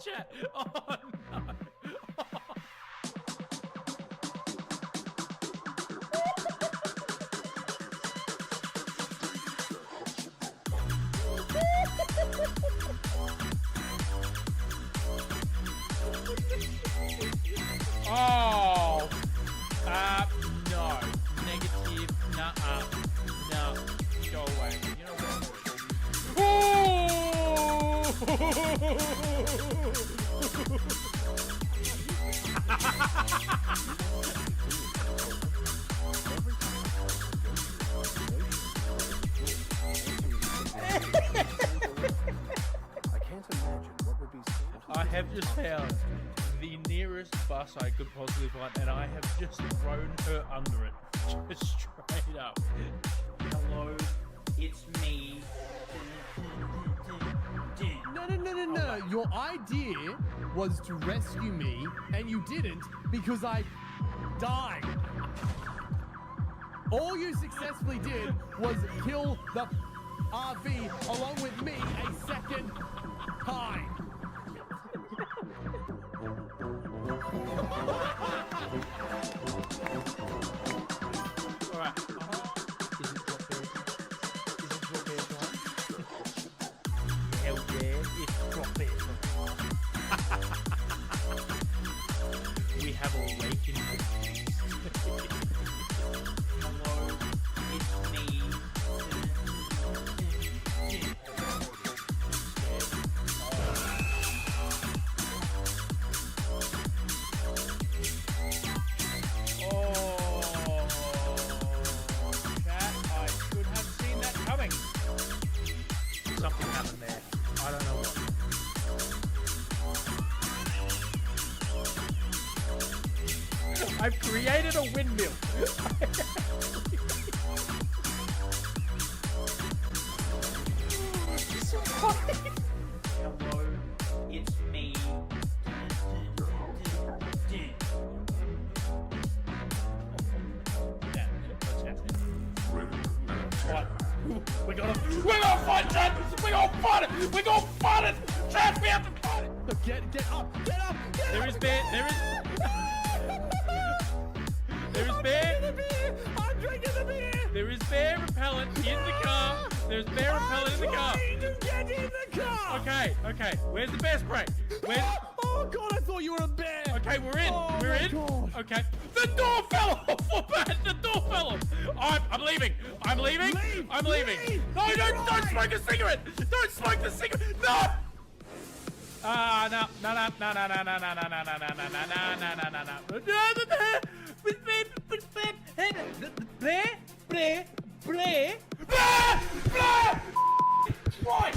chat. Oh no. Oh, no, negative, nuh-uh, no, go away. You know what? Oh! I have just found the nearest bus I could possibly find, and I have just thrown her under it. Just straight up. Hello, it's me. No. Your idea was to rescue me, and you didn't because I died. All you successfully did was kill the RV along with me a second time. Alright. Is it drop bear? Is it drop bear time? Hell yeah, it's drop bear time. We have awakened the beast. Hello, it's me. Something happened there. I don't know what. I've created a windmill. Hello, it's me. What? We're gonna fight, Chad! We're gonna fight it! We're gonna fight it! Chad, we have to fight it! Look, get up! There is bear, there is bear! I'm drinking the beer! There is bear repellent in the car! There's bear repellent in the car! I'm trying to get in the car! Okay, where's the bear spray? Where's... Oh god, I thought you were a bear! Okay, we're in, Oh we're my in! God. Okay, the door fell off! What bad? The door fell off! I'm leaving! I'm leaving! Leave! I'm leaving! Leave! No, don't smoke a cigarette! Don't smoke the cigarette! No! No. What?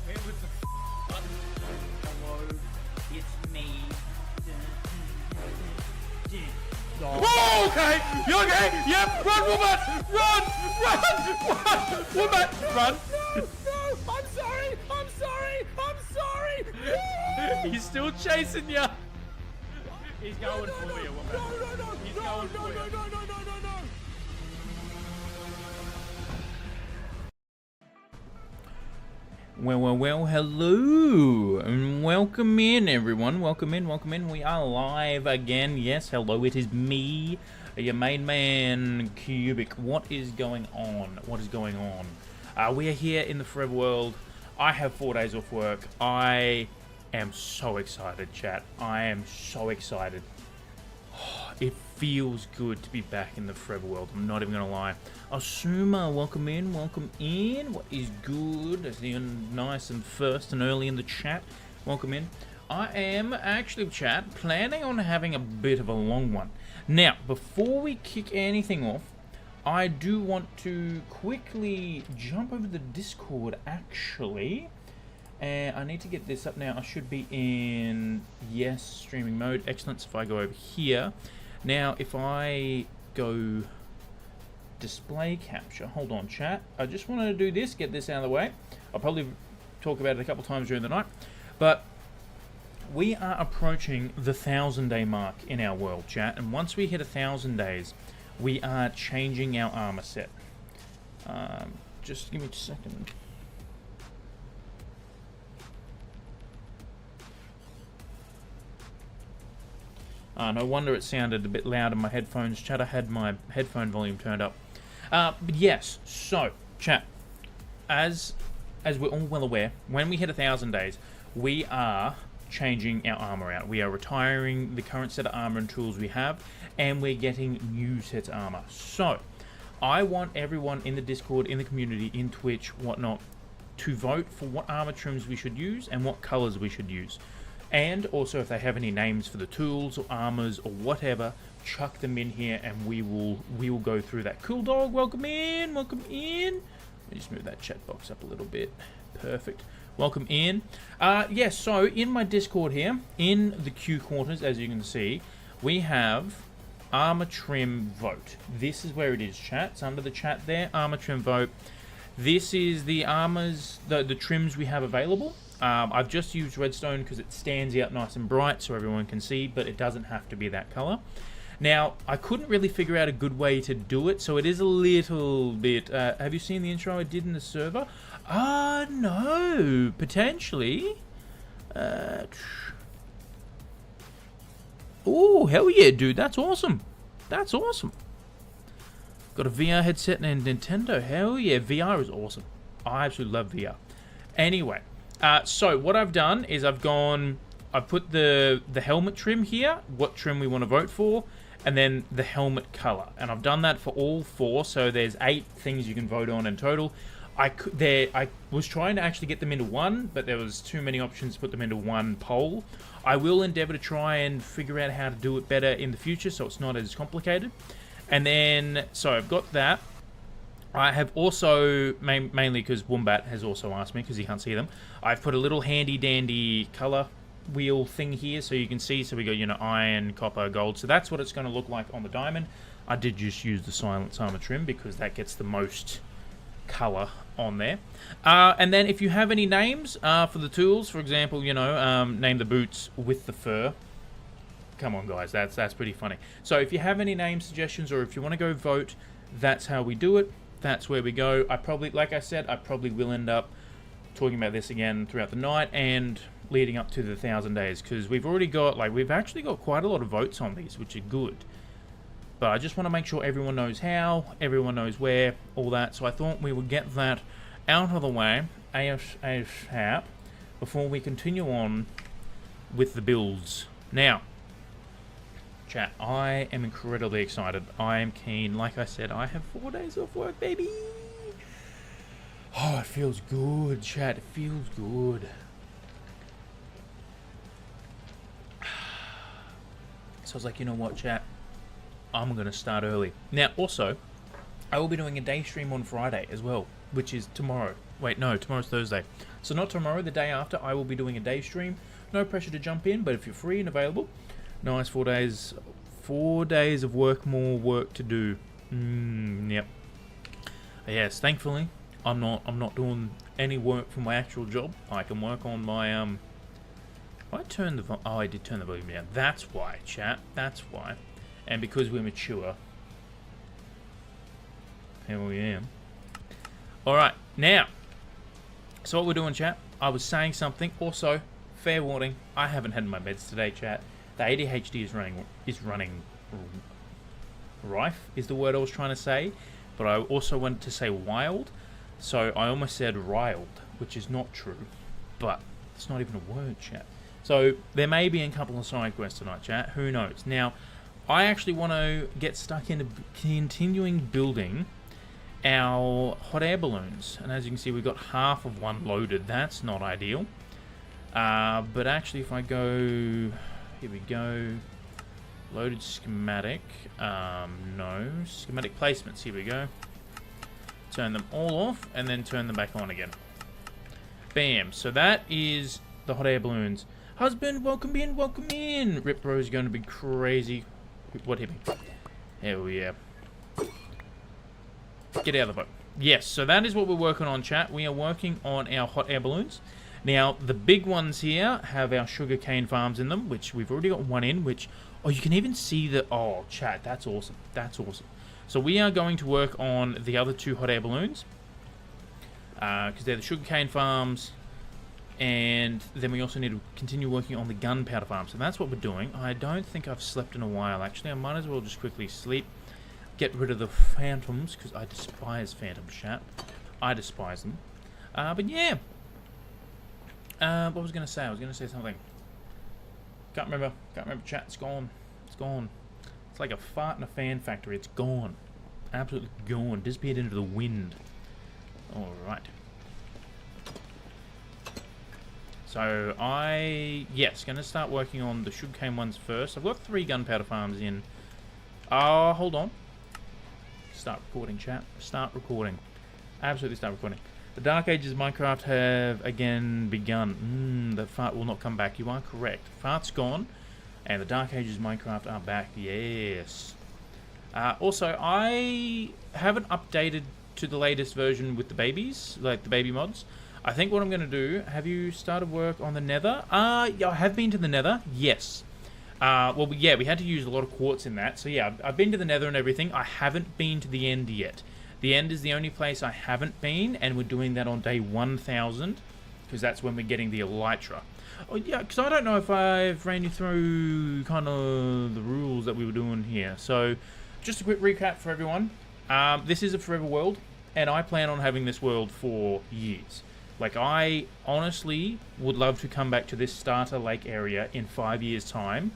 Where was the button? Hello, it's me. Oh, okay! You okay? Yep! Run, woman! Run! Woman! Run! No! I'm sorry! He's still chasing you. He's going for you, woman. No! He's going for you. No! Well, hello, and welcome in, everyone. Welcome in. We are live again. Yes, hello, it is me, your main man, QBiX. What is going on? We are here in the forever world. I have 4 days off work. I am so excited, chat. I am so excited. It feels good to be back in the forever world. I'm not even gonna lie. Asuma, welcome in. What is good? As you're nice and first and early in the chat. Welcome in. I am actually, chat, planning on having a bit of a long one. Now, before we kick anything off, I do want to quickly jump over the Discord, actually. And I need to get this up now. I should be in, yes, streaming mode. Excellent. So if I go over here. Now, if I go display capture, hold on, chat. I just wanted to do this, get this out of the way. I'll probably talk about it a couple times during the night. But we are approaching the 1,000-day mark in our world, chat. And once we hit 1,000 days, we are changing our armor set. Just give me a second. No wonder it sounded a bit loud in my headphones. Chat, I had my headphone volume turned up. But yes, so, chat, as we're all well aware, when we hit 1,000 days, we are changing our armor out. We are retiring the current set of armor and tools we have, and we're getting new sets of armor. So, I want everyone in the Discord, in the community, in Twitch, whatnot, to vote for what armor trims we should use and what colors we should use. And also, if they have any names for the tools or armors or whatever, chuck them in here, and we will go through that. Cool dog, welcome in, welcome in. Let me just move that chat box up a little bit. Perfect. Welcome in. Yes, so in my Discord here, in the Q quarters, as you can see, we have armor trim vote. This is where it is, chat. It's under the chat there, armor trim vote. This is the armors, the trims we have available. I've just used redstone because it stands out nice and bright so everyone can see, but it doesn't have to be that color. Now, I couldn't really figure out a good way to do it, so it is a little bit... have you seen the intro I did in the server? No, potentially. Oh, hell yeah, dude, that's awesome. That's awesome. Got a VR headset and Nintendo. Hell yeah, VR is awesome. I absolutely love VR. Anyway... so what I've done is I've put the helmet trim here, what trim we want to vote for, and then the helmet color. And I've done that for all 4, so there's 8 things you can vote on in total. I was trying to actually get them into one, but there was too many options to put them into one poll. I will endeavor to try and figure out how to do it better in the future so it's not as complicated. And then, so I've got that. I have also, mainly because Wombat has also asked me, because he can't see them, I've put a little handy-dandy color wheel thing here so you can see. So we got, you know, iron, copper, gold. So that's what it's going to look like on the diamond. I did just use the silence armor trim because that gets the most color on there. And then if you have any names for the tools, for example, you know, name the boots with the fur. Come on, guys, that's pretty funny. So if you have any name suggestions or if you want to go vote, that's how we do it. That's where we go. I probably, like I said, I probably will end up talking about this again throughout the night and leading up to the 1,000 days, because we've already got, like, we've actually got quite a lot of votes on these, which are good. But I just want to make sure everyone knows how, everyone knows where, all that. So I thought we would get that out of the way ASAP before we continue on with the builds. Now, chat, I am incredibly excited. I am keen. Like I said, I have 4 days off work, baby. Oh, it feels good, chat. It feels good. So I was like, you know what, chat? I'm going to start early. Now, also, I will be doing a day stream on Friday as well, which is tomorrow. Wait, no, tomorrow's Thursday. So not tomorrow, the day after, I will be doing a day stream. No pressure to jump in, but if you're free and available, nice 4 days. 4 days of work, more work to do. Yep. Yes, thankfully, I'm not doing any work for my actual job. I can work on my I turned the oh, I did turn the volume down. That's why, chat. That's why. And because we're mature. Here we am. All right, now. So what we're doing, chat? I was saying something. Also, fair warning. I haven't had my meds today, chat. The ADHD is running rife, is the word I was trying to say, but I also wanted to say wild, so I almost said riled, which is not true, but it's not even a word, chat. So there may be a couple of side quests tonight, chat. Who knows? Now, I actually want to get stuck into continuing building our hot air balloons, and as you can see, we've got half of one loaded. That's not ideal. But actually, if I go... Here we go. Loaded schematic. No. Schematic placements. Here we go. Turn them all off and then turn them back on again. Bam. So that is the hot air balloons. Husband, welcome in, welcome in. Rip Bro is going to be crazy. What hit me? Hell yeah. Get out of the boat. Yes, so that is what we're working on, chat. We are working on our hot air balloons. Now, the big ones here have our sugarcane farms in them, which we've already got one in, which... Oh, you can even see the... Oh, chat, that's awesome. That's awesome. So we are going to work on the other 2 hot air balloons. Because they're the sugarcane farms. And then we also need to continue working on the gunpowder farm. So that's what we're doing. I don't think I've slept in a while, actually. I might as well just quickly sleep. Get rid of the phantoms, because I despise phantom chat. I despise them. But yeah. What was I going to say? I was going to say something. Can't remember. Can't remember chat. It's gone. It's gone. It's like a fart in a fan factory. It's gone. Absolutely gone. Disappeared into the wind. Alright. So yes, going to start working on the sugarcane ones first. I've got 3 gunpowder farms in. Oh, hold on. Start recording, chat. Start recording. Absolutely start recording. The Dark Ages Minecraft have again begun. The fart will not come back. You are correct. Fart's gone, and the Dark Ages Minecraft are back. Yes. Also, I haven't updated to the latest version with the babies, like the baby mods. I think what I'm going to do... Have you started work on the Nether? Yeah, I have been to the Nether. Yes. Well, yeah, we had to use a lot of quartz in that. So yeah, I've been to the Nether and everything. I haven't been to the End yet. The End is the only place I haven't been, and we're doing that on day 1000, because that's when we're getting the Elytra. Oh yeah, because I don't know if I've ran you through kind of the rules that we were doing here. So, just a quick recap for everyone. This is a forever world, and I plan on having this world for years. Like, I honestly would love to come back to this starter lake area in 5 years' time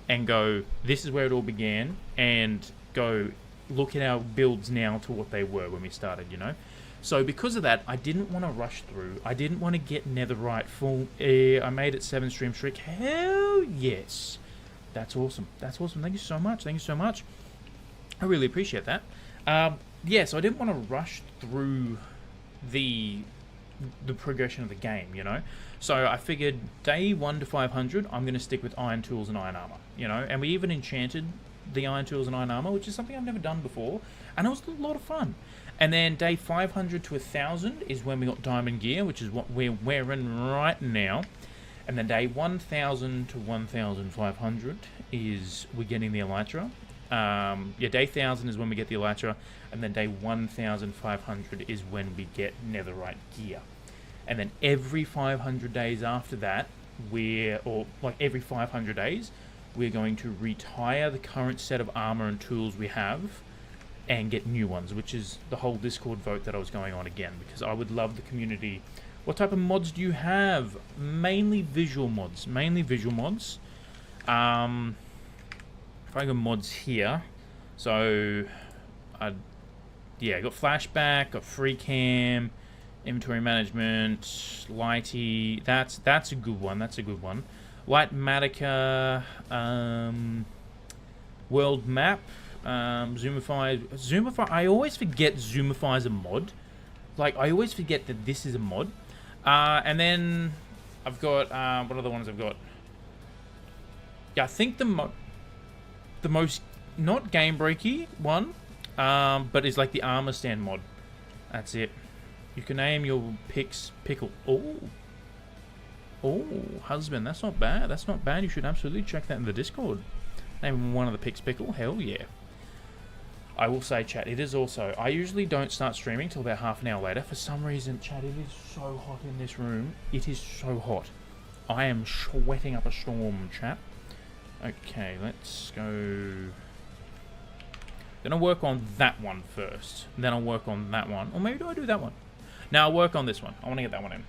and go, this is where it all began, and go, look at our builds now to what they were when we started, you know? So because of that, I didn't want to rush through. I didn't want to get netherite full. I made it 7 stream streak. Hell yes. That's awesome. That's awesome. Thank you so much. Thank you so much. I really appreciate that. Yeah, so I didn't want to rush through the progression of the game, you know? So I figured day 1 to 500, I'm going to stick with iron tools and iron armor, you know? And we even enchanted the iron tools and iron armor, which is something I've never done before, and it was a lot of fun. And then day 500 to 1000 is when we got diamond gear, which is what we're wearing right now. And then day 1000 to 1500 is we're getting the elytra. Yeah, day 1000 is when we get the elytra, and then day 1500 is when we get netherite gear. And then every 500 days after that, every 500 days, we're going to retire the current set of armor and tools we have and get new ones, which is the whole Discord vote that I was going on again, because I would love the community. What type of mods do you have? Mainly visual mods. Mainly visual mods. If I go mods here, so I got flashback, got free cam, inventory management, lighty. That's a good one. That's a good one. Lightmatica, world map, Zoomify. I always forget Zoomify is a mod. Like, I always forget that this is a mod. And then I've got what other ones I've got? Yeah, I think the most not game breaky one, but is like the armor stand mod. That's it. You can name your picks pickle. Oh, husband, that's not bad. That's not bad. You should absolutely check that in the Discord. Name one of the picks pickle. Hell yeah. I will say, chat, it is also... I usually don't start streaming till about half an hour later. For some reason, chat, it is so hot in this room. It is so hot. I am sweating up a storm, chat. Okay, let's go... Then I'll work on that one first. Then I'll work on that one. Or maybe do I do that one? Now I'll work on this one. I want to get that one in.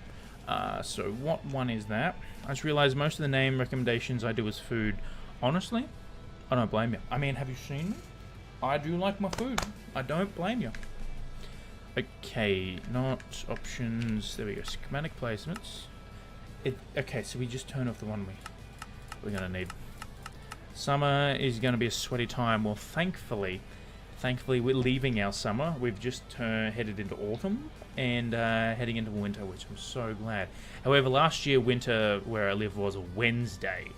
So what one is that? I just realized most of the name recommendations I do is food. Honestly, I don't blame you. I mean, have you seen me? I do like my food. I don't blame you. Okay, not options. There we go. Schematic placements. Okay, so we just turn off the one we're going to need. Summer is going to be a sweaty time. Well, thankfully we're leaving our summer. We've just headed into autumn and heading into winter, which I'm so glad. However, last year winter where I live was a Wednesday,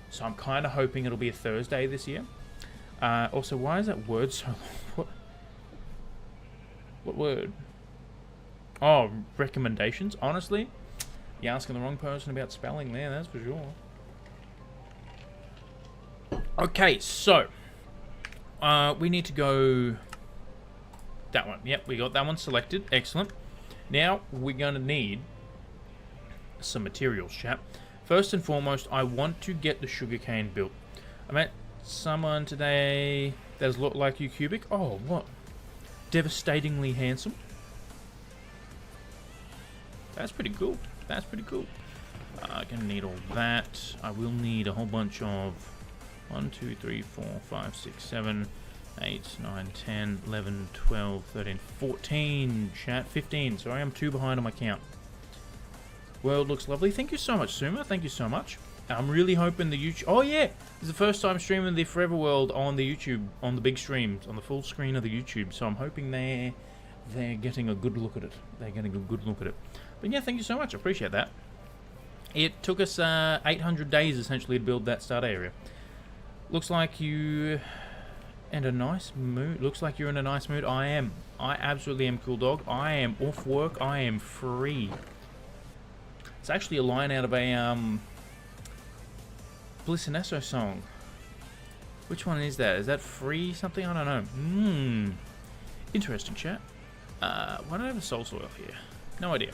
so I'm kind of hoping it'll be a Thursday this year. Also, why is that word so long? What word? Oh, recommendations. Honestly, you're asking the wrong person about spelling there, that's for sure. Okay, so we need to go that one. Yep, we got that one selected. Excellent. Now we're going to need some materials, chat. First and foremost, I want to get the sugarcane built. I met someone today that looked like you, QBiX. Oh, what? Devastatingly handsome. That's pretty cool. That's pretty cool. I'm gonna need all that. I will need a whole bunch of 1, 2, 3, 4, 5, 6, 7, 8, 9, 10, 11, 12, 13, 14, chat. 15. Sorry, I'm 2 behind on my count. World looks lovely. Thank you so much, Suma. Thank you so much. I'm really hoping the YouTube... Oh, yeah! This is the first time streaming the Forever World on the YouTube, on the big streams, on the full screen of the YouTube. So I'm hoping they're getting a good look at it. They're getting a good look at it. But yeah, thank you so much. I appreciate that. It took us 800 days, essentially, to build that start area. Looks like you... And a nice mood. Looks like you're in a nice mood. I am. I absolutely am, cool dog. I am off work. I am free. It's actually a line out of a Bliss and Esso song. Which one is that? Is that Free something? I don't know. Interesting, chat. Why do I have a soul soil here? No idea.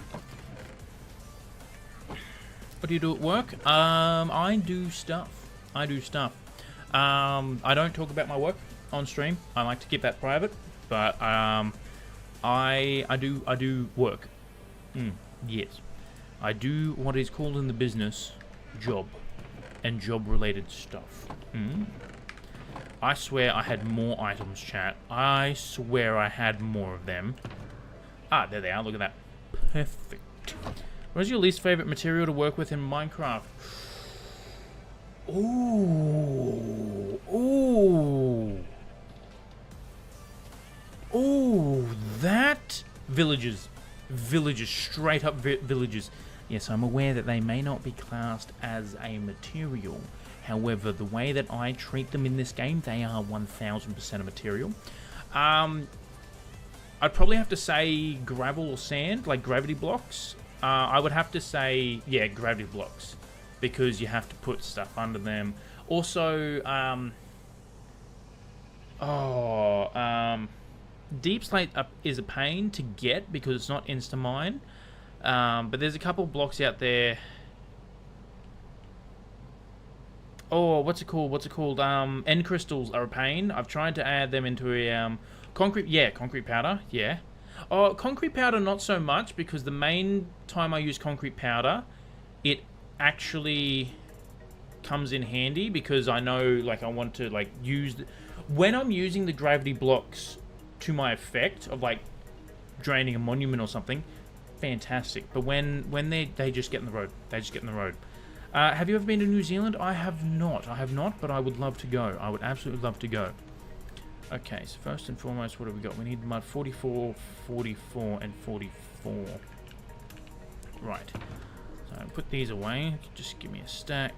What do you do at work? I do stuff. I do stuff. I don't talk about my work on stream. I like to keep that private. But I do work. Yes. I do what is called in the business job and job related stuff. I swear I had more items, chat. I swear I had more of them. Ah, there they are. Look at that. Perfect. What is your least favorite material to work with in Minecraft? Ooh. Ooh. Ooh. That... Villagers. Villagers. Straight up villagers. Yes, I'm aware that they may not be classed as a material. However, the way that I treat them in this game, they are 1000% a material. I'd probably have to say gravel or sand, like gravity blocks. I would have to say, yeah, gravity blocks. Because you have to put stuff under them. Also, deep slate is a pain to get because it's not insta-mine. But there's a couple blocks out there. Oh, what's it called? End crystals are a pain. I've tried to add them into a concrete. Yeah, concrete powder. Yeah. Oh, concrete powder not so much because the main time I use concrete powder, it actually comes in handy because I know like I want to like use when I'm using the gravity blocks to my effect of like draining a monument or something. Fantastic, but when they just get in the road. They just get in the road. Have you ever been to New Zealand? I have not, but I would love to go. I would absolutely love to go. Okay, so first and foremost, what have we got? We need mud 44, 44, and 44. Right. So put these away. Just give me a stack.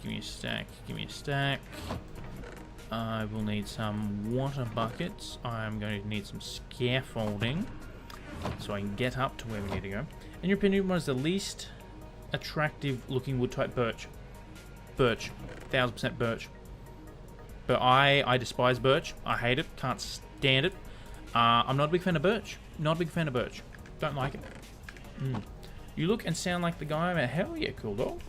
Give me a stack. Give me a stack. I will need some water buckets. I'm going to need some scaffolding. So I can get up to where we need to go. In your opinion, what is the least attractive looking wood type? Birch. Birch. 1000% birch. But I despise birch. I hate it. Can't stand it. I'm not a big fan of birch. Not a big fan of birch. Don't like it. You look and sound like the guy. I'm a hell yeah, cool dog.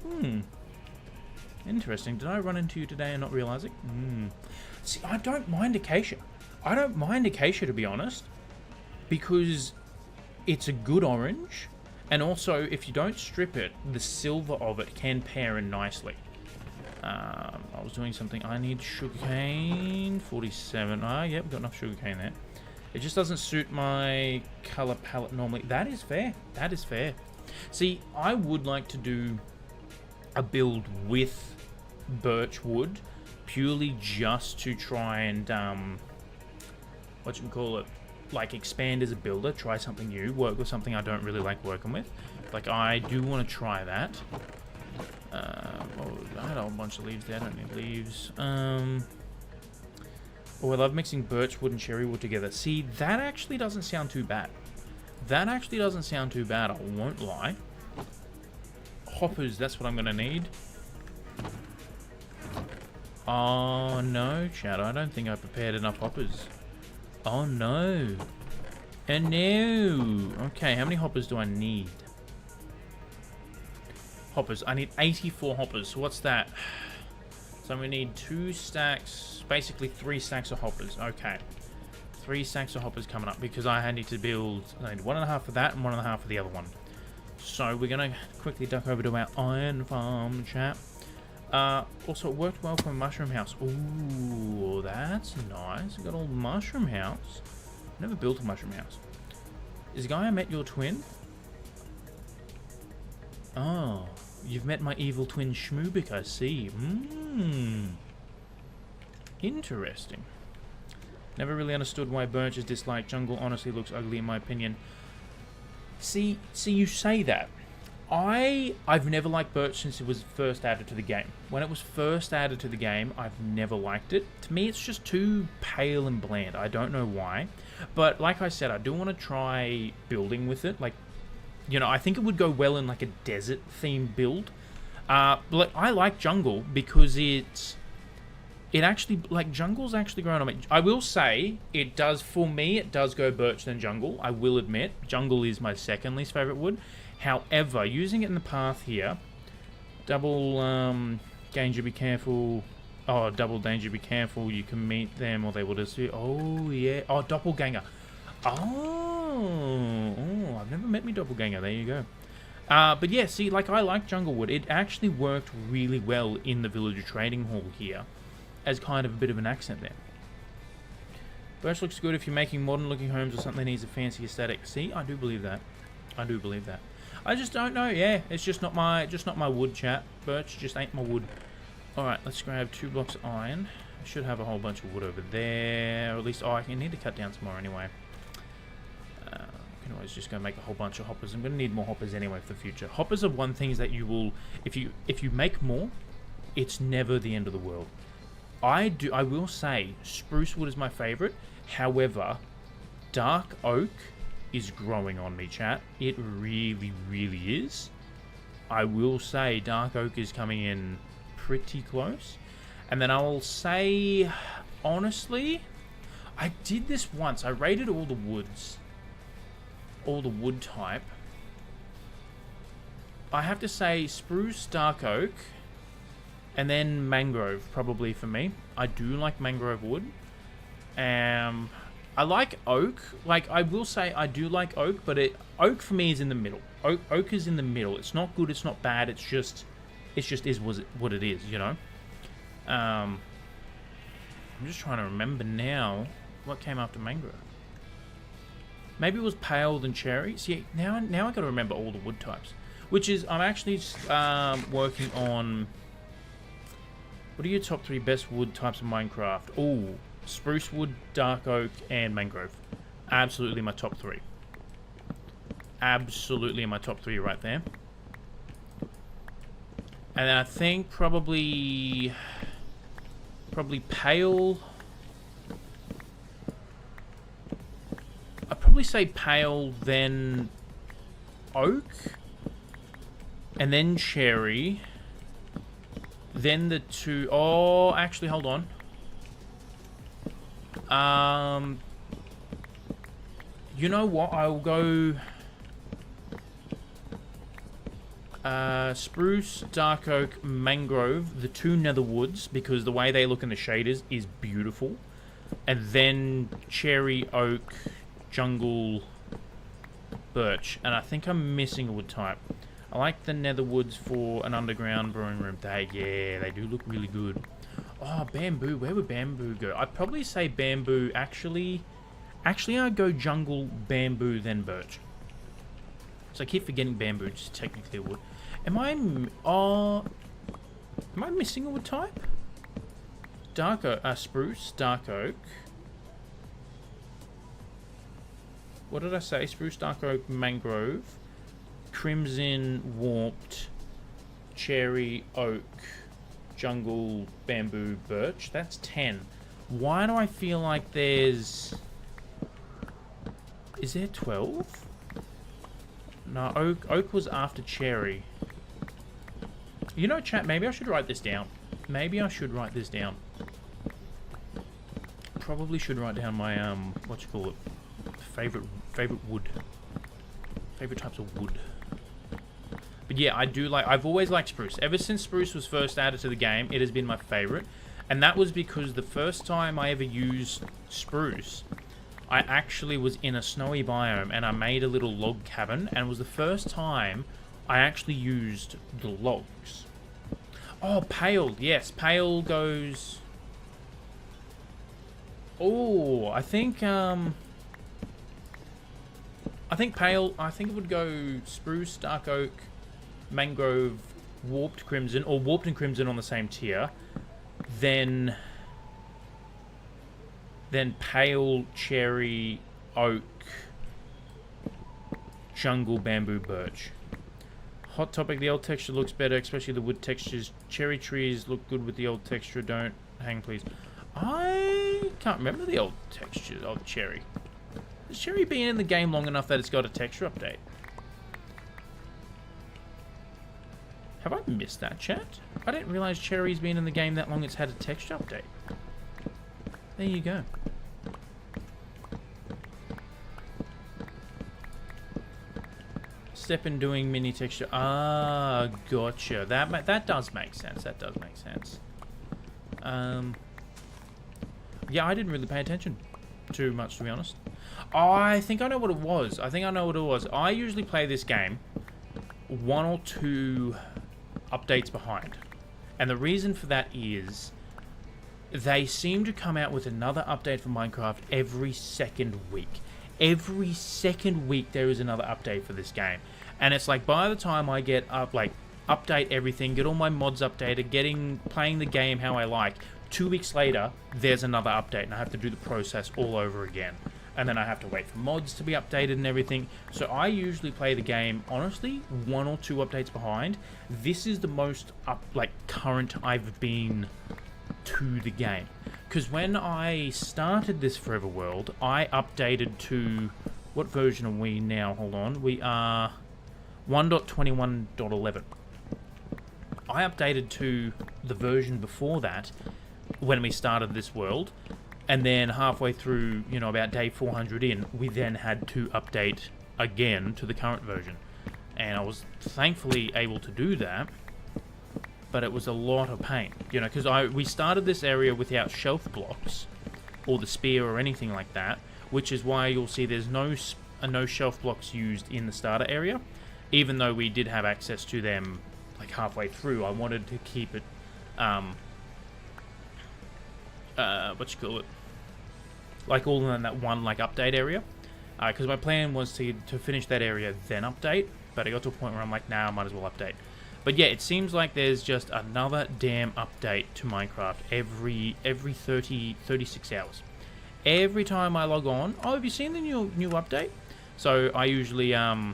Interesting. Did I run into you today and not realize it? See, I don't mind acacia. I don't mind acacia, to be honest. Because it's a good orange. And also, if you don't strip it, the silver of it can pair in nicely. I was doing something. I need sugarcane. 47. Ah, yep, got enough sugarcane there. It just doesn't suit my color palette normally. That is fair. That is fair. See, I would like to do a build with birch wood, purely just to try and, what should we call it? Like, expand as a builder, try something new, work with something I don't really like working with. Like, I do want to try that. Oh, I had a whole bunch of leaves there. I don't need leaves. Oh, I love mixing birch wood and cherry wood together. See, that actually doesn't sound too bad. That actually doesn't sound too bad, I won't lie. Hoppers, that's what I'm going to need. Oh, no, Chad, I don't think I prepared enough hoppers. Oh, no. Oh, no. Okay, how many hoppers do I need? hoppers. I need 84 hoppers. So what's that? So we need 2 stacks, basically 3 stacks of hoppers. Okay. 3 stacks of hoppers coming up because I need to build, I need 1.5 for that and 1.5 for the other one. So we're going to quickly duck over to our iron farm, chat. Also, it worked well for a mushroom house. Ooh, that's nice. We got all mushroom house. Never built a mushroom house. Is Gaia met your twin? Oh, you've met my evil twin Schmoobik, I see. Interesting. Never really understood why Birch's dislike jungle honestly looks ugly in my opinion. See, you say that. I've never liked Birch since it was first added to the game. When it was first added to the game, I've never liked it. To me, it's just too pale and bland. I don't know why. But like I said, I do want to try building with it. Like, you know, I think it would go well in like a desert themed build. But I like jungle because it actually, like, jungle's actually growing on me. I will say, it does, for me, it does go birch than jungle. I will admit, jungle is my second least favorite wood. However, using it in the path here, double danger, be careful. Oh, double danger, be careful. You can meet them or they will just do. Oh, yeah. Oh, doppelganger. Oh, I've never met me doppelganger. There you go. But yeah, see, like, I like jungle wood. It actually worked really well in the villager trading hall here as kind of a bit of an accent there. Birch looks good if you're making modern looking homes or something that needs a fancy aesthetic. See, I do believe that. I do believe that. I just don't know. Yeah, it's just not my wood, chat. Birch just ain't my wood. All right, let's grab 2 blocks of iron. I should have a whole bunch of wood over there, or at least I need to cut down some more anyway. Can always just go make a whole bunch of hoppers. I'm going to need more hoppers anyway for the future. Hoppers are one thing that you will, if you make more, it's never the end of the world. I will say spruce wood is my favorite. However, dark oak is growing on me, chat. It really, really is. I will say dark oak is coming in pretty close. And then I will say, honestly, I did this once. I rated all the woods. All the wood type. I have to say spruce, dark oak, and then mangrove probably for me. I do like mangrove wood. I like oak. Like, I will say I do like oak, but oak for me is in the middle. Oak is in the middle. It's not good, it's not bad, it's just is what it is, you know? I'm just trying to remember now what came after mangrove. Maybe it was pale than cherry. See, now I got to remember all the wood types. Which is, I'm actually working on... What are your top 3 best wood types of Minecraft? Oh, spruce wood, dark oak, and mangrove. Absolutely my top 3. Absolutely my top 3 right there. And then I think probably pale... I'd probably say pale, then oak, and then cherry, then the 2... Oh, actually, hold on. You know what? I'll go spruce, dark oak, mangrove, the 2 nether woods, because the way they look in the shaders is beautiful, and then cherry, oak, jungle, birch, and I think I'm missing a wood type. I like the nether woods for an underground brewing room. They do look really good. Oh, bamboo. Where would bamboo go? I'd probably say bamboo. Actually, I'd go jungle, bamboo, then birch. So I keep forgetting bamboo, which is technically a wood. Am I missing a wood type? Dark oak, spruce, dark oak. What did I say? Spruce, dark oak, mangrove, crimson, warped, cherry, oak, jungle, bamboo, birch. That's 10. Why do I feel like there's... Is there 12? No, oak was after cherry. You know, chat, maybe I should write this down. Maybe I should write this down. Probably should write down my, what you call it? Favorite wood. Favorite types of wood. But yeah, I do like... I've always liked spruce. Ever since spruce was first added to the game, it has been my favorite. And that was because the first time I ever used spruce, I actually was in a snowy biome and I made a little log cabin. And it was the first time I actually used the logs. Oh, pale. Yes, pale goes... Oh, I think pale... I think it would go spruce, dark oak, mangrove, warped crimson, or warped and crimson on the same tier. Then pale, cherry, oak, jungle, bamboo, birch. Hot topic, the old texture looks better, especially the wood textures. Cherry trees look good with the old texture. Don't hang, please. I can't remember the old texture of cherry. Has cherry been in the game long enough that it's got a texture update? Have I missed that, chat? I didn't realize cherry's been in the game that long it's had a texture update. There you go. Step in doing mini texture. Ah, gotcha. That does make sense. That does make sense. Yeah, I didn't really pay attention too much, to be honest. I think I know what it was. I usually play this game 1 or 2 updates behind. And the reason for that is they seem to come out with another update for Minecraft every second week. Every second week there is another update for this game. And it's like by the time I get up, like update everything, get all my mods updated, playing the game how I like, 2 weeks later there's another update and I have to do the process all over again. And then I have to wait for mods to be updated and everything. So I usually play the game, honestly, 1 or 2 updates behind. This is the most current I've been to the game. Because when I started this Forever World, I updated to... What version are we now? Hold on. We are 1.21.11. I updated to the version before that when we started this world. And then halfway through, you know, about day 400 in, we then had to update again to the current version. And I was thankfully able to do that, but it was a lot of pain, you know, because we started this area without shelf blocks, or the spear or anything like that, which is why you'll see there's no shelf blocks used in the starter area, even though we did have access to them like halfway through. I wanted to keep it, like all in that one update area, because my plan was to finish that area then update, but I got to a point where I'm like, nah, I might as well update. But yeah, it seems like there's just another damn update to Minecraft every 36 hours. Every time I log on, oh, have you seen the new update? So I usually oh,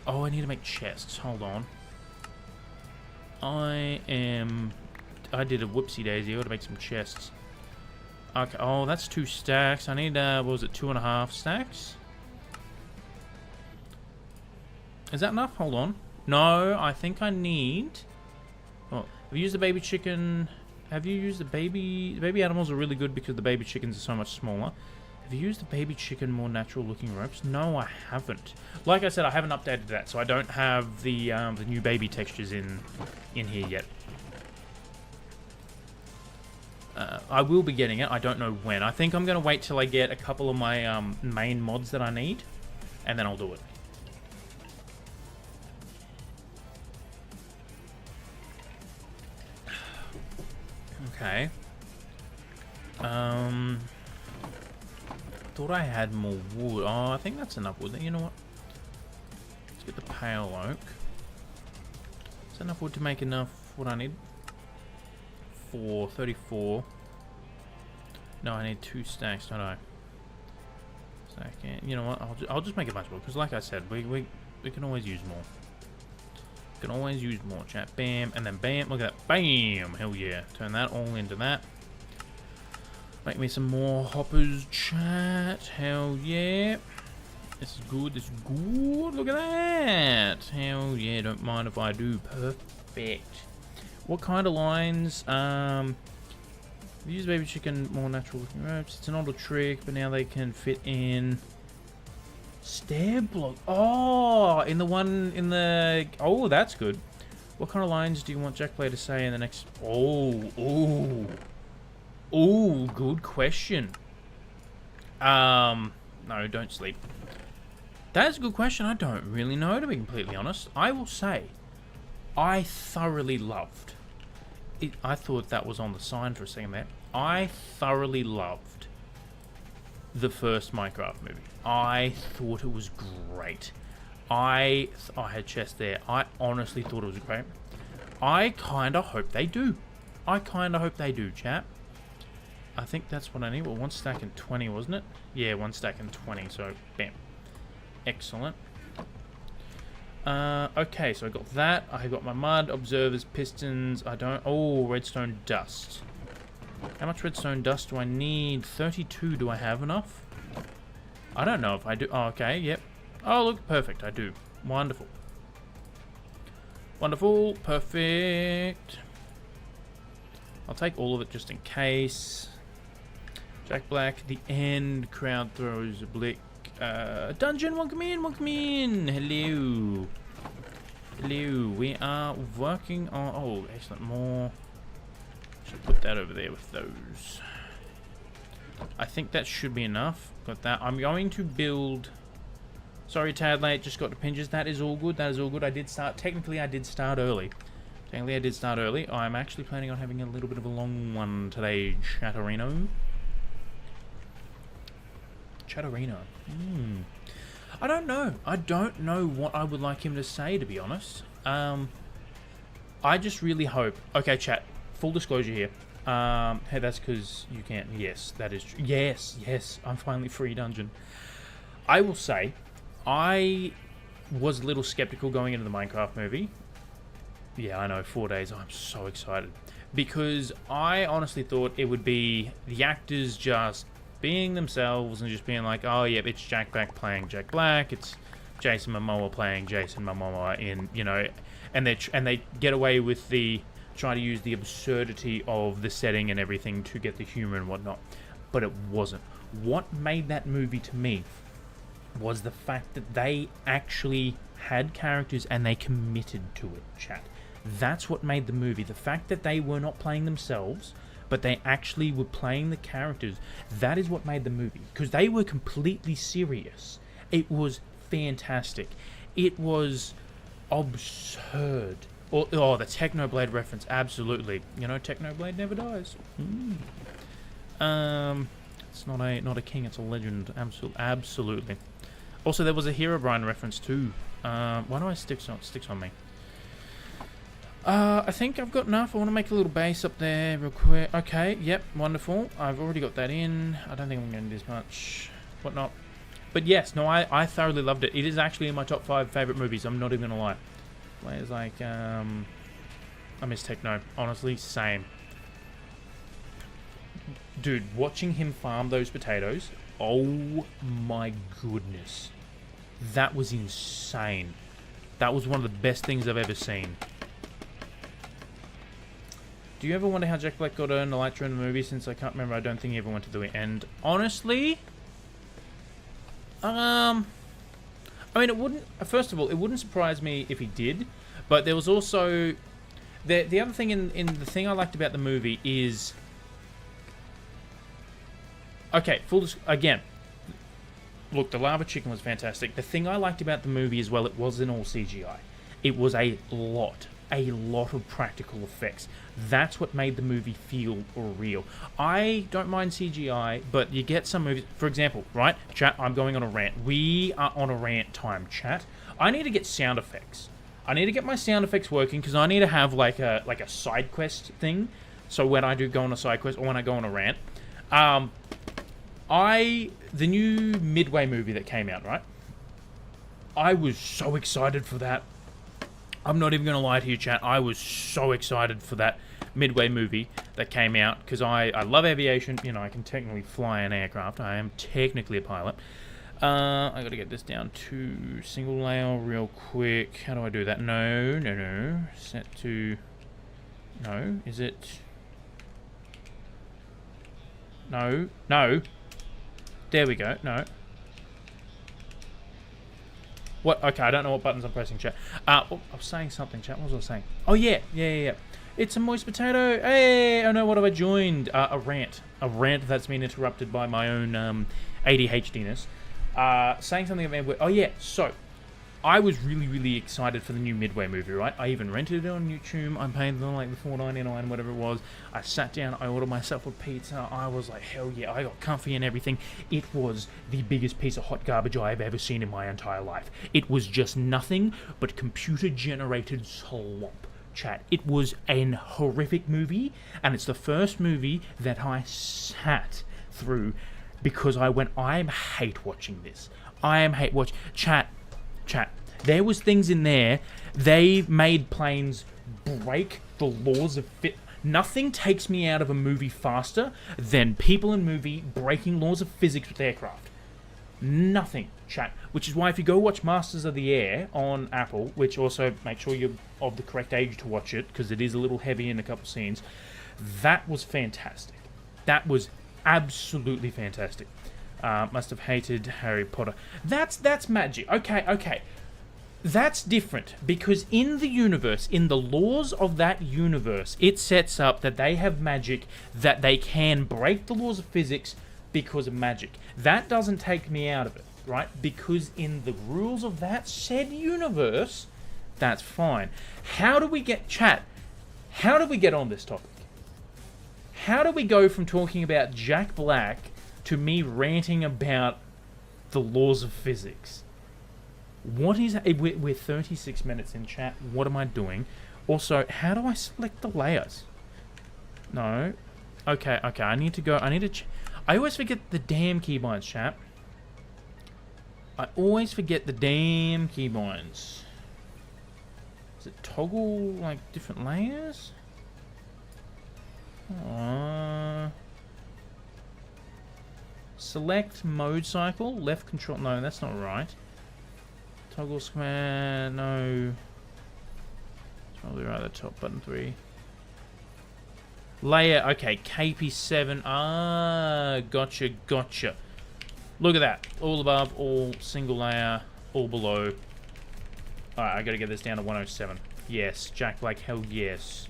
I need to make chests. Hold on. I did a whoopsie daisy. I got to make some chests. Okay, oh, that's 2 stacks. I need, what was it, 2.5 stacks? Is that enough? Hold on. No, I think I need... Oh, have you used the baby chicken? Have you used the baby... The baby animals are really good because the baby chickens are so much smaller. Have you used the baby chicken more natural looking ropes? No, I haven't. Like I said, I haven't updated that, so I don't have the new baby textures in here yet. I will be getting it. I don't know when. I think I'm going to wait till I get a couple of my main mods that I need, and then I'll do it. Okay. Thought I had more wood. Oh, I think that's enough wood. You know what? Let's get the pale oak. Is that enough wood to make enough what I need? 34. No, I need 2 stacks, don't I? Stack. You know what? I'll just make a bunch more because, like I said, we can always use more. Can always use more, chat. Bam, and then bam. Look at that. Bam. Hell yeah. Turn that all into that. Make me some more hoppers, chat. Hell yeah. This is good. This is good. Look at that. Hell yeah. Don't mind if I do. Perfect. What kind of lines? Use baby chicken more natural looking ropes. It's an older trick, but now they can fit in Stair block. Oh, in the one in the... Oh, that's good. What kind of lines do you want Jack Blair to say in the next... Oh, good question. No, don't sleep. That's a good question. I don't really know, to be completely honest. I will say, I thoroughly loved it. I thought that was on the sign for a second there. I thoroughly loved the first Minecraft movie. I thought it was great. I had chest there. I honestly thought it was great. I kind of hope they do. I kind of hope they do, chat. I think that's what I need. Well, 1 stack and 20, wasn't it? Yeah, 1 stack and 20, so bam. Excellent. Okay, so I got that. I got my mud, observers, pistons. I don't... Oh, redstone dust. How much redstone dust do I need? 32. Do I have enough? I don't know if I do. Oh, okay, yep. Oh, look, perfect. I do. Wonderful. Wonderful. Perfect. I'll take all of it just in case. Jack Black, the end. Crowd throws a blick. Dungeon, welcome in, welcome in. Hello. Hello. We are working on... Oh, excellent. More. Should put that over there with those. I think that should be enough. Got that. I'm going to build... Sorry, tad late. Just got to pinches. That is all good. That is all good. I did start... Technically, I did start early. I'm actually planning on having a little bit of a long one today, Chatterino. I don't know. I don't know what I would like him to say, to be honest. I just really hope... Okay, chat. Full disclosure here. Hey, that's because you can't... Yes, that is true. Yes. I'm finally free dungeon. I will say, I was a little skeptical going into the Minecraft movie. Yeah, I know, 4 days. I'm so excited. Because I honestly thought it would be the actors just being themselves and just being like, oh, yeah, it's Jack Black playing Jack Black. It's Jason Momoa playing Jason Momoa in, you know... And they get away with the... Try to use the absurdity of the setting and everything to get the humor and whatnot. But it wasn't. What made that movie to me was the fact that they actually had characters and they committed to it, chat. That's what made the movie. The fact that they were not playing themselves, but they actually were playing the characters. That is what made the movie. Because they were completely serious. It was fantastic. It was absurd. Oh, the Technoblade reference, absolutely. You know, Technoblade never dies. It's not a king, it's a legend. Absolutely. Also, there was a Herobrine reference too. Why do I sticks on me? I think I've got enough. I want to make a little base up there real quick. Okay, yep, wonderful. I've already got that in. I don't think I'm going to do this much. Whatnot. But yes, no, I thoroughly loved it. It is actually in my top 5 favourite movies. I'm not even going to lie. Players like, I miss Techno. Honestly, same. Dude, watching him farm those potatoes, oh my goodness. That was insane. That was one of the best things I've ever seen. Do you ever wonder how Jack Black got an Elytra in the movie? Since I can't remember, I don't think he ever went to the end. Honestly, I mean, it wouldn't... First of all, it wouldn't surprise me if he did. But there was also... The other thing in the thing I liked about the movie is... Okay, again. Look, the lava chicken was fantastic. The thing I liked about the movie as well, it wasn't all CGI. It was a lot of practical effects. That's what made the movie feel real. I don't mind CGI, but you get some movies... For example, right? Chat, I'm going on a rant. We are on a rant time, chat. I need to get sound effects. I need to get my sound effects working because I need to have like a side quest thing. So when I do go on a side quest or when I go on a rant... The new Midway movie that came out, right? I was so excited for that. I'm not even going to lie to you, chat. I was so excited for that Midway movie that came out because I love aviation. You know, I can technically fly an aircraft. I am technically a pilot. I got to get this down to single layer real quick. How do I do that? No. Set to... No. Is it... No. There we go. No. What? Okay, I don't know what buttons I'm pressing, chat. I was saying something, chat. What was I saying? Oh, yeah. It's a moist potato. Hey, oh no, what have I joined? A rant. A rant that's been interrupted by my own ADHDness. Saying something about... Oh, yeah, so... I was really, really excited for the new Midway movie, right? I even rented it on YouTube. I paid them like the $4.99, whatever it was. I sat down, I ordered myself a pizza. I was like, hell yeah, I got comfy and everything. It was the biggest piece of hot garbage I have ever seen in my entire life. It was just nothing but computer-generated slop, chat. It was an horrific movie, and it's the first movie that I sat through because I went, I hate watching this. Chat, there was things in there. They made planes break the laws of fit. Nothing takes me out of a movie faster than people in movie breaking laws of physics with aircraft. Nothing, chat. Which is why if you go watch Masters of the Air on Apple, which also make sure you're of the correct age to watch it, because it is a little heavy in a couple scenes, that was fantastic. That was absolutely fantastic. Must have hated Harry Potter. That's magic. Okay. That's different, because in the universe, in the laws of that universe, it sets up that they have magic, that they can break the laws of physics because of magic. That doesn't take me out of it, right? Because in the rules of that said universe, that's fine. How do we get on this topic? How do we go from talking about Jack Black to me ranting about the laws of physics? What is... We're 36 minutes in, chat. What am I doing? Also, how do I select the layers? No. Okay. I need to go... I always forget the damn keybinds, chat. I always forget the damn keybinds. Is it toggle, like, different layers? Select mode cycle, left control. No, that's not right. Toggle square, no. It's probably right at the top, button 3. Layer, okay, KP7. Ah, gotcha. Look at that. All above, all single layer, all below. Alright, I gotta get this down to 107. Yes, Jack Black, hell yes.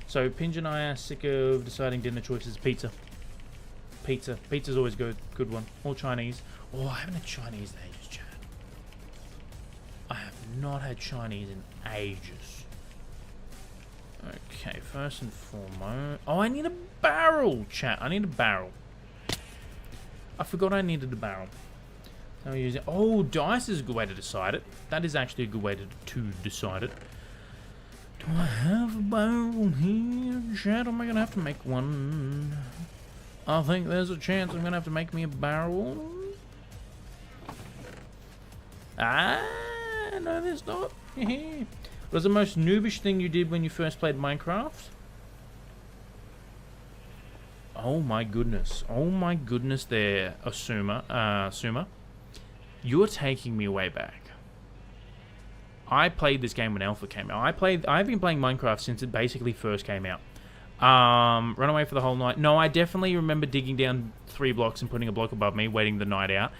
So, Pinge and I are sick of deciding dinner choices. Pizza's always good one. All Chinese. Oh, I haven't had Chinese in ages, chat. I have not had Chinese in ages. Okay, first and foremost... Oh, I need a barrel, chat. I need a barrel. I forgot I needed a barrel. So using... Oh, dice is a good way to decide it. That is actually a good way to decide it. Do I have a barrel here, chat? Am I going to have to make one? I think there's a chance I'm going to have to make me a barrel. No, there's not. What was the most noobish thing you did when you first played Minecraft? Oh my goodness there, Asuma. You're taking me way back. I played this game when Alpha came out. I've been playing Minecraft since it basically first came out. Run away for the whole night. No, I definitely remember digging down 3 blocks and putting a block above me, waiting the night out.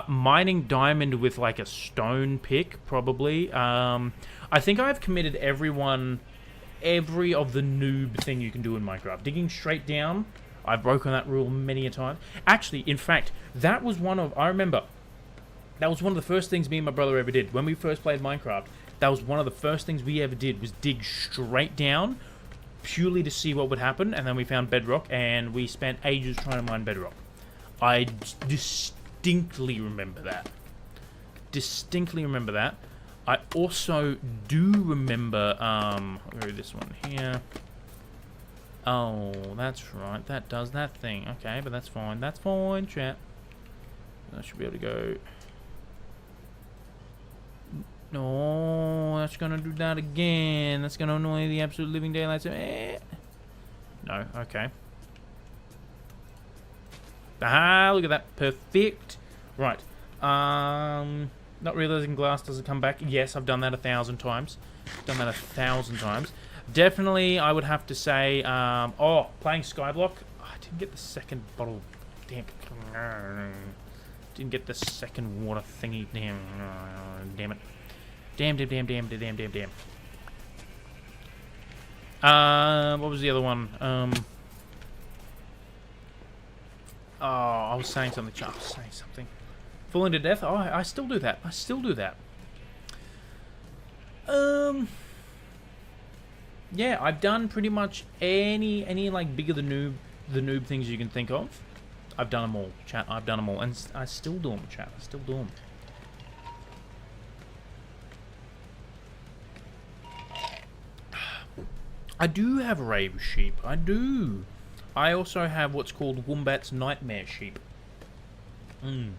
Mining diamond with like a stone pick, probably. I think I've committed every of the noob thing you can do in Minecraft. Digging straight down, I've broken that rule many a time. Actually, in fact, that was one of the first things me and my brother ever did. When we first played Minecraft, that was one of the first things we ever did, was dig straight down, purely to see what would happen, and then we found bedrock, and we spent ages trying to mine bedrock. I distinctly remember that. I also do remember, where is this one here? Oh, that's right, that does that thing. Okay, but that's fine. That's fine, chat. I should be able to go... No, that's gonna do that again. That's gonna annoy the absolute living daylights. No, okay. Ah, look at that. Perfect. Right. Not realizing glass doesn't come back. Yes, I've done that 1,000 times. Definitely, I would have to say, playing Skyblock. Oh, I didn't get the second bottle. Damn. Didn't get the second water thingy. Damn. Damn it. Damn. What was the other one? Oh, I was saying something. Falling to death? Oh, I still do that. Yeah, I've done pretty much any like bigger the noob things you can think of. I've done them all, chat. I've done them all, and I still do them, chat. I still do them. I do have rave sheep. I do. I also have what's called Wombat's Nightmare sheep. They're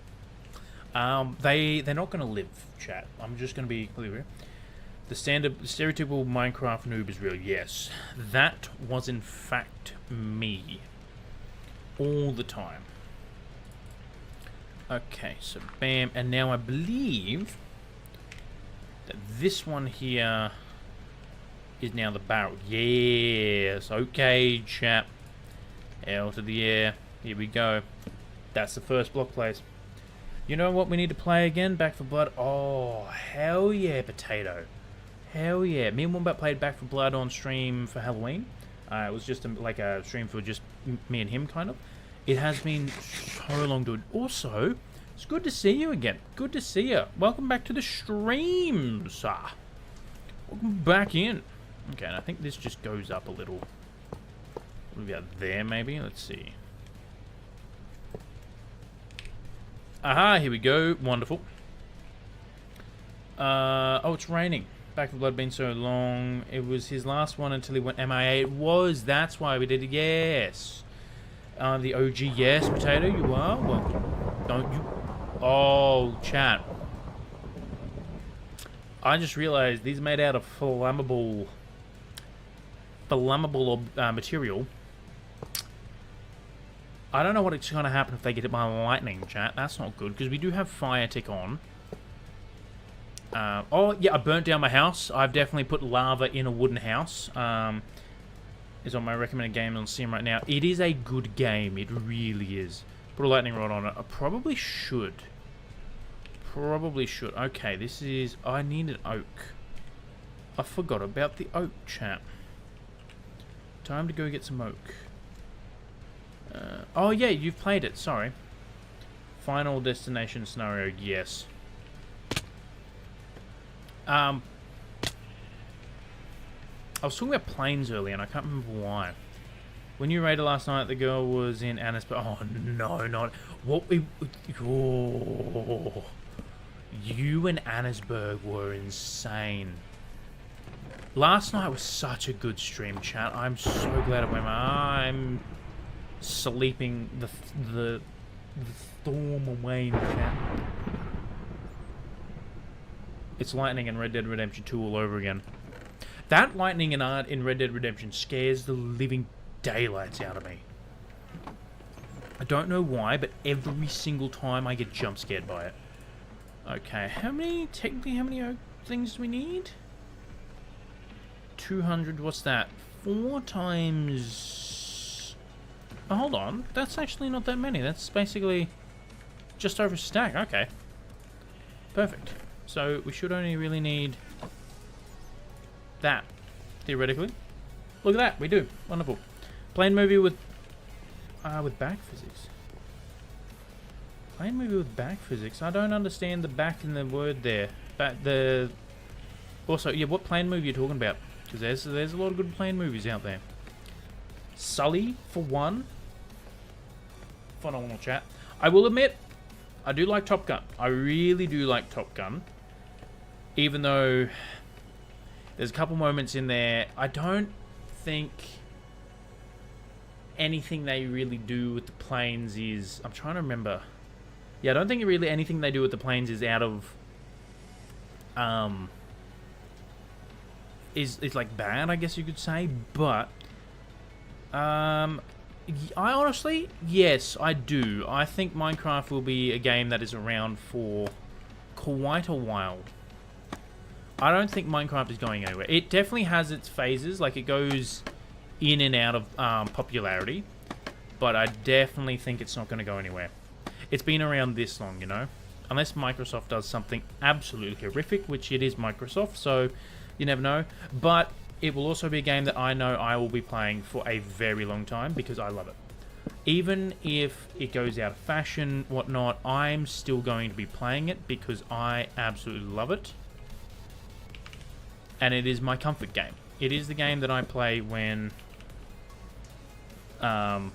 not gonna live, chat. I'm just gonna be clear here. The stereotypical Minecraft noob is real. Yes, that was in fact me. All the time. Okay, so bam, and now I believe that this one here is now the barrel. Yes, okay, chap. L to the air. Here we go. That's the first block place. You know what we need to play again? Back for Blood. Oh, hell yeah, Potato. Hell yeah. Me and Wombat played Back for Blood on stream for Halloween. It was just like a stream for just me and him, kind of. It has been so long, dude. Also, it's good to see you again. Good to see you. Welcome back to the stream, sir. Welcome back in. Okay, and I think this just goes up a little. What have we got there, maybe? Let's see. Aha, here we go. Wonderful. Oh, it's raining. Back for Blood been so long. It was his last one until he went MIA. It was. That's why we did it. Yes. The OG. Yes, Potato, you are welcome. Don't you? Oh, chat. I just realized these are made out of flammable material. I don't know what's going to happen if they get hit by lightning, chat. That's not good, because we do have fire tick on. Oh, yeah, I burnt down my house. I've definitely put lava in a wooden house. Is on my recommended game on Steam right now. It is a good game. It really is. Put a lightning rod on it. I probably should. Okay, this is... I need an oak. I forgot about the oak, chat. Time to go get some oak. Oh, yeah, you've played it. Sorry. Final destination scenario, yes. I was talking about planes earlier, and I can't remember why. When you raided last night, the girl was in Annisburg. Oh, no, not... What? Oh, you and Annisburg were insane. Last night was such a good stream, chat. I'm so glad it went. I'm sleeping the storm away, chat. It's lightning in Red Dead Redemption 2 all over again. That lightning in Red Dead Redemption scares the living daylights out of me. I don't know why, but every single time I get jump scared by it. Okay, how many oak things do we need? 200, what's that? 4 times... Oh, hold on, that's actually not that many. That's basically just over a stack. Okay. Perfect. So we should only really need that, theoretically. Look at that, we do. Wonderful. Plane movie with back physics. Plane movie with back physics. I don't understand the back in the word there. Also, yeah, what plane movie are you talking about? Because there's a lot of good plane movies out there. Sully, for one. Phenomenal, chat. I will admit, I do like Top Gun. I really do like Top Gun. Even though there's a couple moments in there, I don't think anything they really do with the planes is... I'm trying to remember. Yeah, I don't think really anything they do with the planes is out of... is like bad, I guess you could say. But... I honestly... Yes, I do. I think Minecraft will be a game that is around for quite a while. I don't think Minecraft is going anywhere. It definitely has its phases, like it goes in and out of popularity, but I definitely think it's not going to go anywhere. it's been around this long, you know? Unless Microsoft does something absolutely horrific, which it is Microsoft, so you never know. But it will also be a game that I know I will be playing for a very long time because I love it. Even if it goes out of fashion, whatnot, I'm still going to be playing it because I absolutely love it. And it is my comfort game. It is the game that I play when... what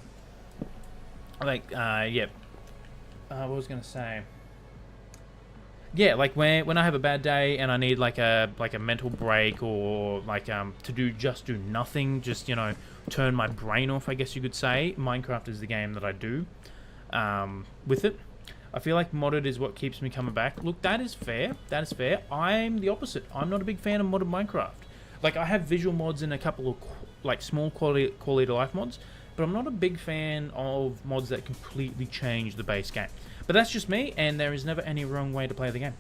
was I going to say? Yeah, like when I have a bad day and I need like a mental break or like to do nothing, just, you know, turn my brain off, I guess you could say. Minecraft is the game that I do with it. I feel like modded is what keeps me coming back. Look, that is fair. That is fair. I'm the opposite. I'm not a big fan of modded Minecraft. Like, I have visual mods and a couple of like small quality of life mods, but I'm not a big fan of mods that completely change the base game. But that's just me, and there is never any wrong way to play the game.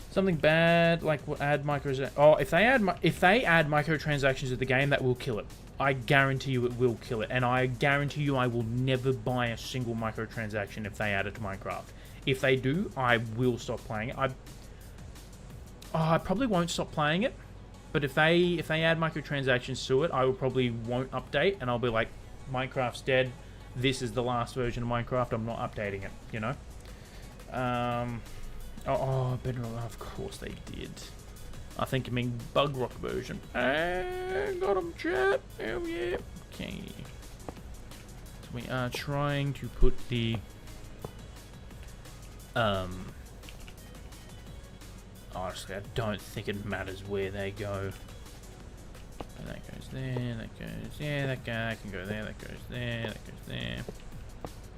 Something bad, like add micros. Oh, if they add microtransactions to the game, that will kill it. I guarantee you it will kill it, and I guarantee you I will never buy a single microtransaction if they add it to Minecraft. If they do, I will stop playing it. I probably won't stop playing it, but if they add microtransactions to it, I will probably won't update, and I'll be like, Minecraft's dead. This is the last version of Minecraft. I'm not updating it, you know? Bedrock, of course they did. I think you mean Bug Rock version. Got him, chat. Oh, yeah. Okay. So we are trying to put the... honestly, I don't think it matters where they go. That goes there, that goes... Yeah, that guy can go there, that goes there, that goes there.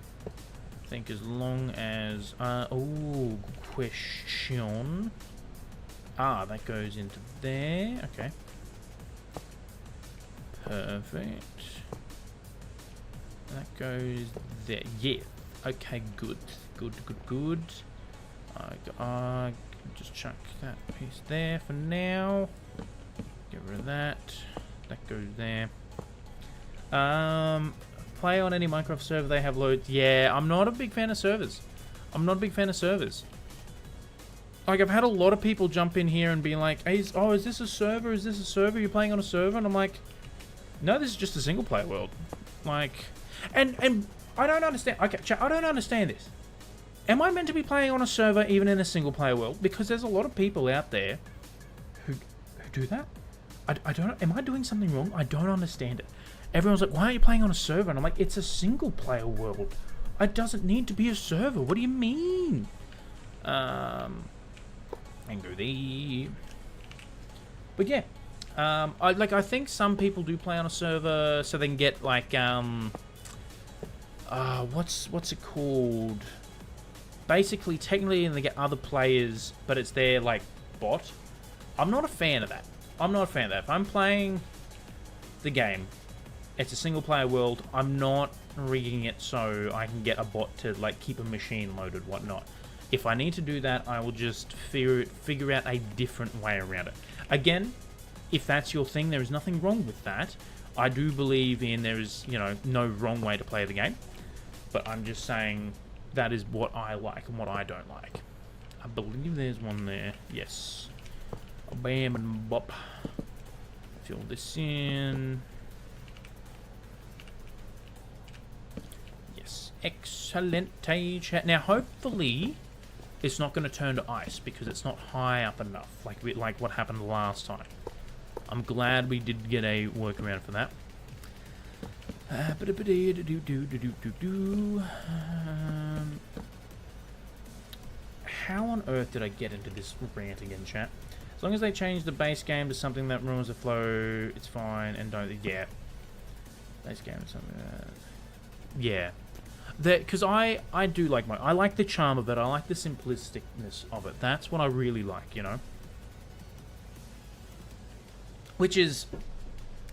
I think as long as... oh, good question. That goes into there. Okay. Perfect. That goes there. Yeah. Okay, good. Good. Just chuck that piece there for now. Get rid of that. That goes there. Play on any Minecraft server they have loads. Yeah, I'm not a big fan of servers. Like, I've had a lot of people jump in here and be like, hey, is this a server? Is this a server? You're playing on a server? And I'm like, no, this is just a single player world. Like, and I don't understand. Okay, chat, I don't understand this. Am I meant to be playing on a server even in a single player world? Because there's a lot of people out there who do that. I don't... Am I doing something wrong? I don't understand it. Everyone's like, why are you playing on a server? And I'm like, it's a single player world. It doesn't need to be a server. What do you mean? And go there. But yeah. I think some people do play on a server so they can get like what's it called? Basically, technically, they get other players, but it's their like bot. I'm not a fan of that. If I'm playing the game, it's a single player world. I'm not rigging it so I can get a bot to like keep a machine loaded, whatnot. If I need to do that, I will just figure out a different way around it. Again, if that's your thing, there is nothing wrong with that. I do believe in there is, you know, no wrong way to play the game. But I'm just saying that is what I like and what I don't like. I believe there's one there. Yes. Bam and bop. Fill this in. Yes. Excellent. Now, hopefully, it's not going to turn to ice because it's not high up enough, like what happened last time. I'm glad we did get a workaround for that. How on earth did I get into this rant again, chat? As long as they change the base game to something that ruins the flow, it's fine, and don't... Yeah. Base game is something that... Yeah. Because I do like I like the charm of it, I like the simplisticness of it. That's what I really like, you know? Which is...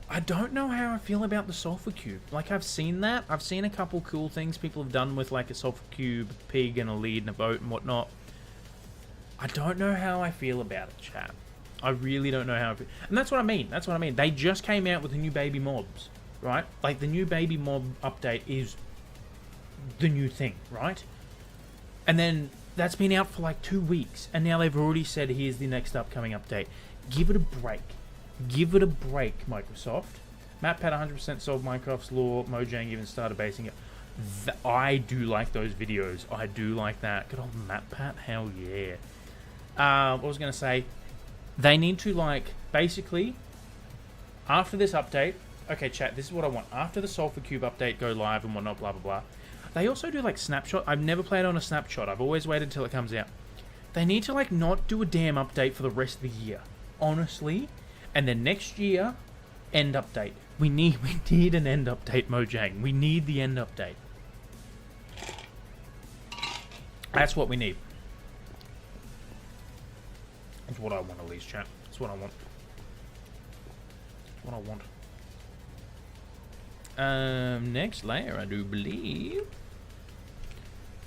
I don't know how I feel about the sulfur cube. Like, I've seen that. I've seen a couple cool things people have done with, like, a sulfur cube, a pig, and a lead, and a boat, and whatnot. I don't know how I feel about it, chat. I really don't know how I feel. And that's what I mean. That's what I mean. They just came out with the new baby mobs, right? Like, the new baby mob update is the new thing, right? And then that's been out for like 2 weeks, and now they've already said here's the next upcoming update. Give it a break. Give it a break, Microsoft. MatPat 100% solved Minecraft's lore. Mojang even started basing it. I do like those videos. I do like that. Good old MatPat. Hell yeah. What was I going to say? They need to, like, basically, after this update... Okay, chat, this is what I want. After the Sulfur Cube update go live and whatnot, blah, blah, blah. They also do, like, Snapshot. I've never played on a Snapshot. I've always waited till it comes out. They need to, like, not do a damn update for the rest of the year. Honestly. And then next year, end update. We need an end update, Mojang. We need the end update. That's what we need. That's what I want, at least, chat. That's what I want. That's what I want. Next layer, I do believe.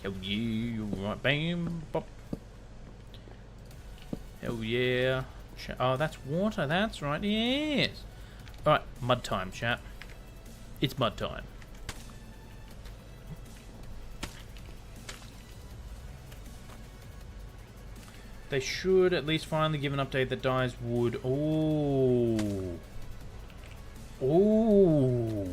Hell yeah, right, bam, bop. Hell yeah. Oh, that's water, that's right, yes. Alright, mud time, chat. It's mud time. They should at least finally give an update that dyes wood. Oh. Oh.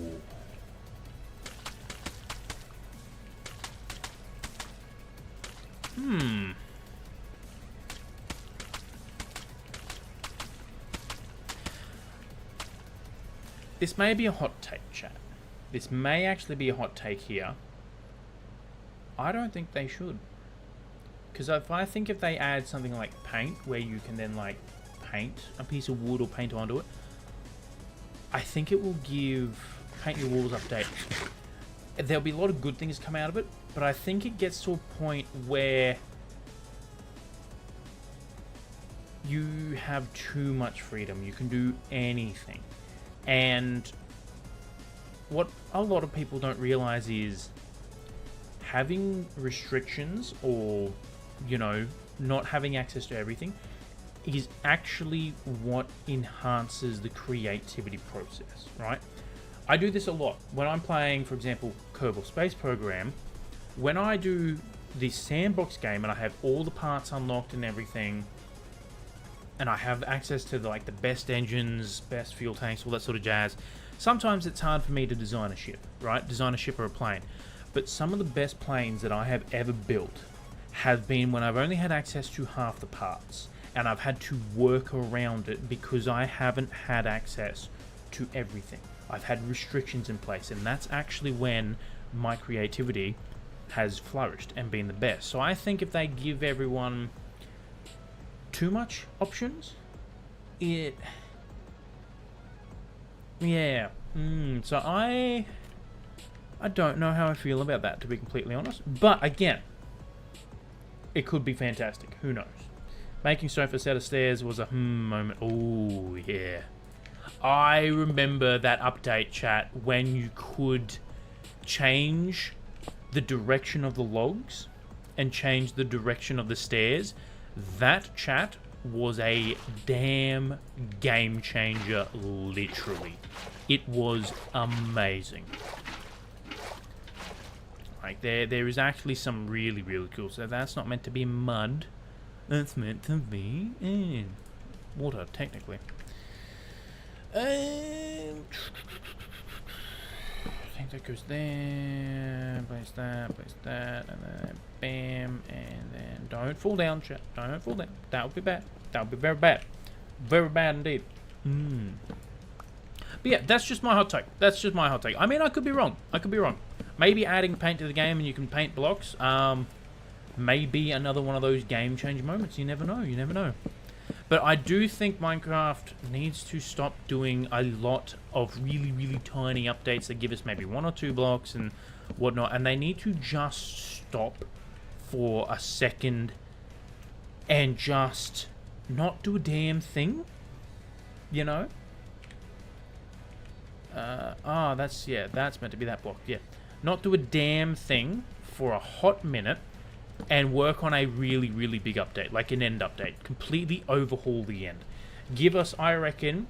This may be a hot take, chat. This may actually be a hot take here. I don't think they should. Because if they add something like paint, where you can then, like, paint a piece of wood or paint onto it, I think it will give Paint Your Walls update. There'll be a lot of good things come out of it, but I think it gets to a point where you have too much freedom. You can do anything. And what a lot of people don't realize is having restrictions or, you know, not having access to everything is actually what enhances the creativity process, right? I do this a lot. When I'm playing, for example, Kerbal Space Program, when I do the sandbox game and I have all the parts unlocked and everything, and I have access to the best engines, best fuel tanks, all that sort of jazz, sometimes it's hard for me to design a ship, right? Design a ship or a plane. But some of the best planes that I have ever built have been when I've only had access to half the parts, and I've had to work around it because I haven't had access to everything. I've had restrictions in place, and that's actually when my creativity has flourished and been the best. So I think if they give everyone too much options, so I don't know how I feel about that, to be completely honest. But again, it could be fantastic. Who knows? Making sofa set of stairs was a moment. Oh yeah, I remember that update, chat, when you could change the direction of the logs and change the direction of the stairs. That, chat, was a damn game changer, literally. It was amazing. Like, there is actually some really, really cool. So that's not meant to be mud. That's meant to be water, technically. I think that goes there. Place that, and then bam, and then don't fall down, chat. Don't fall down. That would be bad. That would be very bad. Very bad indeed. But yeah, that's just my hot take. That's just my hot take. I mean, I could be wrong. I could be wrong. Maybe adding paint to the game and you can paint blocks. Maybe another one of those game-changing moments. You never know. You never know. But I do think Minecraft needs to stop doing a lot of really, really tiny updates that give us maybe 1 or 2 blocks and whatnot. And they need to just stop for a second and just not do a damn thing. You know? That's meant to be that block. Yeah. Not do a damn thing for a hot minute and work on a really, really big update, like an end update. Completely overhaul the end. Give us, I reckon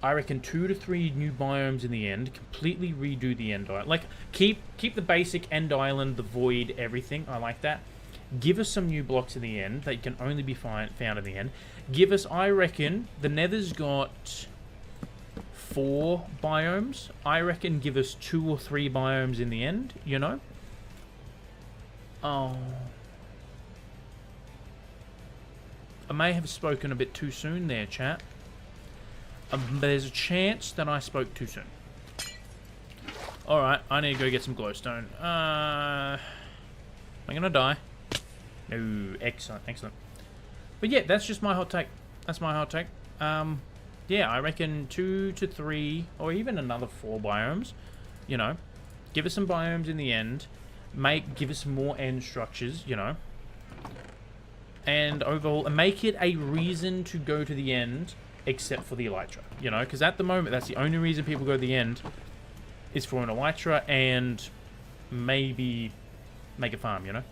2 to 3 new biomes in the end. Completely redo the end island. Like, keep the basic end island, the void, everything. I like that. Give us some new blocks in the end that can only be found in the end. Give us, I reckon, the Nether's got 4 biomes. I reckon give us 2 or 3 biomes in the end, you know? Oh. I may have spoken a bit too soon there, chat. There's a chance that I spoke too soon. Alright, I need to go get some glowstone. Am I gonna die? No, excellent, excellent. But yeah, that's just my hot take. That's my hot take. Yeah, I reckon 2 to 3, or even another 4 biomes. You know, give us some biomes in the end. Give us more end structures, you know. And overall, make it a reason to go to the end, except for the elytra, you know, because at the moment that's the only reason people go to the end is for an elytra and maybe make a farm, you know.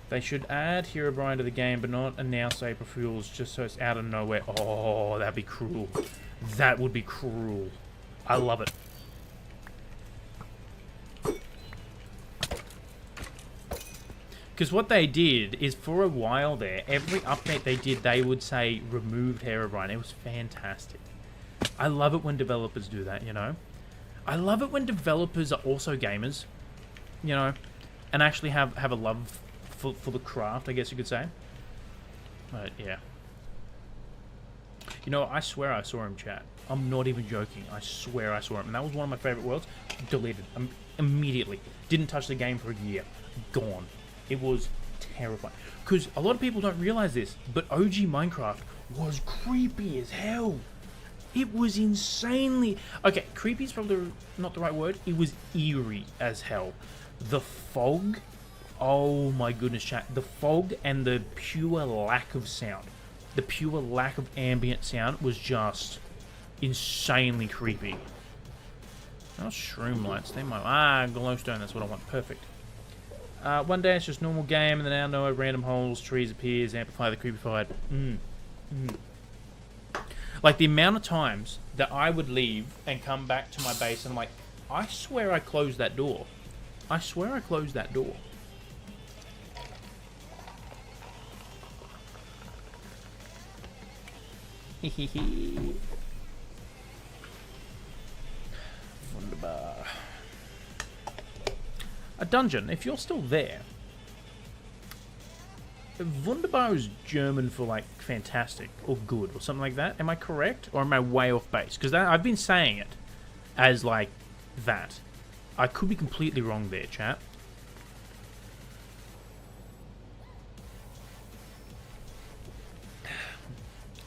They should add Herobrine to the game, but not announce April Fools just so it's out of nowhere. Oh, that'd be cruel. That would be cruel. I love it. Because what they did is, for a while there, every update they did, they would say, removed Herobrine. It was fantastic. I love it when developers do that, you know? I love it when developers are also gamers, you know? And actually have a love for the craft, I guess you could say. But, yeah. You know, I swear I saw him, chat. I'm not even joking. I swear I saw him. And that was one of my favorite worlds. Deleted. Immediately. Didn't touch the game for a year. Gone. It was terrifying. Because a lot of people don't realize this, but OG Minecraft was creepy as hell. It was insanely... Okay, creepy is probably not the right word. It was eerie as hell. The fog... Oh my goodness, chat. The fog and the pure lack of sound. The pure lack of ambient sound was just insanely creepy. Oh, shroom lights. They might... Ah, glowstone. That's what I want. Perfect. One day it's just normal game, and then out of nowhere, random holes, trees appears, amplify the creepified. Like the amount of times that I would leave and come back to my base and I'm like, I swear I closed that door. I swear I closed that door. Hehehe. Wunderbar. A dungeon, if you're still there. Wunderbar is German for, like, fantastic or good or something like that. Am I correct? Or am I way off base? Because I've been saying it as, like, that. I could be completely wrong there, chat.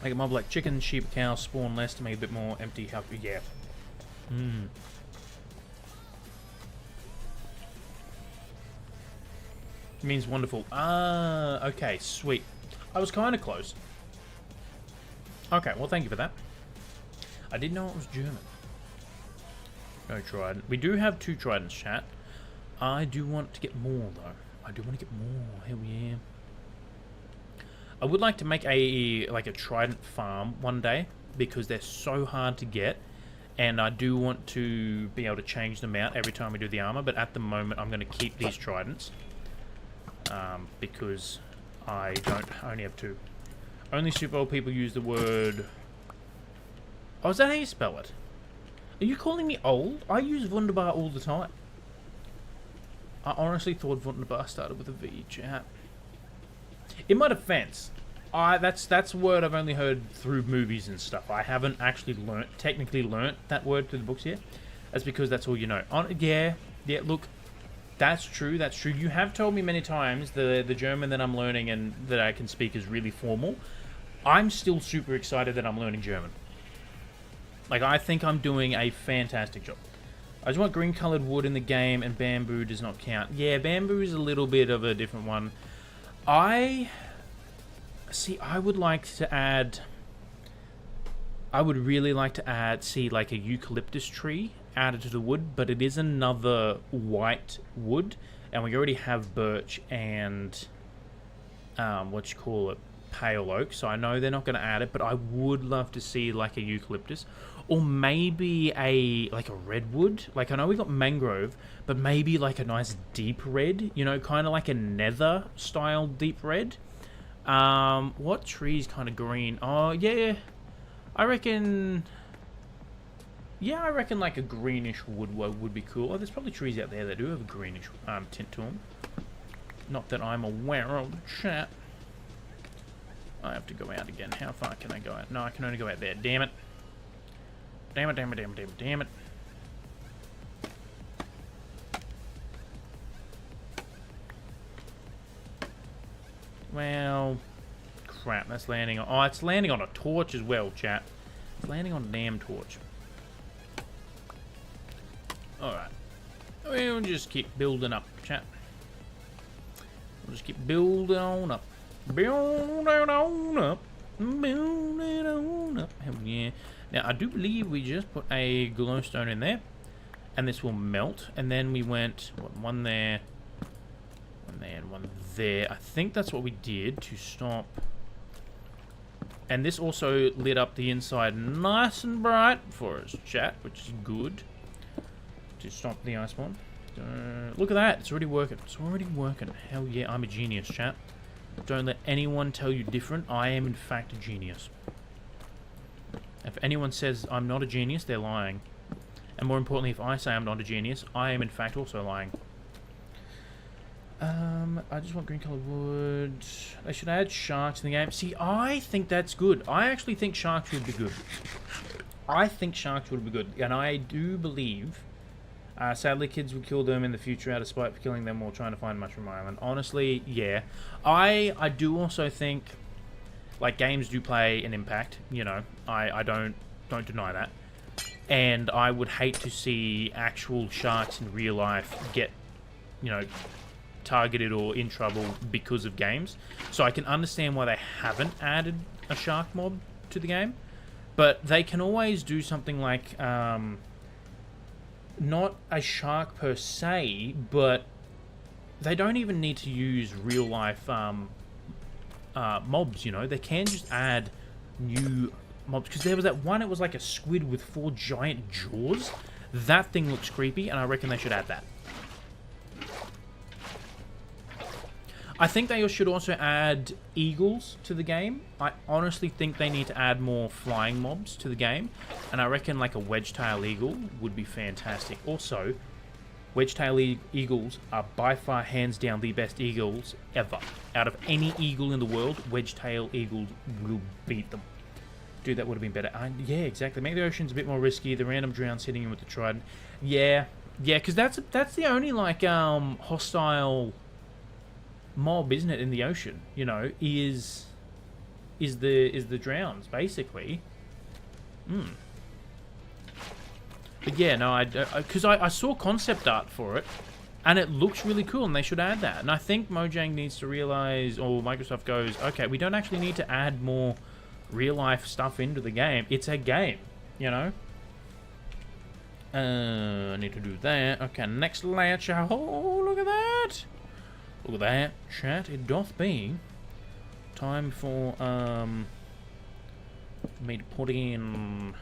Make a mob like chicken, sheep, cow, spawn less to make it a bit more empty. Yeah. Means wonderful. Ah, okay, sweet. I was kind of close. Okay, well, thank you for that. I didn't know it was German. No trident. We do have 2 tridents, chat. I do want to get more, though. I do want to get more. Hell yeah. I would like to make a trident farm one day, because they're so hard to get. And I do want to be able to change them out every time we do the armor. But at the moment, I'm going to keep these tridents. Because I only have 2. Only super old people use the word... Oh, is that how you spell it? Are you calling me old? I use Wunderbar all the time. I honestly thought Wunderbar started with a V, chat. In my defense, that's a word I've only heard through movies and stuff. I haven't actually technically learnt that word through the books yet. That's because that's all you know. Yeah, look... That's true, that's true. You have told me many times the German that I'm learning and that I can speak is really formal. I'm still super excited that I'm learning German. Like, I think I'm doing a fantastic job. I just want green colored wood in the game, and bamboo does not count. Yeah, bamboo is a little bit of a different one. I would like to add... I would really like to add, like a eucalyptus tree added to the wood, but it is another white wood, and we already have birch and pale oak, so I know they're not going to add it, but I would love to see like a eucalyptus, or maybe like a redwood. Like I know we got mangrove, but maybe like a nice deep red, you know, kind of like a nether style deep red. What tree's kind of green? Oh yeah, I reckon. Yeah, I reckon like a greenish wood would be cool. Oh, there's probably trees out there that do have a greenish tint to them. Not that I'm aware of, chat. I have to go out again. How far can I go out? No, I can only go out there. Damn it. Damn it, damn it, damn it, damn it, damn it. Well, crap, that's landing on... Oh, it's landing on a torch as well, chat. It's landing on a damn torch. Alright. We'll just keep building up, chat. We'll just keep building on up. Building on up. Building on up. Hell yeah. Now, I do believe we just put a glowstone in there. And this will melt. And then we went... What, one there. One there and one there. I think that's what we did to stop... And this also lit up the inside nice and bright for us, chat, which is good. To stop the ice bomb. Look at that. It's already working. It's already working. Hell yeah, I'm a genius, chat. Don't let anyone tell you different. I am, in fact, a genius. If anyone says I'm not a genius, they're lying. And more importantly, if I say I'm not a genius, I am, in fact, also lying. I just want green colored wood. They should add sharks in the game. See, I think that's good. I actually think sharks would be good. I think sharks would be good. And I do believe... sadly, kids would kill them in the future out of spite for killing them while trying to find Mushroom Island. Honestly, yeah. I do also think, like, games do play an impact. You know, I don't deny that. And I would hate to see actual sharks in real life get, you know, targeted or in trouble because of games. So I can understand why they haven't added a shark mob to the game. But they can always do something like... not a shark per se, but they don't even need to use real life mobs, you know. They can just add new mobs. Because there was that one, it was like a squid with 4 giant jaws. That thing looks creepy, and I reckon they should add that. I think they should also add eagles to the game. I honestly think they need to add more flying mobs to the game. And I reckon like a wedge-tail eagle would be fantastic. Also, wedge-tail eagles are by far hands down the best eagles ever. Out of any eagle in the world, wedge-tail eagles will beat them. Dude, that would have been better. Yeah, exactly. Make the oceans a bit more risky. The random drowns hitting him with the trident. Yeah, because that's the only like hostile mob, isn't it, in the ocean? You know, is the drowns basically. But yeah, no, because I saw concept art for it, and it looks really cool, and they should add that. And I think Mojang needs to realize, or Microsoft goes, okay, we don't actually need to add more real life stuff into the game. It's a game, you know. I need to do that. Okay, next layer. Oh, look at that. Look at that, chat. It doth be time for me to put in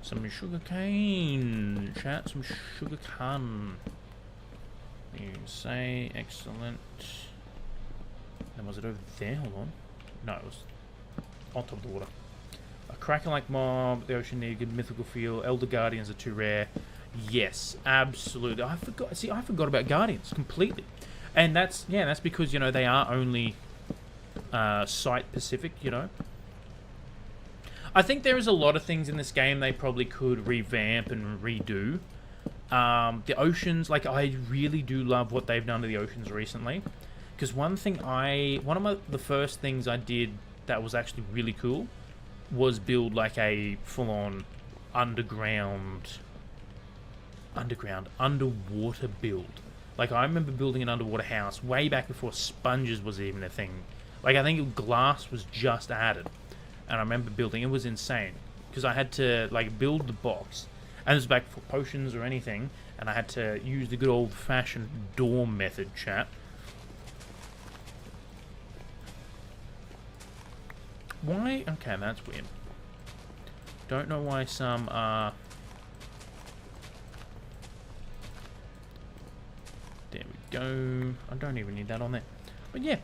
some sugar cane, chat. Some sugar cane. You say excellent. Then was it over there? Hold on. No, it was on top of the water. A Kraken-like mob. The ocean need a good mythical feel. Elder Guardians are too rare. Yes, absolutely. I forgot. See, I forgot about Guardians completely, and that's because, you know, they are only site specific. You know, I think there is a lot of things in this game they probably could revamp and redo. The oceans, like, I really do love what they've done to the oceans recently, because one of the first things I did that was actually really cool was build like a full-on underwater build. Like, I remember building an underwater house way back before sponges was even a thing. Like, I think glass was just added, and I remember building. It was insane because I had to like build the box, and it was back for potions or anything, and I had to use the good old-fashioned door method, chat. Why? Okay, that's weird. Don't know why some are... There we go. I don't even need that on there. But yeah.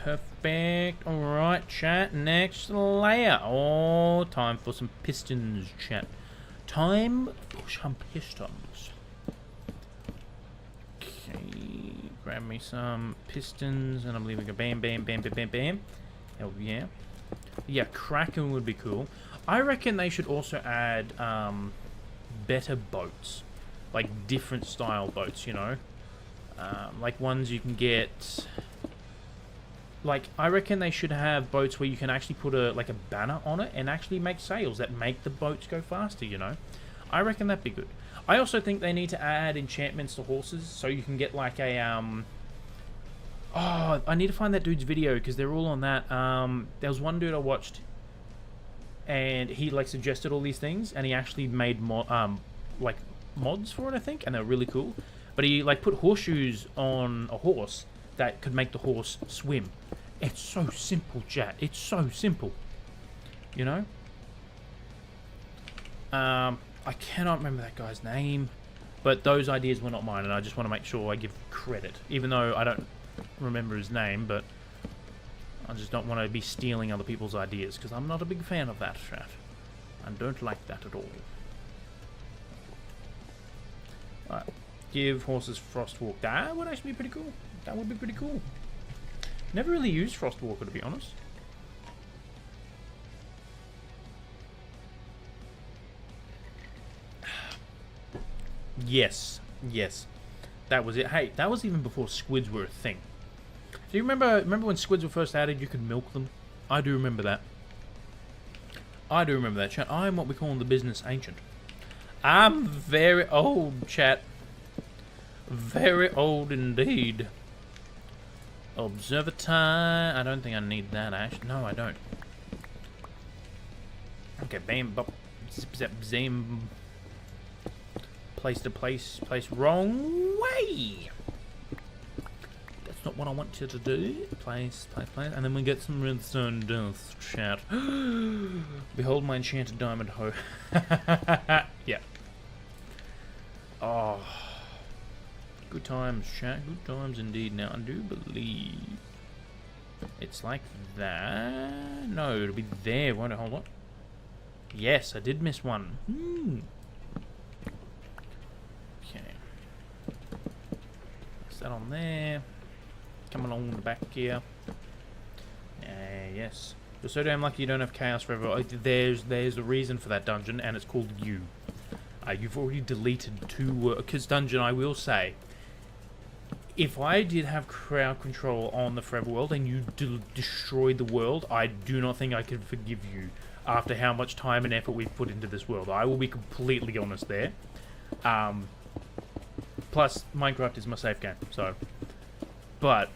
Perfect. Alright, chat. Next layer. Oh, time for some pistons, chat. Time for some pistons. Okay. Grab me some pistons, and I'm leaving a bam, bam, bam, bam, bam, bam. Hell yeah. Yeah, Kraken would be cool. I reckon they should also add better boats. Like different style boats, you know? Like ones you can get... Like, I reckon they should have boats where you can actually put a banner on it and actually make sails that make the boats go faster, you know? I reckon that'd be good. I also think they need to add enchantments to horses so you can get like a, Oh, I need to find that dude's video because they're all on that. There was one dude I watched and he like suggested all these things and he actually made like mods for it, I think, and they're really cool. But he like put horseshoes on a horse that could make the horse swim. It's so simple, chat. It's so simple. You know? I cannot remember that guy's name, but those ideas were not mine, and I just want to make sure I give credit, even though I don't remember his name, but I just don't want to be stealing other people's ideas, because I'm not a big fan of that, chat. I don't like that at all. Alright. Give horses Frostwalk. That would actually be pretty cool. That would be pretty cool. Never really used Frostwalker, to be honest. Yes. Yes. That was it. Hey, that was even before squids were a thing. Do you remember when squids were first added, you could milk them? I do remember that. I do remember that, chat. I'm what we call in the business ancient. I'm very old, chat. Very old indeed. Observer time. I don't think I need that, actually. No, I don't. Okay, bam, bop, zip, zap, zam. Place to place. Place wrong way. That's not what I want you to do. Place. And then we get some redstone dust, chat. Behold my enchanted diamond hoe. Yeah. Oh. Good times, chat. Good times indeed. Now, I do believe it's like that. No, it'll be there, won't it? Hold on. Yes, I did miss one. Okay. Is that on there? Come along the back here. Yes. You're so damn lucky you don't have chaos forever. There's a reason for that dungeon, and it's called you. You've already deleted 2 because dungeon, I will say, if I did have crowd control on the Forever World and you destroyed the world, I do not think I could forgive you after how much time and effort we've put into this world. I will be completely honest there. Plus, Minecraft is my safe game, so... But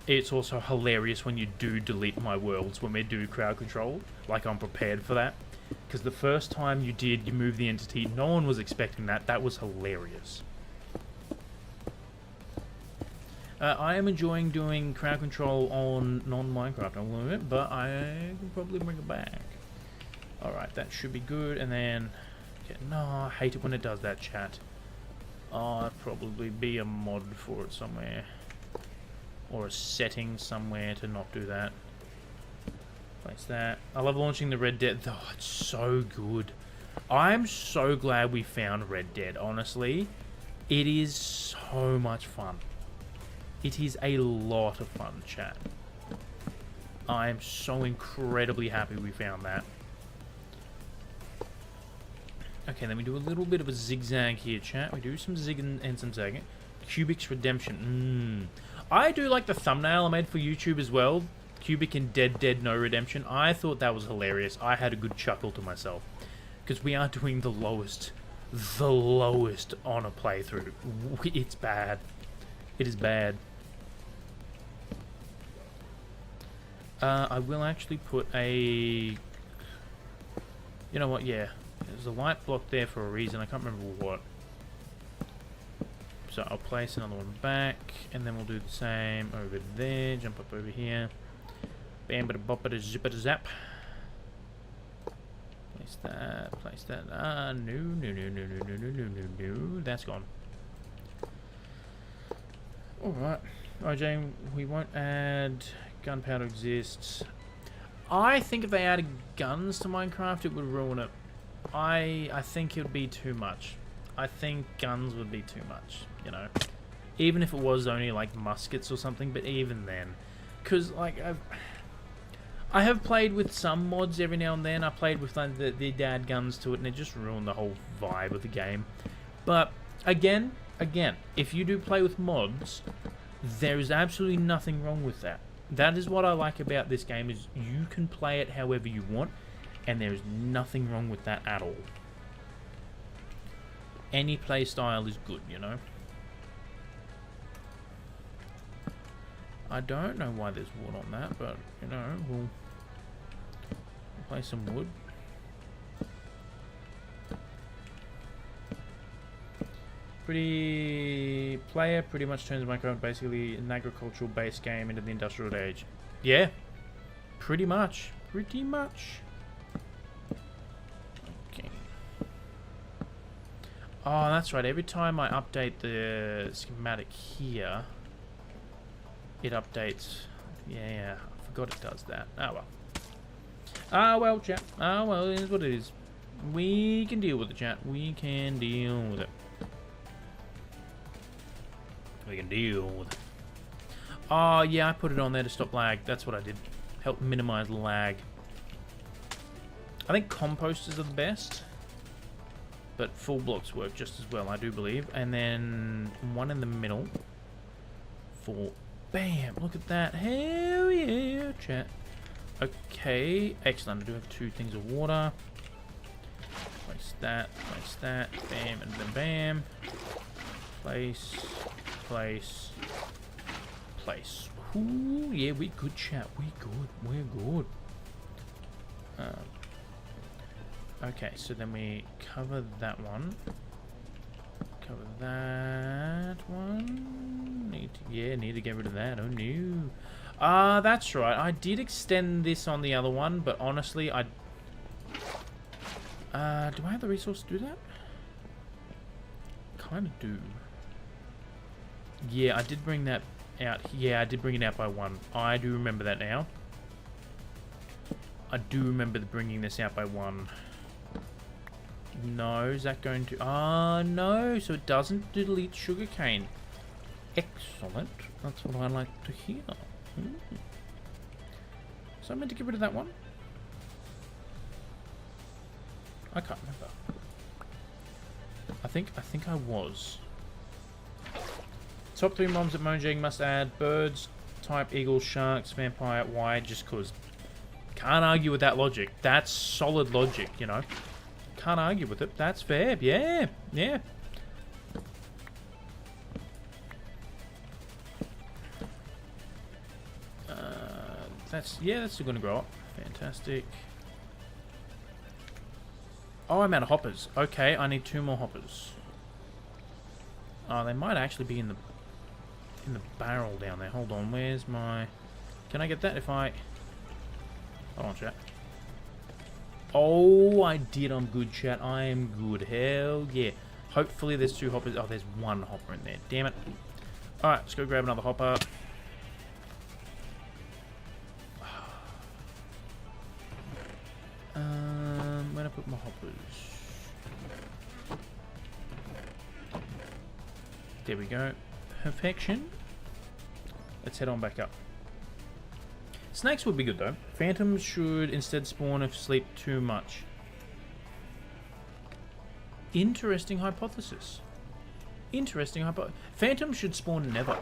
it's also hilarious when you do delete my worlds when we do crowd control. Like, I'm prepared for that. Because the first time you moved the entity, no one was expecting that. That was hilarious. I am enjoying doing crowd control on non-Minecraft a little bit, but I can probably bring it back. Alright, that should be good, and then... Okay, no, I hate it when it does that, chat. Oh, there'll probably be a mod for it somewhere. Or a setting somewhere to not do that. Place that. I love launching the Red Dead. Oh, it's so good. I'm so glad we found Red Dead, honestly. It is so much fun. It is a lot of fun, chat. I am so incredibly happy we found that. Okay, then we do a little bit of a zigzag here, chat. We do some zig and some zagging. QBiX's Redemption. I do like the thumbnail I made for YouTube as well. QBiX and Dead No Redemption. I thought that was hilarious. I had a good chuckle to myself. Because we are doing the lowest on a playthrough. It's bad. It is bad. I will actually put a... You know what, yeah. There's a light block there for a reason. I can't remember what. So I'll place another one back, and then we'll do the same over there. Jump up over here. Bam, bada, bop, bada, zip, bada, zap. Place that, place that. Ah, no, no, no, no, no, no, no, no, no, no. That's gone. Alright. OJ, we won't add gunpowder exists. I think if they added guns to Minecraft, it would ruin it. I think it would be too much. I think guns would be too much, you know. Even if it was only like muskets or something, but even then. Because, like, I have played with some mods every now and then. I played with like, the add guns to it, and it just ruined the whole vibe of the game. But, again, if you do play with mods, there is absolutely nothing wrong with that. That is what I like about this game, is you can play it however you want, and there is nothing wrong with that at all. Any play style is good, you know. I don't know why there's wood on that, but, you know, we'll place some wood. Player pretty much turns Minecraft basically an agricultural based game into the industrial age. Yeah, pretty much. Pretty much. Okay. Oh, that's right. Every time I update the schematic here, it updates. Yeah, I forgot it does that. Oh well. Ah well, chat. Ah well, it is what it is. We can deal with it, chat. We can deal with it. We can deal with it. Oh, yeah, I put it on there to stop lag. That's what I did. Help minimize lag. I think composters are the best. But full blocks work just as well, I do believe. And then one in the middle. For... Bam! Look at that. Hell yeah, chat. Okay, excellent. I do have 2 things of water. Place that, bam, and then bam. Place, place, place. Ooh, yeah, we good, chat. We good. We're good. Okay, so then we cover that one. Cover that one. Need to get rid of that. Oh no. Ah, that's right. I did extend this on the other one, but honestly, do I have the resource to do that? Kind of do. Yeah, I did bring that out. Yeah, I did bring it out by 1. I do remember that now. I do remember bringing this out by 1. No, is that going to... Ah, no. So it doesn't delete sugarcane. Excellent. That's what I like to hear. So I meant to get rid of that one? I can't remember. I think I was. Top 3 mobs at Mojang must add birds, type, eagles, sharks, vampire. Why? Just cause. Can't argue with that logic. That's solid logic, you know. Can't argue with it. That's fair. Yeah, yeah. That's still gonna grow up. Fantastic. Oh, I'm out of hoppers. Okay, I need 2 more hoppers. Oh, they might actually be in the barrel down there. Hold on, where's my... Can I get that if I... Hold on, chat. Oh, I did. I'm good, chat. I am good. Hell yeah. Hopefully there's 2 hoppers. Oh, there's 1 hopper in there. Damn it. Alright, let's go grab another hopper. Where'd I put my hoppers? There we go. Perfection. Let's head on back up. Snakes would be good though. Phantoms should instead spawn if sleep too much. Interesting hypothesis. Phantoms should spawn never.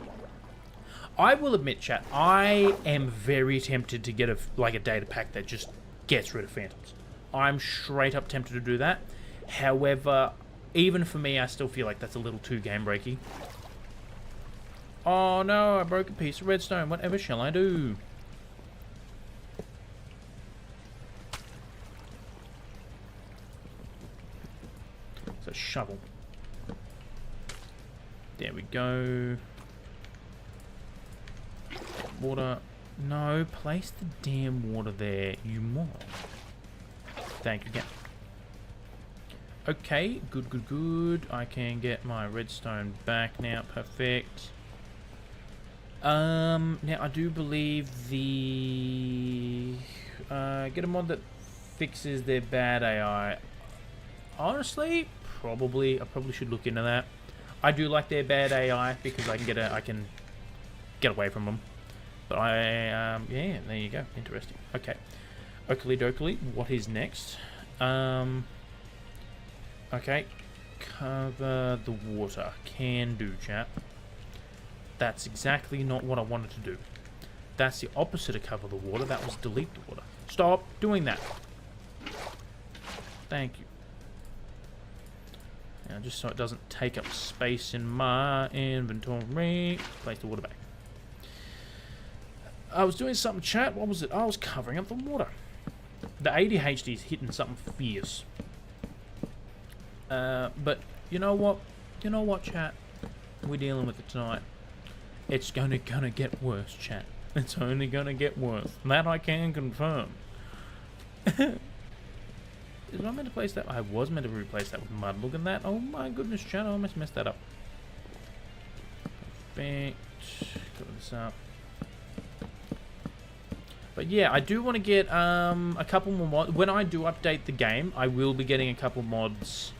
I will admit, chat, I am very tempted to get a data pack that just gets rid of phantoms. I'm straight up tempted to do that. However, even for me, I still feel like that's a little too game breaky. Oh no, I broke a piece of redstone. Whatever shall I do? It's a shovel. There we go. Water. No, place the damn water there, you moron. Thank you again. Okay, good, good, good. I can get my redstone back now. Perfect. Now I do believe the get a mod that fixes their bad AI. Honestly, I probably should look into that. I do like their bad AI because I can get away from them. But yeah, there you go. Interesting. Okay. Oakley dokley. What is next? Okay. Cover the water. Can do, chat. That's exactly not what I wanted to do. That's the opposite of cover the water. That was delete the water. Stop doing that. Thank you. Now, just so it doesn't take up space in my inventory. Place the water back. I was doing something, chat. What was it? I was covering up the water. The ADHD is hitting something fierce. But you know what? You know what, chat? We're dealing with it tonight. It's gonna get worse, chat. It's only gonna get worse. That I can confirm. Is I meant to place that? I was meant to replace that with mud. Look at that. Oh my goodness, chat. I almost messed that up. Perfect. Cover this up. But yeah, I do want to get a couple more mods. When I do update the game, I will be getting a couple mods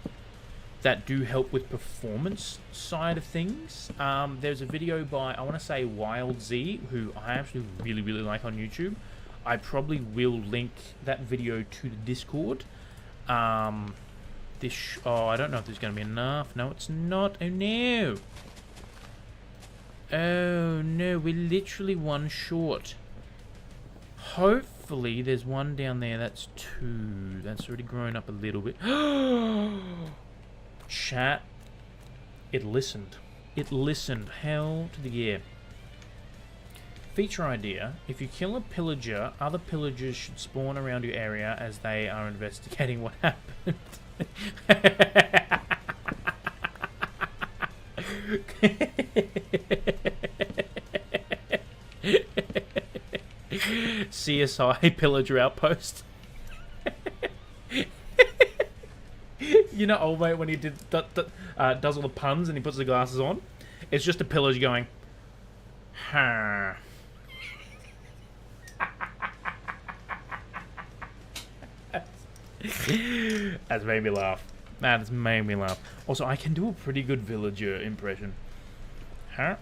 that do help with performance side of things. There's a video by, I want to say, Wild Z, who I actually really, really like on YouTube. I probably will link that video to the Discord. Oh, I don't know if there's going to be enough. No, it's not. Oh, no. Oh, no. We're literally one short. Hopefully, there's one down there. That's 2. That's already grown up a little bit. Chat. It listened. It listened. Hell to the yeah. Feature idea. If you kill a pillager, other pillagers should spawn around your area as they are investigating what happened. CSI Pillager Outpost. You know, old mate, when he does all the puns and he puts the glasses on, it's just a pillager going, huh. That's made me laugh. That has made me laugh. Also, I can do a pretty good villager impression. Huh?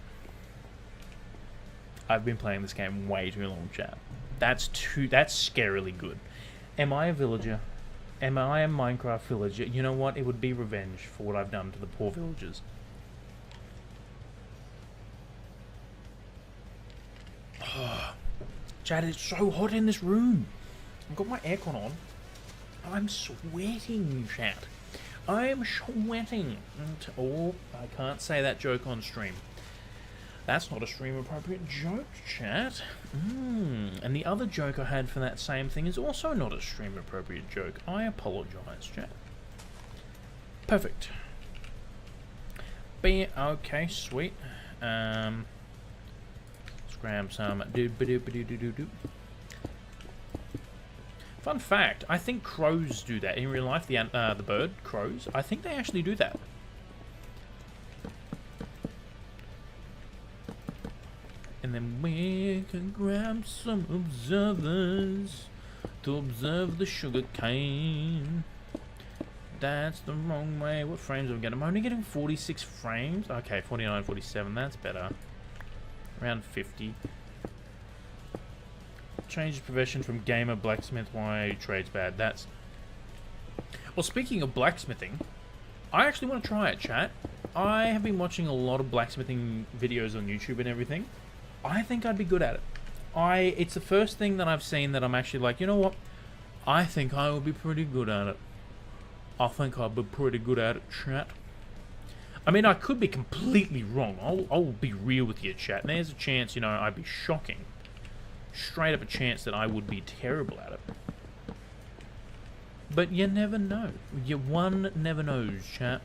I've been playing this game way too long, chat. That's scarily good. Am I a villager? Am I a Minecraft villager? You know what? It would be revenge for what I've done to the poor villagers. Oh, chat, it's so hot in this room. I've got my aircon on. I'm sweating, chat. I'm sweating. Oh, I can't say that joke on stream. That's not a stream-appropriate joke, chat. And the other joke I had for that same thing is also not a stream-appropriate joke. I apologise, chat. Perfect. Okay, sweet. Let's grab some doop-a-doop-a-doop-a-doop. Fun fact, I think crows do that. In real life, the bird, crows, I think they actually do that. And then we can grab some observers to observe the sugar cane. That's the wrong way. What frames am I getting? I'm only getting 46 frames. Okay, 49, 47, that's better. Around 50. Changes profession from gamer blacksmith. Why trade's bad? That's... Well, speaking of blacksmithing, I actually want to try it, chat. I have been watching a lot of blacksmithing videos on YouTube and everything. I think I'd be good at it. It's the first thing that I've seen that I'm actually like, you know what? I think I will be pretty good at it. I think I'll be pretty good at it, chat. I mean, I could be completely wrong. I'll be real with you, chat. And there's a chance, you know, I'd be shocking. Straight up a chance that I would be terrible at it. But you never know. One never knows, chat.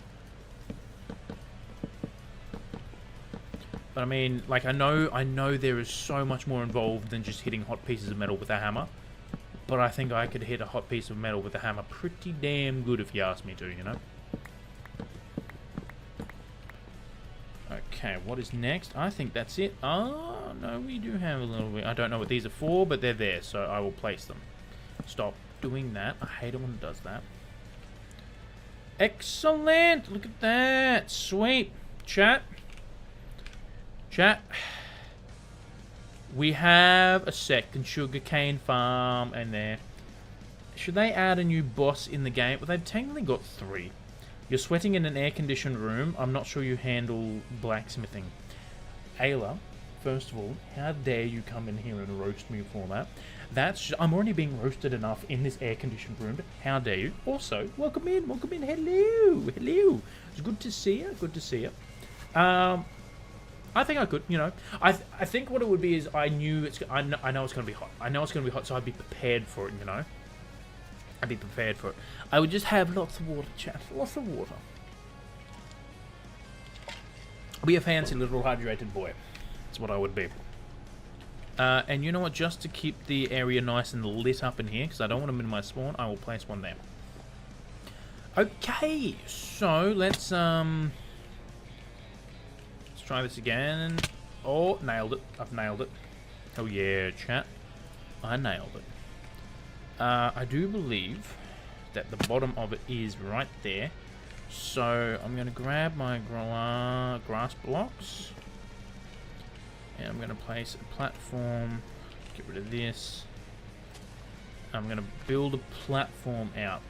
But I mean, like, I know there is so much more involved than just hitting hot pieces of metal with a hammer. But I think I could hit a hot piece of metal with a hammer pretty damn good if you ask me to, you know? Okay, what is next? I think that's it. Oh, no, we do have a little bit. I don't know what these are for, but they're there, so I will place them. Stop doing that. I hate it when it does that. Excellent! Look at that! Sweet! Chat. Chat. We have a second sugarcane farm in there. Should they add a new boss in the game? Well, they've technically got 3. You're sweating in an air-conditioned room. I'm not sure you handle blacksmithing. Ayla, first of all, how dare you come in here and roast me for that? I'm already being roasted enough in this air-conditioned room. How dare you? Also, welcome in, hello, hello. It's good to see you, good to see you. I think I could, you know. I think what it would be is I know it's going to be hot. I know it's going to be hot, so I'd be prepared for it, you know. I'd be prepared for it. I would just have lots of water, chat. Lots of water. Be a fancy little hydrated boy. That's what I would be. And you know what? Just to keep the area nice and lit up in here, because I don't want to minimize spawn, I will place one there. Okay, so let's try this again. Oh, nailed it. I've nailed it. Oh yeah, chat. I nailed it. I do believe that the bottom of it is right there. So I'm going to grab my grass blocks. And I'm going to place a platform. Get rid of this. I'm going to build a platform out.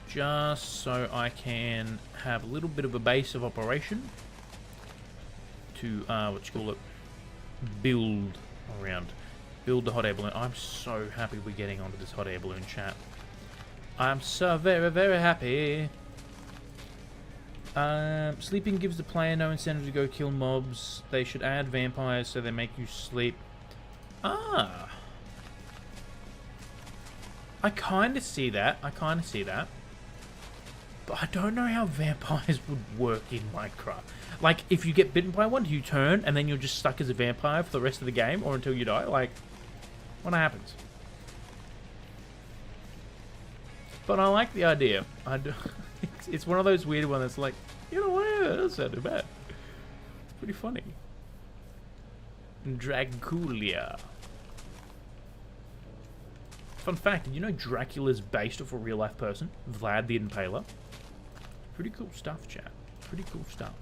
Just so I can have a little bit of a base of operation. To, build around. Build the hot air balloon. I'm so happy we're getting onto this hot air balloon, chat. I'm so very, very happy. Sleeping gives the player no incentive to go kill mobs. They should add vampires so they make you sleep. Ah. I kind of see that. But I don't know how vampires would work in Minecraft. Like, if you get bitten by one, do you turn and then you're just stuck as a vampire for the rest of the game or until you die? Like, what happens? But I like the idea. It's one of those weird ones that's like, you know what, that doesn't sound too bad. It's pretty funny. Draculia. Fun fact, did you know Dracula's based off a real life person? Vlad the Impaler. Pretty cool stuff, chat. Pretty cool stuff.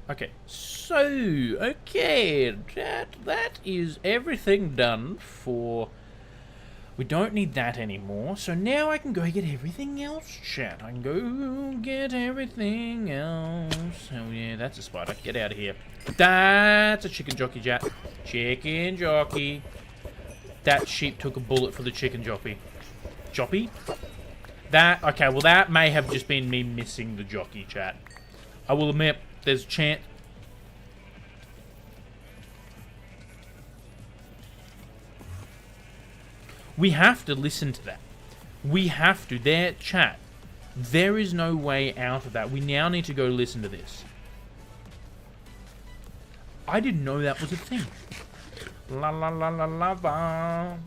Okay, so, okay, that is everything done for... We don't need that anymore, so now I can go get everything else, chat. I can go get everything else. Oh yeah, that's a spider. Get out of here. That's a chicken jockey, chat. Chicken jockey. That sheep took a bullet for the chicken jockey. Jockey? That, okay, well that may have just been me missing the jockey, chat. I will admit, there's a chance. We have to listen to that. We have to. There, chat. There is no way out of that. We now need to go listen to this. I didn't know that was a thing. La la la la lava.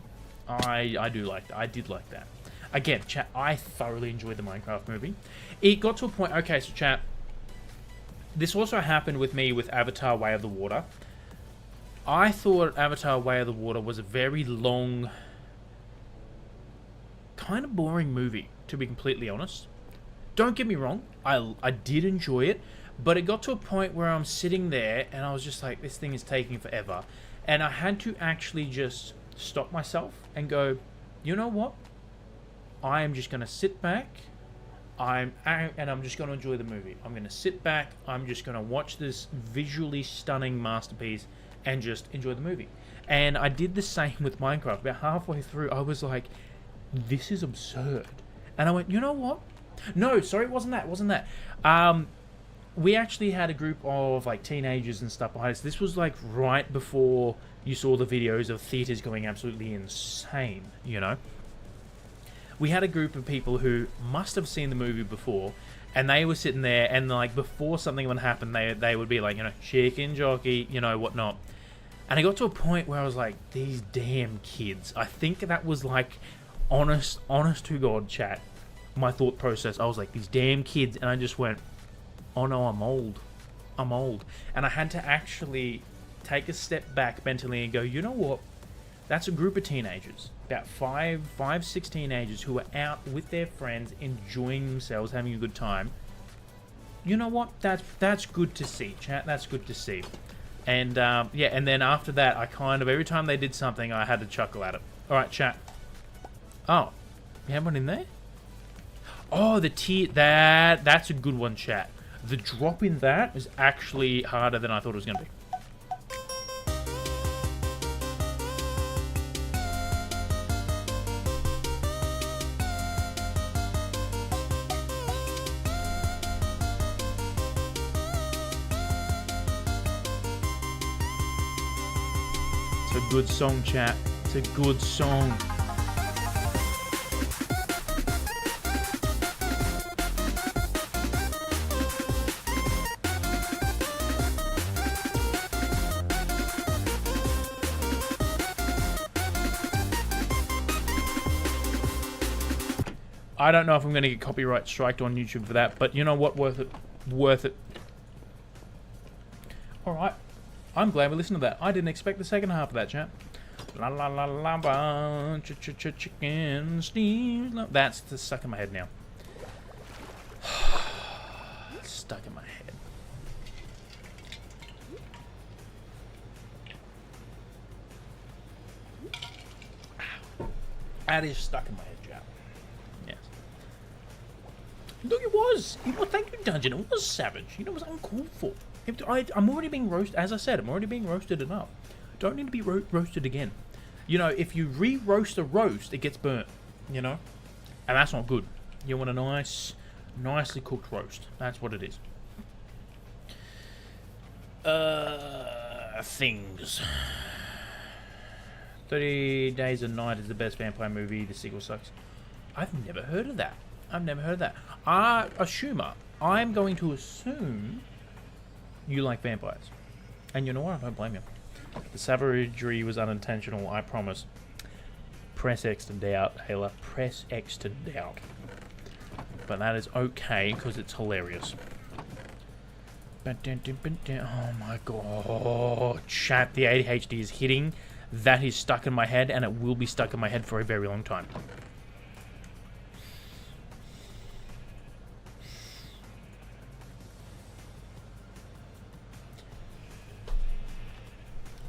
I do like that. I did like that. Again, chat, I thoroughly enjoyed the Minecraft movie. It got to a point... Okay, so chat... This also happened with me with Avatar Way of the Water. I thought Avatar Way of the Water was a very long... kind of boring movie, to be completely honest. Don't get me wrong, I did enjoy it, but it got to a point where I'm sitting there and I was just like, this thing is taking forever. And I had to actually just stop myself and go, you know what? I am just going to sit back and I'm just going to enjoy the movie. I'm going to sit back, I'm just going to watch this visually stunning masterpiece and just enjoy the movie. And I did the same with Minecraft. About halfway through, I was like, this is absurd. And I went, you know what? No, sorry, it wasn't that. We actually had a group of like teenagers and stuff behind us. This was like right before you saw the videos of theaters going absolutely insane, you know? We had a group of people who must have seen the movie before, And they were sitting there, and like before something would happen, they would be like, chicken jockey, whatnot. And I got to a point where I was like, these damn kids. I think that was like honest to God chat. My thought process. I was like, these damn kids, and I just went, oh no, I'm old. And I had to actually take a step back mentally and go, you know what? That's a group of teenagers, about five, 6 teenagers who are out with their friends, enjoying themselves, having a good time. You know what? That's good to see, chat. That's good to see. And yeah, and then after that, I kind of, every time they did something, I had to chuckle at it. All right, chat. Oh, you have one in there? Oh, the tier, that's a good one, chat. The drop in that is actually harder than I thought it was going to be. It's a good song, chat. It's a good song. I don't know if I'm going to get copyright striked on YouTube for that, but you know what? Worth it. Worth it. Alright. I'm glad we listened to that. I didn't expect the second half of that, chat. La la la la ba, chicken steam. That's stuck in my head now. It's stuck in my head. That is stuck in my head, chat. Yes. Look, it was. Thank you, Dungeon. It was savage. It was uncalled for. I'm already being roasted. As I said, I'm already being roasted enough. Don't need to be roasted again. If you re-roast a roast, it gets burnt. And that's not good. You want a nicely cooked roast. That's what it is. Things. 30 Days a Night is the best vampire movie. The sequel sucks. I've never heard of that. I'm going to assume you like vampires. And you know what? I don't blame you. The savagery was unintentional, I promise. Press X to doubt, Ayla. Press X to doubt. But that is okay, because it's hilarious. Oh my god. Chat, the ADHD is hitting. That is stuck in my head, and it will be stuck in my head for a very long time.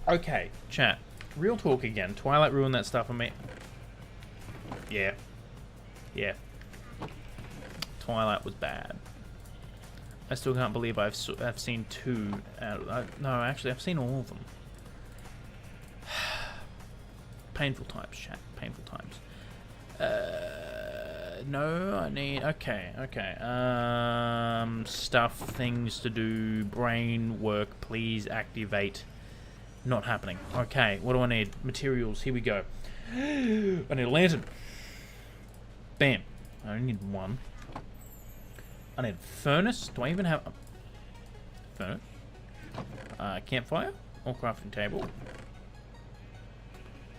Okay, chat. Real talk again. Twilight ruined that stuff for me. Yeah. Twilight was bad. I still can't believe I've seen 2. No, actually, I've seen all of them. Painful times, chat. Painful times. No, I need... Okay. Stuff, things to do, brain work, please activate. Not happening. Okay, what do I need? Materials, here we go. I need a lantern. Bam. I only need 1. I need a furnace. Do I even have a furnace? Campfire? Or crafting table?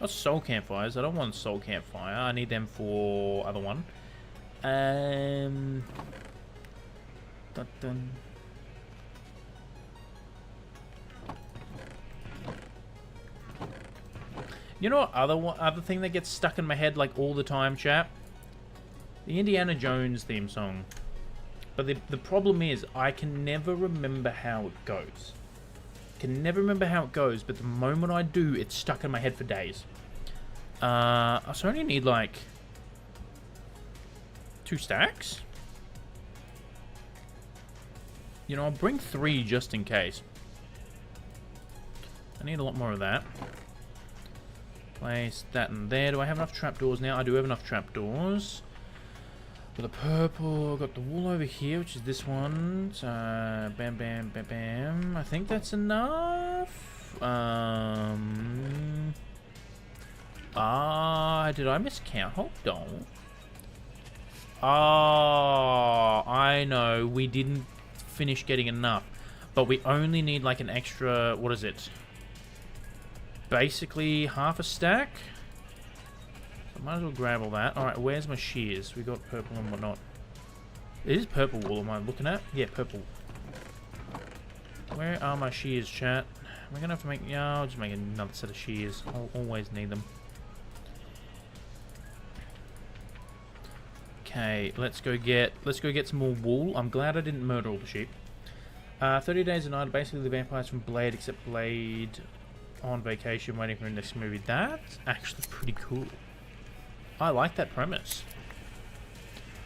Not soul campfires. I don't want soul campfire. I need them for other one. You know what other thing that gets stuck in my head like all the time, chat? The Indiana Jones theme song. But the problem is I can never remember how it goes. But the moment I do, it's stuck in my head for days. I only need like 2 stacks. I'll bring 3 just in case. I need a lot more of that. Place that in there. Do I have enough trapdoors now? I do have enough trapdoors. With the purple, I've got the wool over here, which is this one. So, bam. I think that's enough. Did I miscount? Hold on. Oh, I I know we didn't finish getting enough, but we only need like an extra, what is it? Basically half a stack. So might as well grab all that. Alright, where's my shears? We got purple and whatnot. It is purple wool am I looking at? Yeah, purple. Where are my shears, chat? We're gonna have to make, yeah, I'll just make another set of shears. I'll always need them. Okay, let's go get some more wool. I'm glad I didn't murder all the sheep. 30 Days a Night, basically the vampires from Blade, except Blade on vacation waiting for the next movie. That's actually pretty cool. I like that premise.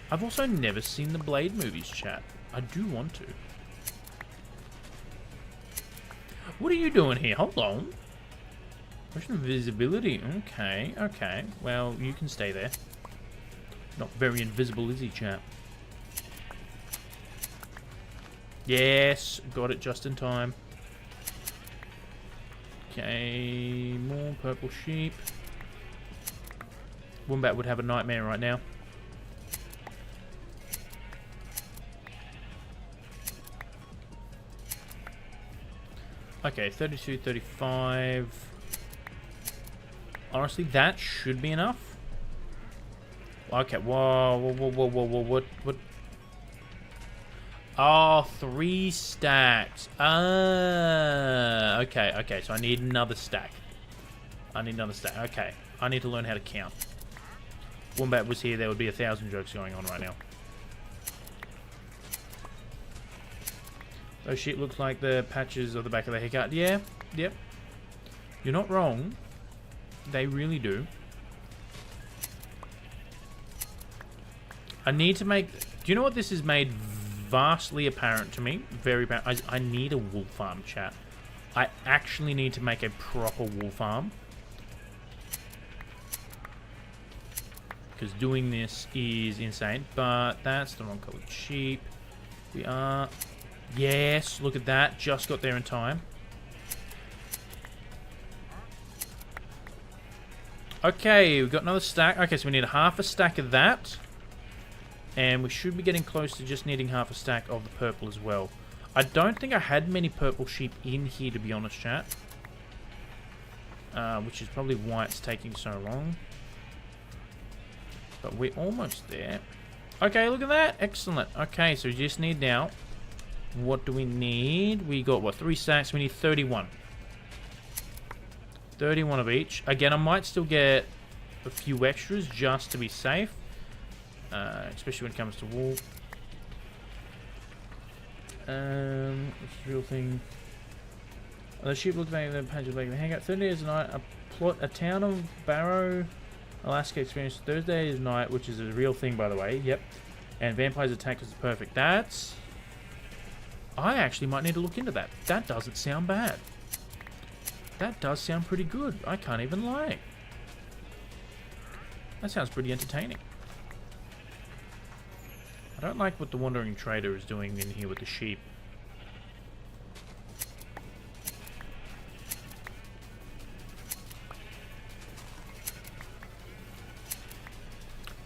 I've also never seen the Blade movies, chat. I do want to. What are you doing here? Hold on. Question of visibility. Okay, okay. Well, you can stay there. Not very invisible, is he, chap? Yes, got it just in time. Okay, more purple sheep. Wombat would have a nightmare right now. Okay, 32, 35. Honestly, that should be enough. Okay, whoa, what? Oh, 3 stacks. Okay, okay, so I need another stack. Okay, I need to learn how to count. Wombat was here, there would be 1,000 jokes going on right now. Those shit looks like the patches of the back of the haircut. Yeah, yep. You're not wrong. They really do. I need to make... Do you know what this has made vastly apparent to me? Very apparent. I need a wool farm, chat. I actually need to make a proper wool farm. Because doing this is insane. But that's the wrong colored sheep. We are... Yes, look at that. Just got there in time. Okay, we've got another stack. Okay, so we need half a stack of that. And we should be getting close to just needing half a stack of the purple as well. I don't think I had many purple sheep in here, to be honest, chat. Which is probably why it's taking so long. But we're almost there. Okay, look at that. Excellent. Okay, so we just need now... What do we need? We got, what, 3 stacks? We need 31. 31 of each. Again, I might still get a few extras just to be safe. Especially when it comes to wool. What's the real thing? The sheep looked back at the page of the hangout. 30 days a night. A town of Barrow, Alaska experienced Thursday is night, which is a real thing, by the way. Yep. And vampires attack is perfect. That's... I actually might need to look into that. That doesn't sound bad. That does sound pretty good. I can't even lie. That sounds pretty entertaining. I don't like what the Wandering Trader is doing in here with the sheep.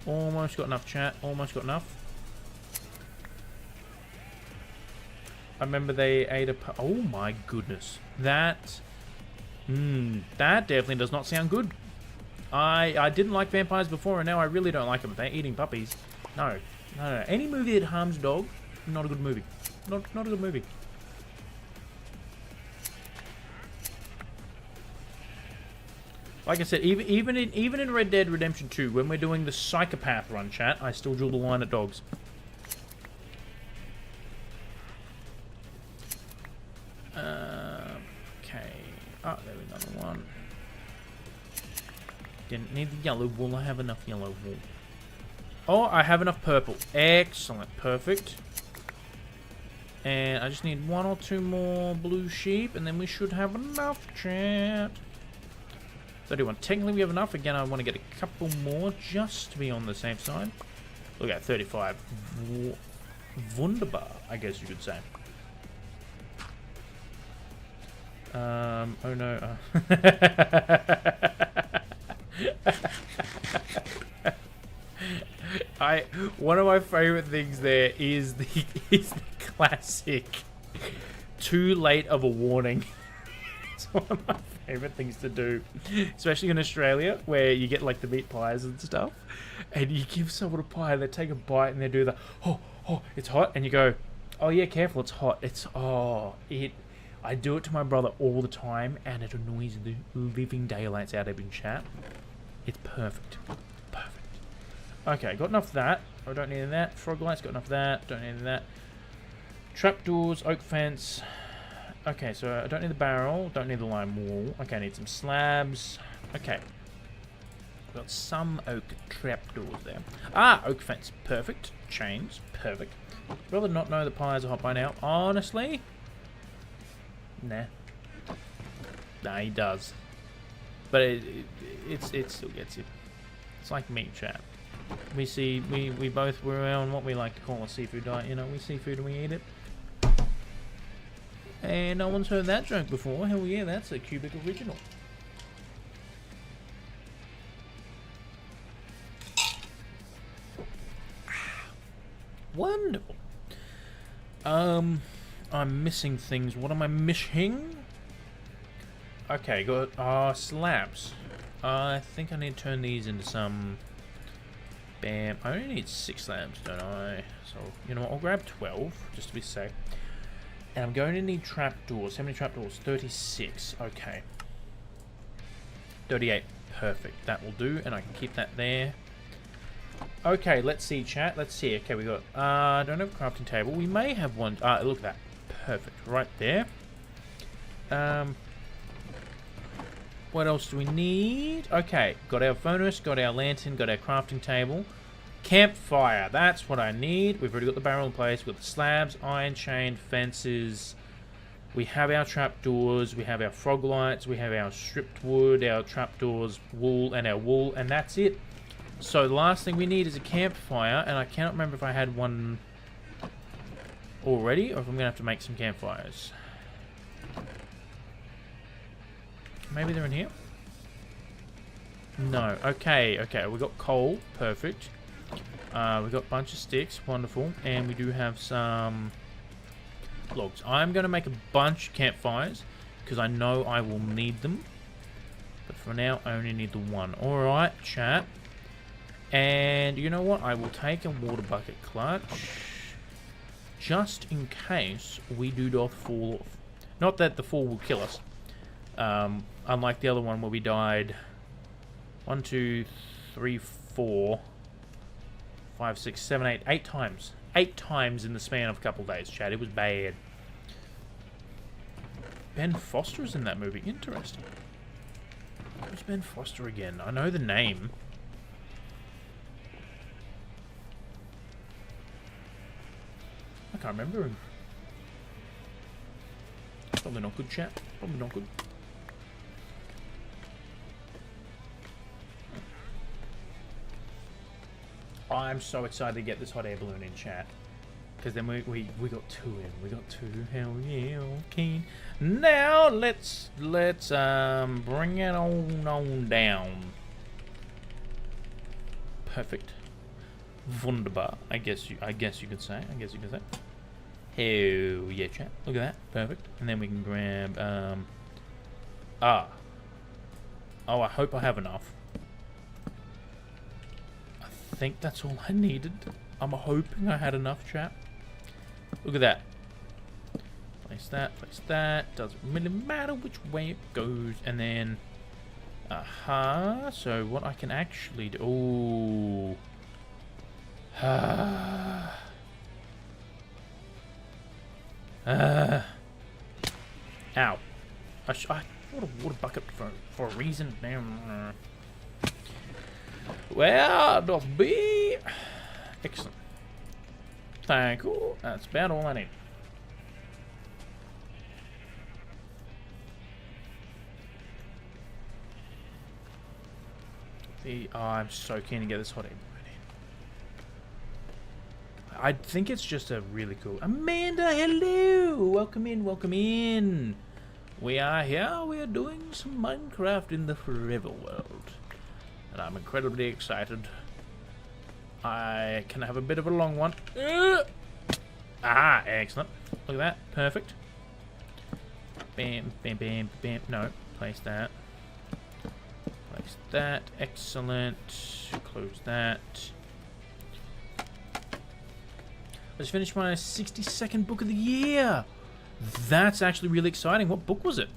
Almost got enough, chat. Almost got enough. I remember they ate a... Oh my goodness. That... that definitely does not sound good. I didn't like vampires before, and now I really don't like them. They're eating puppies. No. No. Any movie that harms dog, not a good movie. Not a good movie. Like I said, even in Red Dead Redemption 2, when we're doing the psychopath run, chat, I still draw the line at dogs. Okay. Oh, there we go. Another one. Didn't need the yellow wool. I have enough yellow wool. Oh, I have enough purple. Excellent. Perfect. And I just need 1 or 2 more blue sheep, and then we should have enough, chat. 31. Technically, we have enough. Again, I want to get a couple more just to be on the safe side. Look at 35. Wunderbar, I guess you could say. Oh no. One of my favorite things there is the classic too late of a warning. It's one of my favorite things to do, especially in Australia where you get like the meat pies and stuff, and you give someone a pie, they take a bite and they do the oh it's hot, and you go, oh yeah, careful, it's hot. I do it to my brother all the time, and it annoys the living daylights out of him, chat. It's perfect. Perfect. Okay, got enough of that. I don't need any of that. Frog lights, got enough of that. Don't need any of that. Trapdoors, oak fence. Okay, so I don't need the barrel. Don't need the lime wall. Okay, I need some slabs. Okay. Got some oak trapdoors there. Ah, oak fence. Perfect. Chains. Perfect. I'd rather not know the pies are hot by now. Honestly. Nah. Nah, he does. But it still gets you. It's like meat, chat. We're on what we like to call a seafood diet. You know, we see food and we eat it. And no one's heard that joke before. Hell yeah, that's a QBiX original. Wonderful. I'm missing things. What am I missing? Okay, got slabs. I think I need to turn these into some. Bam. I only need 6 slabs, don't I? So you know what? I'll grab 12 just to be safe. And I'm going to need trapdoors. How many trapdoors? 36. Okay. 38. Perfect. That will do, and I can keep that there. Okay, let's see, chat. Let's see. Okay, we got. I don't have a crafting table. We may have one. Look at that. Perfect. Right there. What else do we need? Okay, got our furnace, got our lantern, got our crafting table. Campfire. That's what I need. We've already got the barrel in place. We've got the slabs, iron chain, fences. We have our trapdoors. We have our frog lights. We have our stripped wood, our trapdoors, wool, and our wool, and that's it. So the last thing we need is a campfire, and I cannot remember if I had one already, or if I'm going to have to make some campfires. Maybe they're in here? No. Okay, okay. We got coal. Perfect. We got a bunch of sticks. Wonderful. And we do have some logs. I'm going to make a bunch of campfires because I know I will need them. But for now, I only need the one. Alright, chat. And you know what? I will take a water bucket clutch just in case we do not fall off. Not that the fall will kill us. Unlike the other one where we died 1, 2, 3, 4, 5, 6, 7, 8, 8 times. 8 times in the span of a couple of days, Chad. It was bad. Ben Foster's in that movie. Interesting. Who's Ben Foster again? I know the name. I can't remember him. Probably not good, chat. Probably not good. I'm so excited to get this hot air balloon in, chat. Because then we got 2 in. We got 2. Hell yeah, okay. Now let's bring it on down. Perfect. Wunderbar. I guess you could say. Hell yeah, chat. Look at that. Perfect. And then we can grab oh, I hope I have enough. I think that's all I needed. I'm hoping I had enough, chat. Look at that. Place that. Doesn't really matter which way it goes. And then so what I can actually do. Ooh. Ow. I bought a water bucket for a reason. Well, doth be. Excellent. Thank you. That's about all I need. I'm so keen to get this hot air balloon in. I think it's just a really cool. Amanda, hello! Welcome in, welcome in. We are here. We are doing some Minecraft in the forever world. And I'm incredibly excited I can have a bit of a long one. Excellent. Look at that. Perfect. Bam, bam, bam, bam. No, place that. Place that. Excellent. Close that. I just finished my 62nd book of the year. That's actually really exciting. What book was it?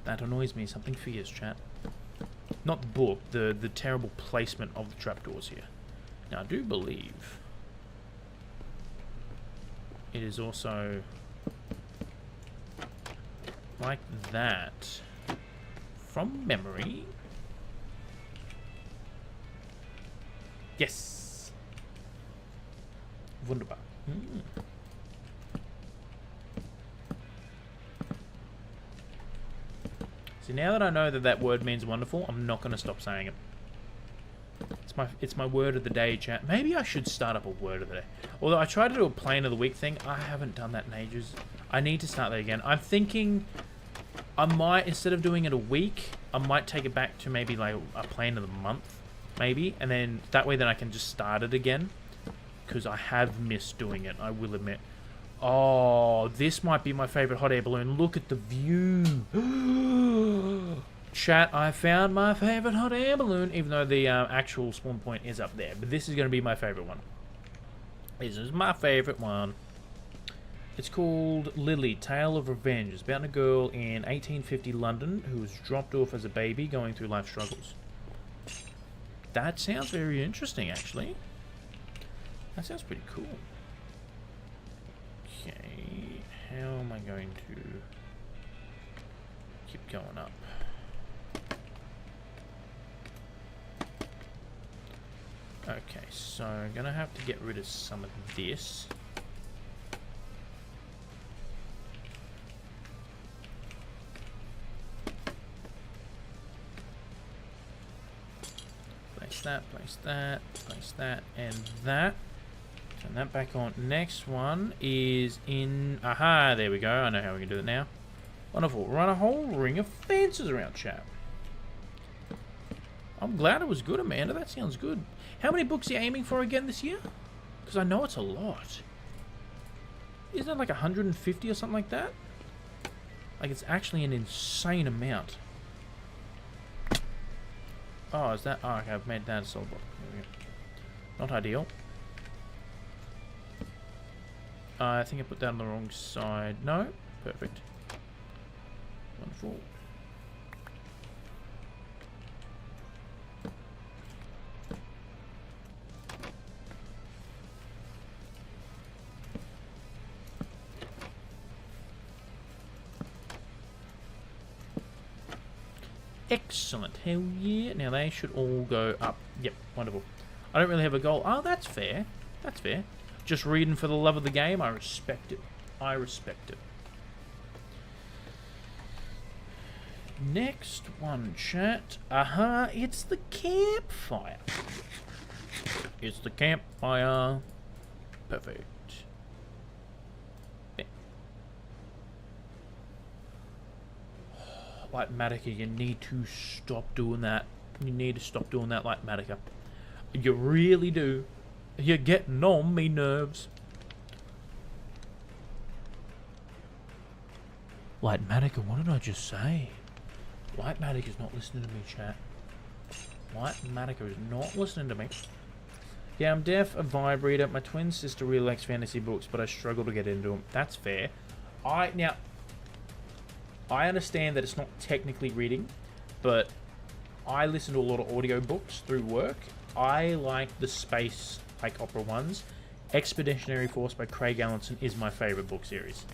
That annoys me. Something fierce, chat. Not the book, the terrible placement of the trapdoors here. Now, I do believe it is also like that from memory. Yes. Wunderbar. See, now that I know that that word means wonderful, I'm not going to stop saying it. It's my word of the day, chat. Maybe I should start up a word of the day. Although I tried to do a plane of the week thing, I haven't done that in ages. I need to start that again. I'm thinking I might, instead of doing it a week, I might take it back to maybe like a plane of the month, maybe, and then that way then I can just start it again, because I have missed doing it, I will admit. Oh, this might be my favorite hot air balloon. Look at the view. Chat, I found my favorite hot air balloon, even though the actual spawn point is up there. But this is going to be my favorite one. This is my favorite one. It's called Lily, Tale of Revenge. It's about a girl in 1850 London who was dropped off as a baby going through life struggles. That sounds very interesting, actually. That sounds pretty cool. Okay, how am I going to keep going up? Okay, so I'm gonna have to get rid of some of this. Place that, place that, place that, and that. Turn that back on. Next one is in... Aha, there we go. I know how we can do it now. Wonderful. Run a whole ring of fences around, chap. I'm glad it was good, Amanda. That sounds good. How many books are you aiming for again this year? Because I know it's a lot. Isn't it like 150 or something like that? Like, it's actually an insane amount. Oh, is that... Oh, okay, I've made that a solid block. There we go. Not ideal. I think I put that on the wrong side. No? Perfect. Wonderful. Excellent. Hell yeah. Now they should all go up. Yep, wonderful. I don't really have a goal. Oh, that's fair. That's fair. Just reading for the love of the game. I respect it. I respect it. Next one, chat. Aha, it's the campfire. It's the campfire. Perfect. Light Matica, you need to stop doing that. You need to stop doing that, Light Matica. You really do. You're getting on me nerves. Light Matica, what did I just say? Light Matica's not listening to me, chat. Light Matica is not listening to me. Yeah, I'm deaf, a vibe reader. My twin sister really likes fantasy books, but I struggle to get into them. That's fair. Now, I understand that it's not technically reading, but I listen to a lot of audio books through work. I like the space like opera ones. Expeditionary Force by Craig Allenson is my favorite book series.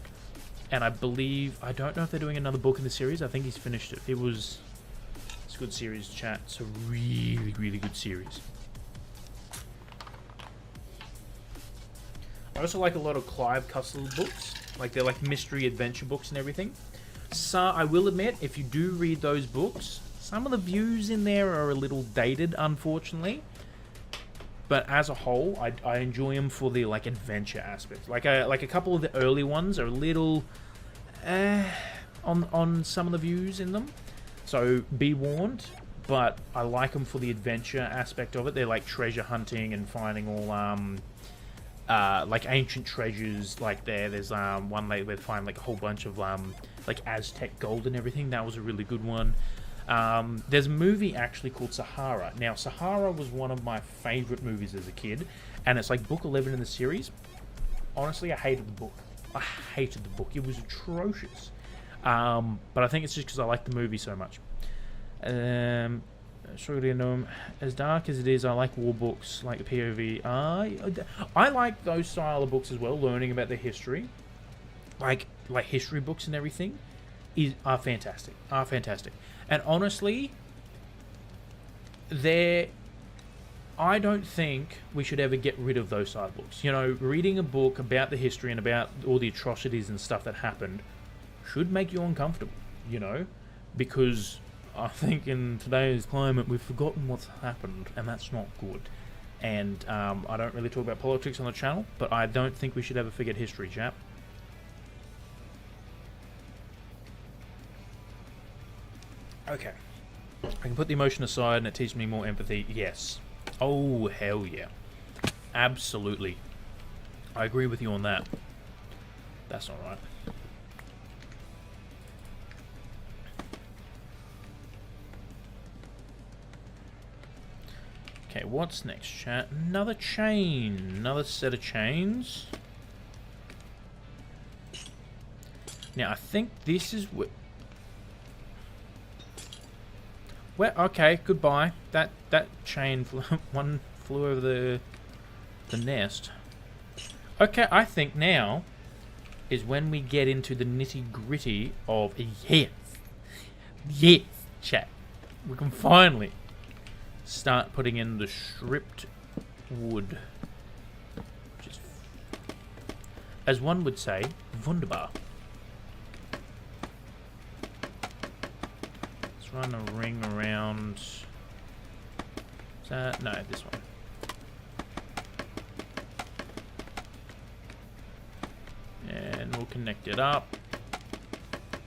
And I believe, I don't know if they're doing another book in the series. I think he's finished it. It's a good series, chat. It's a really, really good series. I also like a lot of Clive Cussler books. Like, they're like mystery adventure books and everything. So, I will admit, if you do read those books, some of the views in there are a little dated, unfortunately. But as a whole, I enjoy them for the like adventure aspect. Like a couple of the early ones are a little on some of the views in them. So be warned. but I like them for the adventure aspect of it. They're like treasure hunting and finding all like ancient treasures. Like there's one where they find like a whole bunch of like Aztec gold and everything. That was a really good one. There's a movie actually called Sahara. Now, Sahara was one of my favorite movies as a kid, and it's like book 11 in the series. Honestly, I hated the book. I hated the book. It was atrocious. But I think it's just because I like the movie so much. As dark as it is, I like war books, like the POV. I like those style of books as well, learning about the history. Like history books and everything are fantastic. And honestly, I don't think we should ever get rid of those side books. You know, reading a book about the history and about all the atrocities and stuff that happened should make you uncomfortable, you know, because I think in today's climate we've forgotten what's happened, and that's not good. And I don't really talk about politics on the channel, but I don't think we should ever forget history, chap. Okay. I can put the emotion aside and it teaches me more empathy. Yes. Oh, hell yeah. Absolutely. I agree with you on that. That's alright. Okay, what's next, chat? Another chain. Another set of chains. Now, I think this is what... Well, okay, goodbye. That chain one flew over the nest. Okay, I think now is when we get into the nitty-gritty of yes, chat. We can finally start putting in the stripped wood, which is, as one would say, wunderbar. Run a ring around. No, this one. And we'll connect it up.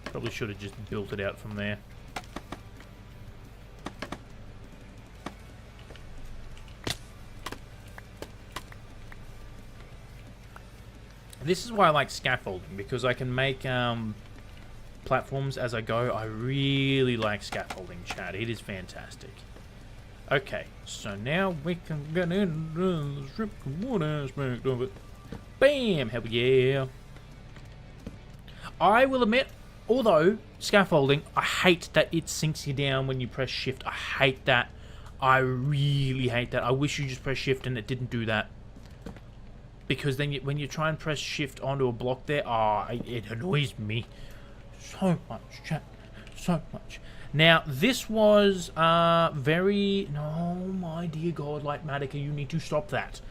Probably should have just built it out from there. This is why I like scaffolding, because I can make platforms as I go. I really like scaffolding, chat. It is fantastic. Okay, so now we can get into the stripped wood aspect of it. Bam! Hell yeah! I will admit, although scaffolding, I hate that it sinks you down when you press shift. I hate that. I really hate that. I wish you just press shift and it didn't do that. Because then when you try and press shift onto a block there, it annoys me. So much, chat. So much. Now, this was very... No, my dear God, Lightmatica, you need to stop that.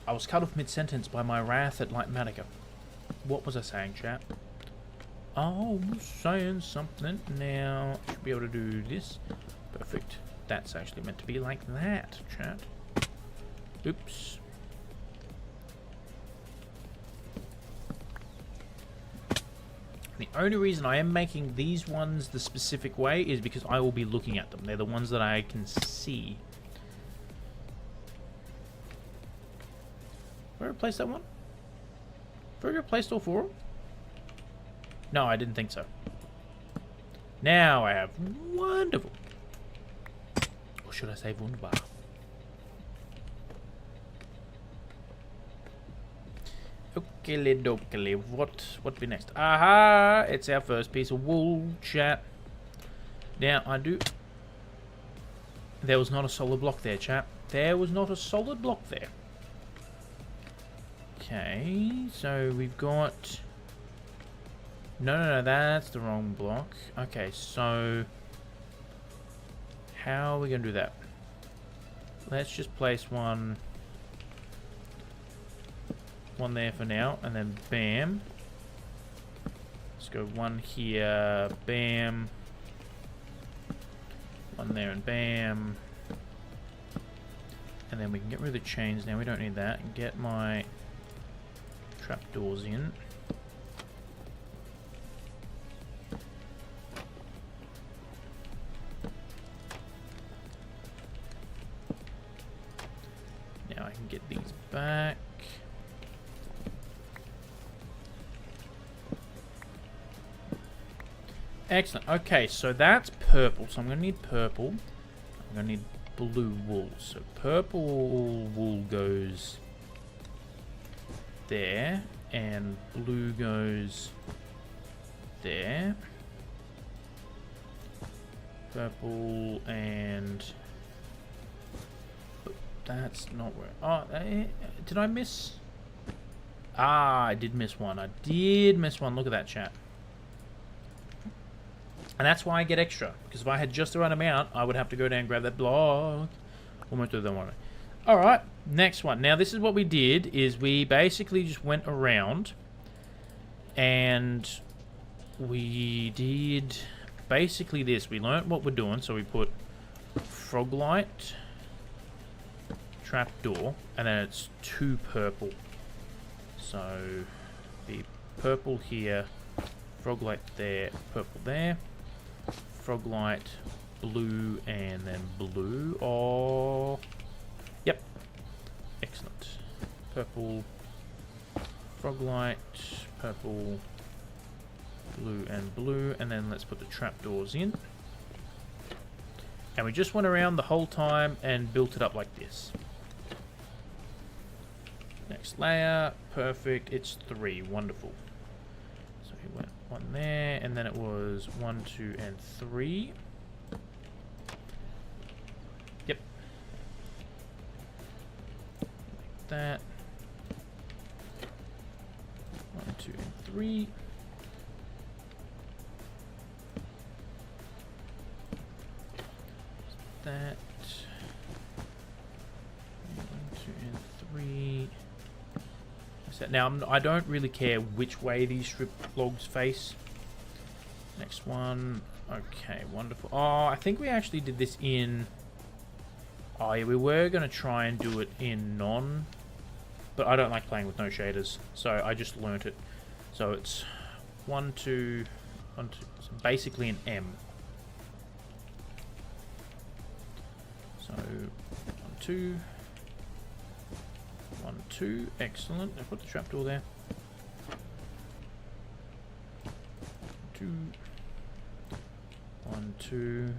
I was cut off mid-sentence by my wrath at Lightmatica. What was I saying, chat? I was saying something. Now, I should be able to do this. Perfect. That's actually meant to be like that, chat. Oops. The only reason I am making these ones the specific way is because I will be looking at them. They're the ones that I can see. Where did I place that one? Where did I place all four of them? No, I didn't think so. Now I have wonderful. Or should I say wunderbar? Okey dokey, what be next? Aha! It's our first piece of wool, chat. Now I do. There was not a solid block there, chat. There was not a solid block there. Okay, so we've got. No, that's the wrong block. Okay, so how are we gonna do that? Let's just place one there for now, and then bam. Let's go one here, bam. One there and bam. And then we can get rid of the chains now, we don't need that. And get my trapdoors in. Now I can get these back. Excellent. Okay, so that's purple. So I'm going to need purple. I'm going to need blue wool. So purple wool goes there. And blue goes there. Purple and... That's not where... Oh, did I miss... Ah, I did miss one. I did miss one. Look at that, chat. And that's why I get extra. Because if I had just the right amount, I would have to go down and grab that block. Almost do that one. Alright, next one. Now, this is what we did, is we basically just went around. And we did basically this. We learnt what we're doing. So we put frog light, trapdoor, and then it's 2 purple. So, the purple here, frog light there, purple there. Frog light, blue, and then blue. Oh, yep. Excellent. Purple, frog light, purple, blue, and then let's put the trapdoors in. And we just went around the whole time and built it up like this. Next layer, perfect. It's 3, wonderful. So we went 1 there, and then it was 1, 2, and 3. Yep. Like that. 1, 2, and 3. That. 1, 2, and 3. Now, I don't really care which way these strip logs face. Next one. Okay, wonderful. Oh, I think we actually did this in... Oh, yeah, we were going to try and do it in non... But I don't like playing with no shaders, so I just learnt it. So it's 1, 2... 1, 2, so basically an M. So, 1, 2... 1, 2, excellent. I put the trapdoor there. 2, 1, 2.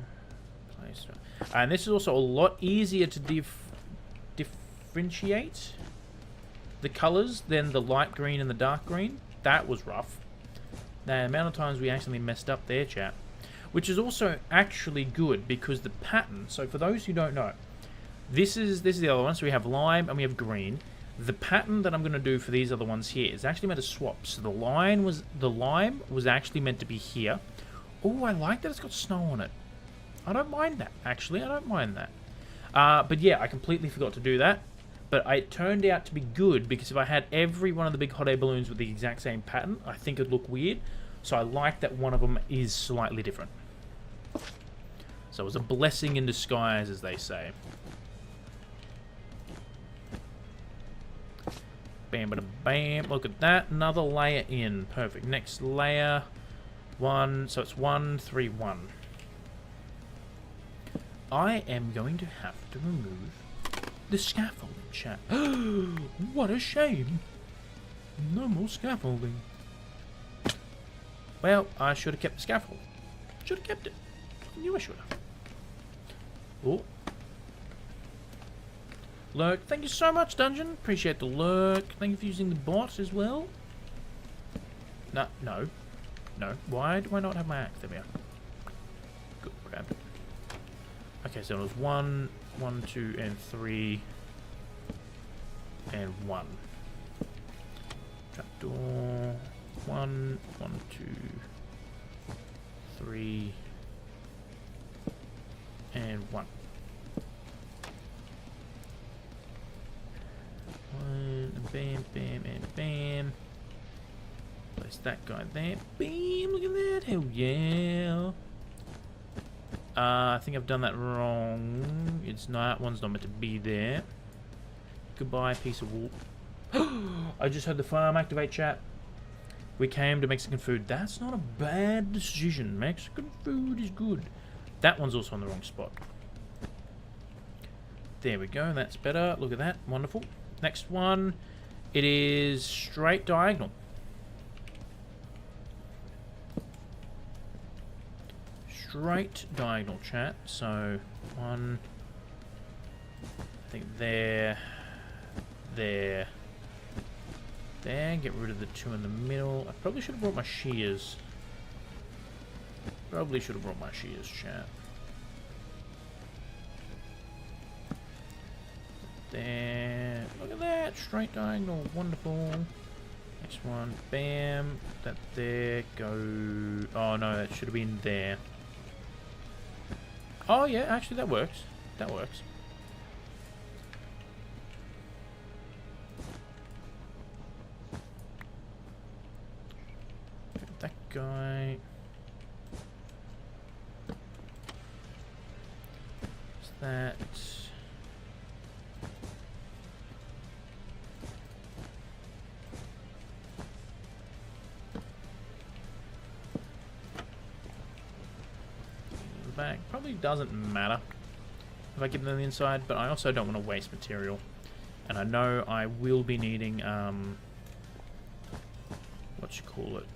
Place. And this is also a lot easier to differentiate the colors than the light green and the dark green. That was rough. The amount of times we actually messed up there, chat. Which is also actually good because the pattern. So for those who don't know, this is the other one. So we have lime and we have green. The pattern that I'm going to do for these other ones here is actually meant to swap. So the lime was actually meant to be here. Oh, I like that it's got snow on it. I don't mind that, actually. I don't mind that. But yeah, I completely forgot to do that. But it turned out to be good because if I had every one of the big hot air balloons with the exact same pattern, I think it'd look weird. So I like that one of them is slightly different. So it was a blessing in disguise, as they say. Bam, bada, bam. Look at that. Another layer in. Perfect. Next layer. 1. So it's 1, 3, 1. I am going to have to remove the scaffolding, chat. What a shame. No more scaffolding. Well, I should have kept the scaffold. Should have kept it. I knew I should have. Oh. Lurk. Thank you so much, Dungeon. Appreciate the lurk. Thank you for using the bot as well. No. No. Why do I not have my axe? There we are. Good. Grab it. Okay, so it was 1, 1, 2, and 3. And 1. Trapdoor. 1, 1, 2, 3. And 1. Bam, bam, and bam. Place that guy there. Bam, look at that. Hell yeah. I think I've done that wrong. It's not, one's not meant to be there. Goodbye, piece of wool. I just had the farm activate, chat. We came to Mexican food. That's not a bad decision. Mexican food is good. That one's also on the wrong spot. There we go. That's better. Look at that. Wonderful. Next one. It is straight diagonal. Straight diagonal, chat. So, one. I think there. There. There. Get rid of the two in the middle. I probably should have brought my shears. Probably should have brought my shears, chat. There. Look at that. Straight diagonal. Wonderful. Next one. Bam. That there. Go. Oh, no. That should have been there. Oh, yeah. Actually, that works. That works. That guy. What's that? Back. Probably doesn't matter if I give them the inside, but I also don't want to waste material. And I know I will be needing, what you call it?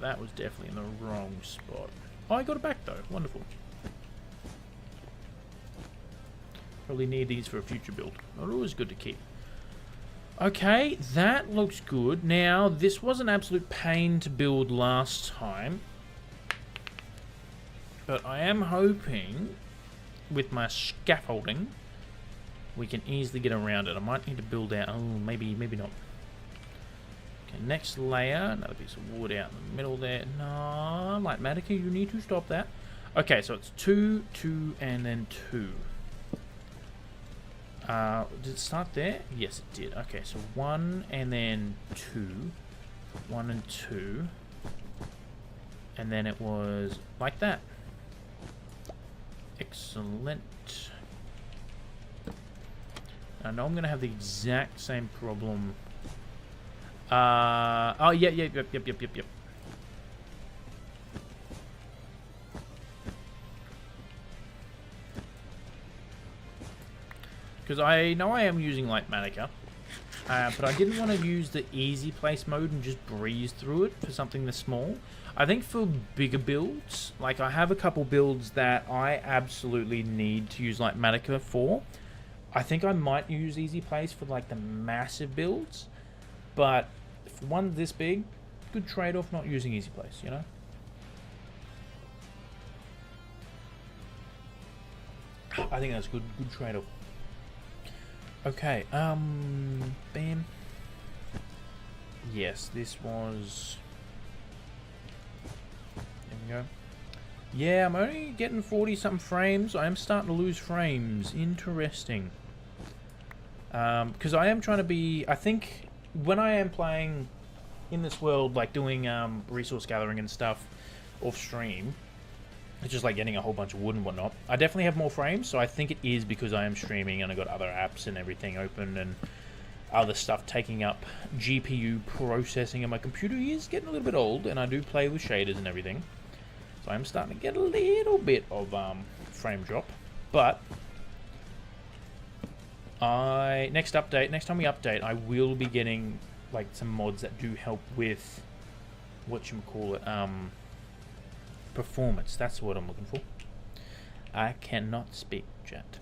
That was definitely in the wrong spot. Oh, I got it back though. Wonderful. Probably need these for a future build. They're always good to keep. Okay, that looks good. Now, this was an absolute pain to build last time. But I am hoping, with my scaffolding, we can easily get around it. I might need to build out... Oh, maybe not. Okay, next layer. Another piece of wood out in the middle there. No, Light Matica, you need to stop that. Okay, so it's 2, 2, and then 2. Did it start there? Yes, it did. Okay, so 1 and then 2. 1 and 2. And then it was like that. Excellent. I know I'm going to have the exact same problem. Oh, yep. Because I know I am using Light Matica, but I didn't want to use the easy place mode and just breeze through it for something this small. I think for bigger builds, like I have a couple builds that I absolutely need to use Light Matica for. I think I might use Easy Place for like the massive builds, but for one this big, good trade-off not using Easy Place, you know? I think that's good trade-off. Okay, bam. Yes, this was... There we go. Yeah, I'm only getting 40-something frames. I am starting to lose frames. Interesting. Because I am trying to be... I think when I am playing in this world, like doing resource gathering and stuff off stream, it's just like getting a whole bunch of wood and whatnot. I definitely have more frames, so I think it is because I am streaming and I got other apps and everything open and other stuff taking up GPU processing, and my computer is getting a little bit old, and I do play with shaders and everything. So I'm starting to get a little bit of frame drop, but next time we update, I will be getting like some mods that do help with whatchamacallit, performance. That's what I'm looking for. I cannot speak, chat.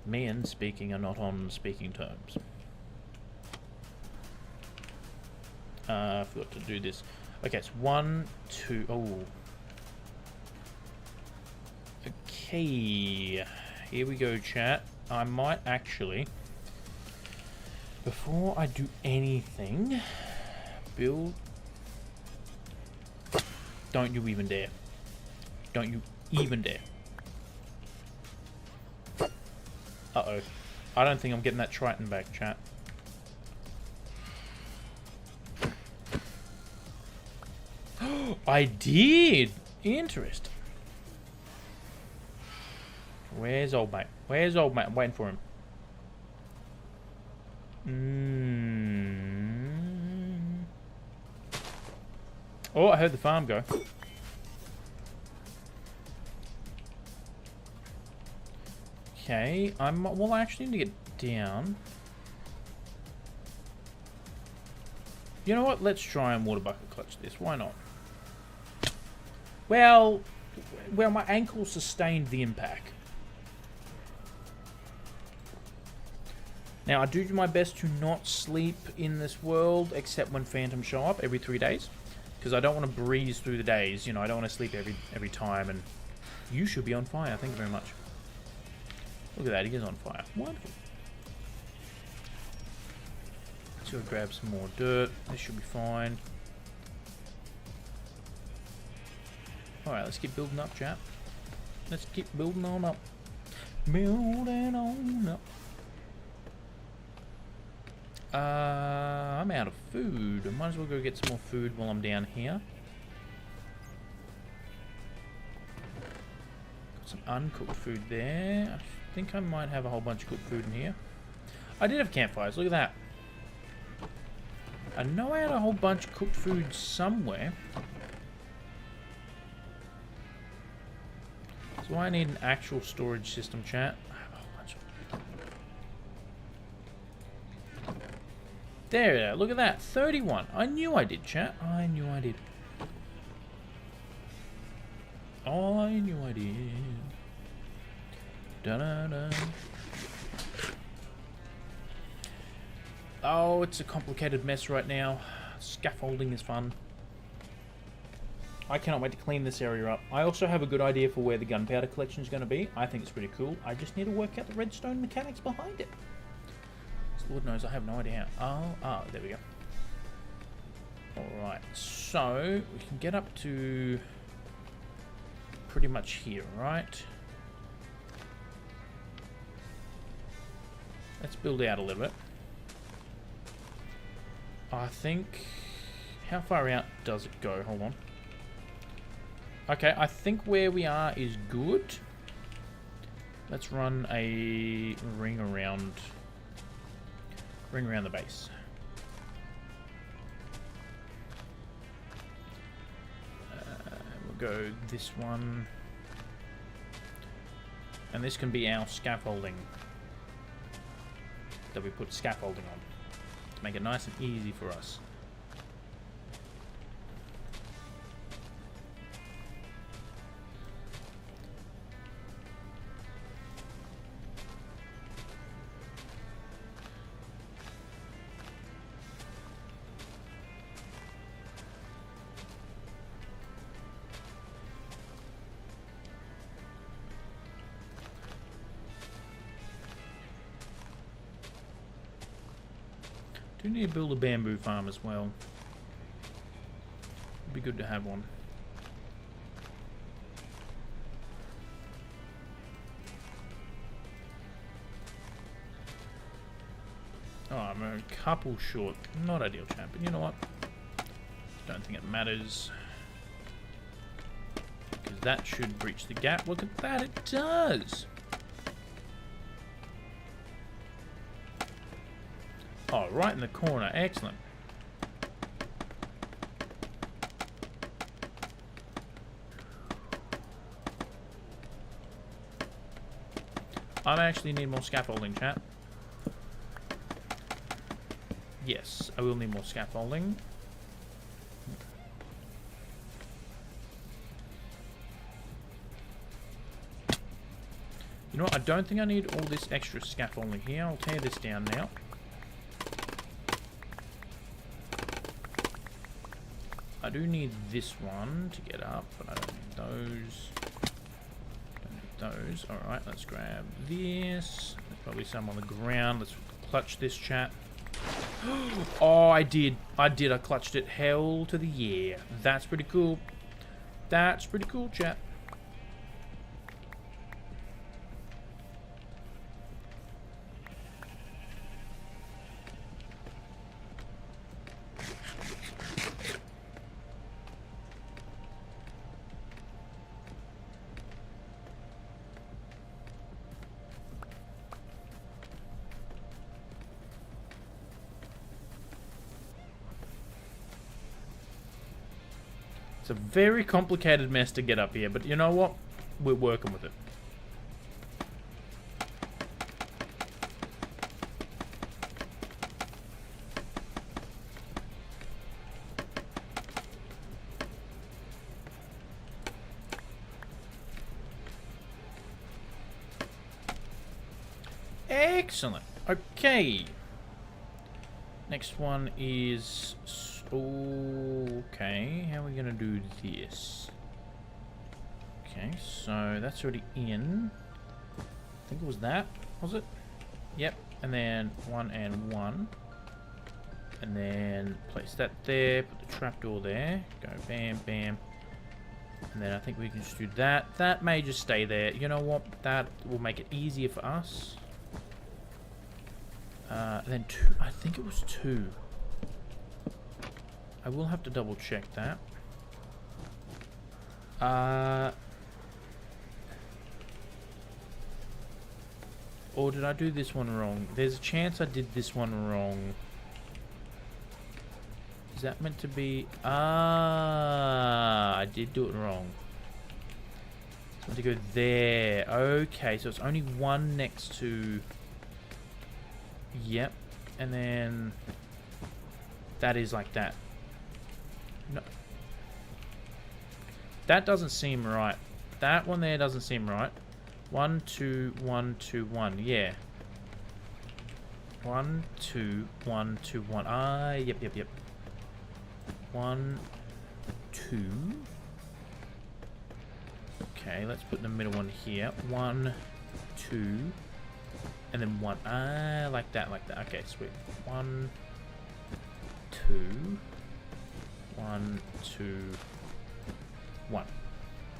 Me and speaking are not on speaking terms. I forgot to do this. Okay, it's 1, 2. Oh. Okay. Here we go, chat. I might actually, before I do anything, build. Don't you even dare. Don't you even dare. Uh-oh. I don't think I'm getting that Triton back, chat. I did! Interesting. Where's old mate? Where's old mate? I'm waiting for him. Oh, I heard the farm go. Okay, well, I actually need to get down. You know what? Let's try and water bucket clutch this. Why not? Well, my ankle sustained the impact. Now, I do my best to not sleep in this world, except when phantoms show up every 3 days. Because I don't want to breeze through the days. You know, I don't want to sleep every time. And you should be on fire. Thank you very much. Look at that. He is on fire. Wonderful. Let's go grab some more dirt. This should be fine. Alright, let's keep building up, chap. Let's keep building on up. Building on up. I'm out of food. I might as well go get some more food while I'm down here. Got some uncooked food there. I think I might have a whole bunch of cooked food in here. I did have campfires. Look at that. I know I had a whole bunch of cooked food somewhere. So I need an actual storage system, chat. I have a whole bunch of... There, look at that. 31. I knew I did, chat. I knew I did. I knew I did. Da-da-da. Oh, it's a complicated mess right now. Scaffolding is fun. I cannot wait to clean this area up. I also have a good idea for where the gunpowder collection is going to be. I think it's pretty cool. I just need to work out the redstone mechanics behind it. So Lord knows I have no idea. Oh, there we go. Alright, so we can get up to pretty much here, right? Let's build out a little bit. I think... How far out does it go? Hold on. Okay, I think where we are is good. Let's run a ring around the base. We'll go this one. And this can be our scaffolding that we put scaffolding on to make it nice and easy for us. Do need to build a bamboo farm as well. It'd be good to have one. Oh, I'm a couple short. Not ideal, champ, but you know what? Don't think it matters. Because that should breach the gap. Look at that, it does! Oh, right in the corner. Excellent. I actually need more scaffolding, chat. Yes, I will need more scaffolding. You know what? I don't think I need all this extra scaffolding here. I'll tear this down now. I do need this one to get up, but I don't need those. Don't need those. Alright, let's grab this. There's probably some on the ground. Let's clutch this, chat. Oh, I did. I clutched it. Hell to the yeah. That's pretty cool. That's pretty cool, chat. It's a very complicated mess to get up here, but you know what? We're working with it. Excellent. Okay. Next one is... Okay, how are we going to do this? Okay, so that's already in. I think it was that, was it? Yep, and then 1 and 1. And then place that there, put the trapdoor there. Go bam, bam. And then I think we can just do that. That may just stay there. You know what? That will make it easier for us. And then 2. I think it was 2. I will have to double check that. Or did I do this one wrong? There's a chance I did this one wrong. Is that meant to be... I did do it wrong. It's meant to go there. Okay, so it's only one next to... Yep. And then... That is like that. No. That doesn't seem right. That one there doesn't seem right. 1, 2, 1, 2, 1. Yeah. 1, 2, 1, 2, 1. Yep. 1, 2. Okay, let's put the middle one here. 1, 2. And then 1. Like that. Okay, sweet. 1, 2. 1, 2, 1.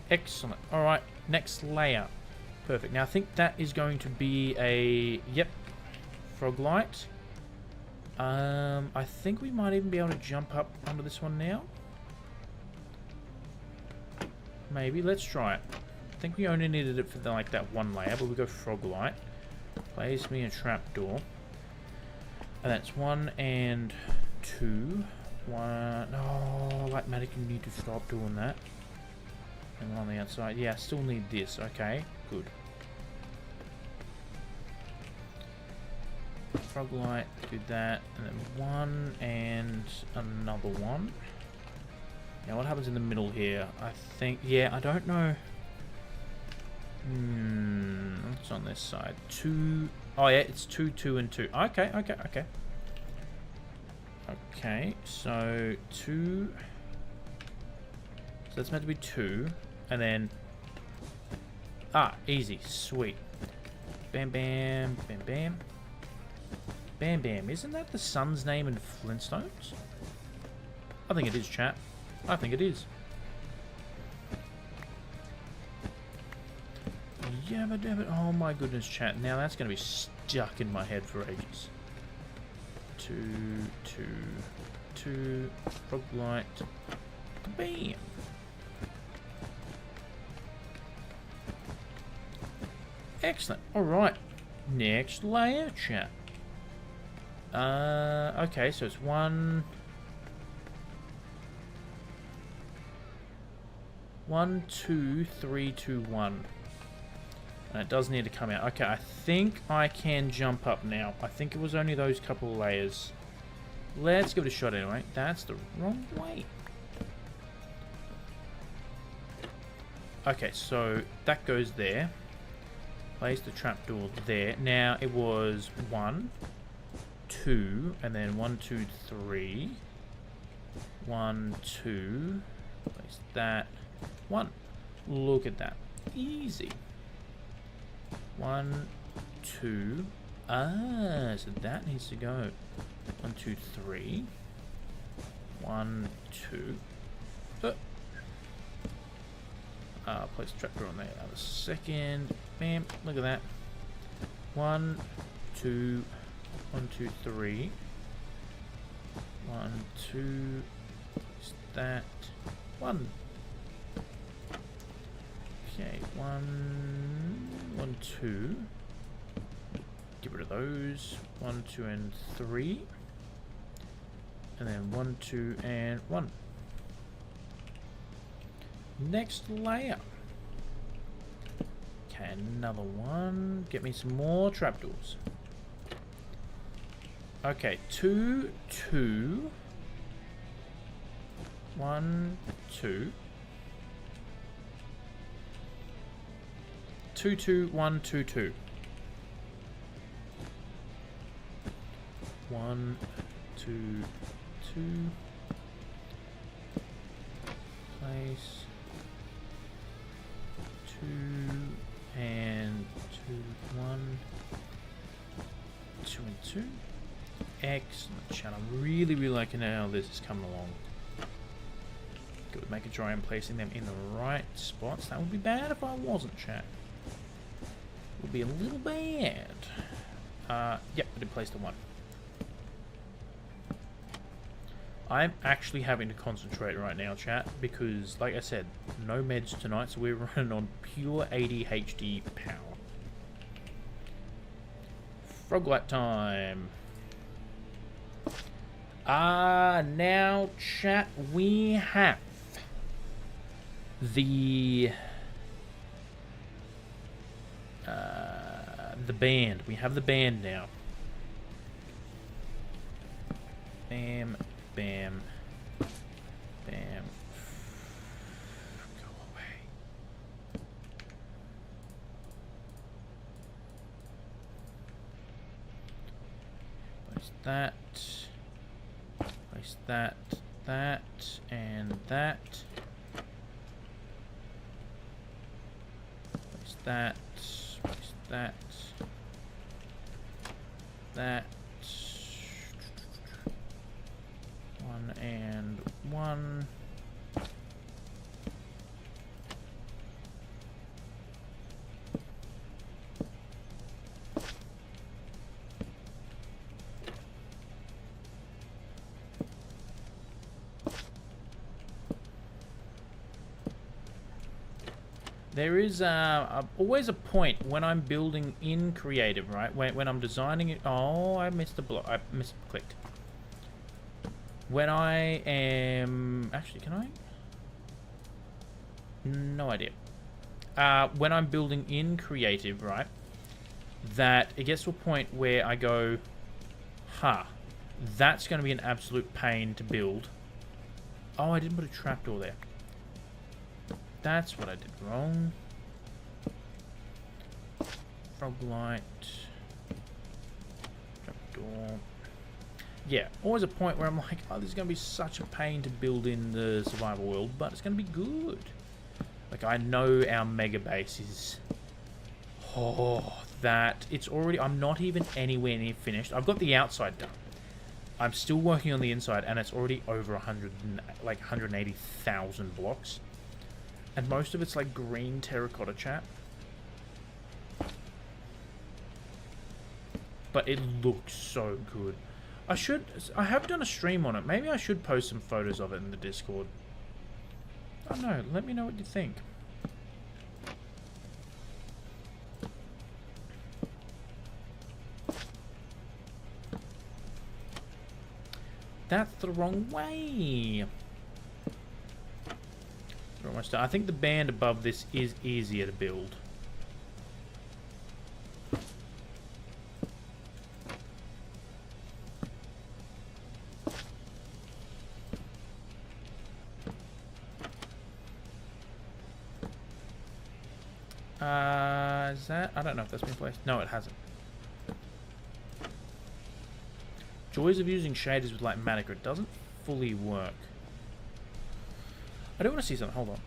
Excellent. Alright, next layer. Perfect. Now I think that is going to be a... Yep. Frog light. I think we might even be able to jump up onto this one now. Maybe. Let's try it. I think we only needed it for the, like that one layer, but we go frog light. Place me a trapdoor. And that's 1 and 2. 1. Oh, like Matic, you need to stop doing that. And one on the outside. Yeah, I still need this. Okay, good. Frog light, do that, and then 1 and another 1. Now, what happens in the middle here? I think, yeah, I don't know. What's on this side? 2. Oh, yeah, it's 2, 2, and 2. Okay. Okay, so 2. So that's meant to be 2. And then... easy. Sweet. Bam, bam, bam, bam. Bam, bam. Isn't that the sun's name in Flintstones? I think it is, chat. I think it is. Yabba dabba. Oh my goodness, chat. Now that's going to be stuck in my head for ages. 2, 2, 2. Frog light. Bam. Excellent. Alright. Next layer, chat. Okay, so it's 1... 1, 2, 3, 2, 1. And it does need to come out. Okay, I think I can jump up now. I think it was only those couple of layers. Let's give it a shot anyway. That's the wrong way. Okay, so that goes there. Place the trapdoor there. Now it was 1, 2, and then 1, 2, 3. 1, 2. Place that. 1. Look at that. Easy. 1, 2. So that needs to go. 1, 2, 3. 1, 2. Place the trapdoor on there. A second. Bam. Look at that. 1, 2. 1, 2, 3. 1, 2. Place that. 1. Okay. 1, 1, 2. Get rid of those. 1, 2, and 3. And then 1, 2, and 1. Next layer. Okay, another one. Get me some more trapdoors. Okay, 2, 2. 1, 2. 2, 2, 1, 2, 2. 1, 2, 2. Place. 2 and 2, 1. 2 and 2. Excellent, chat. I'm really liking how this is coming along. Good, making sure I'm placing them in the right spots. That would be bad if I wasn't, chat. It would be a little bad. Yep, I did place the 1. I'm actually having to concentrate right now, chat, because, like I said, no meds tonight, so we're running on pure ADHD power. Froglight time. Now, chat, we have the band. We have the band now. Bam, bam, bam. Go away. Place that. Place that, that, and that. Place that, place that, that. 1 and 1. There is always a point when I'm building in creative, right? When I'm designing it. Oh, I missed the block. I misclicked. When I am... Actually, can I? No idea. When I'm building in creative, right? That it gets to a point where I go, that's going to be an absolute pain to build. Oh, I didn't put a trapdoor there. That's what I did wrong. Frog light. Trapdoor. Yeah, always a point where I'm like, oh, this is going to be such a pain to build in the survival world, but it's going to be good. Like, I know our mega base is... Oh, that... It's already... I'm not even anywhere near finished. I've got the outside done. I'm still working on the inside, and it's already over 180,000 blocks. And most of it's like green terracotta, chat. But it looks so good. I have done a stream on it. Maybe I should post some photos of it in the Discord. I don't know. Let me know what you think. That's the wrong way. Almost done. I think the band above this is easier to build. Is that? I don't know if that's been placed. No, it hasn't. Joys of using shaders with like Matica. It doesn't fully work. I do want to see something. Hold on.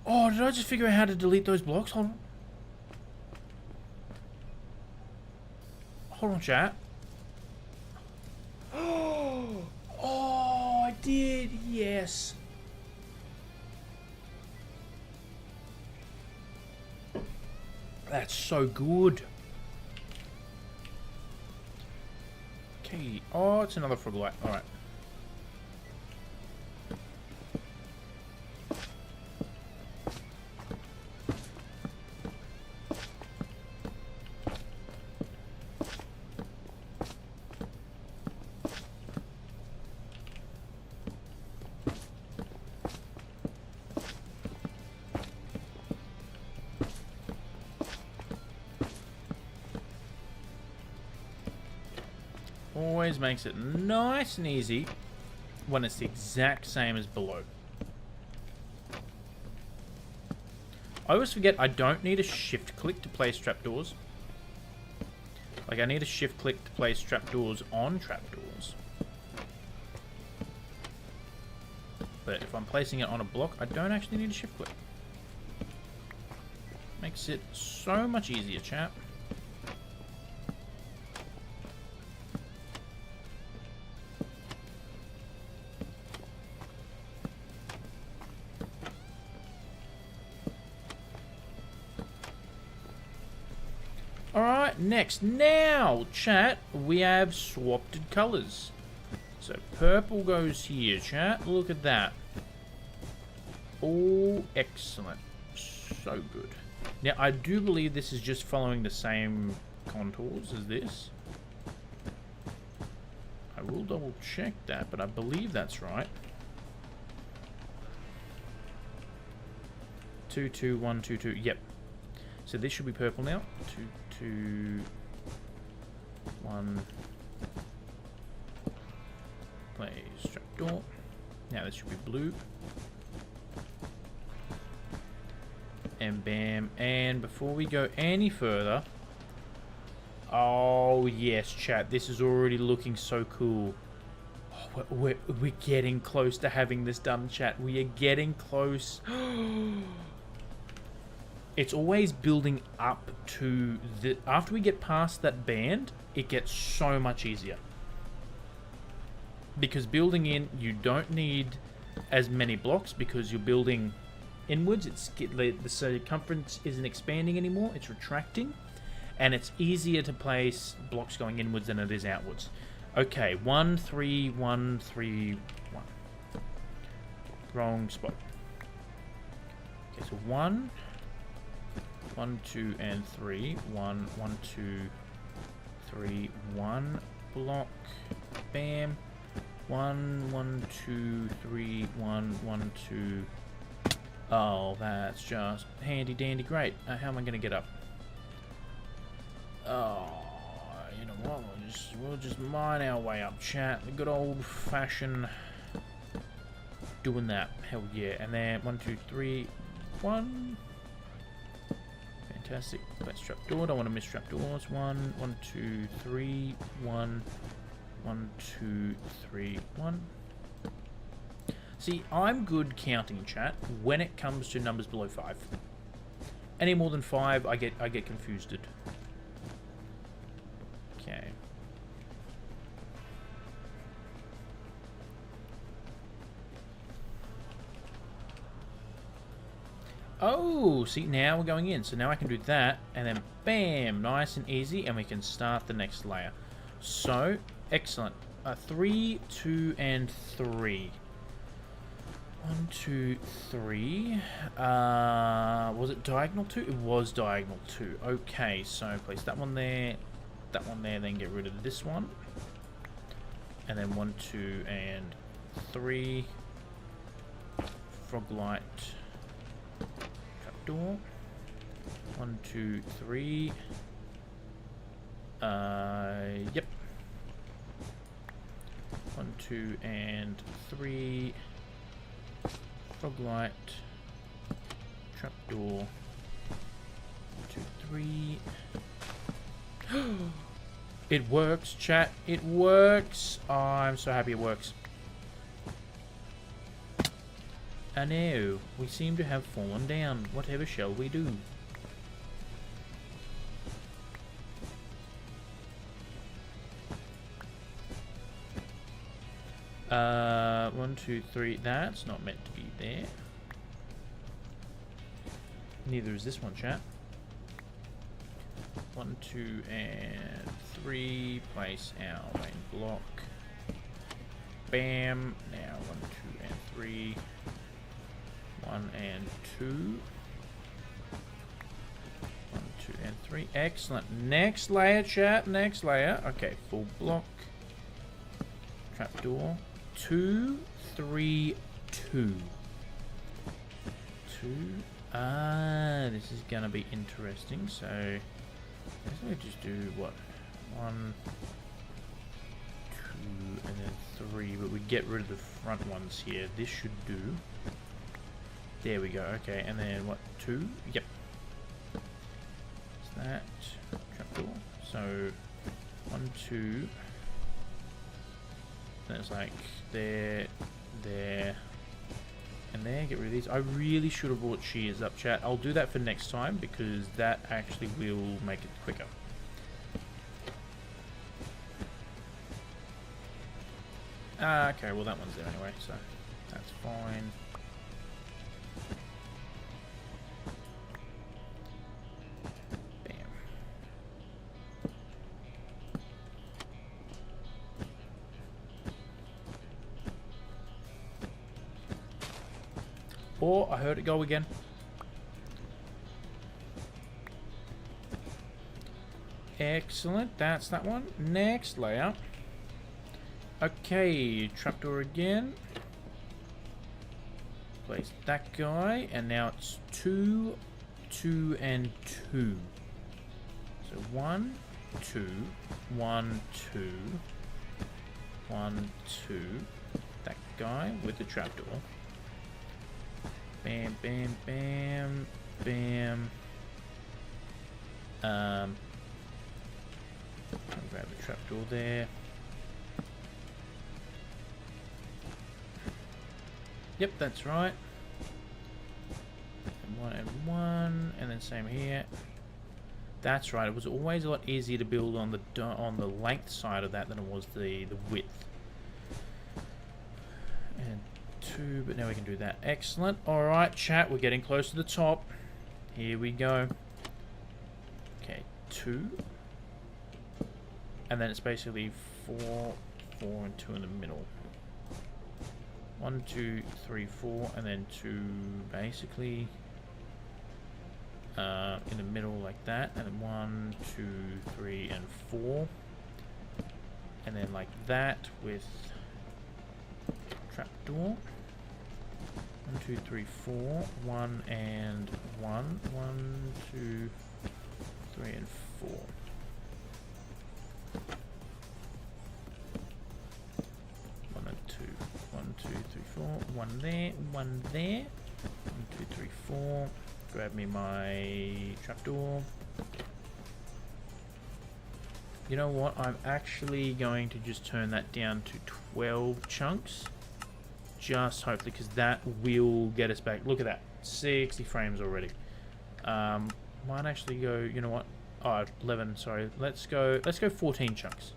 Oh, did I just figure out how to delete those blocks? Hold on. Hold on, chat. Oh, I did. Yes. That's so good. Okay. Oh, it's another frog light. All right. Always makes it nice and easy when it's the exact same as below. I always forget I don't need a shift click to place trapdoors. Like, I need a shift click to place trapdoors on trapdoors. But if I'm placing it on a block, I don't actually need a shift click. Makes it so much easier, chap. Alright, next. Now, chat, we have swapped colours. So, purple goes here, chat. Look at that. Oh, excellent. So good. Now, I do believe this is just following the same contours as this. I will double check that, but I believe that's right. 2, 2, 1, 2, 2. Yep. So this should be purple now. 2, 2, 1. Place trapdoor. Now this should be blue. And bam. And before we go any further... Oh, yes, chat. This is already looking so cool. Oh, we're getting close to having this done, chat. We are getting close. It's always building up to the... After we get past that band, it gets so much easier. Because building in, you don't need as many blocks because you're building inwards. The circumference isn't expanding anymore, it's retracting. And it's easier to place blocks going inwards than it is outwards. Okay, 1, 3, 1, 3, 1. Wrong spot. Okay, so 1, 1, 2, and 3. 1, 1, 2, 3, 1 block. Bam. 1, 1, 2, 3, 1, 1, 2. Oh, that's just handy dandy great. How am I going to get up? Oh, you know what? We'll just mine our way up, chat. The good old fashioned doing that. Hell yeah. And then 1, 2, 3, 1. Fantastic. Let's trapdoor. Don't want to miss trapdoors. 1, 1, 2, 3, 1. 1, 2, 3, 1. See, I'm good counting, chat, when it comes to numbers below 5. Any more than 5, I get confused. Okay. Oh, see, now we're going in. So now I can do that, and then bam, nice and easy, and we can start the next layer. So, excellent. 3, 2, and 3. 1, 2, 3. Was it diagonal 2? It was diagonal 2. Okay, so place that one there, then get rid of this one. And then 1, 2, and 3. Frog light. Trapdoor. 1, 2, 3. Yep. 1, 2, and 3. Frog light. Trapdoor. 1, 2, 3. It works, chat. It works. Oh, I'm so happy it works. I know. We seem to have fallen down. Whatever shall we do? One, 2, 3. That's not meant to be there. Neither is this one, chat. 1, 2, and 3. Place our main block. Bam. Now 1, 2, and 3. 1 and 2. 1, 2, and 3. Excellent. Next layer, chat. Next layer. Okay, full block. Trapdoor. 2, 3, 2. 2. This is gonna be interesting. So let's just do what? 1, and then 3, but we get rid of the front ones here. This should do. There we go. Okay, and then what? 2? Yep. Is that trapdoor? So 1, 2. Then it's like there, there, and there. Get rid of these. I really should have brought shears up, chat. I'll do that for next time because that actually will make it quicker. Okay, well that one's there anyway, so that's fine. Bam. Oh, I heard it go again. Excellent, that's that one. Next layout. Okay, trapdoor again. Place that guy, and now it's 2, 2, and 2. So 1, 2, 1, 2, 1, 2. That guy with the trapdoor. Bam, bam, bam, bam. I'll grab the trapdoor there. Yep, that's right. And 1, and then same here. That's right. It was always a lot easier to build on the length side of that than it was the width. And 2, but now we can do that. Excellent. All right, chat. We're getting close to the top. Here we go. Okay, 2, and then it's basically 4, 4, and 2 in the middle. 1, 2, 3, 4, and then 2 basically in the middle like that, and then 1, 2, 3, and 4, and then like that with trapdoor. 1, 2, 3, 4, 1 and 1, 1, 2, 3, and 4. One there, one there. 1, 2, 3, 4. Grab me my trapdoor. You know what? I'm actually going to just turn that down to 12 chunks. Just hopefully, because that will get us back. Look at that. 60 frames already. Might actually go, you know what? Oh, 11, sorry. Let's go 14 chunks.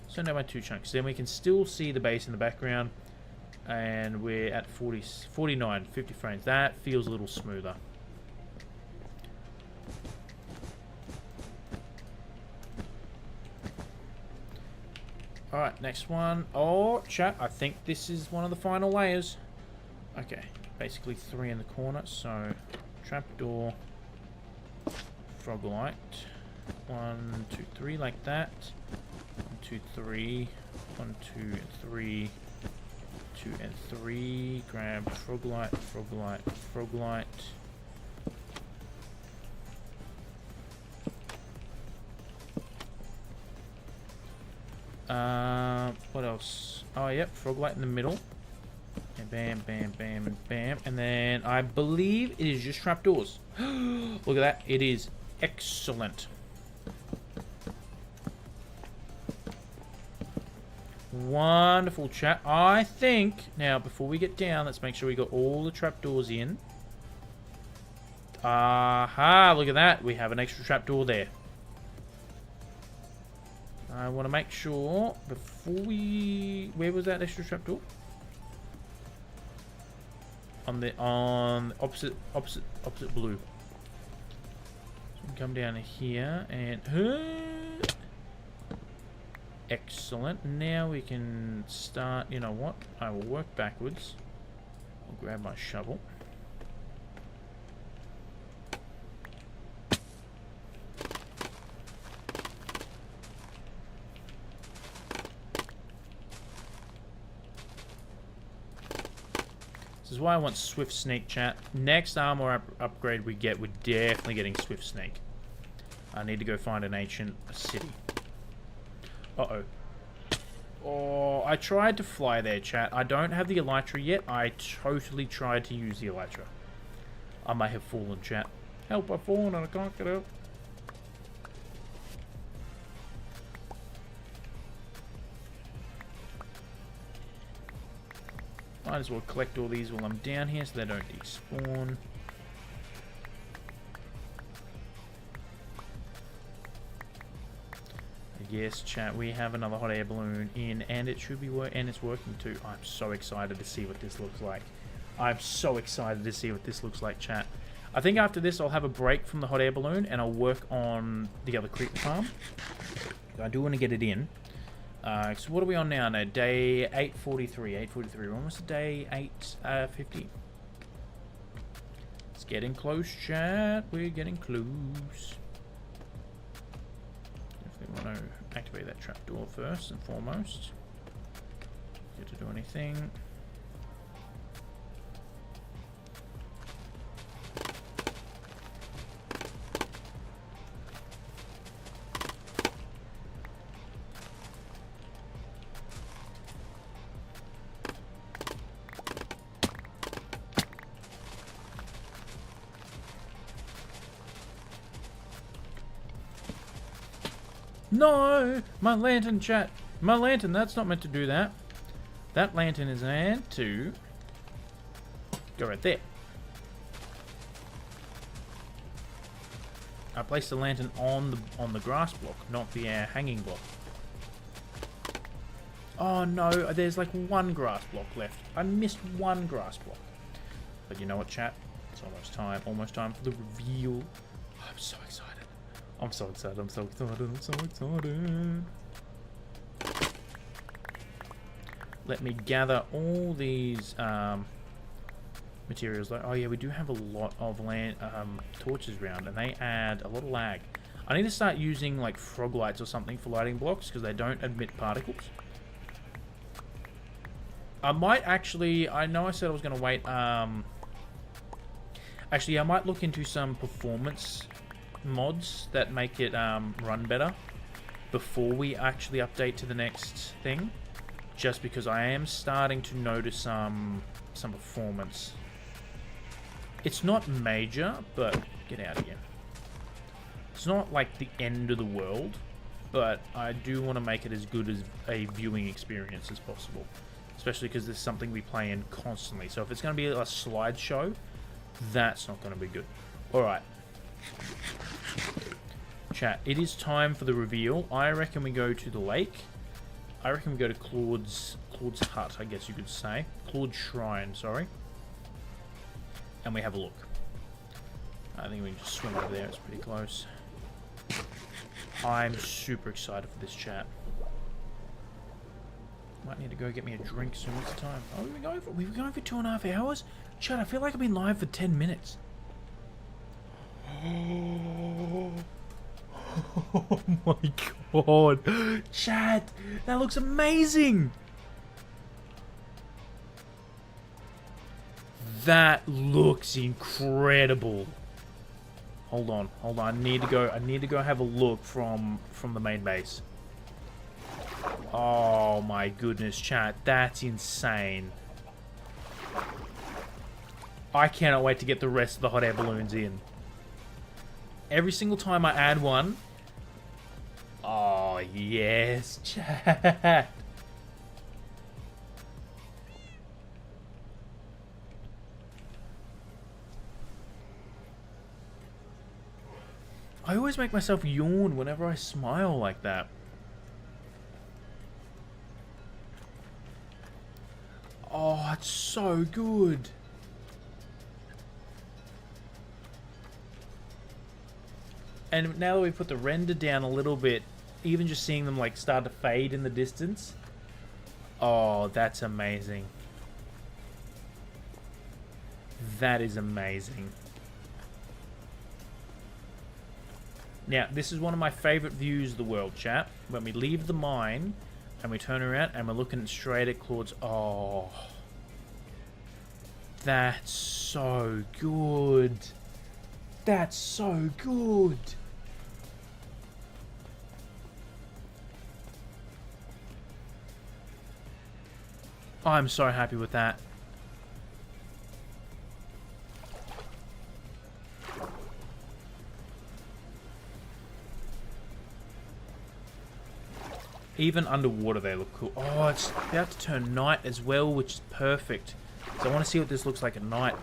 So now my 2 chunks. Then we can still see the base in the background. And we're at 49, 50 frames. That feels a little smoother. Alright, next one. Oh, chat, I think this is one of the final layers. Okay, basically 3 in the corner. So, trapdoor, frog light. 1, 2, 3 like that. 1, 2, 3. 1, 2, and 3. 2 and 3. Grab frog light, frog light, frog light. What else? Oh, yep, frog light in the middle. And bam, bam, bam, and bam. And then I believe it is just trapdoors. Look at that. It is excellent. Wonderful, chat. I think, now, before we get down, let's make sure we got all the trapdoors in. Aha, look at that. We have an extra trapdoor there. I want to make sure, before we... Where was that extra trapdoor? On the opposite blue. So we can come down here and... Excellent. Now we can start. You know what? I will work backwards. I'll grab my shovel. This is why I want Swift Sneak, chat. Next armor upgrade we get, we're definitely getting Swift Sneak. I need to go find an ancient city. Uh-oh. Oh, I tried to fly there, chat. I don't have the elytra yet. I totally tried to use the elytra. I may have fallen, chat. Help, I've fallen and I can't get up. Might as well collect all these while I'm down here so they don't despawn. Yes, chat, we have another hot air balloon in, and it should be and it's working too. I'm so excited to see what this looks like. I'm so excited to see what this looks like, chat. I think after this, I'll have a break from the hot air balloon, and I'll work on the other creep farm. I do want to get it in. So what are we on now? No, day 843. 843. We're almost to day 850. It's getting close, chat. We're getting close. Definitely want to activate that trapdoor first and foremost. Get to do anything. No! My lantern, chat! My lantern, that's not meant to do that. That lantern is meant to go right there. I placed the lantern on the grass block, not the hanging block. Oh no, there's like one grass block left. I missed one grass block. But you know what, chat? It's almost time for the reveal. I'm so excited. I'm so excited, I'm so excited, I'm so excited. Let me gather all these materials. Oh yeah, we do have a lot of torches around, and they add a lot of lag. I need to start using like frog lights or something for lighting blocks, because they don't emit particles. I might actually, I know I said I was going to wait, actually I might look into some performance mods that make it run better before we actually update to the next thing, just because I am starting to notice some performance. It's not major, but get out of here. It's not like the end of the world, but I do want to make it as good as a viewing experience as possible, especially because this is something we play in constantly. So if it's going to be a slideshow, that's not going to be good. Alright. Chat, it is time for the reveal. I reckon we go to the lake. I reckon we go to Claude's hut, I guess you could say. Claude's shrine, sorry. And we have a look. I think we can just swim over there, it's pretty close. I'm super excited for this, chat. Might need to go get me a drink soon. What's the time? Oh, we were going for 2.5 hours? Chat, I feel like I've been live for 10 minutes. Oh my god. Chat, that looks amazing. That looks incredible. Hold on. I need to go have a look from the main base. Oh my goodness, chat, that's insane. I cannot wait to get the rest of the hot air balloons in. Every single time I add one. Oh, yes, chat. I always make myself yawn whenever I smile like that. Oh, it's so good. And now that we've put the render down a little bit, even just seeing them like start to fade in the distance. Oh, that's amazing. That is amazing. Now, this is one of my favorite views of the world, chat. When we leave the mine and we turn around and we're looking straight at Claude's. Oh, that's so good. That's so good. I'm so happy with that. Even underwater they look cool. Oh, it's about to turn night as well, which is perfect. So I want to see what this looks like at night.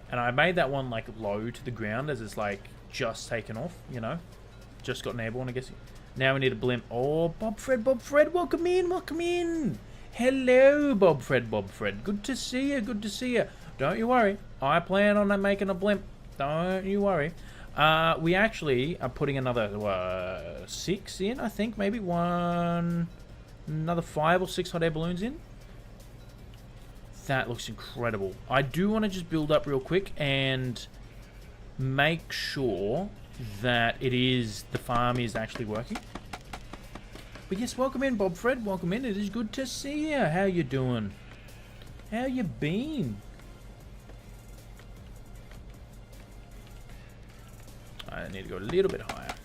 And I made that one like low to the ground as it's like just taken off, you know. Just got an airborne, I guess. Now we need a blimp. Oh, Bob Fred, welcome in, welcome in. Hello, Bob Fred. Good to see you, good to see you. Don't you worry, I plan on making a blimp. Don't you worry. We actually are putting another 6 in, I think. Maybe another 5 or 6 hot air balloons in. That looks incredible. I do want to just build up real quick and make sure that the farm is actually working. But yes, welcome in, Bob Fred. Welcome in. It is good to see you. How you doing? How you been? I need to go a little bit higher.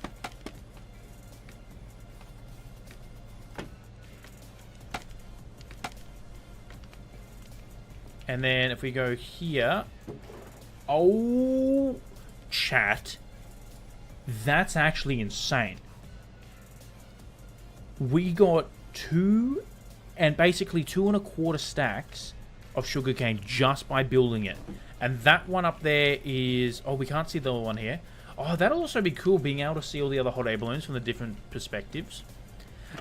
And then if we go here... Oh, chat. That's actually insane. We got 2 and basically 2 1/4 stacks of sugarcane just by building it. And that one up there is... Oh, we can't see the other one here. Oh, that'll also be cool, being able to see all the other hot air balloons from the different perspectives.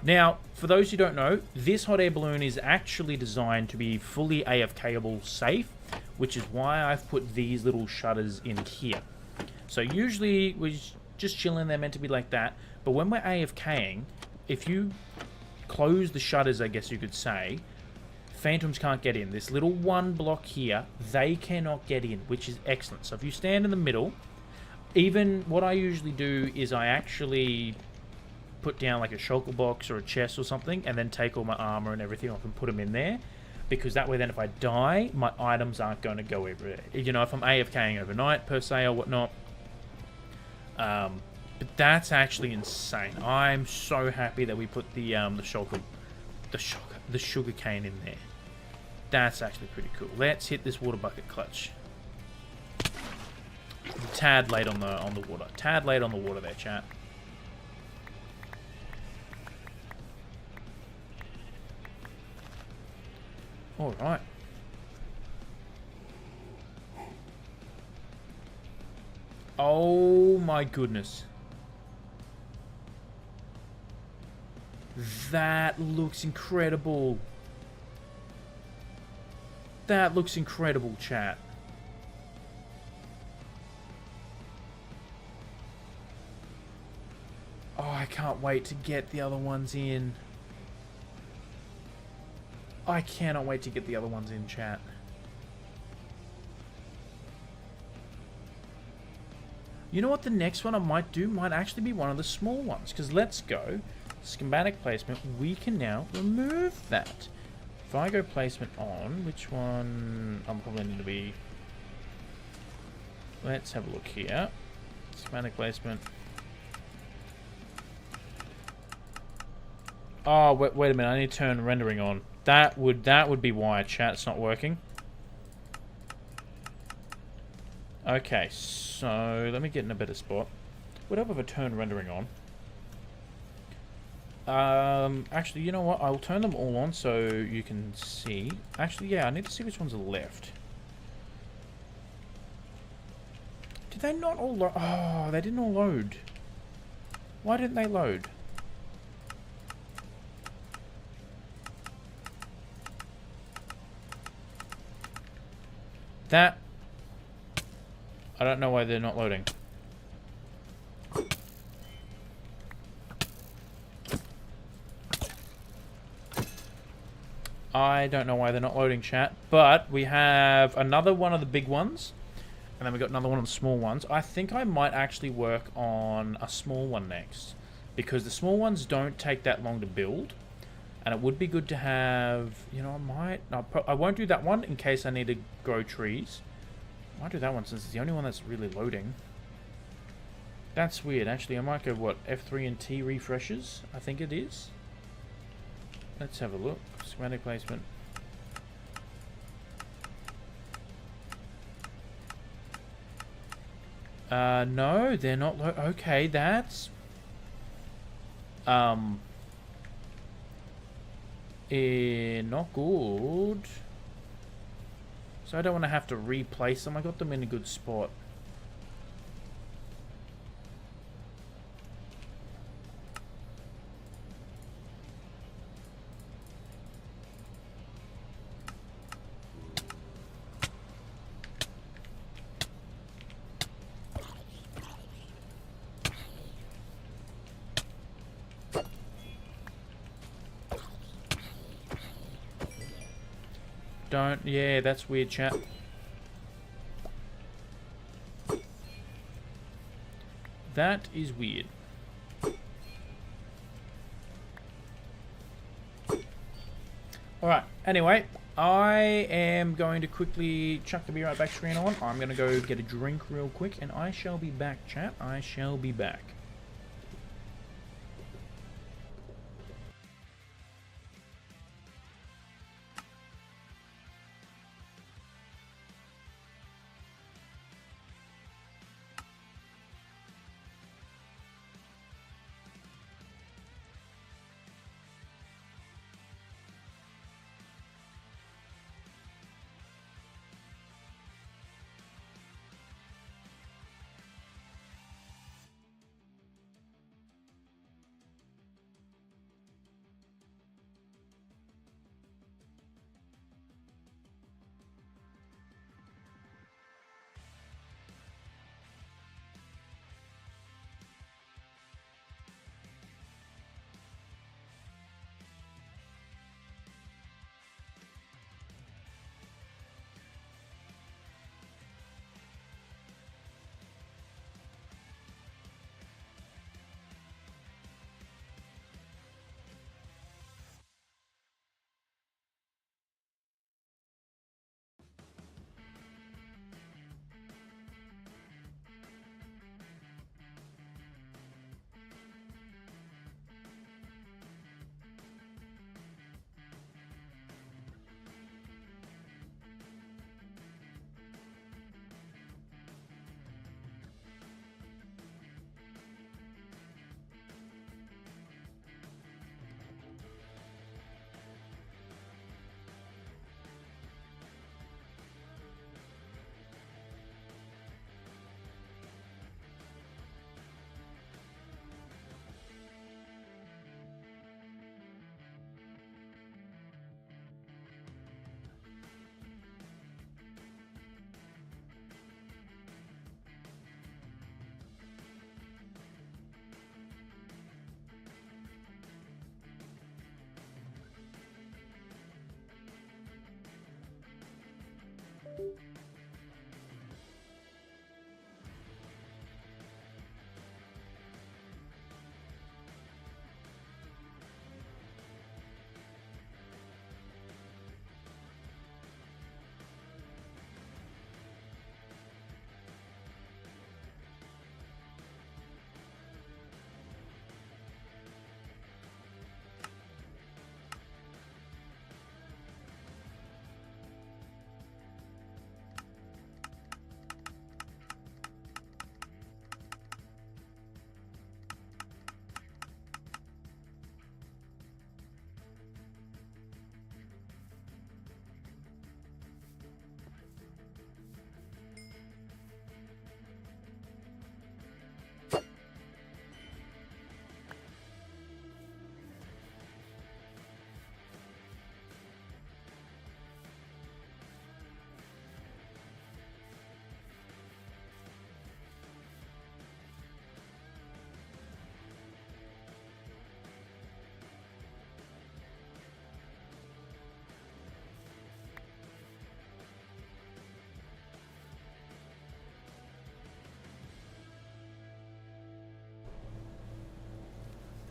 Now, for those who don't know, this hot air balloon is actually designed to be fully AFKable safe, which is why I've put these little shutters in here. So usually we're just chilling, they're meant to be like that, but when we're AFKing, if you close the shutters, I guess you could say, phantoms can't get in. This little one block here, they cannot get in, which is excellent. So if you stand in the middle, even what I usually do is I actually put down like a shulker box or a chest or something, and then take all my armor and everything off and put them in there, because that way then if I die, my items aren't going to go everywhere. You know, if I'm AFKing overnight per se or whatnot. But that's actually insane. I'm so happy that we put the sugar cane in there. That's actually pretty cool. Let's hit this water bucket clutch. Tad late on the water. Tad late on the water there, chat. All right. Oh my goodness. That looks incredible. That looks incredible, chat. Oh, I can't wait to get the other ones in. I cannot wait to get the other ones in, chat. You know what the next one I might do might actually be one of the small ones. Because let's go. Schematic placement. We can now remove that. If I go placement on, which one? I'm probably going to be... Let's have a look here. Schematic placement. Oh, wait a minute. I need to turn rendering on. That would be why chat's not working. Okay, so let me get in a better spot. What up if I turn rendering on? Actually, you know what? I'll turn them all on so you can see. Actually, yeah, I need to see which ones are left. Did they not all load? Oh, they didn't all load. Why didn't they load? That... I don't know why they're not loading. I don't know why they're not loading, chat. But we have another one of the big ones. And then we got another one of the small ones. I think I might actually work on a small one next. Because the small ones don't take that long to build. And it would be good to have... You know, I won't do that one in case I need to grow trees. I might do that one since it's the only one that's really loading. That's weird. Actually, I might go, what, F3 and T refreshes? I think it is. Let's have a look. Schematic placement. No, they're not. Okay, that's not good. So I don't want to have to replace them. I got them in a good spot. Don't. Yeah, that's weird, chat. That is weird. Alright, anyway, I am going to quickly chuck the Be Right Back screen on. I'm going to go get a drink real quick, and I shall be back, chat. I shall be back.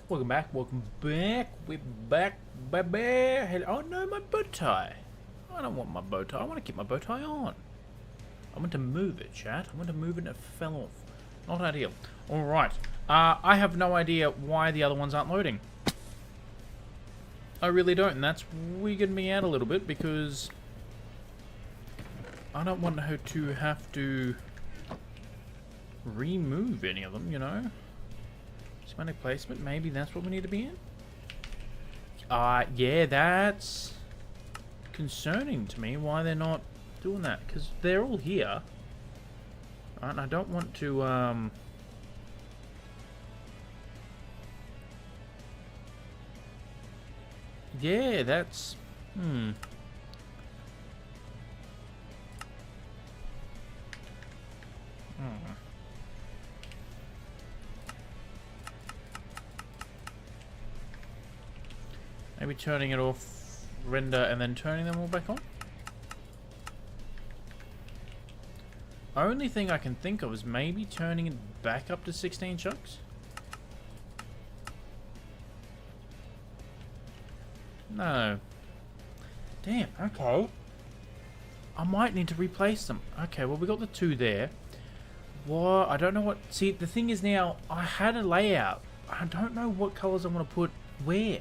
Welcome back, welcome back. We're back, baby. Oh no, my bow tie. I don't want my bow tie. I want to keep my bow tie on. I want to move it, chat. I want to move it and it fell off. Not ideal. Alright. I have no idea why the other ones aren't loading. I really don't, and that's wigging me out a little bit because I don't want her to have to remove any of them, you know? Semantic placement, maybe that's what we need to be in? Yeah, that's concerning to me why they're not doing that, because they're all here. Right, and I don't want to, yeah, that's... Hmm. Maybe turning it off, render, and then turning them all back on? Only thing I can think of is maybe turning it back up to 16 chunks? No. Damn, okay. I might need to replace them. Okay, well we got the 2 there. What? I don't know what... See, the thing is now, I had a layout. I don't know what colours I want to put where.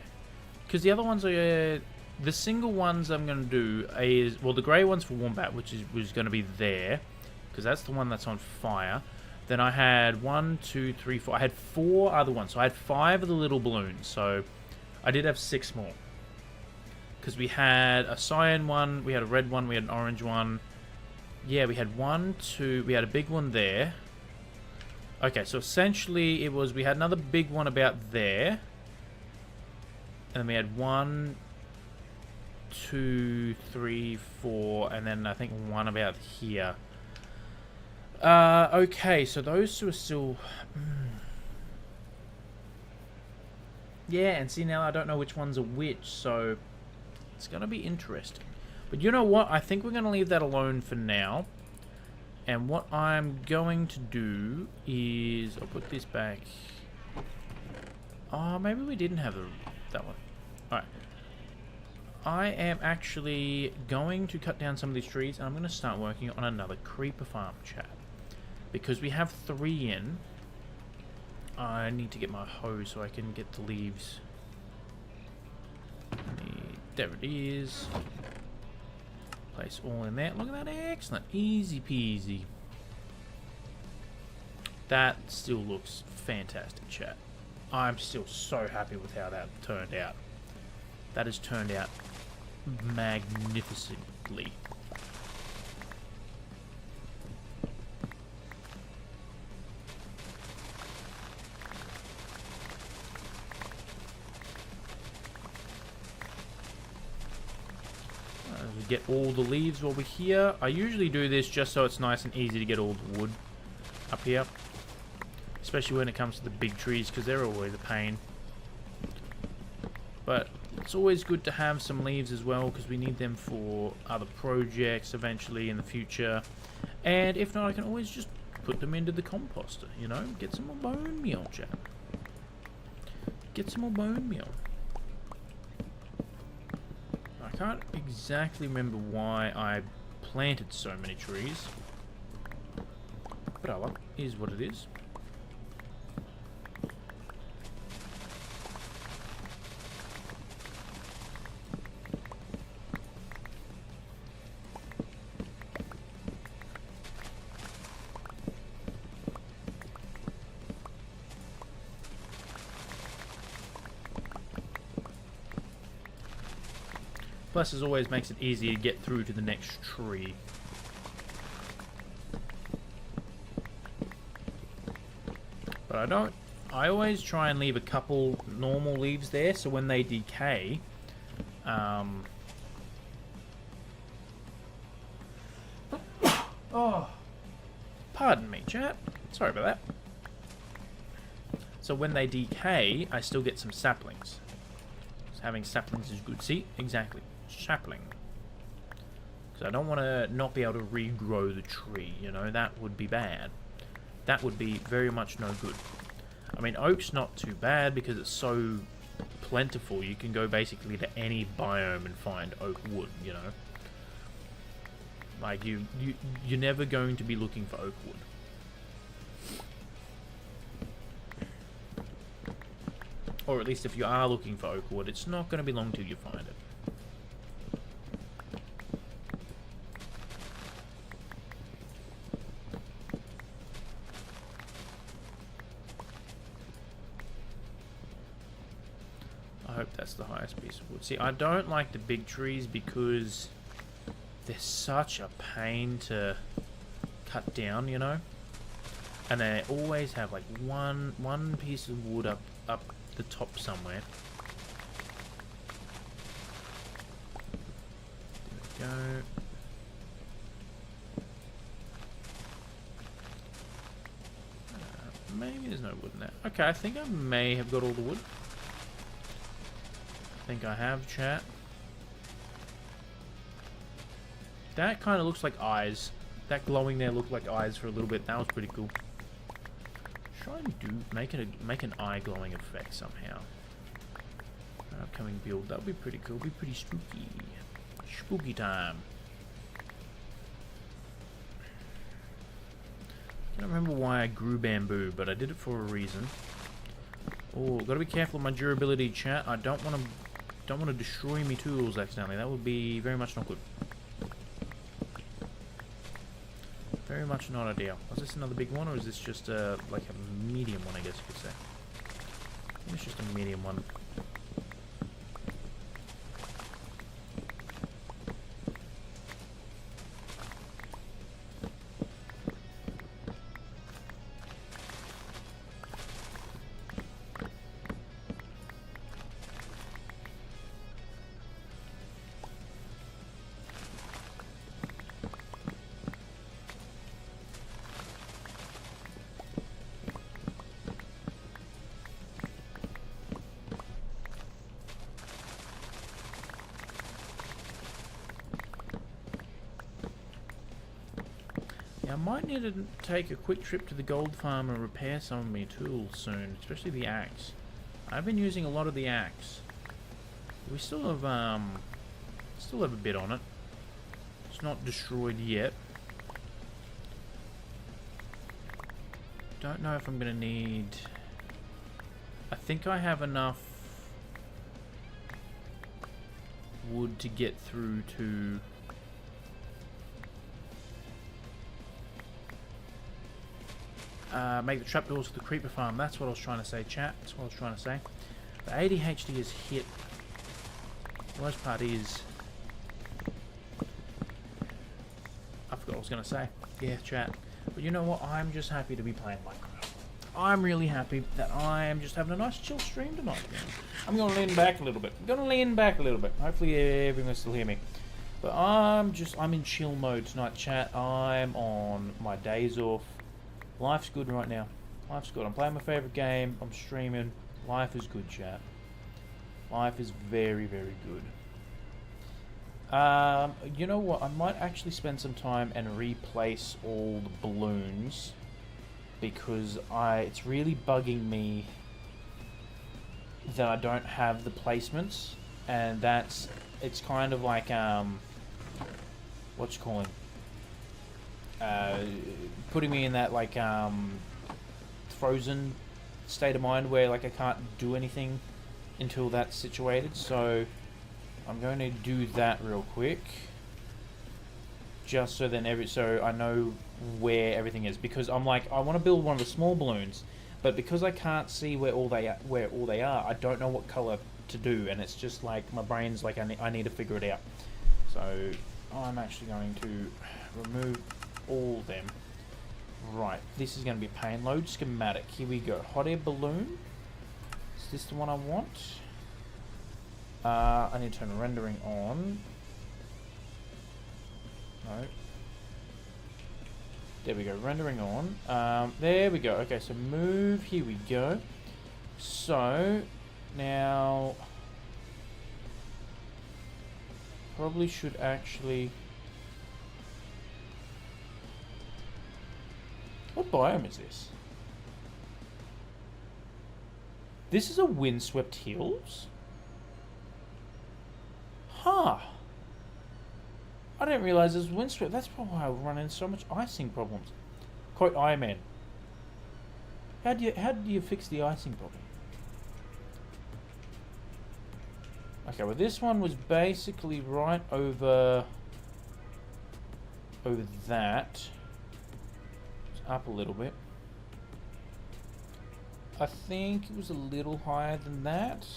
Because the other ones are... the single ones I'm going to do is... Well, the grey one's for Wombat, which is going to be there. Because that's the one that's on fire. Then I had 1, 2, 3, 4... I had 4 other ones. So I had 5 of the little balloons. So I did have 6 more. Because we had a cyan one, we had a red one, we had an orange one. Yeah, we had 1, 2... We had a big one there. Okay, so essentially it was... We had another big one about there. And then we had 1, 2, 3, 4, and then I think one about here. Okay, so those 2 are still... Yeah, and see now I don't know which ones are which, so it's going to be interesting. But you know what? I think we're going to leave that alone for now. And what I'm going to do is... I'll put this back... Oh, maybe we didn't have that one. Alright. I am actually going to cut down some of these trees, and I'm going to start working on another creeper farm, chat. Because we have 3 in. I need to get my hoe so I can get the leaves. There it is. Place all in there. Look at that. Excellent. Easy peasy. That still looks fantastic, chat. I'm still so happy with how that turned out. That has turned out magnificently. Get all the leaves while we're here. I usually do this just so it's nice and easy to get all the wood up here. Especially when it comes to the big trees, because they're always a pain. But it's always good to have some leaves as well, because we need them for other projects eventually in the future. And if not, I can always just put them into the composter, you know? Get some more bone meal, chat. Get some more bone meal. I can't exactly remember why I planted so many trees. But oh well, is what it is. Plus, as always, makes it easy to get through to the next tree. But I don't... I always try and leave a couple normal leaves there, so when they decay... Oh! Pardon me, chat. Sorry about that. So when they decay, I still get some saplings. So having saplings is good. See? Exactly. Sapling. Because I don't want to not be able to regrow the tree, you know? That would be bad. That would be very much no good. I mean, oak's not too bad because it's so plentiful. You can go basically to any biome and find oak wood, you know? Like, you're never going to be looking for oak wood. Or at least if you are looking for oak wood, it's not going to be long till you find it. I hope that's the highest piece of wood. See, I don't like the big trees because they're such a pain to cut down, you know? And they always have like one piece of wood up the top somewhere. There we go. Maybe there's no wood in there. Okay, I think I may have got all the wood. I think I have, chat. That kind of looks like eyes. That glowing there looked like eyes for a little bit. That was pretty cool. Try and make an eye glowing effect somehow. Upcoming build, that would be pretty cool. Be pretty spooky. Spooky time. I don't remember why I grew bamboo, but I did it for a reason. Oh, gotta be careful of my durability, chat. I don't want to destroy me tools accidentally. That would be very much not good. Very much not ideal. Was this another big one, or is this just like a medium one, I guess you could say? I think it's just a medium one. I might need to take a quick trip to the gold farm and repair some of my tools soon, especially the axe. I've been using a lot of the axe. We still have a bit on it. It's not destroyed yet. Don't know if I'm gonna need. I think I have enough wood to get through to. Make the trapdoors for the creeper farm. That's what I was trying to say, chat. That's what I was trying to say. The ADHD is hit. The worst part is... I forgot what I was going to say. Yeah, chat. But you know what? I'm just happy to be playing Minecraft. I'm really happy that I am just having a nice chill stream tonight. I'm going to lean back a little bit. Hopefully everyone can still hear me. But I'm in chill mode tonight, chat. I'm on my days off. Life's good right now. Life's good. I'm playing my favourite game. I'm streaming. Life is good, chat. Life is very, very good. You know what? I might actually spend some time and replace all the balloons. Because it's really bugging me that I don't have the placements. And it's kind of like, what you calling? Putting me in that like frozen state of mind where like I can't do anything until that's situated. So I'm going to do that real quick, just so then so I know where everything is, because I'm like, I want to build one of the small balloons, but because I can't see where all they are, I don't know what color to do, and it's just like my brain's like I need to figure it out. So I'm actually going to remove all them. Right, this is going to be a pain. Load schematic. Here we go. Hot air balloon. Is this the one I want? I need to turn rendering on. No. There we go. Rendering on. There we go. Okay, so move. Here we go. So now probably should actually. What biome is this? This is a windswept hills? Huh. I didn't realize it was windswept. That's probably why I run into so much icing problems. Quote Iron Man. How do you fix the icing problem? Okay, well this one was basically right over that. It's up a little bit. I think it was a little higher than that.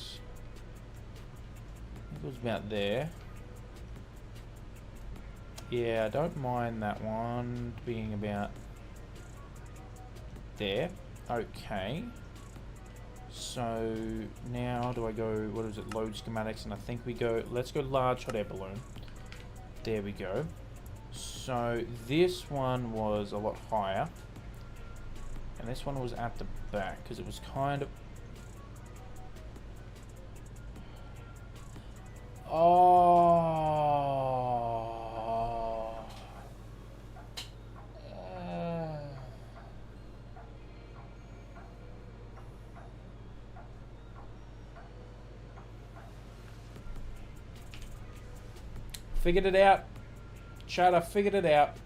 I think it was about there. Yeah, I don't mind that one being about there. Okay. So now do I go, what is it, load schematics, and I think we go, let's go large hot air balloon. There we go. So this one was a lot higher. And this one was at the back, because it was kind of... Oh... Figured it out. Chat, I figured it out.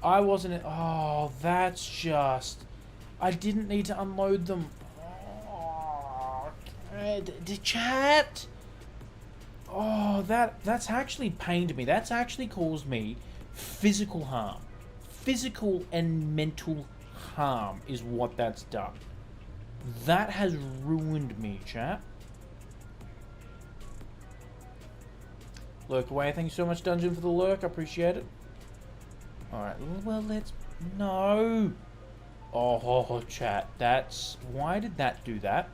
I wasn't... Oh, that's just... I didn't need to unload them. Oh, chat. Oh, that's actually pained me. That's actually caused me physical harm. Physical and mental harm is what that's done. That has ruined me, chat. Lurk away. Thank you so much, Dungeon, for the lurk. I appreciate it. Alright, well, let's... No! Oh, chat. That's... Why did that do that?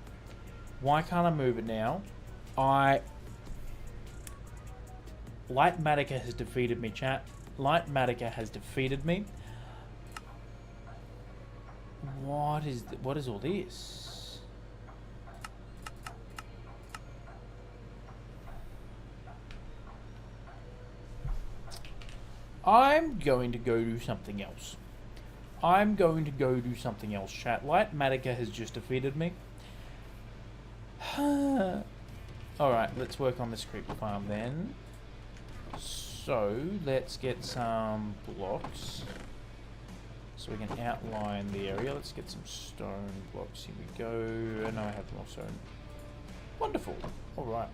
Why can't I move it now? Lightmatica has defeated me, chat. Lightmatica has defeated me. What is all this? I'm going to go do something else. I'm going to go do something else, chat. Lightmatica has just defeated me. Alright, let's work on this creeper farm then. So, let's get some blocks. So we can outline the area. Let's get some stone blocks. Here we go. No, I have more stone. Wonderful. Alright.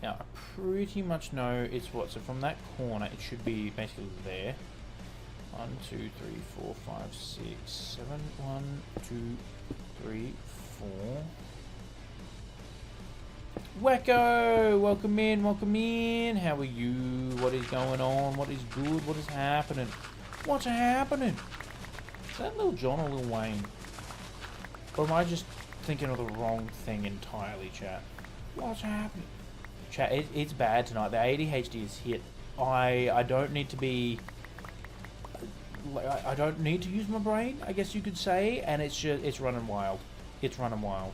Now, I pretty much know it's what. So from that corner, it should be basically there. 1, 2, 3, 4, 5, 6, 7. 1, 2, 3, 4. Wacko! Welcome in, welcome in. How are you? What is going on? What is good? What is happening? What's happening? Is that Lil Jon or Lil Wayne? Or am I just thinking of the wrong thing entirely, chat? What's happening? Chat, it's bad tonight. The ADHD is hit. I don't need to be... I don't need to use my brain, I guess you could say, and it's running wild. It's running wild.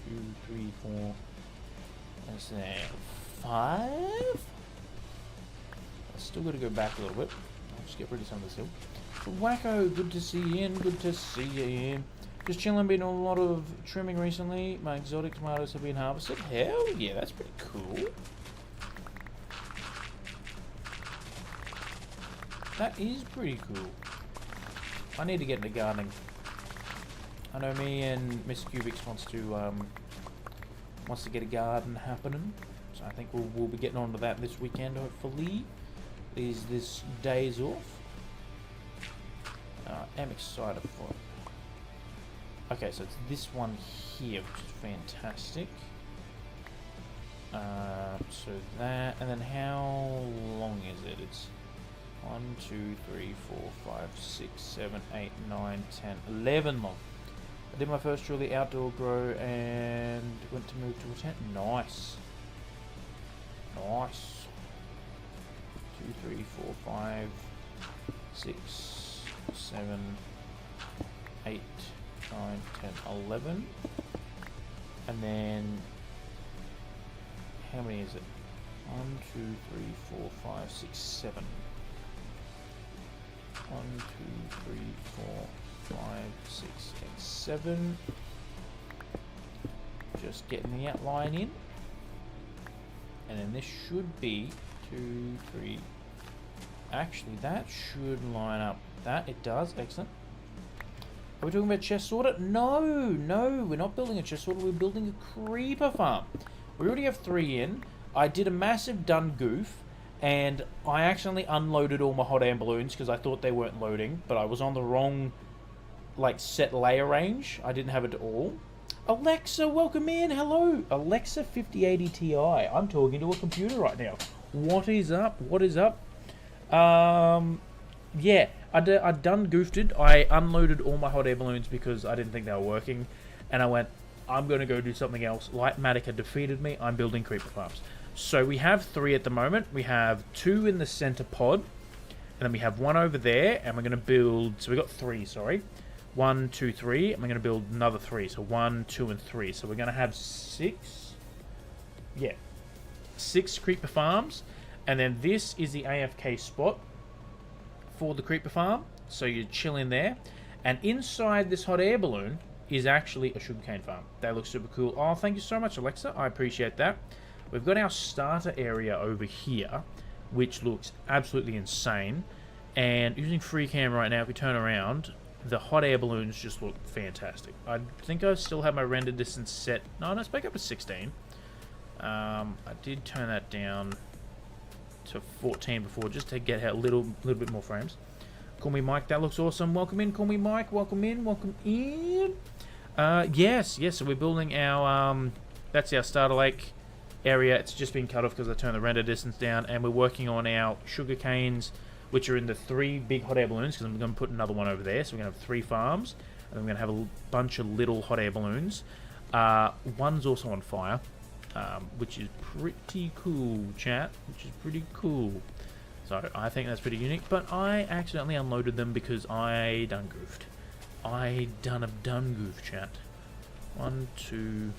1, 2, 3, 4... Let's say 5? I still got to go back a little bit. I'll just get rid of some of this hill. Wacko, good to see you in. Good to see you in. Just chilling, been doing a lot of trimming recently. My exotic tomatoes have been harvested. Hell yeah, that's pretty cool. That is pretty cool. I need to get into gardening. I know me and Miss QBiX's wants to get a garden happening, so I think we'll be getting on to that this weekend, hopefully. This day's off. I'm excited for it. Okay, so it's this one here, which is fantastic. So that, and then how long is it? It's 1, 2, 3, 4, 5, 6, 7, 8, 9, 10, 11 long. I did my first truly outdoor grow and went to move to a tent. Nice. Nice. 2, 3, 4, 5, 6, 7, 8, 9, 10, 11. And then, how many is it? 1, 2, 3, 4, 5, 6, 7. 1, 2, 3, 4, 5, 6, 8, 7. Just getting the outline in. And then this should be 2, 3. Actually, that should line up. That it does. Excellent. Are we talking about chest sorter? No, no, we're not building a chest sorter. We're building a creeper farm. We already have 3 in. I did a massive done goof, and I accidentally unloaded all my hot air balloons because I thought they weren't loading, but I was on the wrong, like, set layer range. I didn't have it all. Alexa, welcome in. Hello. Alexa 5080 Ti. I'm talking to a computer right now. What is up? What is up? Yeah, I done goofed it. I unloaded all my hot air balloons because I didn't think they were working, and I went, I'm going to go do something else. Lightmatic had defeated me. I'm building creeper farms. So we have 3 at the moment. We have 2 in the center pod, and then we have 1 over there, and we're going to build... So we got 3, sorry. 1, 2, 3, and we're going to build another 3. So 1, 2, and 3. So we're going to have 6... Yeah. 6 creeper farms, and then this is the AFK spot for the creeper farm. So you chill in there, and inside this hot air balloon is actually a sugarcane farm. That looks super cool. Oh, thank you so much, Alexa. I appreciate that. We've got our starter area over here, which looks absolutely insane. And using free cam right now, if we turn around, the hot air balloons just look fantastic. I think I still have my render distance set. No, let's back up to 16. I did turn that down to 14 before, just to get a little bit more frames. Call me Mike. That looks awesome. Welcome in. Call me Mike. Welcome in. Welcome in. Yes. So we're building our that's our starter lake area. It's just been cut off because I turned the render distance down, and we're working on our sugar canes, which are in the 3 big hot air balloons, because I'm going to put another one over there. So we're going to have 3 farms, and then we're going to have a bunch of little hot air balloons. One's also on fire, which is pretty cool, chat. Which is pretty cool. So I think that's pretty unique. But I accidentally unloaded them because I done goofed. I done goof, chat. 1, 2,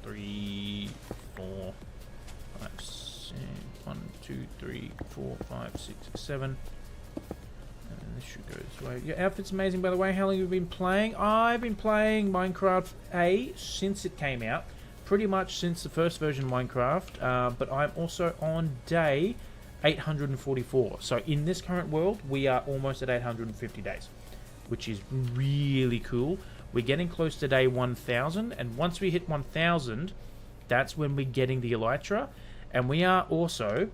3, 4, 5, 6. 1, 2, 3, 4, 5, 6, 7. And this should go this way. Your outfit's amazing, by the way. How long have you been playing? I've been playing Minecraft since it came out. Pretty much since the first version of Minecraft. But I'm also on day 844. So in this current world, we are almost at 850 days, which is really cool. We're getting close to day 1000, and once we hit 1000, that's when we're getting the elytra. And we are also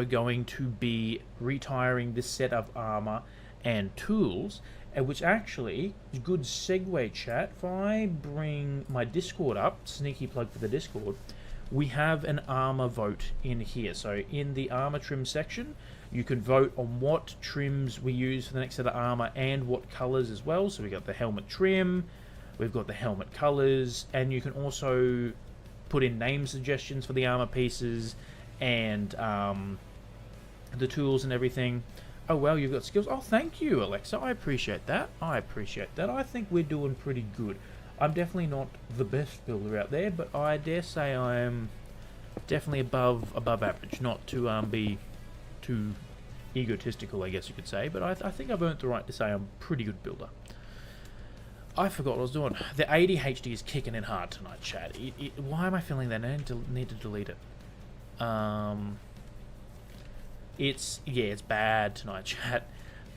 going to be retiring this set of armor and tools, which actually is a good segue, chat. If I bring my Discord up, sneaky plug for the Discord, we have an armor vote in here. So in the armor trim section, you can vote on what trims we use for the next set of armor and what colors as well. So we got the helmet trim, we've got the helmet colors, and you can also put in name suggestions for the armor pieces and the tools and everything. Oh well, you've got skills. Oh, thank you, Alexa. I appreciate that. I think we're doing pretty good. I'm definitely not the best builder out there, but I dare say I am definitely above average. Not to be too egotistical, I guess you could say, but I think I've earned the right to say I'm a pretty good builder. I forgot what I was doing. The ADHD is kicking in hard tonight, chat. Why am I feeling that? I need to delete it. It's bad tonight, chat.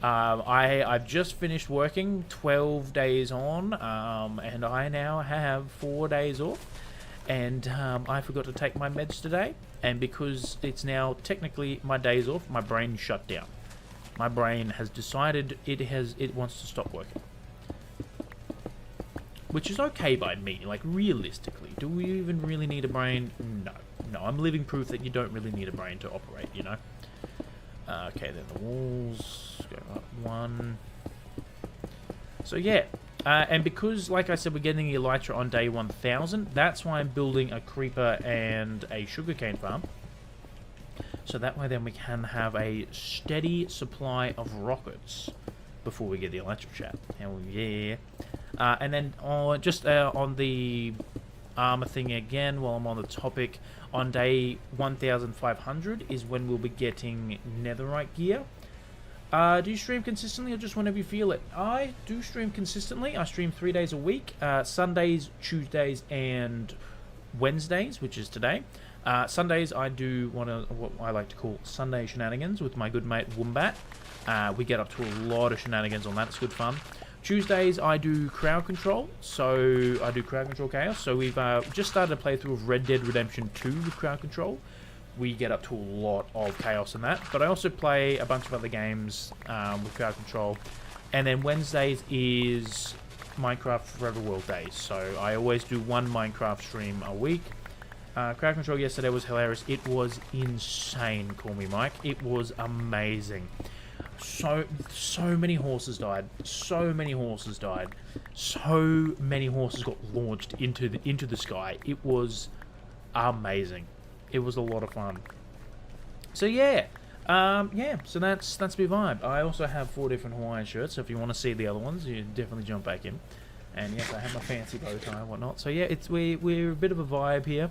I've just finished working 12 days on, and I now have 4 days off. And I forgot to take my meds today, and because it's now technically my days off, my brain shut down. My brain has decided it wants to stop working. Which is okay by me, like realistically. Do we even really need a brain? No, I'm living proof that you don't really need a brain to operate, you know? Okay, then the walls go up 1. So yeah, and because, like I said, we're getting the elytra on day 1000, that's why I'm building a creeper and a sugarcane farm. So that way then we can have a steady supply of rockets before we get the elytra, chat. Hell yeah. And then on the armor thing again, while I'm on the topic, on day 1500 is when we'll be getting netherite gear. Do you stream consistently or just whenever you feel it? I do stream consistently. I stream 3 days a week, Sundays, Tuesdays, and Wednesdays, which is today. Sundays I do what I like to call Sunday shenanigans with my good mate Wombat. We get up to a lot of shenanigans on that. It's good fun. Tuesdays I do crowd control, so I do crowd control chaos. So we've just started a playthrough of Red Dead Redemption 2 with crowd control. We get up to a lot of chaos in that, but I also play a bunch of other games with crowd control. And then Wednesdays is Minecraft Forever World Days, so I always do one Minecraft stream a week. Crowd control yesterday was hilarious. It was insane, call me Mike. It was amazing. So many horses died. So many horses died. So many horses got launched into the sky. It was amazing. It was a lot of fun. So yeah. So that's my vibe. I also have 4 different Hawaiian shirts, so if you want to see the other ones, you definitely jump back in. And yes, I have my fancy bow tie and whatnot. So yeah, we're a bit of a vibe here.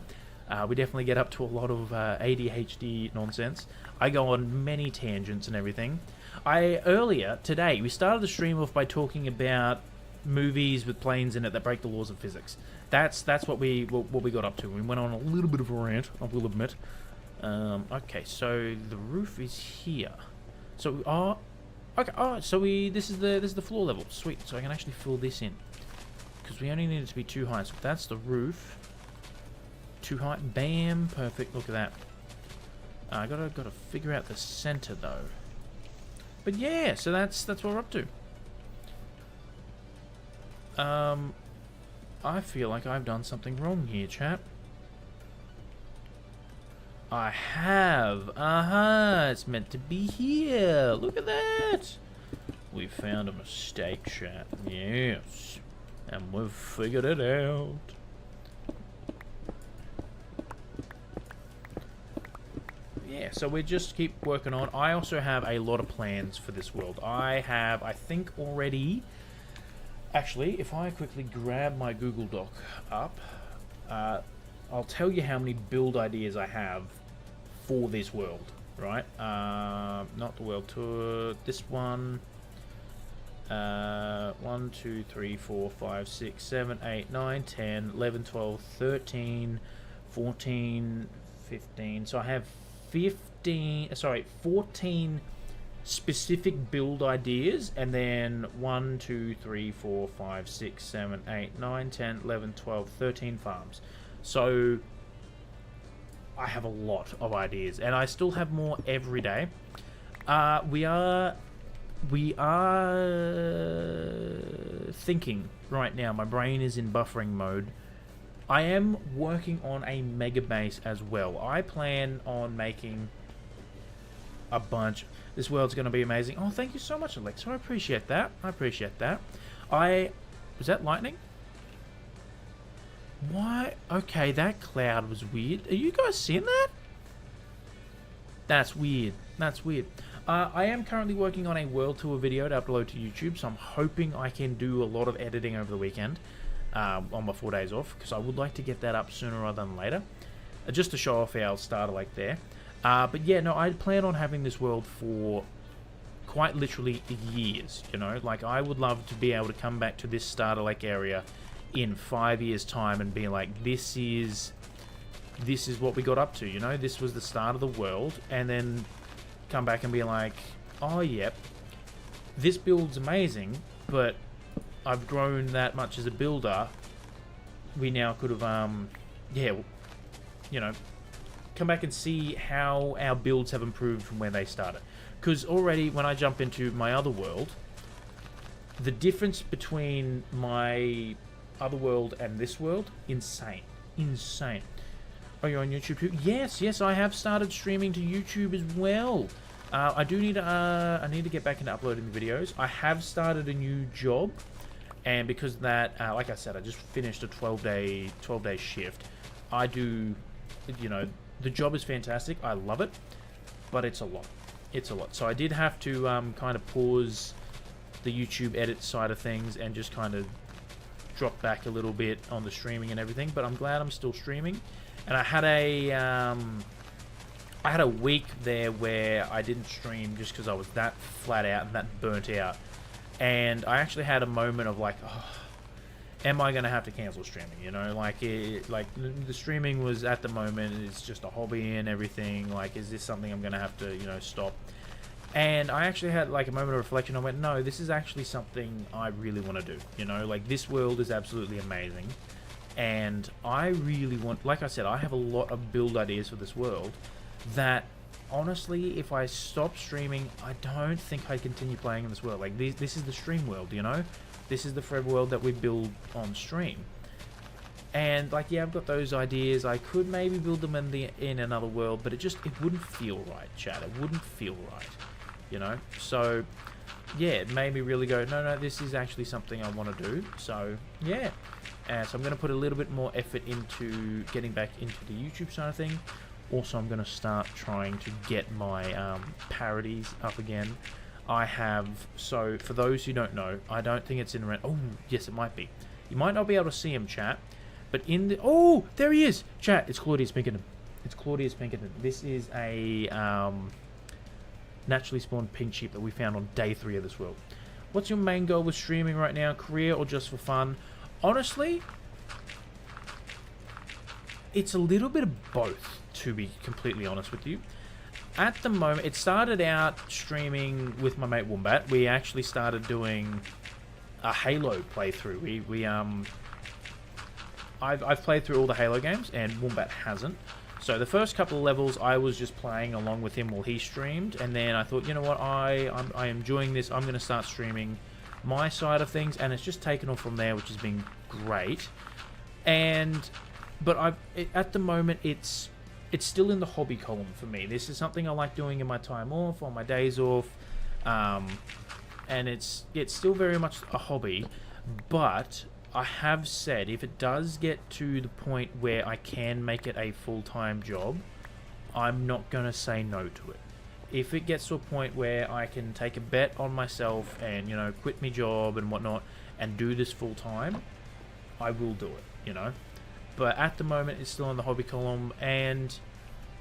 We definitely get up to a lot of ADHD nonsense. I go on many tangents and everything. Earlier today we started the stream off by talking about movies with planes in it that break the laws of physics. That's what we got up to. We went on a little bit of a rant, I will admit. Okay, so the roof is here. So okay. So this is the floor level. Sweet. So I can actually fill this in because we only need it to be 2 high. So that's the roof. 2 high. Bam. Perfect. Look at that. I gotta figure out the center though. But yeah, so that's what we're up to. I feel like I've done something wrong here, chap. I have. It's meant to be here. Look at that. We found a mistake, chat. Yes. And we've figured it out. Yeah, so we just keep working on. I also have a lot of plans for this world. I think already... Actually, if I quickly grab my Google Doc up, I'll tell you how many build ideas I have for this world, right? Not the world tour, this one. 1, 2, 3, 4, 5, 6, 7, 8, 9, 10, 11, 12, 13, 14, 15. So I have 14 specific build ideas, and then 1, 2, 3, 4, 5, 6, 7, 8, 9, 10, 11, 12, 13 farms. So I have a lot of ideas, and I still have more every day. We are thinking right now. My brain is in buffering mode. I am working on a mega base as well. I plan on making a bunch. This world's going to be amazing. Oh, thank you so much, Alexa. I appreciate that. Was that lightning? Why? Okay, that cloud was weird. Are you guys seeing that? That's weird. I am currently working on a world tour video to upload to YouTube, so I'm hoping I can do a lot of editing over the weekend on my 4 days off, because I would like to get that up sooner rather than later, just to show off our starter lake there. But yeah, no, I plan on having this world for quite literally years, you know? Like, I would love to be able to come back to this starter lake area in 5 years' time and be like, this is what we got up to, you know? This was the start of the world, and then come back and be like, oh, yep, this build's amazing, but I've grown that much as a builder. We now could have, yeah, you know, come back and see how our builds have improved from where they started. Because already, when I jump into my other world, the difference between my other world and this world, insane. Are you on YouTube too? Yes, I have started streaming to YouTube as well. I need to get back into uploading the videos. I have started a new job, and because of that, like I said, I just finished a 12-day shift. I do, you know, the job is fantastic. I love it, but it's a lot. So I did have to kind of pause the YouTube edit side of things and just kind of drop back a little bit on the streaming and everything. But I'm glad I'm still streaming. And I had a week there where I didn't stream just because I was that flat out and that burnt out. And I actually had a moment of like, oh, am I going to have to cancel streaming? You know, like the streaming was at the moment, it's just a hobby and everything. Like, is this something I'm going to have to, you know, stop? And I actually had like a moment of reflection. I went, no, this is actually something I really want to do. You know, like this world is absolutely amazing. And I really want, like I said, I have a lot of build ideas for this world that honestly, if I stop streaming, I don't think I'd continue playing in this world. Like this is the stream world, you know? This is the forever world that we build on stream. And like, yeah, I've got those ideas. I could maybe build them in another world, but it wouldn't feel right, chat. It wouldn't feel right, you know? So yeah, it made me really go, no, this is actually something I want to do. So yeah. So I'm going to put a little bit more effort into getting back into the YouTube side of thing. Also, I'm going to start trying to get my parodies up again. I have, so for those who don't know, I don't think it's in around, oh, yes, it might be. You might not be able to see him, chat, but in the, oh, there he is, chat, it's Claudius Pinkerton. It's Claudius Pinkerton. This is a naturally spawned pink sheep that we found on day 3 of this world. What's your main goal with streaming right now, career or just for fun? Honestly, it's a little bit of both, to be completely honest with you. At the moment, it started out streaming with my mate Wombat. We actually started doing a Halo playthrough. I've played through all the Halo games, and Wombat hasn't. So the first couple of levels, I was just playing along with him while he streamed, and then I thought, you know what, I'm enjoying this. I'm going to start streaming my side of things, and it's just taken off from there, which has been great. But at the moment, it's still in the hobby column for me. This is something I like doing in my time off, on my days off, and it's still very much a hobby. But I have said, if it does get to the point where I can make it a full-time job, I'm not going to say no to it. If it gets to a point where I can take a bet on myself and, you know, quit my job and whatnot and do this full-time, I will do it, you know. But at the moment, it's still in the hobby column, and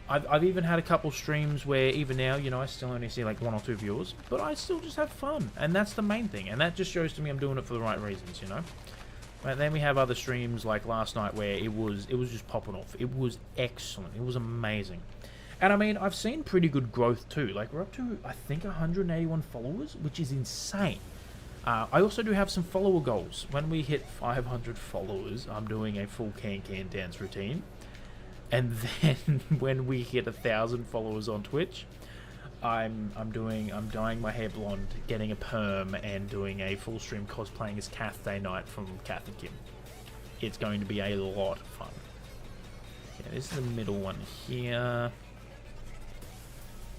I've even had a couple streams where even now, you know, I still only see like 1 or 2 viewers, but I still just have fun, and that's the main thing, and that just shows to me I'm doing it for the right reasons, you know. And then we have other streams like last night where it was just popping off. It was excellent. It was amazing. And I mean, I've seen pretty good growth too. Like, we're up to, I think, 181 followers, which is insane. I also do have some follower goals. When we hit 500 followers, I'm doing a full can-can dance routine. And then when we hit 1,000 followers on Twitch, I'm dyeing my hair blonde, getting a perm, and doing a full stream cosplaying as Kath Day Night from Kath and Kim. It's going to be a lot of fun. Okay, this is the middle one here.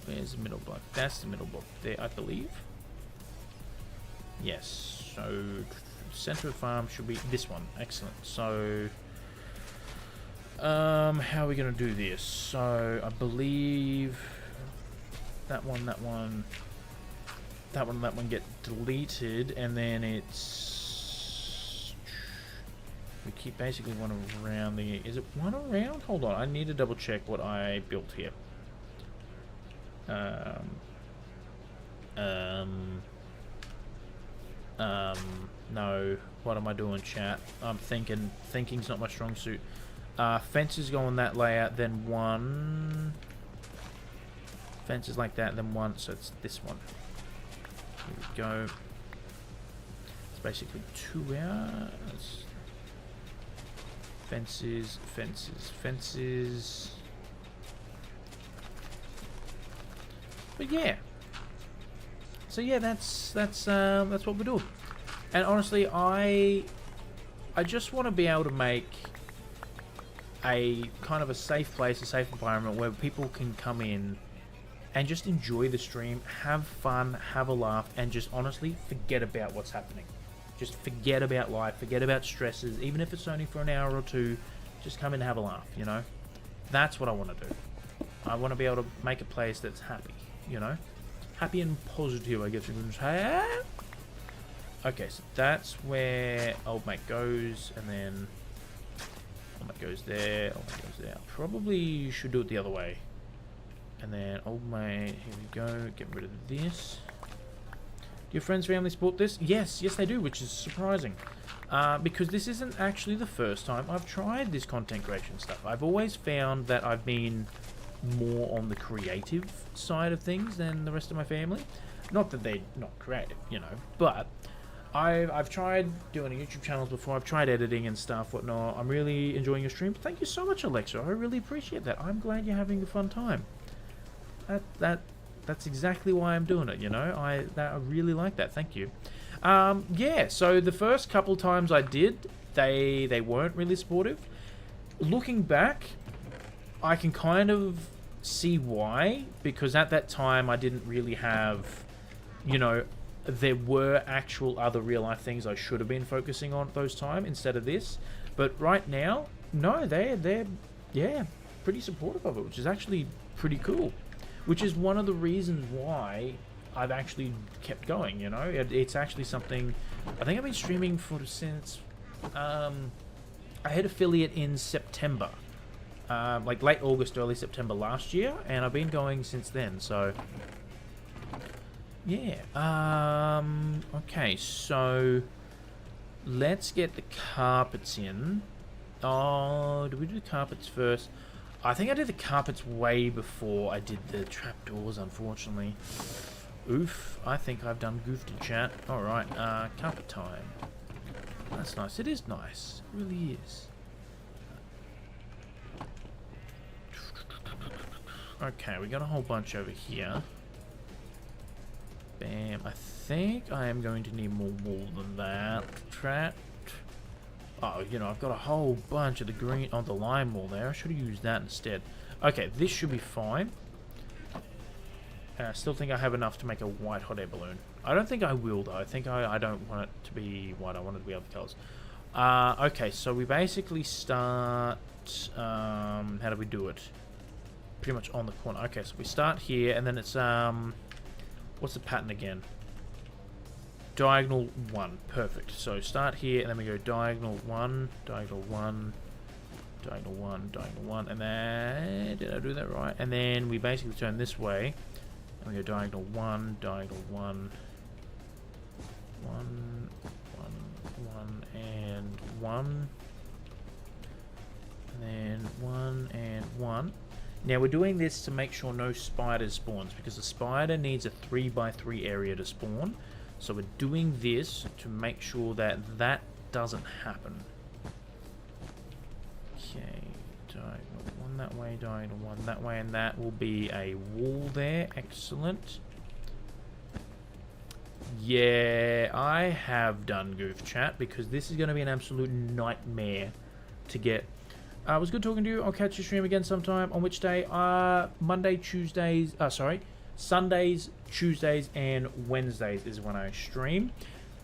Where's the middle block? That's the middle block there, I believe. Yes, so center of farm should be this one. Excellent. So how are we going to do this? So I believe that one get deleted, and then it's, we keep basically one around the, is it one around? Hold on, I need to double check what I built here. No, what am I doing, chat? I'm thinking's not my strong suit. Fences go on that layout, then one, fences like that, then one, so it's this one. Here we go. It's basically 2 hours. Fences, fences, fences. But yeah. So yeah, that's what we're doing. And honestly, I just want to be able to make a kind of a safe place, a safe environment where people can come in and just enjoy the stream, have fun, have a laugh, and just honestly forget about what's happening. Just forget about life, forget about stresses, even if it's only for an hour or 2, just come in and have a laugh, you know? That's what I want to do. I want to be able to make a place that's happy, you know? Happy and positive, I guess you can say. Okay, so that's where old mate goes, and then old mate goes there, old mate goes there. Probably should do it the other way. And then old mate, here we go, get rid of this. Do your friends, family support this? Yes, yes they do, which is surprising. Because this isn't actually the first time I've tried this content creation stuff. I've always found that I've been more on the creative side of things than the rest of my family. Not that they're not creative, you know, but I've tried doing YouTube channels before. I've tried editing and stuff, whatnot. I'm really enjoying your stream. Thank you so much, Alexa. I really appreciate that. I'm glad you're having a fun time. That's exactly why I'm doing it, you know. I really like that. Thank you. Yeah, so the first couple times I did, they weren't really supportive. Looking back, I can kind of see why, because at that time I didn't really have, you know, there were actual other real life things I should have been focusing on at those time instead of this. But right now, no, they're yeah, pretty supportive of it, which is actually pretty cool. Which is one of the reasons why I've actually kept going, you know. It's actually something I think I've been streaming for since I hit affiliate in September. Like late August, early September last year, and I've been going since then, so yeah. Okay, so let's get the carpets in. Oh, do we do the carpets first? I think I did the carpets way before I did the trapdoors, unfortunately. Oof, I think I've done goofed in chat. Alright, carpet time. That's nice. It is nice. It really is. Okay, we got a whole bunch over here. Bam. I think I am going to need more wool than that. Trapped. Oh, you know, I've got a whole bunch of the green on the lime wool there. I should have used that instead. Okay, this should be fine. I still think I have enough to make a white hot air balloon. I don't think I will, though. I think I don't want it to be white. I want it to be other colours. Okay, so we basically start... how do we do it? Pretty much on the corner. Okay, so we start here, and then it's... what's the pattern again? Diagonal 1. Perfect. So start here, and then we go diagonal 1, diagonal 1, diagonal 1, diagonal 1, and then... Did I do that right? And then we basically turn this way, and we go diagonal 1, diagonal 1, 1, 1, and 1, and then 1 and 1. Now we're doing this to make sure no spiders spawns, because the spider needs a 3x3 area to spawn. So we're doing this to make sure that that doesn't happen. Okay, diagonal 1 that way, diagonal 1 that way, and that will be a wall there. Excellent. Yeah, I have done goof chat, because this is going to be an absolute nightmare to get. It was good talking to you. I'll catch your stream again sometime. On which day? Monday, Tuesdays. Sorry. Sundays, Tuesdays, and Wednesdays is when I stream.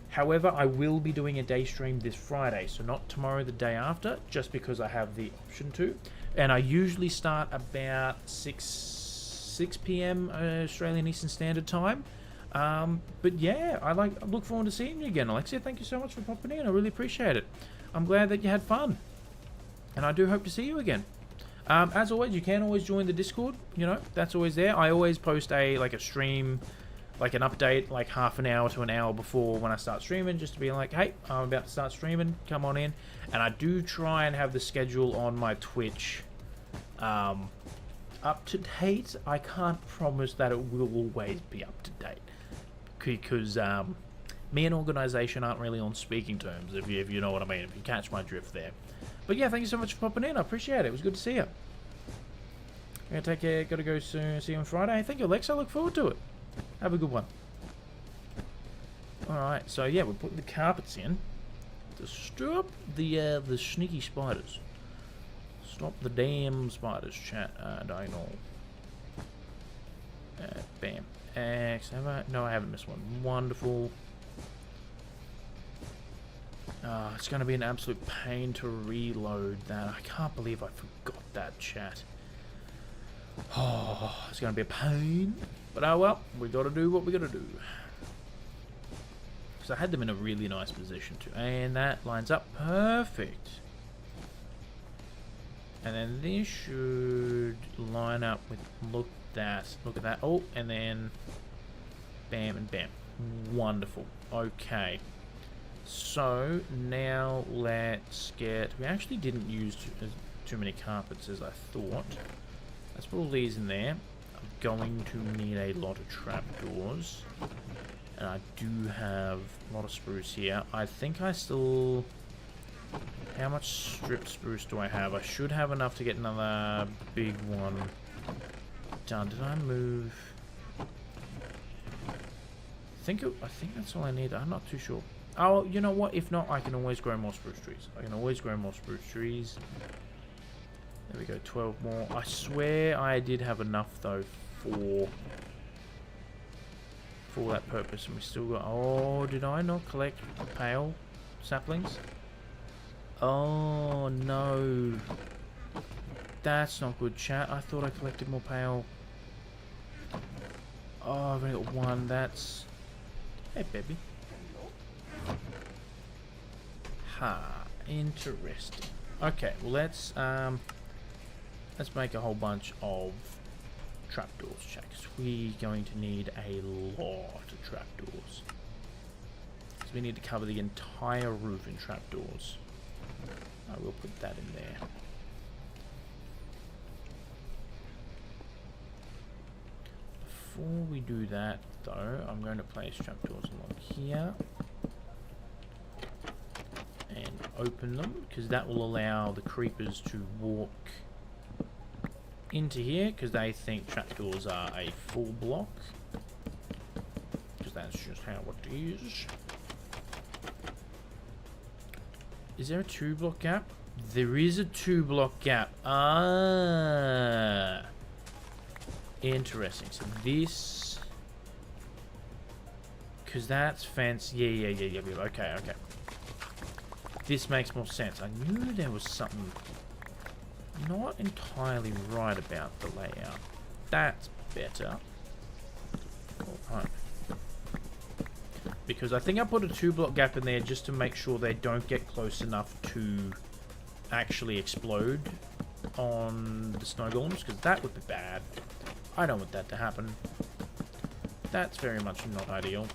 However, I will be doing a day stream this Friday, so not tomorrow, the day after, just because I have the option to. And I usually start about 6 p.m. Australian Eastern Standard Time. But yeah, I look forward to seeing you again, Alexia. Thank you so much for popping in. I really appreciate it. I'm glad that you had fun, and I do hope to see you again. As always, you can always join the Discord, you know, that's always there. I always post a stream, like an update, like half an hour to an hour before when I start streaming, just to be like, hey, I'm about to start streaming, come on in. And I do try and have the schedule on my Twitch up to date. I can't promise that it will always be up to date, because me and organisation aren't really on speaking terms, if you know what I mean, if you catch my drift there. But yeah, thank you so much for popping in. I appreciate it. It was good to see you. I'm gonna take care. Gotta go soon. See you on Friday. Thank you, Alexa. I look forward to it. Have a good one. Alright, so yeah, we're putting the carpets in to stop the sneaky spiders. Stop the damn spiders, chat. Diagonal. Bam. X. No, I haven't missed one. Wonderful. It's going to be an absolute pain to reload that. I can't believe I forgot that, chat. Oh, it's going to be a pain. But oh well, we got to do what we got to do. Because I had them in a really nice position too. And that lines up perfect. And then this should line up with, look at that. Oh, and then bam and bam. Wonderful. Okay. So now let's get... We actually didn't use too many carpets as I thought. Let's put all these in there. I'm going to need a lot of trapdoors. And I do have a lot of spruce here. I think I still... How much strip spruce do I have? I should have enough to get another big one done. Did I move? I think that's all I need. I'm not too sure. Oh, you know what? If not, I can always grow more spruce trees. I can always grow more spruce trees. There we go, 12 more. I swear I did have enough, though, for that purpose. And we still got... Oh, did I not collect pale saplings? Oh, no. That's not good, chat. I thought I collected more pale. Oh, I've only got one. That's... Hey, baby. Ha. Interesting. Okay, well, let's make a whole bunch of trapdoors, chat, because we're going to need a lot of trapdoors. So we need to cover the entire roof in trapdoors. I will put that in there. Before we do that, though, I'm going to place trapdoors along here and open them, because that will allow the creepers to walk into here, because they think trapdoors are a full block, because that's just how it is. Is there a 2-block gap? There is a 2-block gap. Ah, interesting. So this, because that's fancy. Yeah. Okay. This makes more sense. I knew there was something not entirely right about the layout. That's better. Alright. Because I think I put a 2-block gap in there just to make sure they don't get close enough to actually explode on the snow golems, because that would be bad. I don't want that to happen. That's very much not ideal.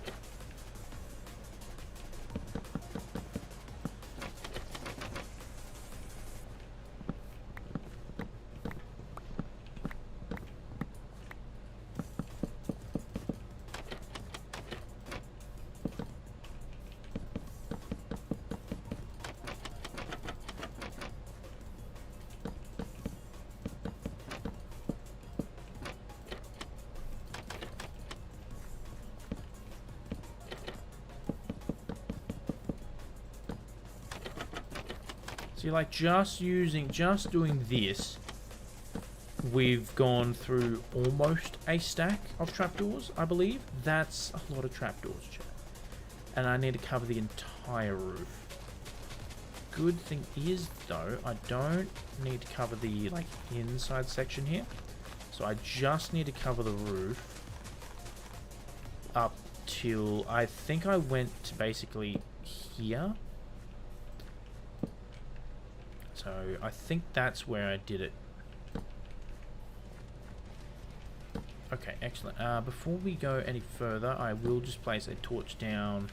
See, like, just doing this, we've gone through almost a stack of trapdoors, I believe. That's a lot of trapdoors, chat. And I need to cover the entire roof. Good thing is, though, I don't need to cover the, like, inside section here. So I just need to cover the roof up till, I think I went to basically here. So I think that's where I did it. Okay, excellent. Before we go any further, I will just place a torch down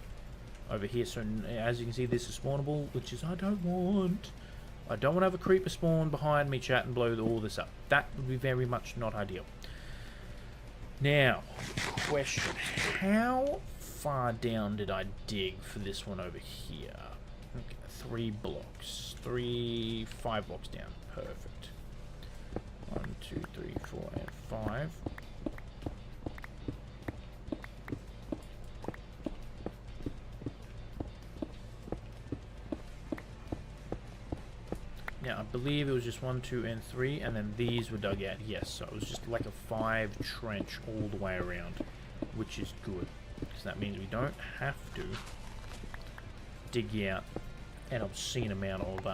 over here. So as you can see, this is spawnable, which is I don't want to have a creeper spawn behind me, chat, and blow all this up. That would be very much not ideal. Now, question: how far down did I dig for this one over here? Okay, 3 blocks. 5 blocks down. Perfect. 1, 2, 3, 4, and 5. Now, I believe it was just 1, 2, and 3, and then these were dug out. Yes, so it was just like a 5 trench all the way around, which is good, because that means we don't have to dig out an obscene amount of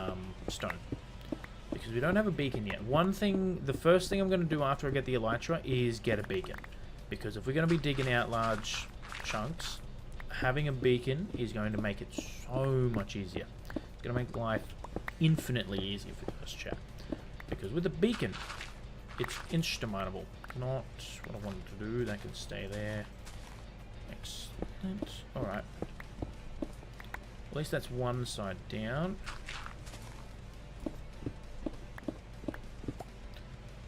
stone, because we don't have a beacon yet. The first thing I'm going to do after I get the elytra is get a beacon, because if we're going to be digging out large chunks, having a beacon is going to make it so much easier. It's going to make life infinitely easier for us, chat, because with a beacon it's insta-mineable. Not what I wanted to do. That can stay there. Excellent. Alright. At least that's one side down.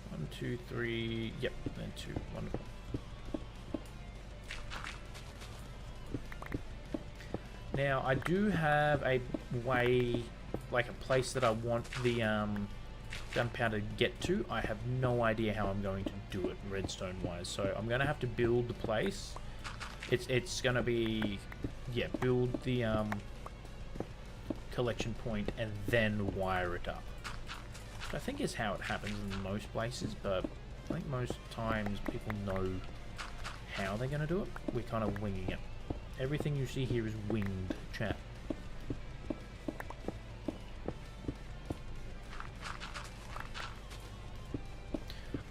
1, 2, 3. Yep, then 2. Wonderful. Now, I do have a way, like a place that I want the gunpowder to get to. I have no idea how I'm going to do it redstone-wise, so I'm going to have to build the place. It's going to be, yeah, build the collection point and then wire it up. I think is how it happens in most places, but I think most times people know how they're going to do it. We're kind of winging it. Everything you see here is winged, chat.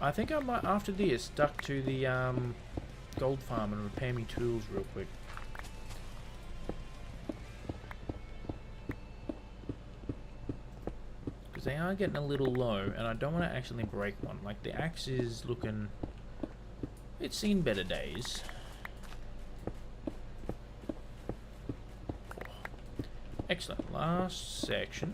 I think I might, after this, duck to the gold farm and repair me tools real quick. Because they are getting a little low, and I don't want to actually break one. Like, the axe is looking... It's seen better days. Excellent. Last section.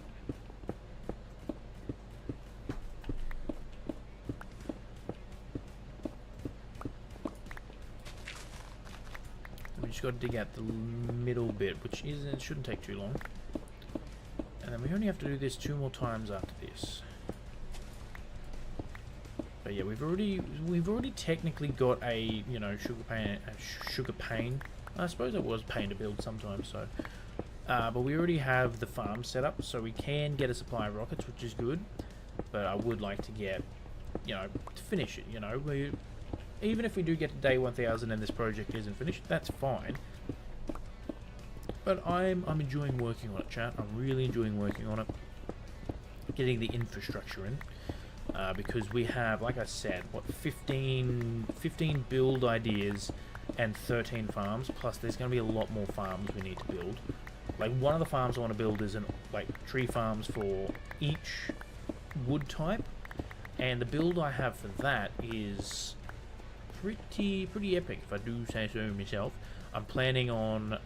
We just got to dig out the middle bit, which it shouldn't take too long. And then we only have to do this 2 more times after this. But yeah, we've already technically got a, you know, sugar pane. I suppose it was pain to build sometimes, so. But we already have the farm set up, so we can get a supply of rockets, which is good. But I would like to get, you know, to finish it, you know. Even if we do get to day 1000 and this project isn't finished, that's fine. But I'm enjoying working on it, chat. I'm really enjoying working on it. Getting the infrastructure in. Because we have, like I said, what, 15 build ideas and 13 farms. Plus there's going to be a lot more farms we need to build. Like, one of the farms I want to build is like tree farms for each wood type, and the build I have for that is pretty epic, if I do say so myself. I'm planning on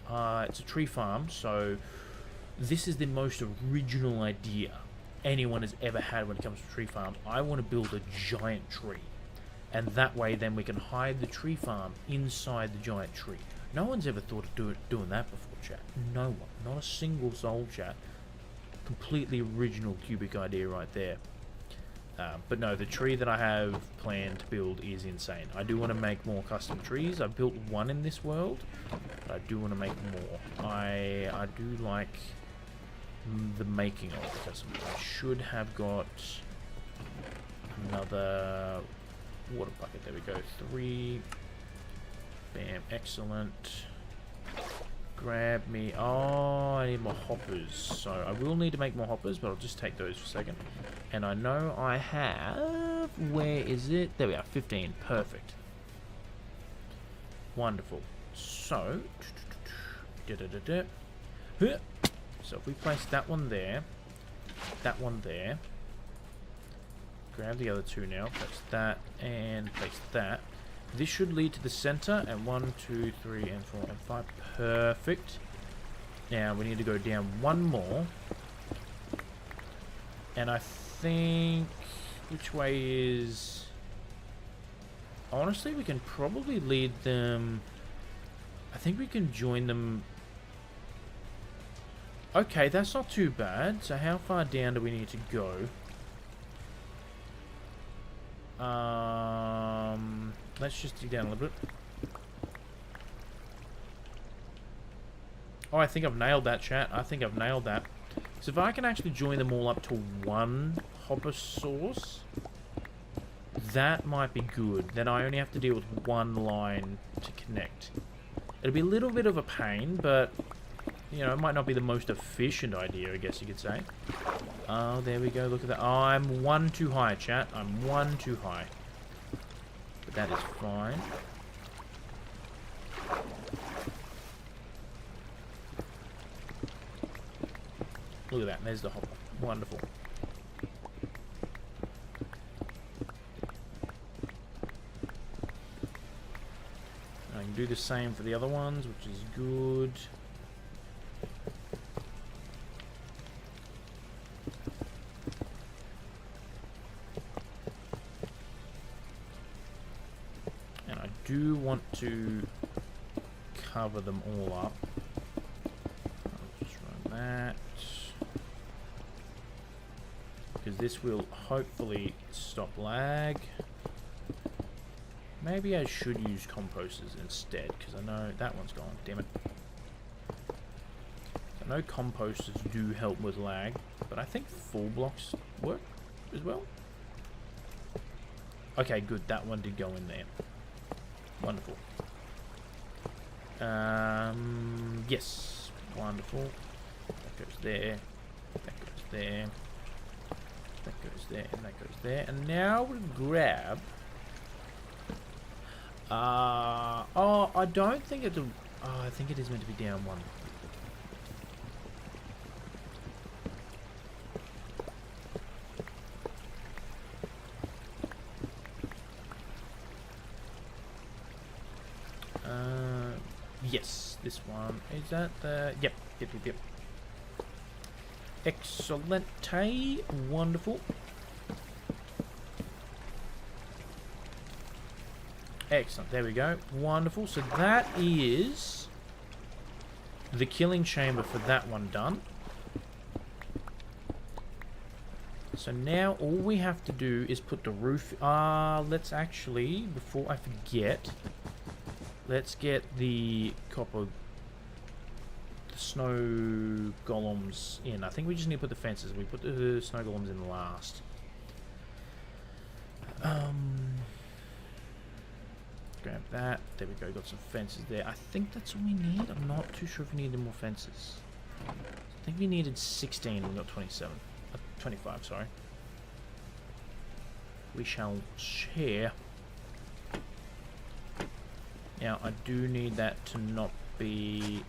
it's a tree farm, so this is the most original idea anyone has ever had when it comes to tree farms. I want to build a giant tree, and that way then we can hide the tree farm inside the giant tree. No one's ever thought of doing that before, chat. No one. Not a single soul, chat. Completely original QBiX idea right there. But no, the tree that I have planned to build is insane. I do want to make more custom trees. I've built one in this world, but I do want to make more. I do like the making of the custom. I should have got another water bucket. There we go. 3... Bam, excellent. Grab me. Oh, I need more hoppers. So I will need to make more hoppers, but I'll just take those for a second. And I know I have... Where is it? There we are, 15. Perfect. Wonderful. So... So if we place that one there, grab the other 2 now, place that, and place that. This should lead to the center, and 1, 2, 3, and 4, and 5. Perfect. Now we need to go down 1 more. And I think... Which way is... Honestly, we can probably lead them... I think we can join them... Okay, that's not too bad. So how far down do we need to go? Let's just dig down a little bit. Oh, I think I've nailed that, chat. I think I've nailed that. So if I can actually join them all up to 1 hopper source, that might be good. Then I only have to deal with 1 line to connect. It'll be a little bit of a pain, but, you know, it might not be the most efficient idea, I guess you could say. Oh, there we go. Look at that. Oh, I'm 1 too high, chat. I'm 1 too high. But that is fine. Look at that. There's the hopper. Wonderful. I can do the same for the other ones, which is good. do want to cover them all up. I'll just run that. Because this will hopefully stop lag. Maybe I should use composters instead, because I know that one's gone. Damn it. I know composters do help with lag, but I think full blocks work as well. Okay, good. That one did go in there. Wonderful. Yes. Wonderful. That goes there. That goes there. That goes there, and that goes there. And now we'll grab... oh, I don't think it's a... Oh, I think it is meant to be down one. Yes, this one. Is that the... Yep. Excellent. Wonderful. Excellent. There we go. Wonderful. So that is the killing chamber for that one done. So now all we have to do is put the roof... let's actually, before I forget, let's get the copper... snow golems in. I think we just need to put the fences. We put the snow golems in last. Grab that. There we go. Got some fences there. I think that's all we need. I'm not too sure if we need any more fences. I think we needed 16. We got 27. 25, sorry. We shall share. Now, I do need that to not be...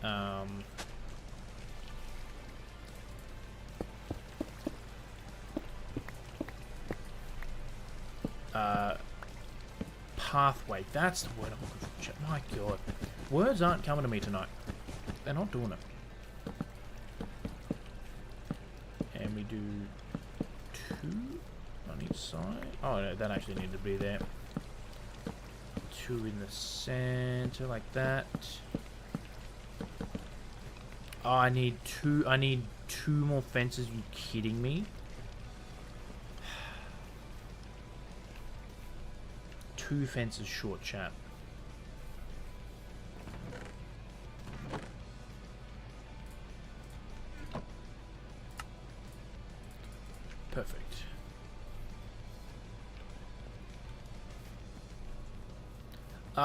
pathway. That's the word I'm looking for. My God. Words aren't coming to me tonight. They're not doing it. And we do 2 on each side. Oh, no, that actually needed to be there. 2 in the center, like that. Oh, I need 2. I need 2 more fences. Are you kidding me? 2 fences short, chat. Perfect. No,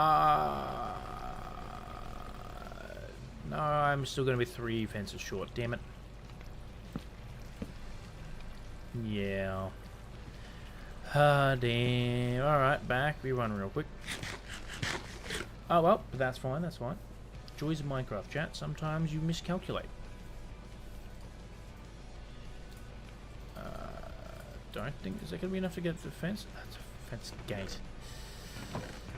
I'm still going to be 3 fences short. Damn it. Yeah. Damn. Alright, back. We run real quick. Oh, well, that's fine, that's fine. Joys of Minecraft, chat. Sometimes you miscalculate. Don't think... Is that going to be enough to get to the fence? That's a fence gate.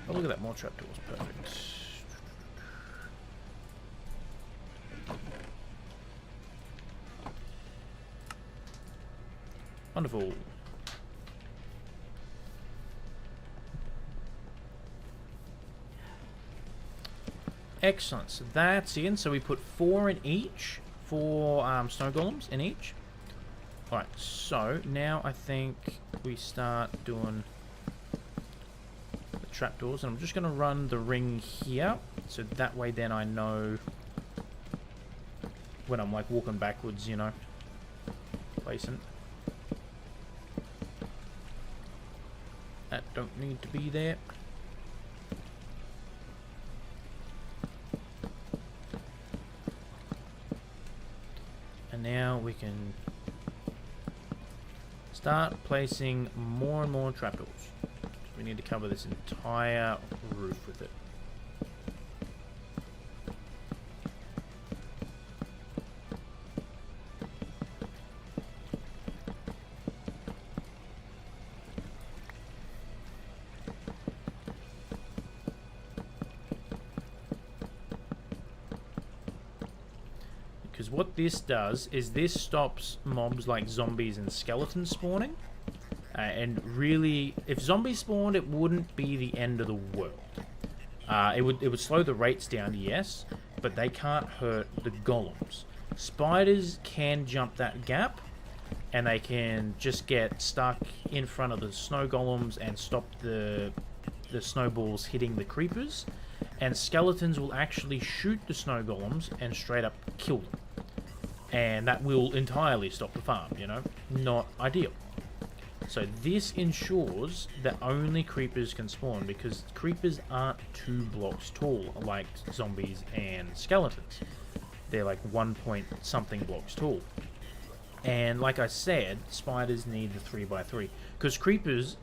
Oh, look at that. More trapdoors. Perfect. Wonderful. Excellent. So that's in. So we put 4 in each. 4 snow golems in each. Alright, so now I think we start doing the trapdoors. And I'm just going to run the ring here. So that way then I know when I'm like walking backwards, you know. Placing. That don't need to be there. And now we can start placing more and more trapdoors. We need to cover this entire roof with it. Because what this does is this stops mobs like zombies and skeletons spawning. And really, if zombies spawned, it wouldn't be the end of the world. It would slow the rates down, yes, but they can't hurt the golems. Spiders can jump that gap, and they can just get stuck in front of the snow golems and stop the snowballs hitting the creepers. And skeletons will actually shoot the snow golems and straight up kill them. And that will entirely stop the farm, you know? Not ideal. So this ensures that only creepers can spawn, because creepers aren't 2 blocks tall like zombies and skeletons. They're like 1 point something blocks tall. And like I said, spiders need the 3x3, because creepers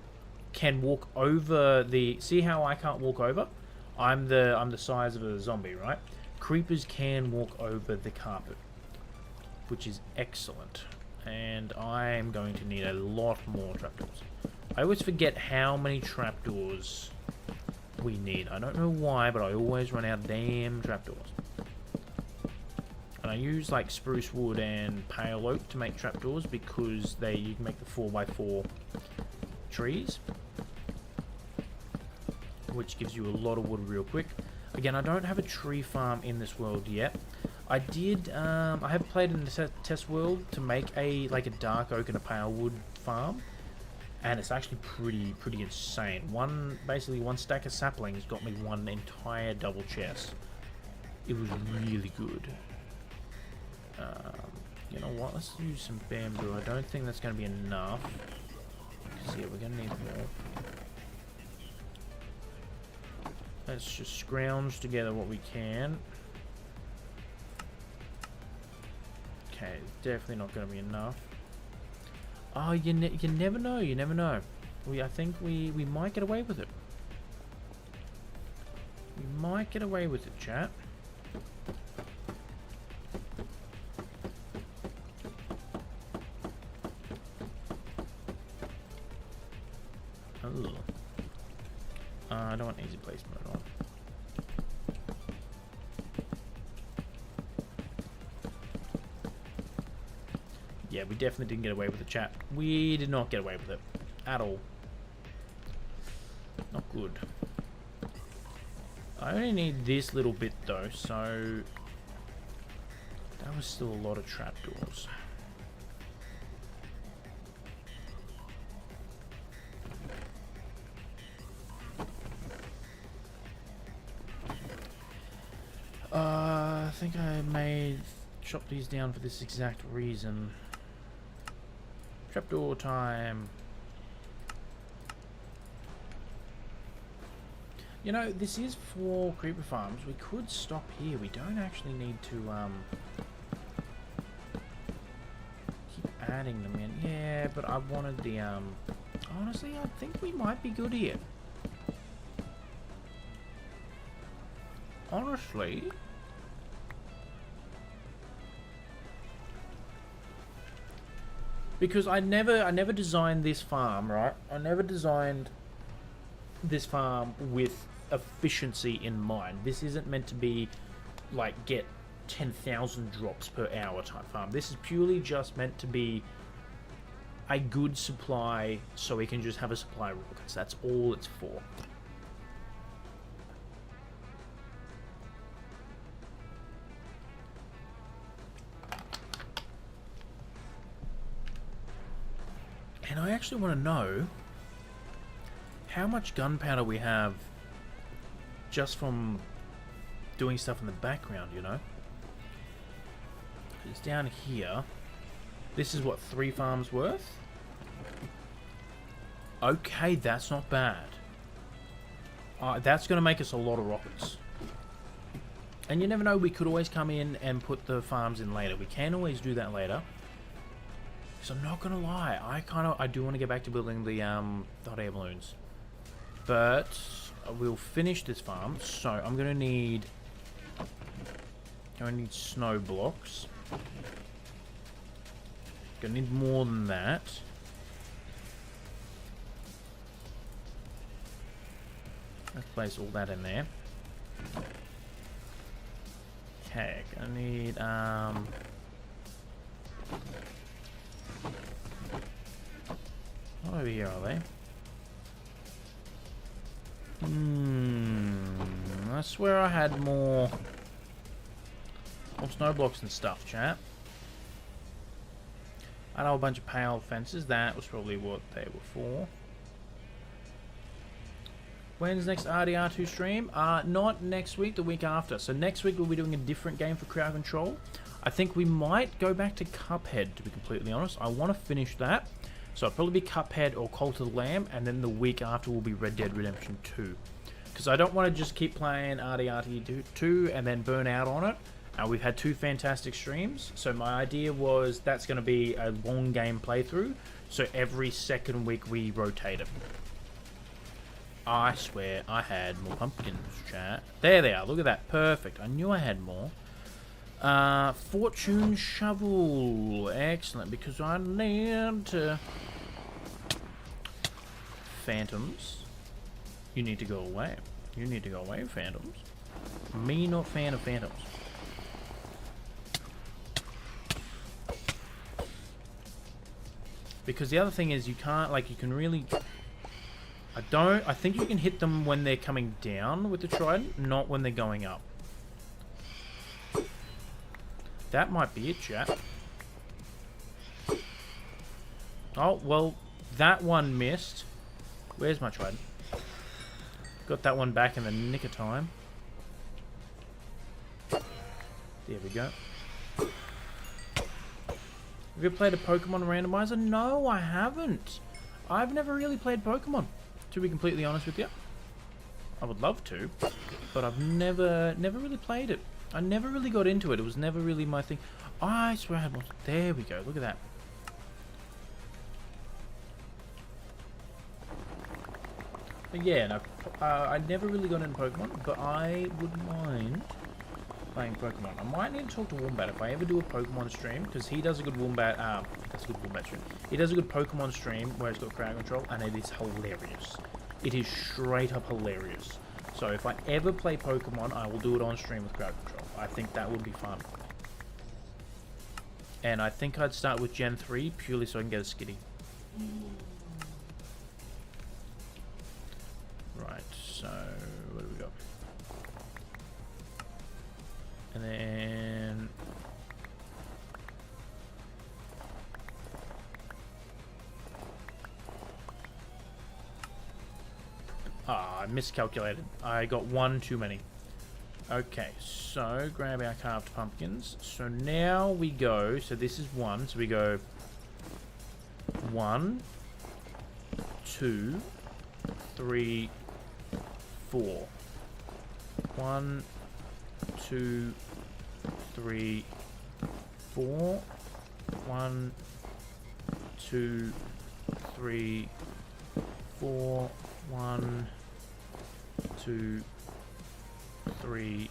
can walk over the... See how I can't walk over? I'm the size of a zombie, right? Creepers can walk over the carpet, which is excellent. And I am going to need a lot more trapdoors. I always forget how many trapdoors we need. I don't know why, but I always run out of damn trapdoors. And I use like spruce wood and pale oak to make trapdoors, because you can make the 4x4 trees, which gives you a lot of wood real quick. Again, I don't have a tree farm in this world yet. I have played in the test world to make a dark oak and a pale wood farm, and it's actually pretty insane. Basically one stack of saplings got me 1 entire double chest. It was really good. You know what? Let's use some bamboo. I don't think that's going to be enough, because yeah, we're going to need more. Let's just scrounge together what we can. Okay, definitely not going to be enough. Oh, you never know. You never know. I think we might get away with it. We might get away with it, chat. Oh. I don't want easy placement at all. Yeah, we definitely didn't get away with it, chat. We did not get away with it. At all. Not good. I only need this little bit, though, so... That was still a lot of trapdoors. I think I may chop these down for this exact reason. Trapdoor time. You know, this is for creeper farms. We could stop here. We don't actually need to keep adding them in. Yeah, but I wanted the honestly, I think we might be good here. Honestly. Because I never designed this farm, right? I never designed this farm with efficiency in mind. This isn't meant to be like get 10,000 drops per hour type farm. This is purely just meant to be a good supply, so we can just have a supply of rockets. That's all it's for. And I actually want to know how much gunpowder we have just from doing stuff in the background, you know? It's down here. This is what, 3 farms worth? Okay, that's not bad. That's going to make us a lot of rockets. And you never know, we could always come in and put the farms in later. We can always do that later. So I'm not gonna lie, I do want to get back to building the hot air balloons, but we'll finish this farm. So I'm gonna need snow blocks. Gonna need more than that. Let's place all that in there. Okay, gonna need over here, are they? swear I had more snow blocks and stuff, chat. I know a bunch of pale fences. That was probably what they were for. When's next RDR2 stream? Not next week, the week after. So next week we'll be doing a different game for crowd control. I think we might go back to Cuphead, to be completely honest. I want to finish that. So it'll probably be Cuphead or Cult of the Lamb, and then the week after will be Red Dead Redemption 2. Because I don't want to just keep playing RDR2 and then burn out on it. We've had 2 fantastic streams, so my idea was that's going to be a long game playthrough, so every second week we rotate it. I swear I had more pumpkins, chat. There they are, look at that, perfect. I knew I had more. Fortune Shovel, excellent, because I need to... Phantoms, you need to go away. You need to go away, Phantoms. Me not fan of Phantoms. Because the other thing is you can't, like, you can really... I think you can hit them when they're coming down with the trident, not when they're going up. That might be it, chat. Oh, well, that one missed. Where's my trident? Got that one back in the nick of time. There we go. Have you ever played a Pokemon randomizer? No, I haven't. I've never really played Pokemon, to be completely honest with you. I would love to, but I've never really played it. I never really got into it. It was never really my thing. Oh, I swear I had one. There we go. Look at that. But yeah, no, I never really got into Pokemon, but I wouldn't mind playing Pokemon. I might need to talk to Wombat if I ever do a Pokemon stream, because he does a good Wombat. That's a good Wombat stream. He does a good Pokemon stream where he's got crowd control, and it is hilarious. It is straight up hilarious. So if I ever play Pokemon, I will do it on stream with crowd control. I think that would be fun. And I think I'd start with Gen 3 purely so I can get a Skitty. Right, so what do we got? And then I miscalculated. I got one too many. Okay, so grab our carved pumpkins. So now we go, so this is 1, so we go 1, 2, 3, 4. 1, 2, 3, 4. 1, 2, 3, 4. 1, 2, 3,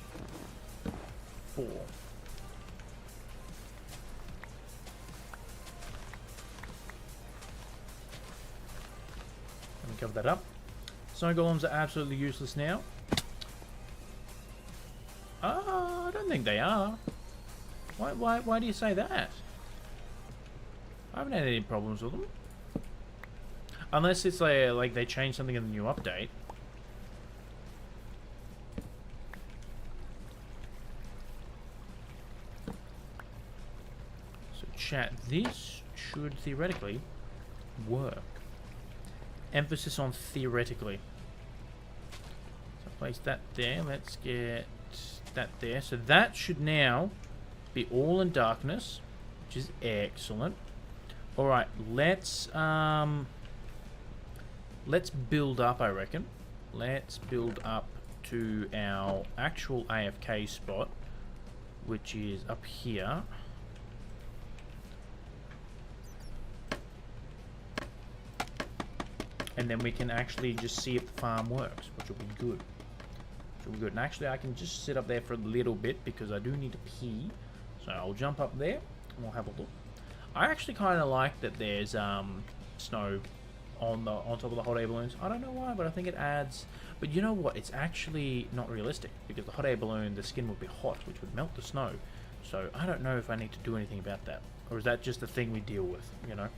4. Let me cover that up. Snow golems are absolutely useless now. I don't think they are. Why do you say that? I haven't had any problems with them. Unless it's like they changed something in the new update. So chat, this should theoretically work. Emphasis on theoretically. So place that there. Let's get that there. So that should now be all in darkness, which is excellent. All right, let's build up, I reckon. Let's build up to our actual AFK spot, which is up here. And then we can actually just see if the farm works, which will be good. Which will be good. And actually, I can just sit up there for a little bit because I do need to pee. So I'll jump up there and we'll have a look. I actually kind of like that there's snow on top of the hot air balloons. I don't know why, but I think it adds. But you know what? It's actually not realistic because the hot air balloon, the skin would be hot, which would melt the snow. So I don't know if I need to do anything about that, or is that just a thing we deal with? You know.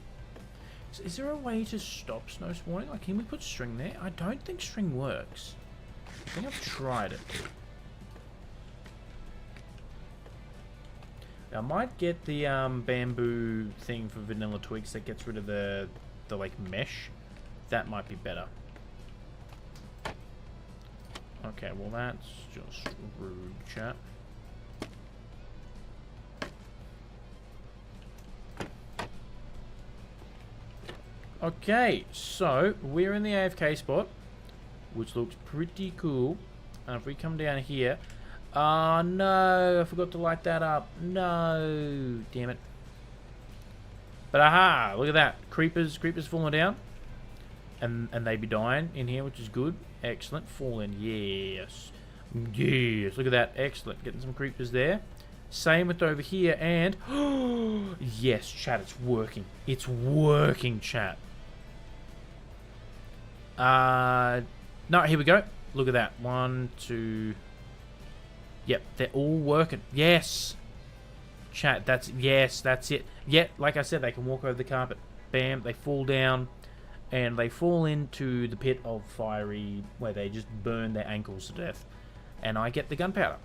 Is there a way to stop snow spawning? Like, can we put string there? I don't think string works. I think I've tried it. I might get the bamboo thing for vanilla twigs that gets rid of the like mesh. That might be better. Okay, well that's just rude, chat. Okay, so we're in the AFK spot, which looks pretty cool. And if we come down here, oh no, I forgot to light that up. No, damn it. But aha, look at that. Creepers falling down. And they be dying in here, which is good. Excellent. Falling, yes. Yes, look at that. Excellent. Getting some creepers there. Same with over here, and yes, chat, it's working. It's working, chat. No, here we go. Look at that. 1, 2. Yep, they're all working. Yes. Chat, that's it. Yet, like I said, they can walk over the carpet. Bam, they fall down. And they fall into the pit of fiery, where they just burn their ankles to death. And I get the gunpowder.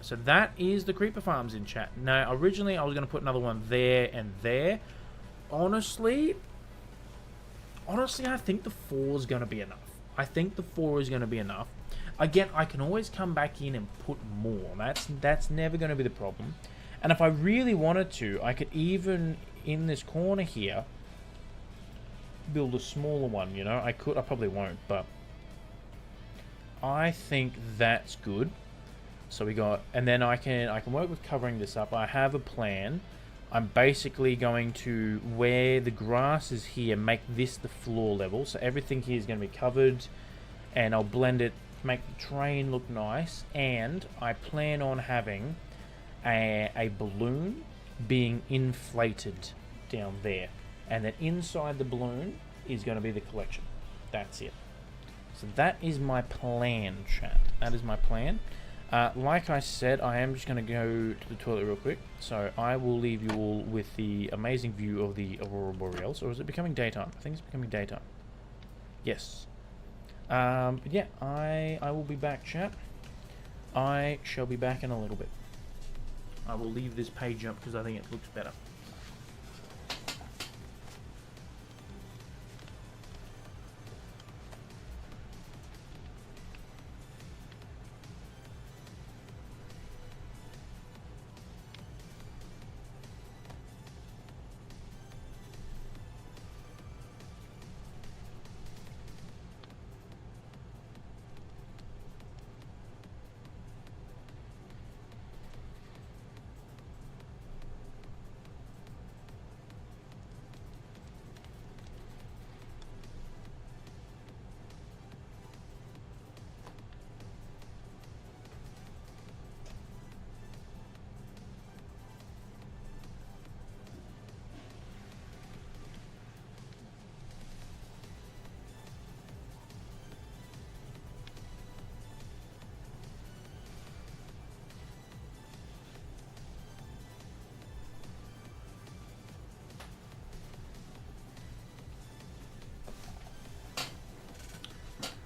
So that is the creeper farms in chat. Now, originally I was going to put another one there and there. Honestly, I think the 4 is going to be enough. I think the 4 is going to be enough. Again, I can always come back in and put more. That's never going to be the problem. And if I really wanted to, I could even, in this corner here, build a smaller one, you know. I probably won't, but I think that's good. So we got, and then I can work with covering this up. I have a plan. I'm basically going to, where the grass is here, make this the floor level, so everything here is going to be covered, and I'll blend it, make the train look nice. And I plan on having a balloon being inflated down there. And then inside the balloon is going to be the collection. That's it. So that is my plan, chat. That is my plan. Like I said, I am just going to go to the toilet real quick. So I will leave you all with the amazing view of the Aurora Borealis. Or is it becoming daytime? I think it's becoming daytime. Yes. But yeah, I will be back, chat. I shall be back in a little bit. I will leave this page up because I think it looks better.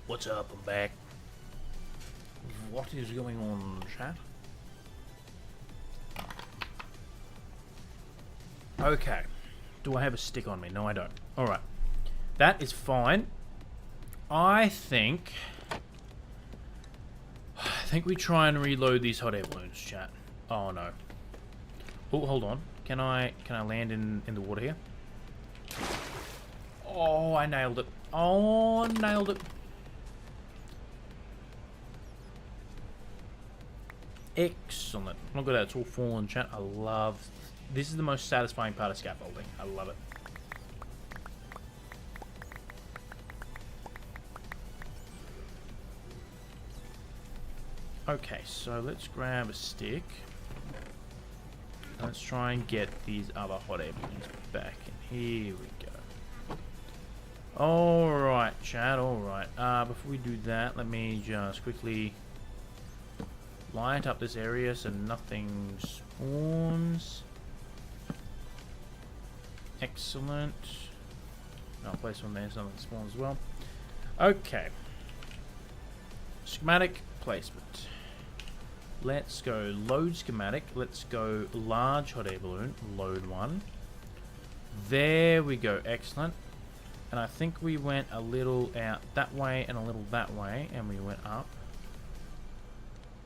What's up? I'm back. What is going on, chat? Okay. Do I have a stick on me? No, I don't. Alright. That is fine. I think we try and reload these hot air balloons, chat. Oh no. Oh, hold on. Can I land in the water here? Oh, I nailed it. Oh, nailed it. Excellent. Look at that, it's all fallen, chat. I love... This is the most satisfying part of scaffolding. I love it. Okay, so let's grab a stick. Let's try and get these other hot air balloons back. And here we go. Alright, chat, alright. Before we do that, let me just quickly... light up this area so nothing spawns. Excellent. I'll place one there so nothing spawns as well. Okay. Schematic placement. Let's go load schematic. Let's go large hot air balloon. Load one. There we go. Excellent. And I think we went a little out that way and a little that way, and we went up.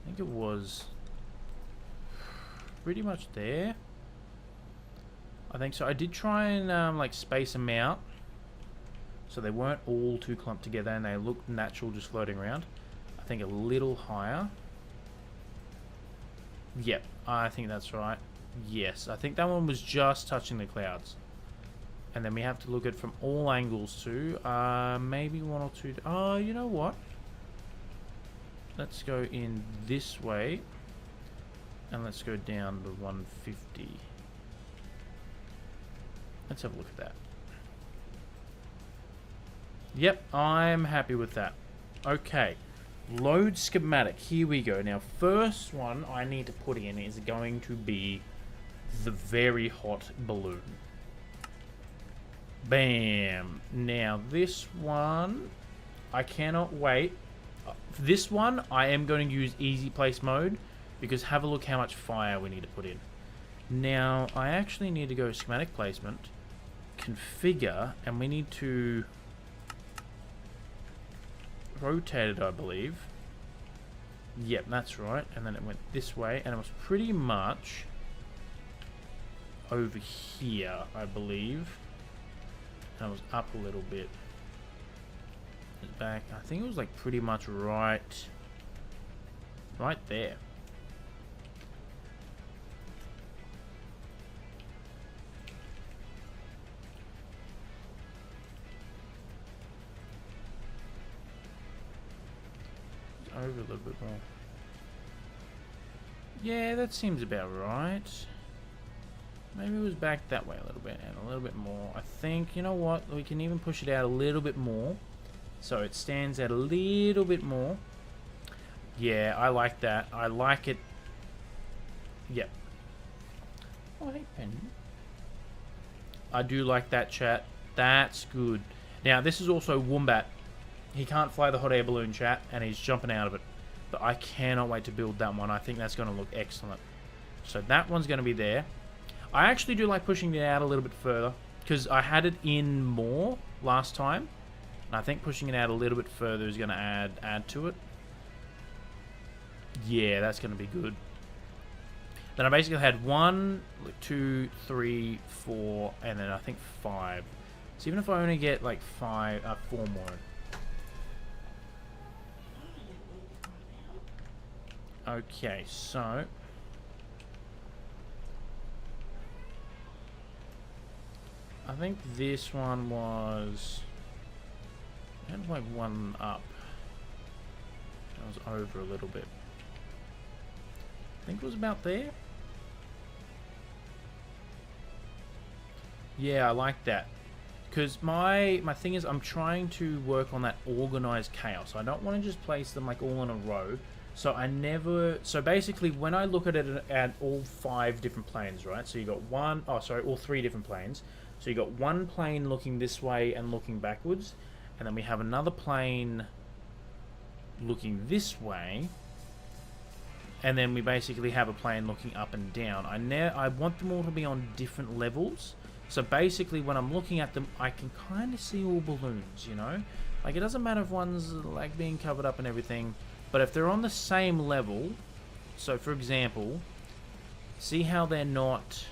I think it was pretty much there. I think so. I did try and like space them out so they weren't all too clumped together and they looked natural just floating around. I think a little higher. Yep, I think that's right. Yes, I think that one was just touching the clouds. And then we have to look at from all angles too. Maybe one or two. Oh, you know what? Let's go in this way. And let's go down to 150. Let's have a look at that. Yep, I'm happy with that. Okay. Load schematic. Here we go. Now, first one I need to put in is going to be the very hot balloon. Bam. Now, this one, I cannot wait. This one, I am going to use easy place mode because have a look how much fire we need to put in. Now, I actually need to go schematic placement, configure, and we need to rotate it, I believe. Yep, that's right. And then it went this way, and it was pretty much over here, I believe. And it was up a little bit. Back. I think it was like pretty much right there. Over a little bit more. Yeah, that seems about right. Maybe it was back that way a little bit and a little bit more. I think, you know what, we can even push it out a little bit more. So it stands out a little bit more. Yeah, I like that. I like it. Yep. Oh, hey, Penny. I do like that, chat. That's good. Now, this is also Wombat. He can't fly the hot air balloon, chat, and he's jumping out of it. But I cannot wait to build that one. I think that's going to look excellent. So that one's going to be there. I actually do like pushing it out a little bit further because I had it in more last time. And I think pushing it out a little bit further is going to add to it. Yeah, that's going to be good. Then I basically had 1, 2, 3, 4, and then I think 5. So even if I only get like 4 more. Okay, so I think this one was, I had like one up. That was over a little bit. I think it was about there. Yeah, I like that. Because my thing is I'm trying to work on that organized chaos. I don't want to just place them like all in a row. So so basically when I look at it at all 5 different planes, right? So you got all 3 different planes. So you got one plane looking this way and looking backwards. And then we have another plane looking this way. And then we basically have a plane looking up and down. I want them all to be on different levels. So basically when I'm looking at them, I can kind of see all balloons, you know? Like it doesn't matter if one's like being covered up and everything. But if they're on the same level, so for example, see how they're not,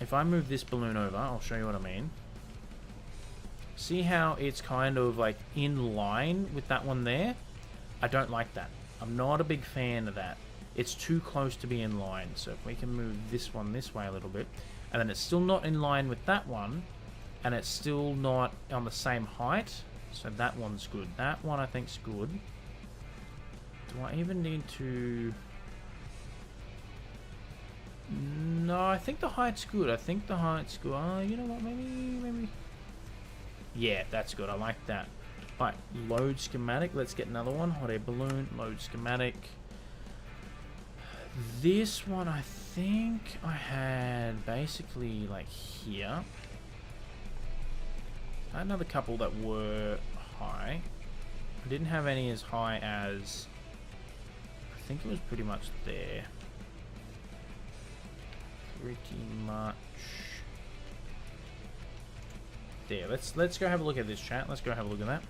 if I move this balloon over, I'll show you what I mean. See how it's kind of like in line with that one there? I don't like that. I'm not a big fan of that. It's too close to be in line. So if we can move this one this way a little bit, and then it's still not in line with that one, and it's still not on the same height, so that one's good. That one I think's good. Do I even need to... No, I think the height's good. I think the height's good. You know what? Maybe... Yeah, that's good. I like that. Right, load schematic. Let's get another one. Hot air balloon. Load schematic. This one, I think I had basically like here. I had another couple that were high. I didn't have any as high as... I think it was pretty much there. Pretty much there. Let's go have a look at this, chat. Let's go have a look at that.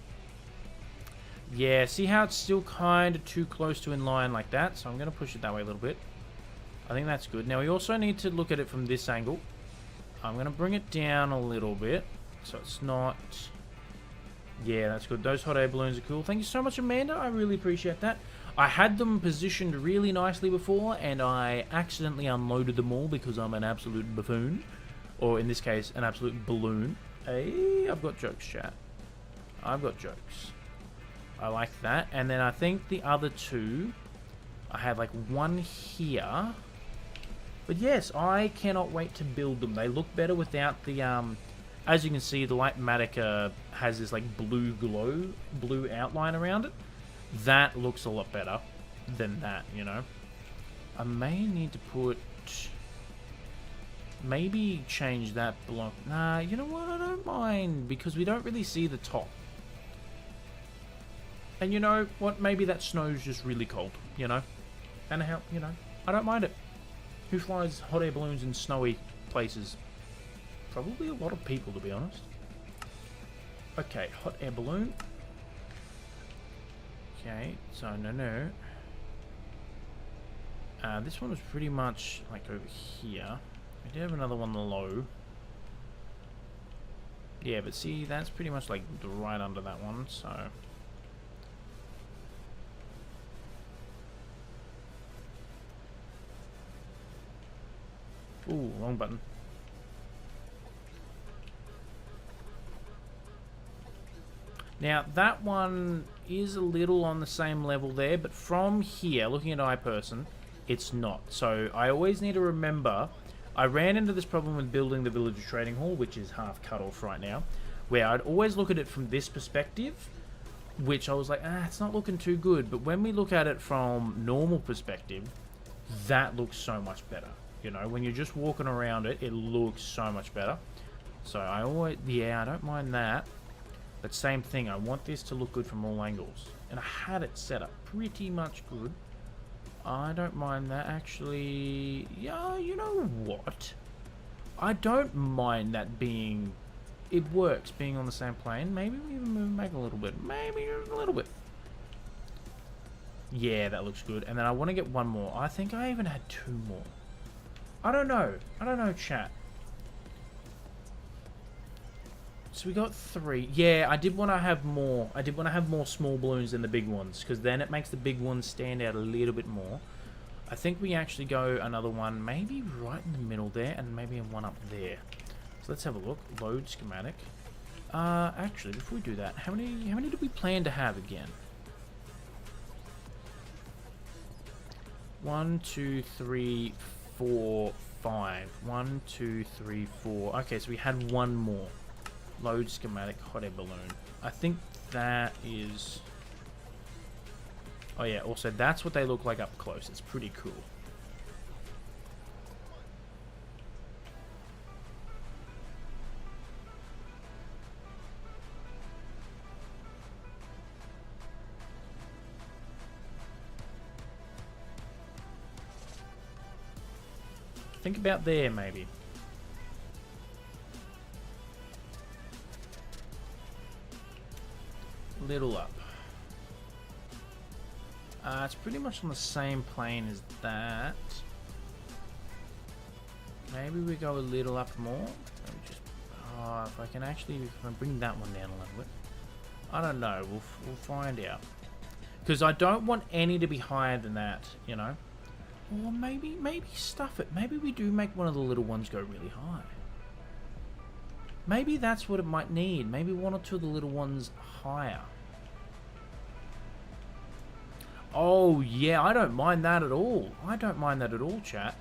Yeah, see how it's still kind of too close to in line like that? So I'm going to push it that way a little bit. I think that's good. Now we also need to look at it from this angle. I'm going to bring it down a little bit so it's not... Yeah, that's good. Those hot air balloons are cool. Thank you so much, Amanda. I really appreciate that. I had them positioned really nicely before, and I accidentally unloaded them all because I'm an absolute buffoon. Or in this case, an absolute balloon. Hey, I've got jokes, chat. I've got jokes. I like that. And then I think the other two, I have like one here. But yes, I cannot wait to build them. They look better without the, as you can see, the Lightmatic has this like blue glow, blue outline around it. That looks a lot better than that, you know. I may need to put... Maybe change that block. Nah, you know what? I don't mind, because we don't really see the top. And you know what? Maybe that snow's just really cold, you know? And how, you know, I don't mind it. Who flies hot air balloons in snowy places? Probably a lot of people, to be honest. Okay, hot air balloon. Okay, so no. This one was pretty much like over here. We did have another one low. Yeah, but see, that's pretty much like right under that one, so... Ooh, wrong button. Now, that one is a little on the same level there, but from here, looking at iPerson, it's not. So, I always need to remember, I ran into this problem with building the Villager Trading Hall, which is half cut off right now, where I'd always look at it from this perspective, which I was like, it's not looking too good. But when we look at it from normal perspective, that looks so much better. You know, when you're just walking around it, it looks so much better. So I always, yeah, I don't mind that. But same thing, I want this to look good from all angles. And I had it set up pretty much good. I don't mind that, actually. Yeah, you know what? I don't mind that being... It works, being on the same plane. Maybe we even move back a little bit. Maybe a little bit. Yeah, that looks good. And then I want to get one more. I think I even had two more. I don't know. I don't know, chat. So we got three. Yeah, I did want to have more. I did want to have more small balloons than the big ones, because then it makes the big ones stand out a little bit more. I think we actually go another one, maybe right in the middle there, and maybe one up there. So let's have a look. Load schematic. Actually, before we do that, how many do we plan to have again? 1, 2, 3, 4, 5. 1, 2, 3, 4. Okay, so we had one more. Load schematic hot air balloon. I think that is... Oh yeah, also that's what they look like up close. It's pretty cool. Think about there, maybe. Little up. It's pretty much on the same plane as that. Maybe we go a little up more. Maybe just, if I can actually, if I bring that one down a little bit. I don't know. We'll find out. Because I don't want any to be higher than that, you know. Or maybe stuff it. Maybe we do make one of the little ones go really high. Maybe that's what it might need. Maybe one or two of the little ones higher. Oh, yeah, I don't mind that at all. I don't mind that at all, chat.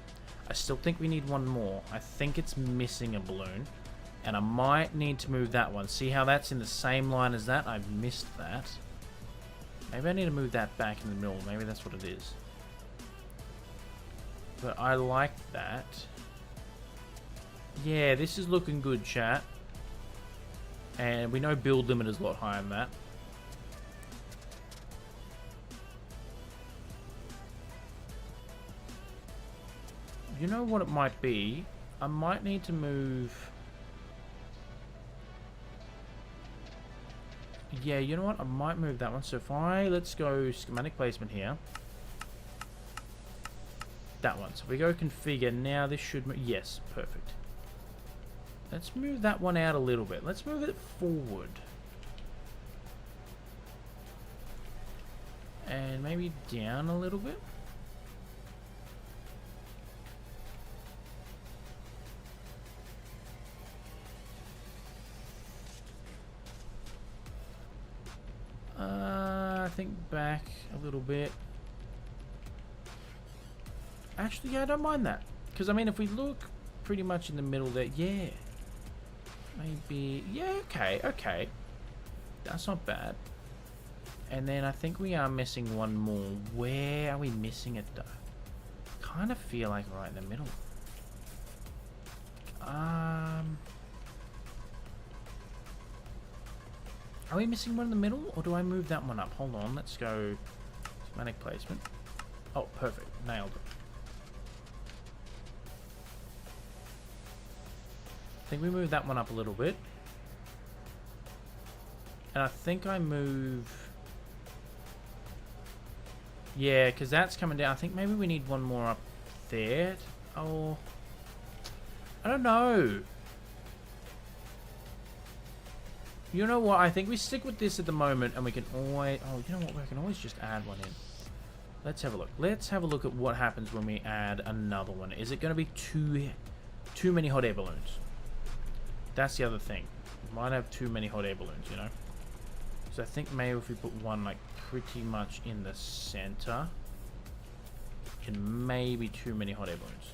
I still think we need one more. I think it's missing a balloon. And I might need to move that one. See how that's in the same line as that? I've missed that. Maybe I need to move that back in the middle. Maybe that's what it is. But I like that. Yeah, this is looking good, chat. And we know build limit is a lot higher than that. You know what it might be? I might need to move... Yeah, you know what? I might move that one. So if I... Let's go schematic placement here. That one. So if we go configure, now this should... Yes, perfect. Let's move that one out a little bit. Let's move it forward. And maybe down a little bit. I think back a little bit. Actually, yeah, I don't mind that. Because, I mean, if we look pretty much in the middle there, yeah. Maybe, yeah, okay, okay. That's not bad. And then I think we are missing one more. Where are we missing it, though? Kind of feel like right in the middle. Are we missing one in the middle, or do I move that one up? Hold on, let's go schematic placement. Oh, perfect. Nailed it. I think we move that one up a little bit. And I think I move... Yeah, because that's coming down. I think maybe we need one more up there. Oh... I don't know. You know what? I think we stick with this at the moment, and we can always... Oh, you know what? We can always just add one in. Let's have a look. Let's have a look at what happens when we add another one. Is it going to be too many hot air balloons? That's the other thing. We might have too many hot air balloons, you know? So I think maybe if we put one, like, pretty much in the center, and maybe too many hot air balloons.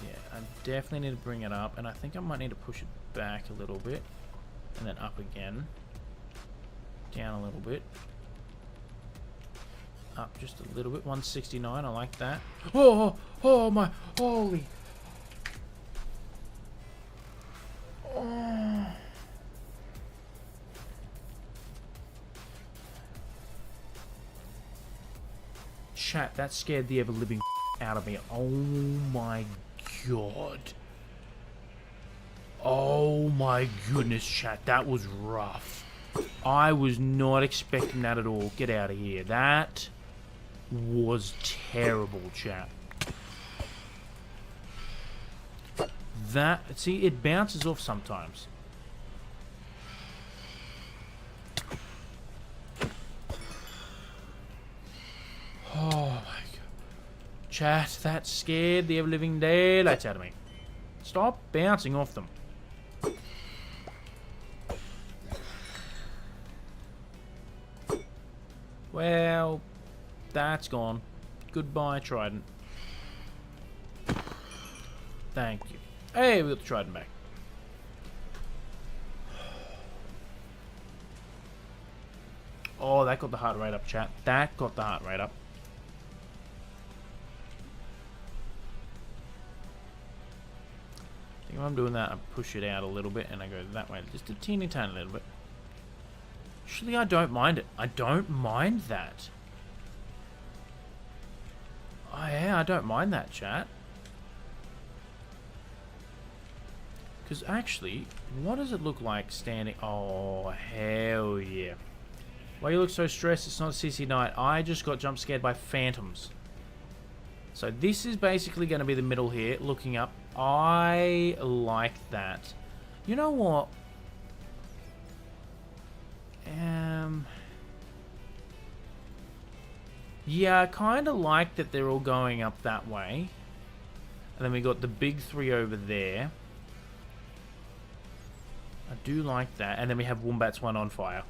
Yeah, I definitely need to bring it up, and I think I might need to push it back a little bit, and then up again, down a little bit, up just a little bit. 169, I like that. Oh, oh my, holy. Oh. Chat, that scared the ever-living out of me. Oh my god. Oh my goodness, chat. That was rough. I was not expecting that at all. Get out of here. That was terrible, chat. That... See, it bounces off sometimes. Oh my god. Chat, that scared the ever-living daylights out of me. Stop bouncing off them. Well, that's gone. Goodbye, Trident. Thank you. Hey, we got the Trident back. Oh, that got the heart rate up, chat. That got the heart rate up. I think if I'm doing that, I push it out a little bit and I go that way just a teeny tiny little bit. Actually, I don't mind it. I don't mind that. Oh, yeah, I don't mind that, chat. Because actually, what does it look like standing... Oh, hell yeah. Why you look so stressed? It's not a CC night. I just got jump scared by phantoms. So this is basically going to be the middle here, looking up. I like that. You know what? Yeah, I kind of like that they're all going up that way. And then we got the big three over there. I do like that. And then we have Wombat's one on fire.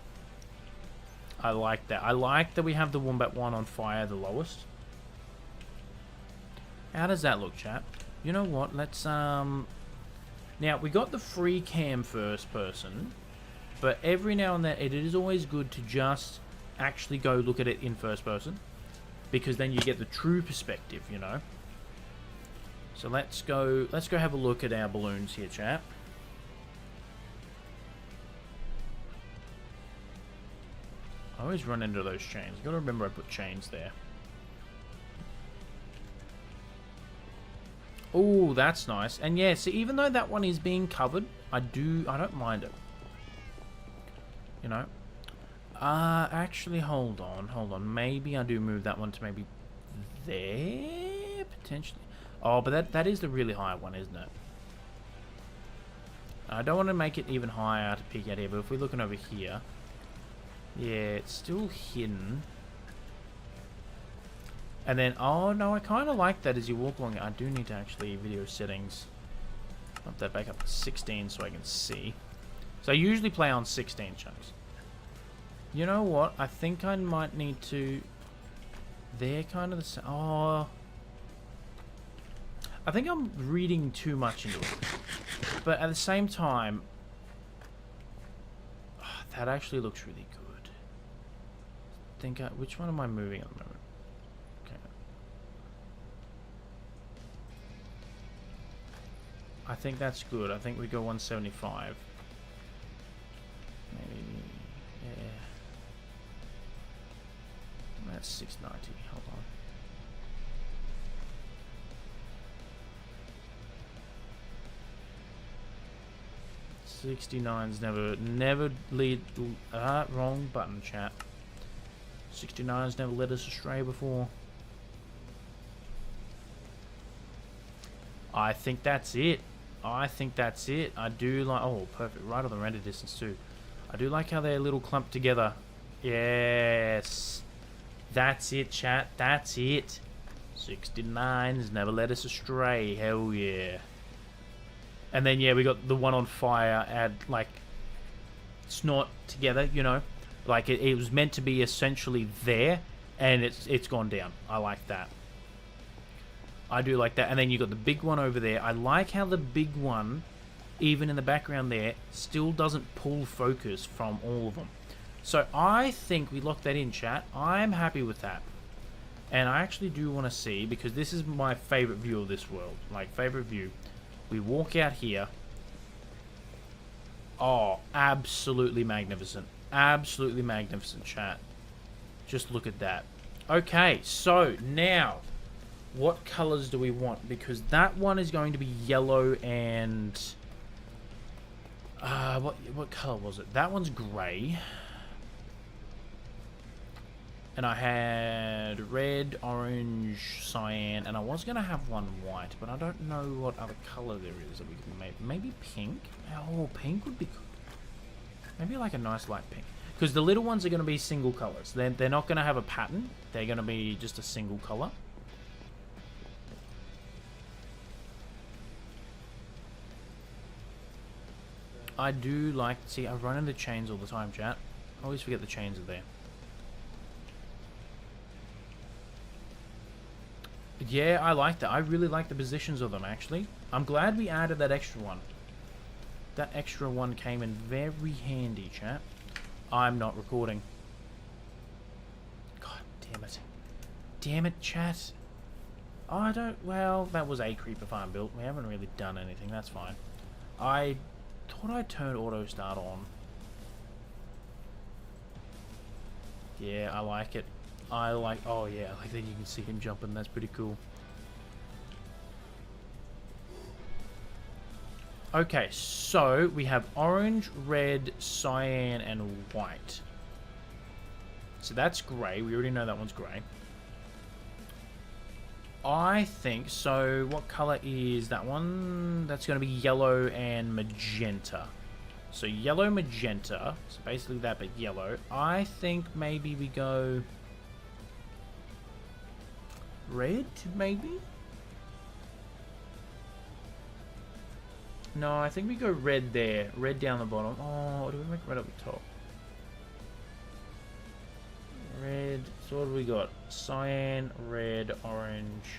I like that. I like that we have the Wombat one on fire the lowest. How does that look, chat? You know what? Let's, Now, we got the free cam first person. But every now and then, it is always good to just actually go look at it in first person. Because then you get the true perspective, you know. So let's go have a look at our balloons here, chat. always run into those chains. You gotta remember I put chains there. Oh, that's nice. And yeah, so even though that one is being covered, I don't mind it. You know? Actually, hold on. Maybe I do move that one to maybe there, potentially. Oh, but that is the really high one, isn't it? I don't want to make it even higher to peek out here, but if we're looking over here, yeah, it's still hidden. And then, oh no, I kind of like that as you walk along. I do need to actually video settings. Up that back up to 16 so I can see. So I usually play on 16 chunks. You know what? I think I might need to. They're kind of the same. Oh, I think I'm reading too much into it. But at the same time, oh, that actually looks really good. Which one am I moving at the moment? Okay. I think that's good. I think we go 175. Maybe, yeah. That's 690. Hold on. '69's never lead. Wrong button, chat. 69's never led us astray before. I think that's it. I do like. Oh, perfect. Right on the render distance too. I do like how they're a little clumped together. Yes. That's it, chat. That's it. 69's never led us astray. Hell yeah. And then, yeah, we got the one on fire and, like, it's not together, you know. Like, it was meant to be essentially there, and it's gone down. I like that. I do like that. And then you got the big one over there. I like how the big one, even in the background there, still doesn't pull focus from all of them. So I think we locked that in, chat. I'm happy with that. And I actually do want to see, because this is my favorite view of this world. Like, favorite view. We walk out here. Oh, absolutely magnificent. Absolutely magnificent, chat. Just look at that. Okay, so now, what colors do we want? Because that one is going to be yellow and... what color was it? That one's grey. And I had red, orange, cyan, and I was going to have one white, but I don't know what other colour there is that we can make. Maybe pink? Oh, pink would be good. Maybe like a nice light pink. Because the little ones are going to be single colours. They're not going to have a pattern. They're going to be just a single colour. I do like... See, I run into chains all the time, chat. I always forget the chains are there. Yeah, I like that. I really like the positions of them, actually. I'm glad we added that extra one. That extra one came in very handy, chat. I'm not recording. God damn it. Damn it, chat. Oh, I don't... Well, that was a creeper farm built. We haven't really done anything. That's fine. I thought I turned auto start on. Yeah, I like it. I like... Oh, yeah. I like that you can see him jumping. That's pretty cool. Okay, so we have orange, red, cyan, and white. So that's grey. We already know that one's grey. I think... So what colour is that one? That's going to be yellow and magenta. So yellow, magenta. So basically that, but yellow. I think maybe we go... red, maybe? No, I think we go red there. Red down the bottom. Oh, do we make red up the top? Red. So what do we got? Cyan, red, orange.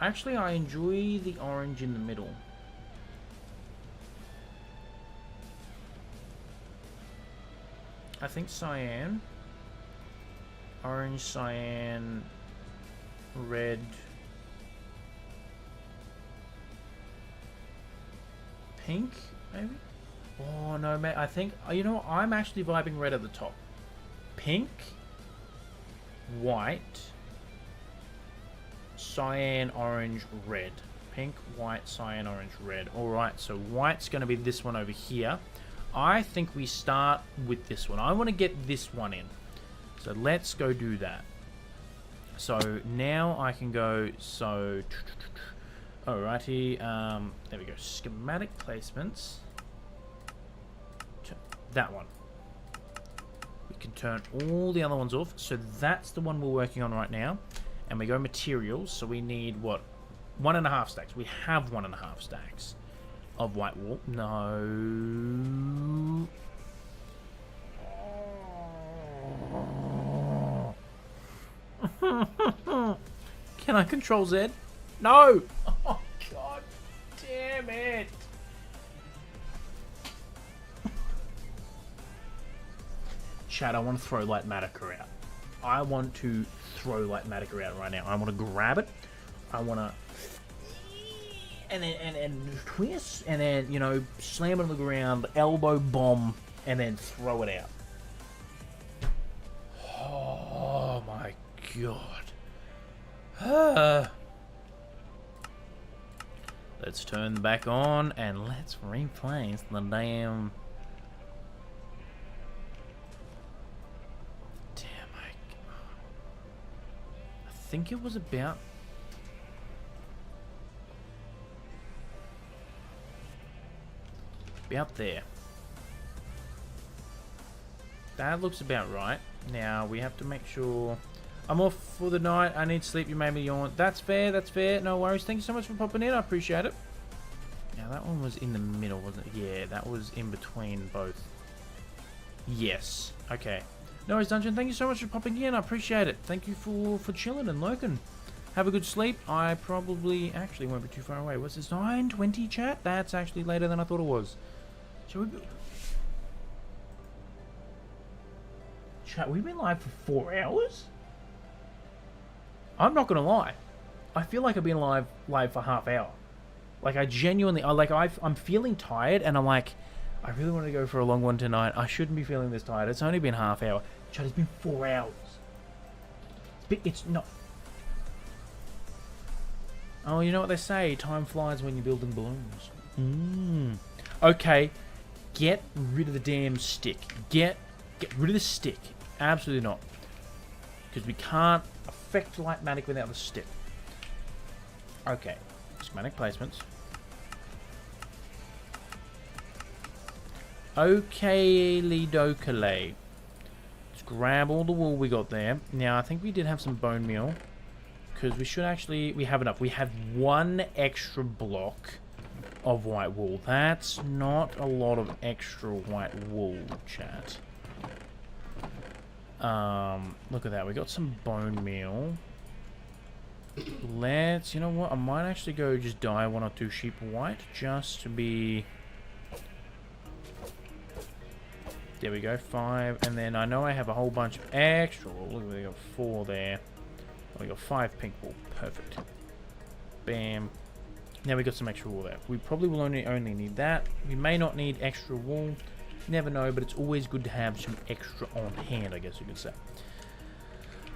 Actually, I enjoy the orange in the middle. I think cyan. Orange, cyan, red. Pink, maybe? Oh, no, mate. I think... You know what? I'm actually vibing red at the top. pink, white, cyan, orange, red. Pink, white, cyan, orange, red. Alright, so white's going to be this one over here. I think we start with this one. I want to get this one in. So let's go do that. So now I can go, so, alrighty, there we go, schematic placements, that one. We can turn all the other ones off, so that's the one we're working on right now. And we go materials, so we need, what, 1.5 stacks. We have 1.5 stacks of white wool. No. Can I control Z? No! Oh, god damn it! Chat, I want to throw Lightmatica out. I want to throw Lightmatica out right now. I want to grab it. I want to... And then twist, and then, you know, slam it on the ground, elbow bomb, and then throw it out. Oh my god. Let's turn back on and let's replace the damn... I think it was about... there. That looks about right. Now we have to make sure... I'm off for the night. I need sleep. You made me yawn. That's fair. That's fair. No worries. Thank you so much for popping in. I appreciate it. Now that one was in the middle, wasn't it? Yeah, that was in between both. Yes. Okay. No worries, Dungeon. Thank you so much for popping in. I appreciate it. Thank you for chilling and lurking. Have a good sleep. I probably actually won't be too far away. What's this? 9:20 chat? That's actually later than I thought it was. Shall we... Chat, we've been live for 4 hours? I'm not gonna lie. I feel like I've been live for half hour. Like, I genuinely... I'm feeling tired, and I'm like... I really want to go for a long one tonight. I shouldn't be feeling this tired. It's only been half hour. Chat, it's been 4 hours. It's not... Oh, you know what they say? Time flies when you're building balloons. Okay. Get rid of the damn stick. Get rid of the stick. Absolutely not. Because we can't affect Lightmatic without the stick. Okay. Schematic placements. Okay, Lidokale. Let's grab all the wool we got there. Now, I think we did have some bone meal. Because we should actually... We have enough. We have 1 extra block of white wool. That's not a lot of extra white wool, chat. Look at that. We got some bone meal. Let's... You know what? I might actually go just dye 1 or 2 sheep white. Just to be... There we go. 5. And then I know I have a whole bunch of extra wool. Look, we got 4 there. We got 5 pink wool. Perfect. Bam. Now we got some extra wool there. We probably will only need that. We may not need extra wool. Never know, but it's always good to have some extra on hand, I guess you could say.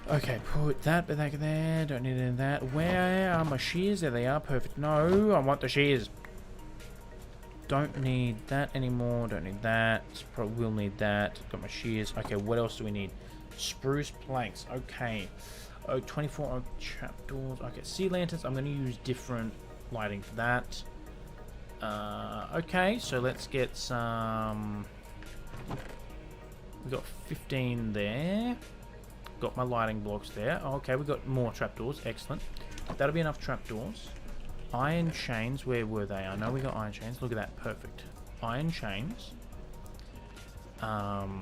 Okay, put that back there. Don't need any of that. Where are my shears? There they are. Perfect. No, I want the shears. Don't need that anymore. Don't need that. Probably will need that. Got my shears. Okay, what else do we need? Spruce planks. Okay. Oh, 24 oak trapdoors. Okay, sea lanterns. I'm going to use different lighting for that. Okay, so let's get some... We got 15 there. Got my lighting blocks there. Oh, okay, we got more trapdoors. Excellent. That'll be enough trapdoors. Iron chains. Where were they? I know we got iron chains. Look at that. Perfect. Iron chains. No,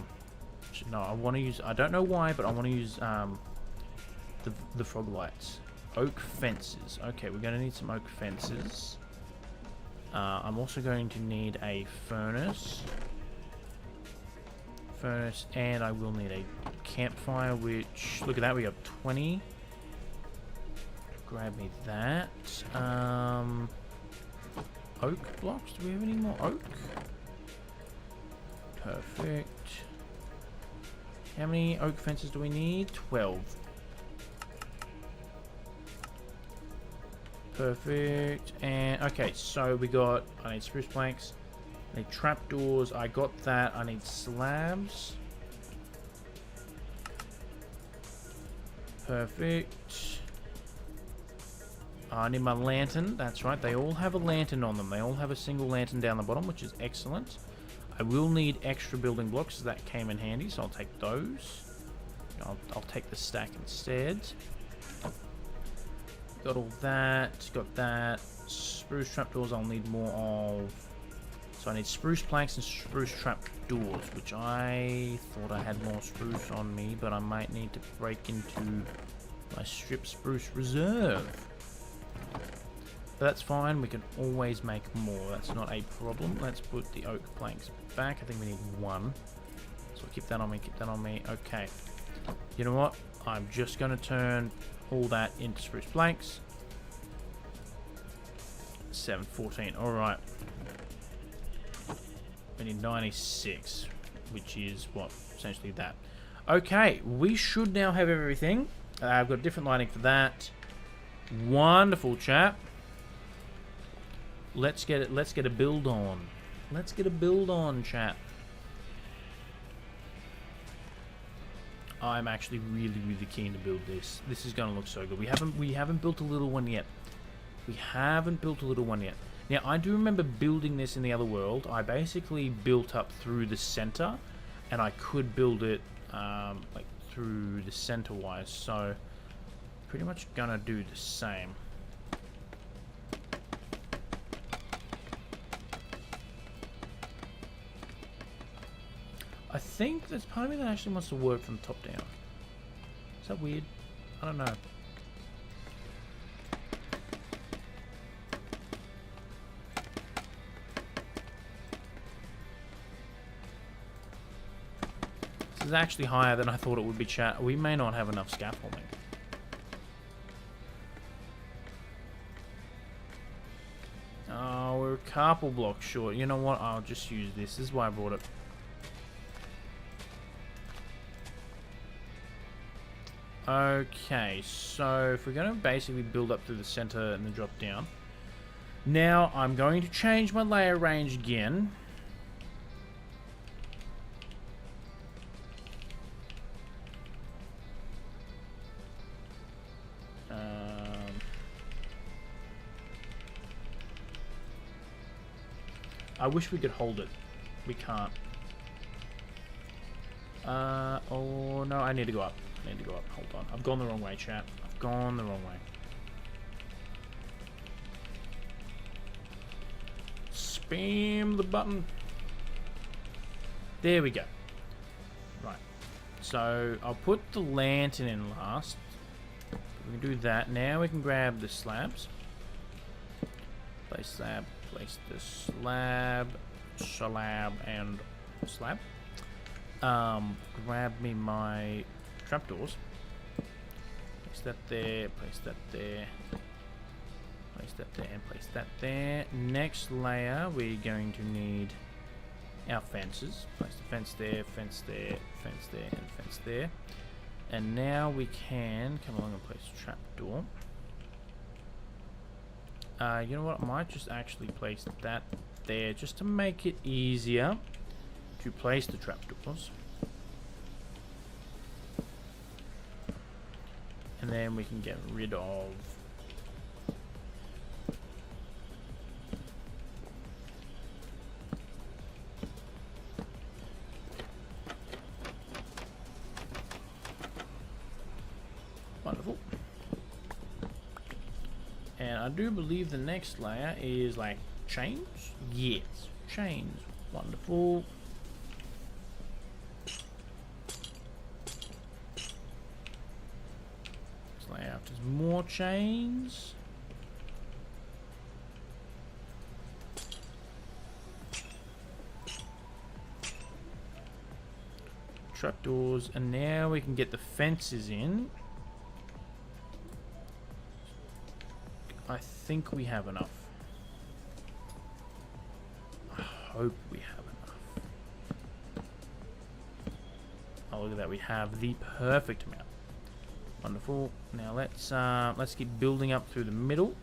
I want to use... I don't know why, but I want to use... The frog lights. Oak fences. Okay, we're going to need some oak fences. I'm also going to need a furnace. And I will need a campfire, which... Look at that, we got 20. Grab me that. Oak blocks? Do we have any more oak? Perfect. How many oak fences do we need? 12. Perfect. And okay, so we got, I need spruce planks, I need trapdoors, I got that, I need slabs. Perfect. I need my lantern, that's right, they all have a lantern on them, they all have a single lantern down the bottom, which is excellent. I will need extra building blocks, so that came in handy, so I'll take those. I'll take the stack instead. Got all that, got that. Spruce trapdoors I'll need more of. So I need spruce planks and spruce trapdoors, which I thought I had more spruce on me, but I might need to break into my strip spruce reserve. But that's fine, we can always make more, that's not a problem. Let's put the oak planks back, I think we need one. So keep that on me, keep that on me. Okay. You know what? I'm just going to turn all that into spruce planks. 714. Alright. We need 96, which is what? Essentially that. Okay, we should now have everything. I've got different lighting for that. Wonderful, chap. Let's get it. Let's get a build on. Let's get a build on, chat. I'm actually really keen to build this. This is going to look so good. We haven't built a little one yet. We haven't built a little one yet. Now, I do remember building this in the other world. I basically built up through the center, and I could build it like through the center wise. So, pretty much gonna do the same. I think there's part of me that actually wants to work from the top down. Is that weird? I don't know. This is actually higher than I thought it would be, chat. We may not have enough scaffolding. Oh, we're a couple blocks short. You know what? I'll just use this. This is why I brought it. Okay, so if we're going to basically build up through the center and then drop down. Now, I'm going to change my layer range again. I wish we could hold it. We can't. Oh no, I need to go up. I need to go up. Hold on. I've gone the wrong way, chat. I've gone the wrong way. Spam the button. There we go. Right. So, I'll put the lantern in last. We can do that. Now we can grab the slabs. Place slab. Place the slab. Slab and slab. Grab me my trapdoors. Place that there, place that there, place that there, and place that there. Next layer, we're going to need our fences. Place the fence there, fence there, fence there, and fence there. And now we can come along and place a trapdoor. You know what? I might just actually place that there just to make it easier to place the trapdoors. And then we can get rid of wonderful. And I do believe the next layer is like chains. Yes, chains. Wonderful. There's more chains. Trapdoors, and now we can get the fences in. I think we have enough. I hope we have enough. Oh, look at that. We have the perfect amount. Wonderful. Now let's keep building up through the middle.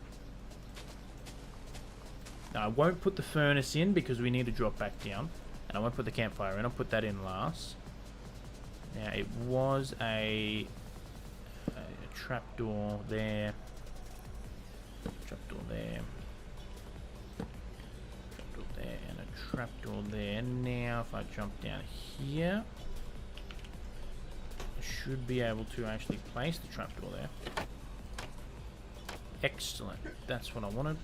Now, I won't put the furnace in because we need to drop back down. And I won't put the campfire in. I'll put that in last. Now, it was a trapdoor there. Trapdoor there. Trapdoor there. And a trapdoor there. Now, if I jump down here, I should be able to actually place the trapdoor there. Excellent. That's what I wanted.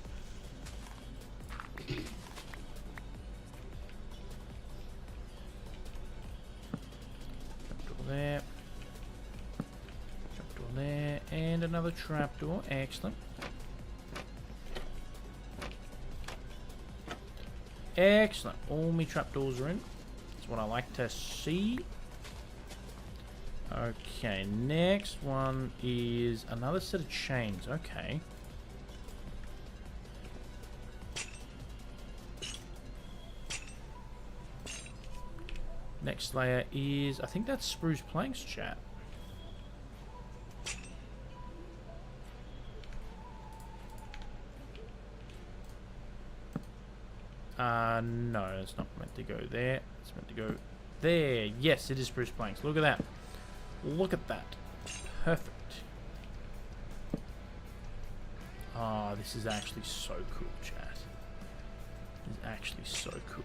Trapdoor there. Trapdoor there. And another trapdoor. Excellent. Excellent. All my trapdoors are in. That's what I like to see. Okay, next one is another set of chains. Okay. Next layer is, I think that's spruce planks, chat. No, it's not meant to go there. It's meant to go there. Yes, it is spruce planks. Look at that. Look at that. Perfect. Oh, this is actually so cool, chat. This is actually so cool.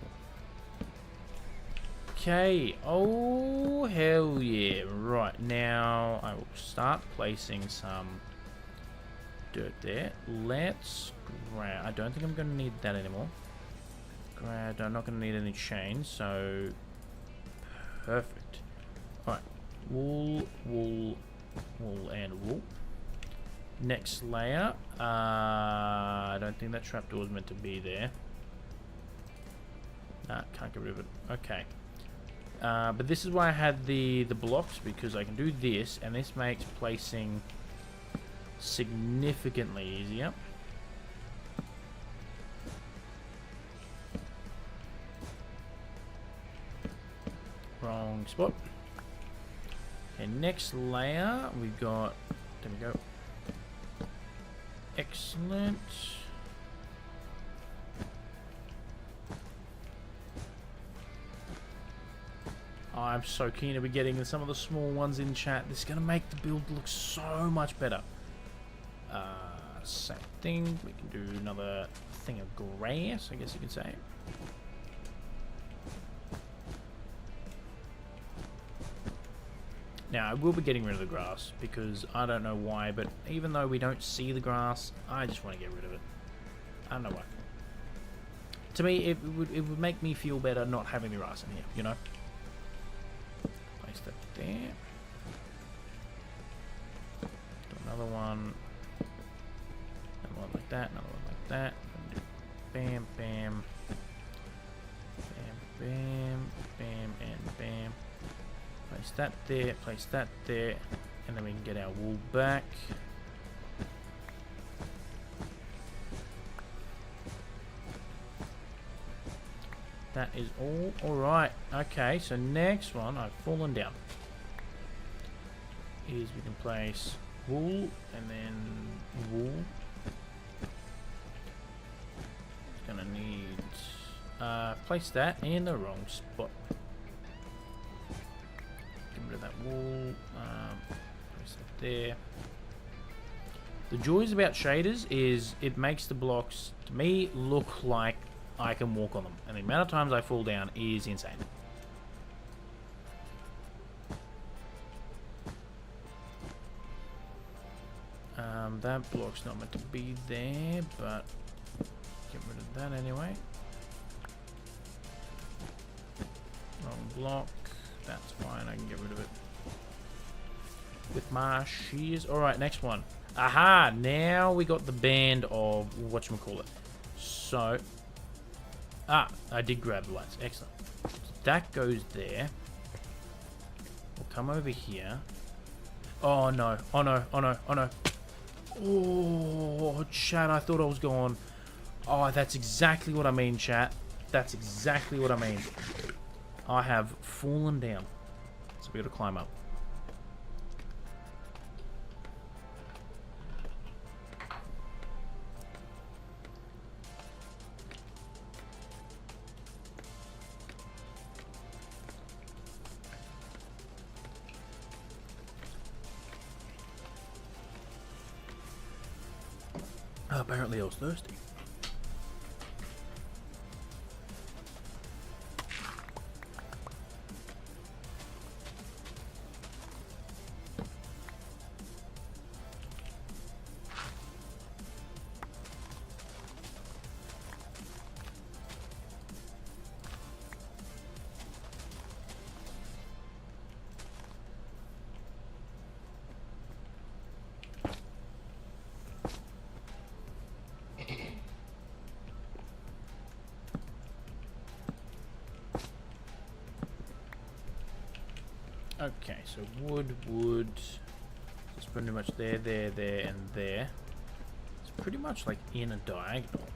Okay. Oh, hell yeah. Right, now I will start placing some dirt there. Let's grab... I don't think I'm going to need that anymore. Grab... I'm not going to need any chains, so... Perfect. Alright. Wool, wool, wool, and wool. Next layer. I don't think that trapdoor is meant to be there. Nah, can't get rid of it. Okay. But this is why I had the blocks, because I can do this, and this makes placing significantly easier. Wrong spot. And next layer, we've got... There we go. Excellent. I'm so keen to be getting some of the small ones in chat. This is going to make the build look so much better. Same thing. We can do another thing of grass, I guess you could say. Now, I will be getting rid of the grass, because I don't know why, but even though we don't see the grass, I just want to get rid of it. I don't know why. To me, it would make me feel better not having the grass in here, you know? Place that there. Do another one. Another one like that, another one like that. Bam, bam. Bam, bam, bam, and bam. Place that there, and then we can get our wool back. That is all alright. Okay, so next one, I've fallen down, is we can place wool, and then wool. Gonna need, place that in the wrong spot. Get rid of that wool. Place that there. The joys about shaders is it makes the blocks, to me, look like I can walk on them. And the amount of times I fall down is insane. That block's not meant to be there, but get rid of that anyway. Wrong block. That's fine, I can get rid of it with my shears. Alright, next one. Aha! Now we got the band of whatchamacallit. So, I did grab the lights. Excellent. So that goes there. We'll come over here. Oh no, oh no, oh no, oh no. Oh, chat, I thought I was gone. Oh, that's exactly what I mean, chat. That's exactly what I mean. I have fallen down. So we got to climb up. Apparently I was thirsty. Okay, so wood. It's pretty much there, and there. It's pretty much like in a diagonal.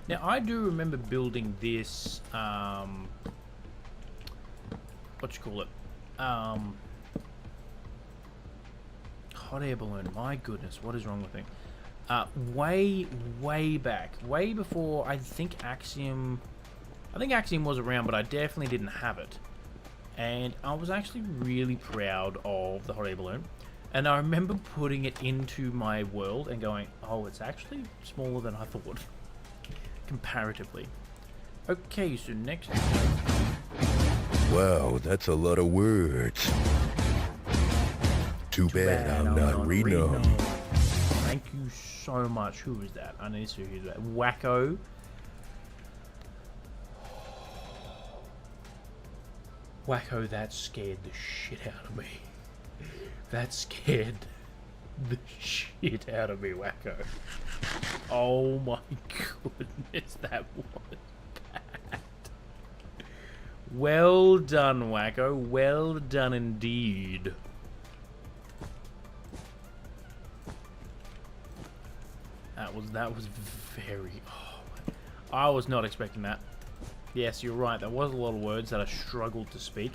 Now, I do remember building this, what you call it? Hot air balloon. My goodness, what is wrong with it? Way back. Way before, I think Axiom was around, but I definitely didn't have it. And I was actually really proud of the hot air balloon. And I remember putting it into my world and going, oh, it's actually smaller than I thought. Comparatively. Okay, so next... Wow, that's a lot of words. Too bad I'm not reading them. Thank you so much. Who is that? I need to hear that. Wacko. Wacko, that scared the shit out of me. That scared the shit out of me, Wacko. Oh my goodness, that was bad. Well done, Wacko. Well done indeed. That was very... Oh, I was not expecting that. Yes, you're right. There was a lot of words that I struggled to speak.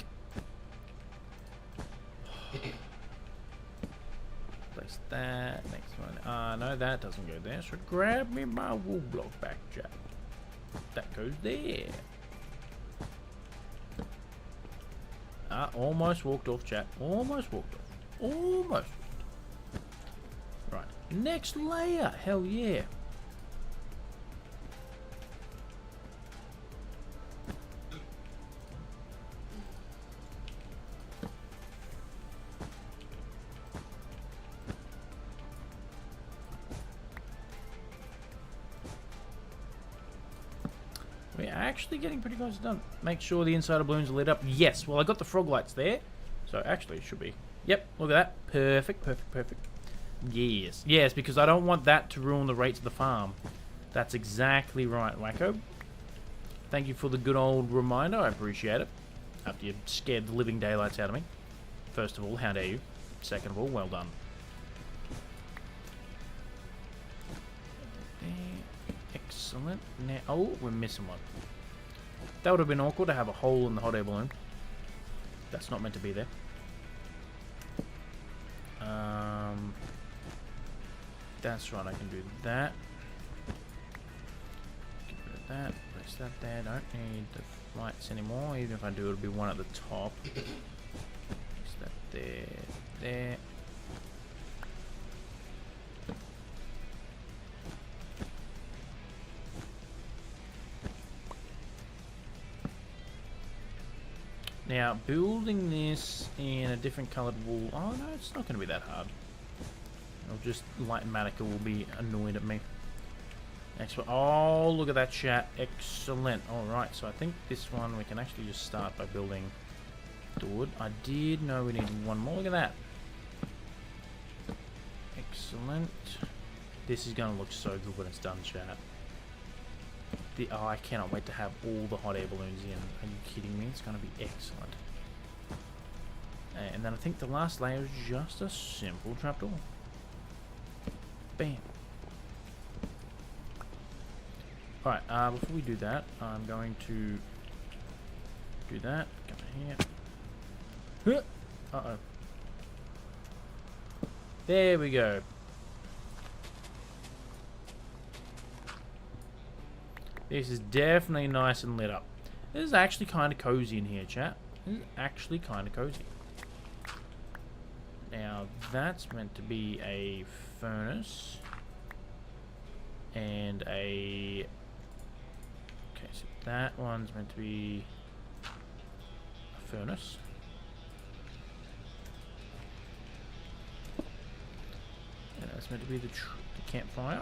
Place that. Next one. No, that doesn't go there. So grab me my wool block back, chap. That goes there. Almost walked off, chat. Almost walked off. Almost. Right. Next layer. Hell yeah. We're actually getting pretty close to done. Make sure the inside of balloons are lit up. Yes, well I got the frog lights there. So actually it should be. Yep, look at that. Perfect, perfect, perfect. Yes. Yes, because I don't want that to ruin the rates of the farm. That's exactly right, Wacko. Thank you for the good old reminder. I appreciate it. After you scared the living daylights out of me. First of all, how dare you? Second of all, well done. Excellent. Now, oh, we're missing one. That would have been awkward to have a hole in the hot air balloon. That's not meant to be there. That's right, I can do that. Get rid of that. Place that there. Don't need the lights anymore. Even if I do, it'll be one at the top. Place that there. There. Now, building this in a different coloured wool... Oh, no, it's not going to be that hard. I'll just... Light Matica will be annoyed at me. Next one. Oh, look at that, chat. Excellent. Alright, so I think this one we can actually just start by building the wood. I did know we needed one more. Look at that. Excellent. This is going to look so good when it's done, chat. Oh, I cannot wait to have all the hot air balloons in. Are you kidding me? It's going to be excellent. And then I think the last layer is just a simple trapdoor. Bam. Alright, before we do that, I'm going to do that. Come here. Uh-oh. There we go. This is definitely nice and lit up. This is actually kind of cozy in here, chat. This is actually kind of cozy. Now, that's meant to be a furnace. And a... Okay, so that one's meant to be a furnace. And that's meant to be the campfire.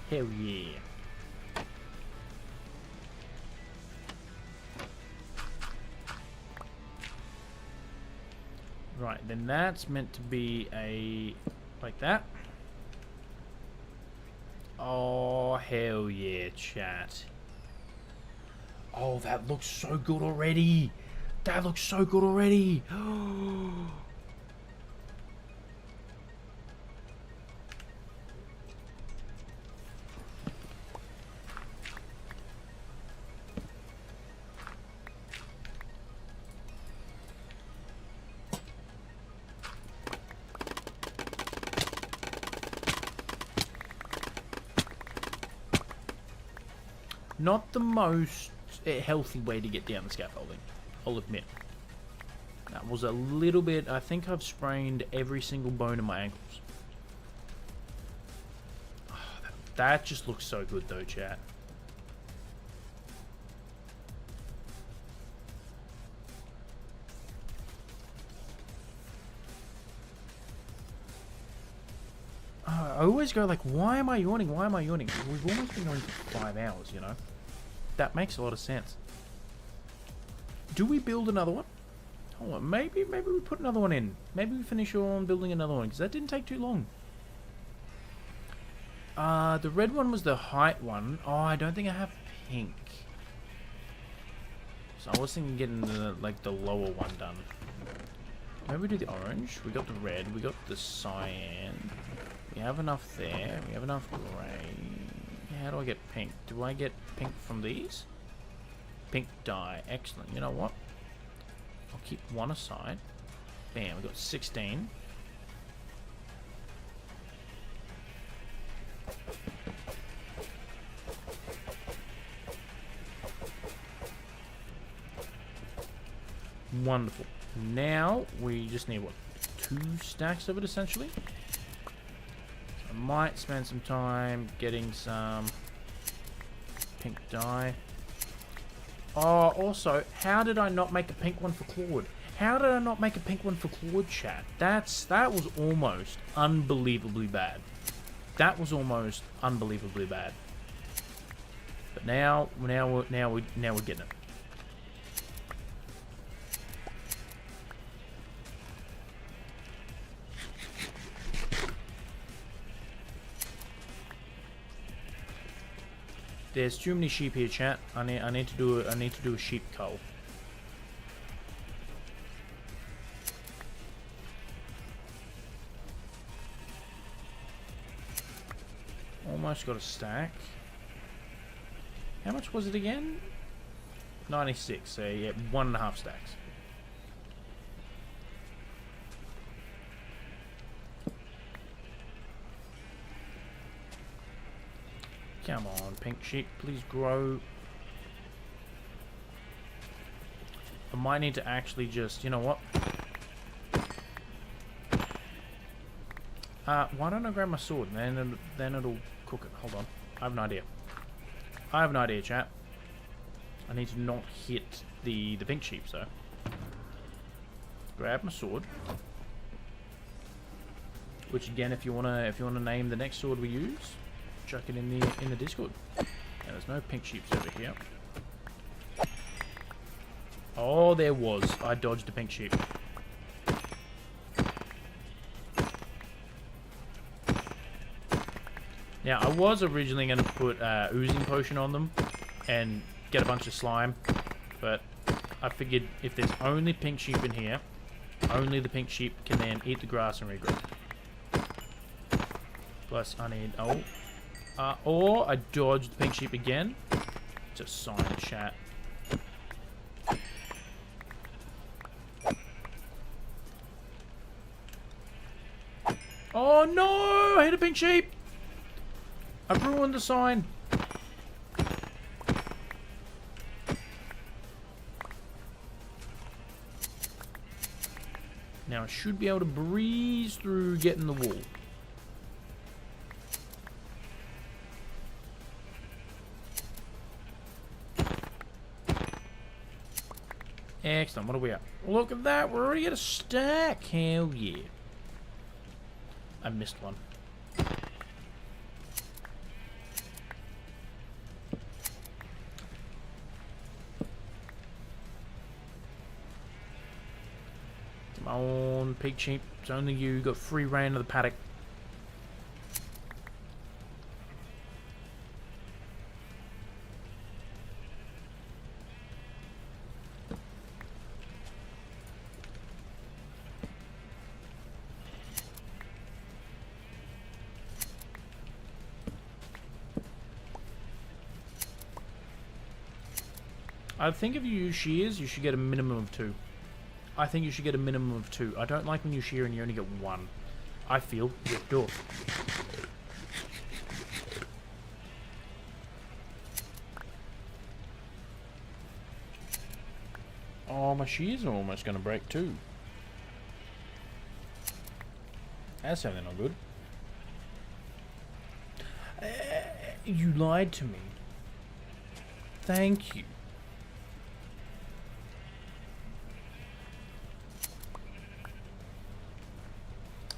Hell yeah. Right, then that's meant to be a... like that. Oh, hell yeah, chat. Oh, that looks so good already. That looks so good already. Not the most healthy way to get down the scaffolding, I'll admit. That was a little bit... I think I've sprained every single bone in my ankles. Oh, that just looks so good though, chat. I always go like, why am I yawning? Why am I yawning? We've almost been going for 5 hours, you know? That makes a lot of sense. Do we build another one? Hold on, maybe we put another one in. Maybe we finish on building another one, because that didn't take too long. The red one was the height one. Oh, I don't think I have pink. So I was thinking getting the, like, the lower one done. Maybe we do the orange. We got the red. We got the cyan. We have enough there. We have enough grey. How do I get pink? Do I get pink from these? Pink dye. Excellent. You know what? I'll keep one aside. Bam. We got 16. Wonderful. Now we just need what? 2 stacks of it essentially. I might spend some time getting some pink dye. Oh, also, how did I not make a pink one for Claude? How did I not make a pink one for Claude, chat? That was almost unbelievably bad. That was almost unbelievably bad. But now we're getting it. There's too many sheep here, chat. I need to do a sheep cull. Almost got a stack. How much was it again? 96. So yeah, 1.5 stacks. Come on, pink sheep, please grow. I might need to actually just, you know what? Why don't I grab my sword and then it'll cook it. Hold on. I have an idea. I have an idea, chat. I need to not hit the pink sheep, so. Grab my sword. Which again, if you wanna name the next sword we use, chuck it in the Discord. And there's no pink sheeps over here. Oh, there was. I dodged a pink sheep. Now, I was originally going to put oozing potion on them and get a bunch of slime, but I figured if there's only pink sheep in here, only the pink sheep can then eat the grass and regrow. Plus, I need... or I dodged the pink sheep again. Just sign chat. Oh no! I hit a pink sheep! I've ruined the sign. Now I should be able to breeze through getting the wool. Excellent. What are we at? Look at that. We're already at a stack. Hell yeah. I missed one. Come on, pig sheep. It's only you. Got free reign of the paddock. I think if you use shears, you should get a minimum of 2. I think you should get a minimum of 2. I don't like when you shear and you only get 1. I feel ripped off. Oh, my shears are almost going to break too. That's something not good. You lied to me. Thank you.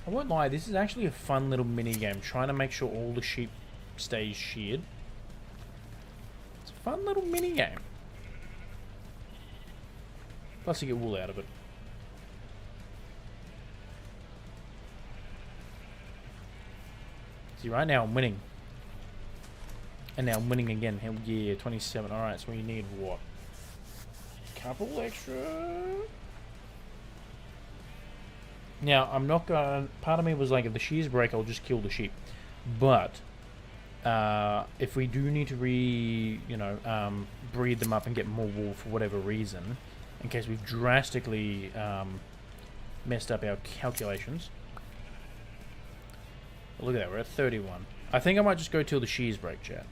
I won't lie, this is actually a fun little mini game, trying to make sure all the sheep stays sheared. It's a fun little mini game. Plus you get wool out of it. See, right now I'm winning. And now I'm winning again. Hell yeah, 27. Alright, so we need what? Couple extra... Now, I'm not going to... Part of me was like, if the shears break, I'll just kill the sheep. But, if we do need to breed them up and get more wool for whatever reason, in case we've drastically messed up our calculations. Look at that, we're at 31. I think I might just go till the shears break, chat.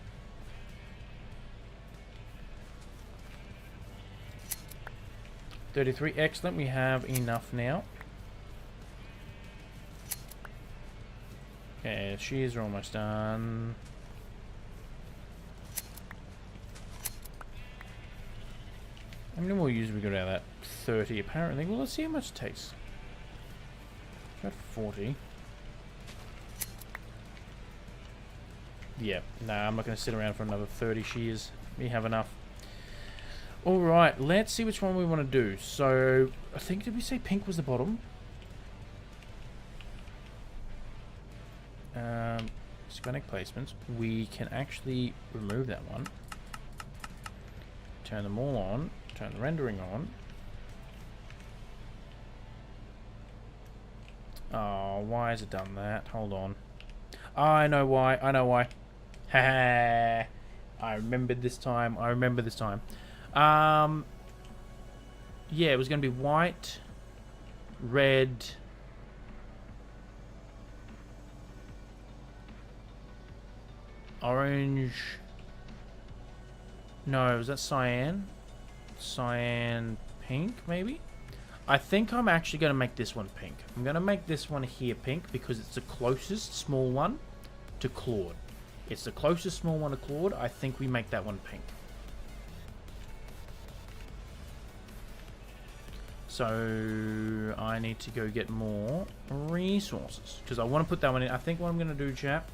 $33, excellent, we have enough now. Okay, shears are almost done. How many more users we got out of that? 30 apparently. Well, let's see how much it takes. Got 40. Yeah, nah, I'm not going to sit around for another 30 shears. We have enough. Alright, let's see which one we want to do. So, I think, did we say pink was the bottom? Schematic placements. We can actually remove that one. Turn them all on. Turn the rendering on. Oh, why has it done that? Hold on. Oh, I know why. I know why. Ha! I remembered this time. I remember this time. Yeah, it was going to be white, red, orange. No, was that cyan? Cyan pink, maybe? I think I'm actually going to make this one pink. I'm going to make this one here pink because it's the closest small one to Claude. It's the closest small one to Claude. I think we make that one pink. So I need to go get more resources because I want to put that one in. I think what I'm going to do, chat,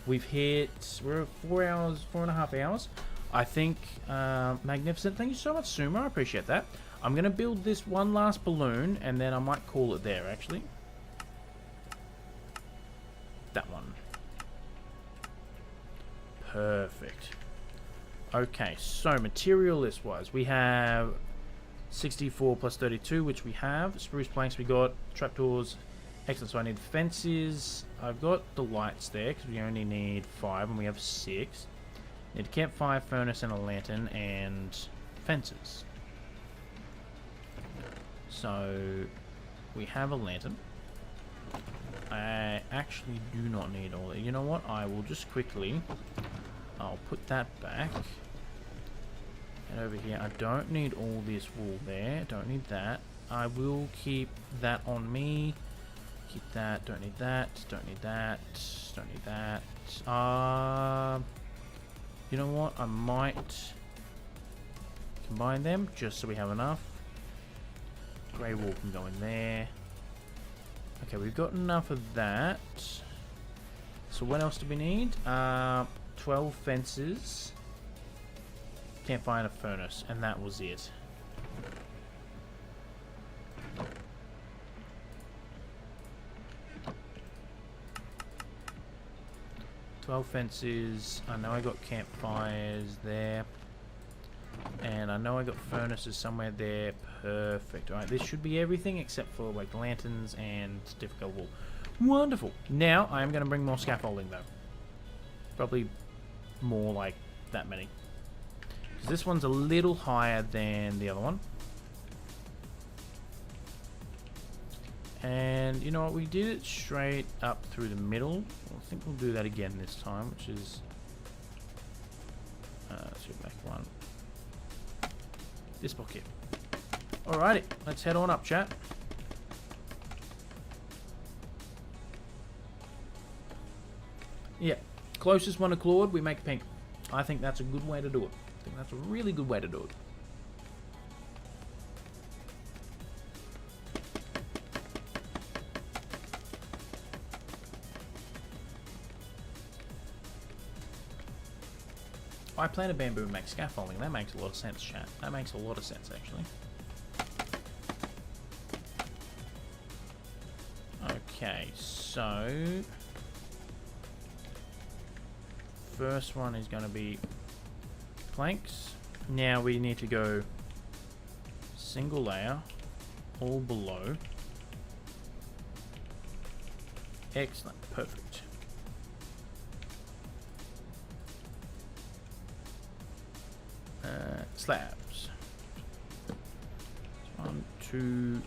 we're at 4.5 hours. I think, magnificent. Thank you so much, Sumo. I appreciate that. I'm going to build this one last balloon, and then I might call it there, actually. That one. Perfect. Okay, so material list wise, we have 64 plus 32, which we have. Spruce planks we got. Trapdoors. Excellent. So I need fences. I've got the lights there because we only need 5 and we have 6. Need a campfire, furnace, and a lantern, and fences. So we have a lantern. I actually do not need all that. You know what? I will just quickly... I'll put that back. And over here, I don't need all this wool there. Don't need that. I will keep that on me. Keep that. Don't need that. Don't need that. Don't need that. You know what? I might combine them just so we have enough. Grey wool can go in there. Okay, we've got enough of that. So what else do we need? 12 fences. Can't find a furnace, and that was it. Fences. I know I got campfires there. And I know I got furnaces somewhere there. Perfect. Alright, this should be everything except for like lanterns and difficult wool. Wonderful. Now I am going to bring more scaffolding though. Probably more like that many. Because this one's a little higher than the other one. And you know what? We did it straight up through the middle. I think we'll do that again this time, which is... let's go back one. This block here. Alrighty, let's head on up, chat. Yeah, closest one to Claude, we make pink. I think that's a good way to do it. I think that's a really good way to do it. I planted bamboo and make scaffolding. That makes a lot of sense, chat. That makes a lot of sense, actually. Okay, so... first one is going to be planks. Now we need to go single layer, all below. Excellent, perfect. Slabs. 1, 2,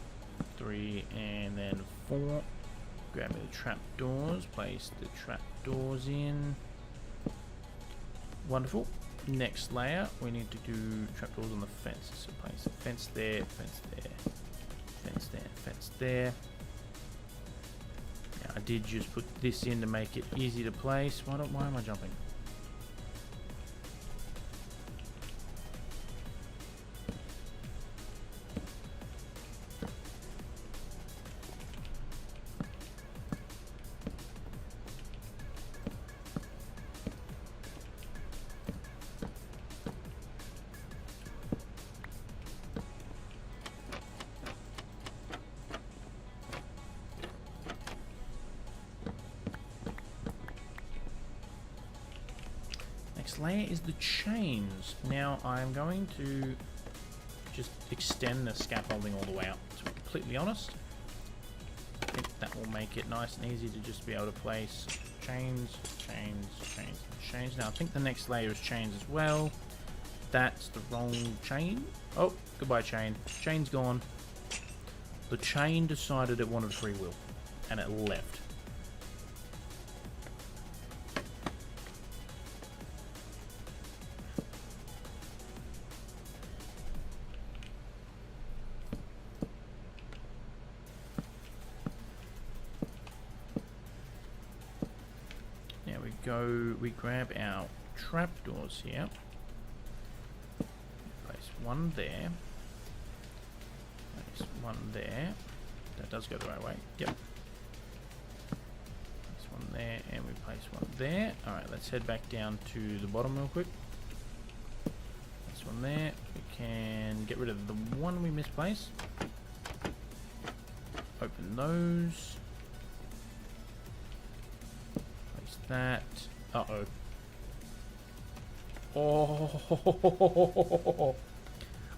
3, and then 4. Grab me the trapdoors, place the trapdoors in. Wonderful. Next layer, we need to do trapdoors on the fence. So place a fence there, fence there, fence there, fence there. Now, I did just put this in to make it easy to place. Why am I jumping? Layer is the chains. Now I'm going to just extend the scaffolding all the way up, to be completely honest. I think that will make it nice and easy to just be able to place chains, chains, chains, chains. Now I think the next layer is chains as well. That's the wrong chain. Oh, goodbye chain. Chain's gone. The chain decided it wanted free will and it left. We grab our trapdoors here, place one there, place one there. That does go the right way. Yep. Place one there, and we place one there. Alright, let's head back down to the bottom real quick. Place one there. We can get rid of the one we misplaced. Open those. Place that. Uh-oh. Oh.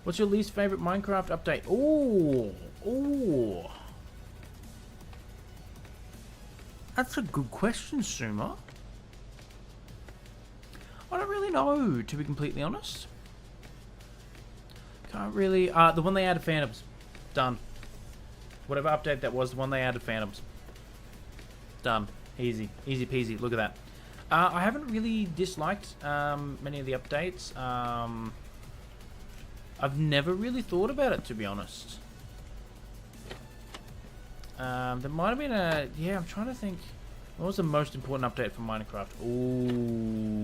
What's your least favorite Minecraft update? Oh. Oh. That's a good question, Suma. I don't really know, to be completely honest. Can't really... the one they added Phantoms. Done. Whatever update that was, the one they added Phantoms. Done. Easy. Easy peasy. Look at that. I haven't really disliked many of the updates. I've never really thought about it, to be honest. There might have been a... Yeah, I'm trying to think. What was the most important update for Minecraft? Ooh.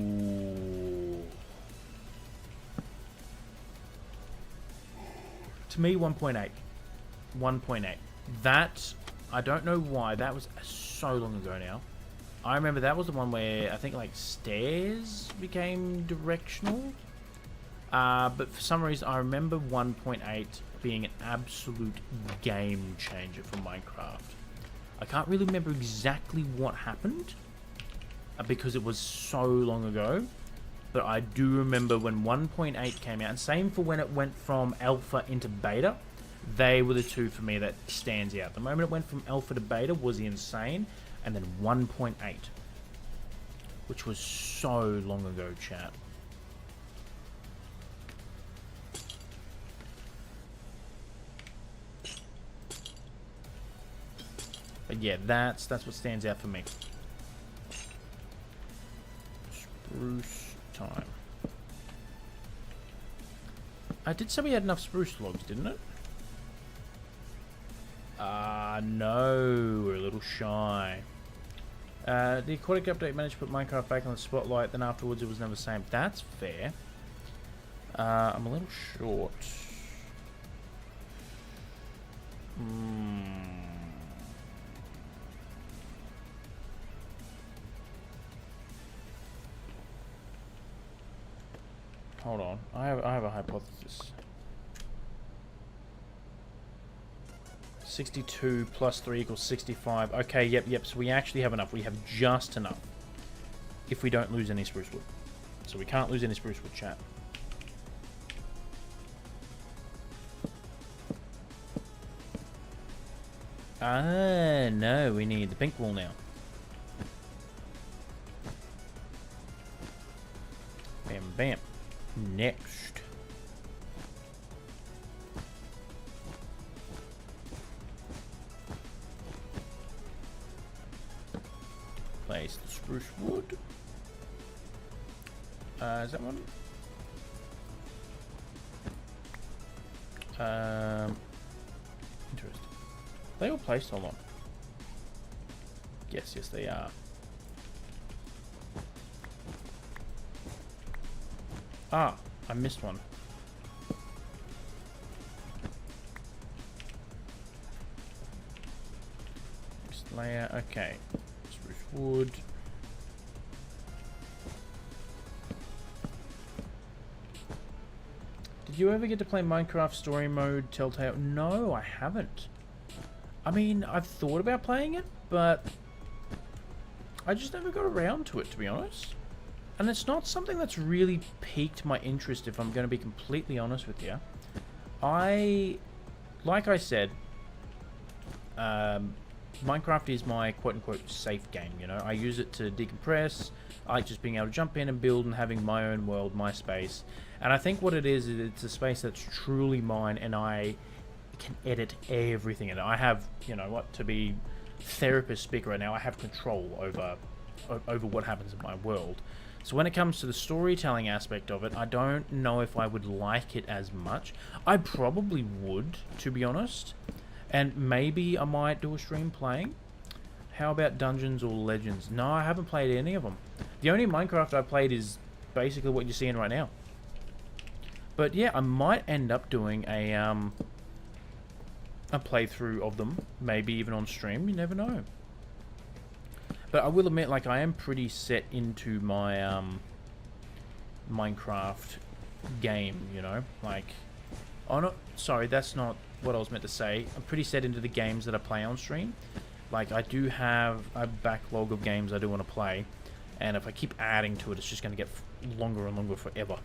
To me, 1.8. 1.8. That, I don't know why. That was so long ago now. I remember that was the one where I think like stairs became directional. But for some reason, I remember 1.8 being an absolute game changer for Minecraft. I can't really remember exactly what happened because it was so long ago. But I do remember when 1.8 came out, and same for when it went from alpha into beta. They were the two for me that stands out. The moment it went from alpha to beta was insane, and then 1.8, which was so long ago, chat. But yeah, that's what stands out for me. Spruce time. I did say we had enough spruce logs, didn't it? No, we're a little shy. The aquatic update managed to put Minecraft back on the spotlight, then afterwards it was never the same. That's fair. I'm a little short. Hold on, I have a hypothesis. 62 plus 3 equals 65. Okay, yep. So we actually have enough. We have just enough. If we don't lose any spruce wood. So we can't lose any spruce wood, chat. No, we need the pink wool now. Bam, bam. Next. Place the spruce wood. Is that one? Interesting. Are they all placed or not? Yes, they are. Ah, I missed one. Next layer, okay. Spruce wood. Did you ever get to play Minecraft Story Mode Telltale? No, I haven't. I mean, I've thought about playing it, but I just never got around to it, to be honest. And it's not something that's really piqued my interest, if I'm going to be completely honest with you. Like I said, Minecraft is my quote-unquote safe game, you know. I use it to decompress. I like just being able to jump in and build and having my own world, my space. And I think what it is it's a space that's truly mine, and I can edit everything in it. I have, you know what, to be therapist speaker right now, I have control over what happens in my world. So when it comes to the storytelling aspect of it, I don't know if I would like it as much. I probably would, to be honest. And maybe I might do a stream playing. How about Dungeons or Legends? No, I haven't played any of them. The only Minecraft I've played is basically what you're seeing right now. But yeah, I might end up doing a playthrough of them. Maybe even on stream, you never know. But I will admit, like, I am pretty set into my Minecraft game, you know? Like, oh no, sorry, that's not what I was meant to say. I'm pretty set into the games that I play on stream. Like, I do have a backlog of games I do want to play, and if I keep adding to it, it's just going to get longer and longer forever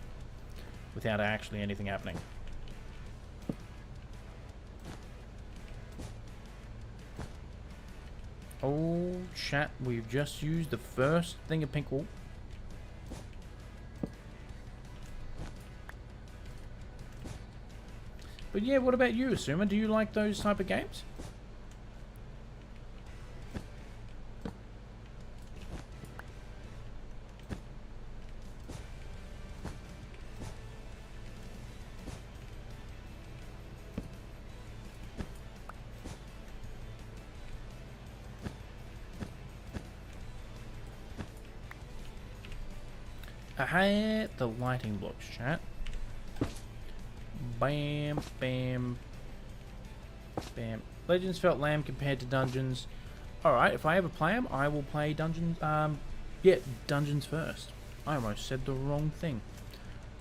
without actually anything happening. Oh, chat, we've just used the first thing of pink wool. But yeah, what about you, Asuma? Do you like those type of games? I hate the lighting blocks, chat. Bam, bam, bam. Legends felt lame compared to Dungeons. Alright, if I ever play them, I will play Dungeons. Yeah, Dungeons first. I almost said the wrong thing.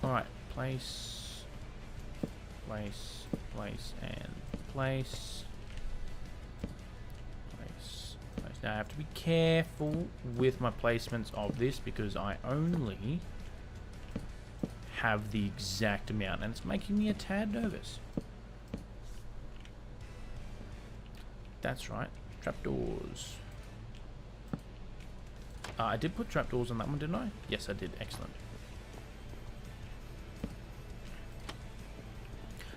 Alright, place, place, place, and place. Place, place. Now I have to be careful with my placements of this because I only have the exact amount, and it's making me a tad nervous. That's right, trapdoors. I did put trapdoors on that one, didn't I? Yes, I did. Excellent.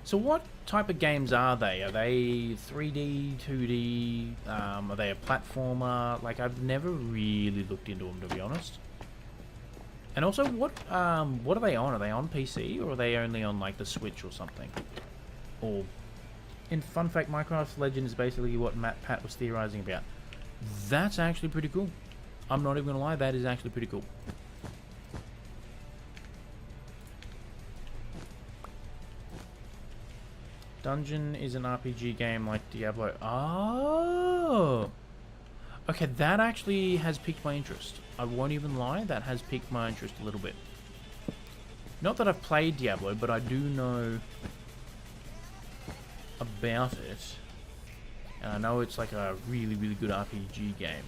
So what type of games are they? Are they 3D, 2D? Are they a platformer? Like, I've never really looked into them, to be honest. And also, what are they on? Are they on PC, or are they only on, like, the Switch or something? Or, in fun fact, Minecraft Legend is basically what Pat was theorizing about. That's actually pretty cool. I'm not even gonna lie, that is actually pretty cool. Dungeon is an RPG game like Diablo. Oh! Okay, that actually has piqued my interest. I won't even lie, that has piqued my interest a little bit. Not that I've played Diablo, but I do know about it. And I know it's like a really, really good RPG game.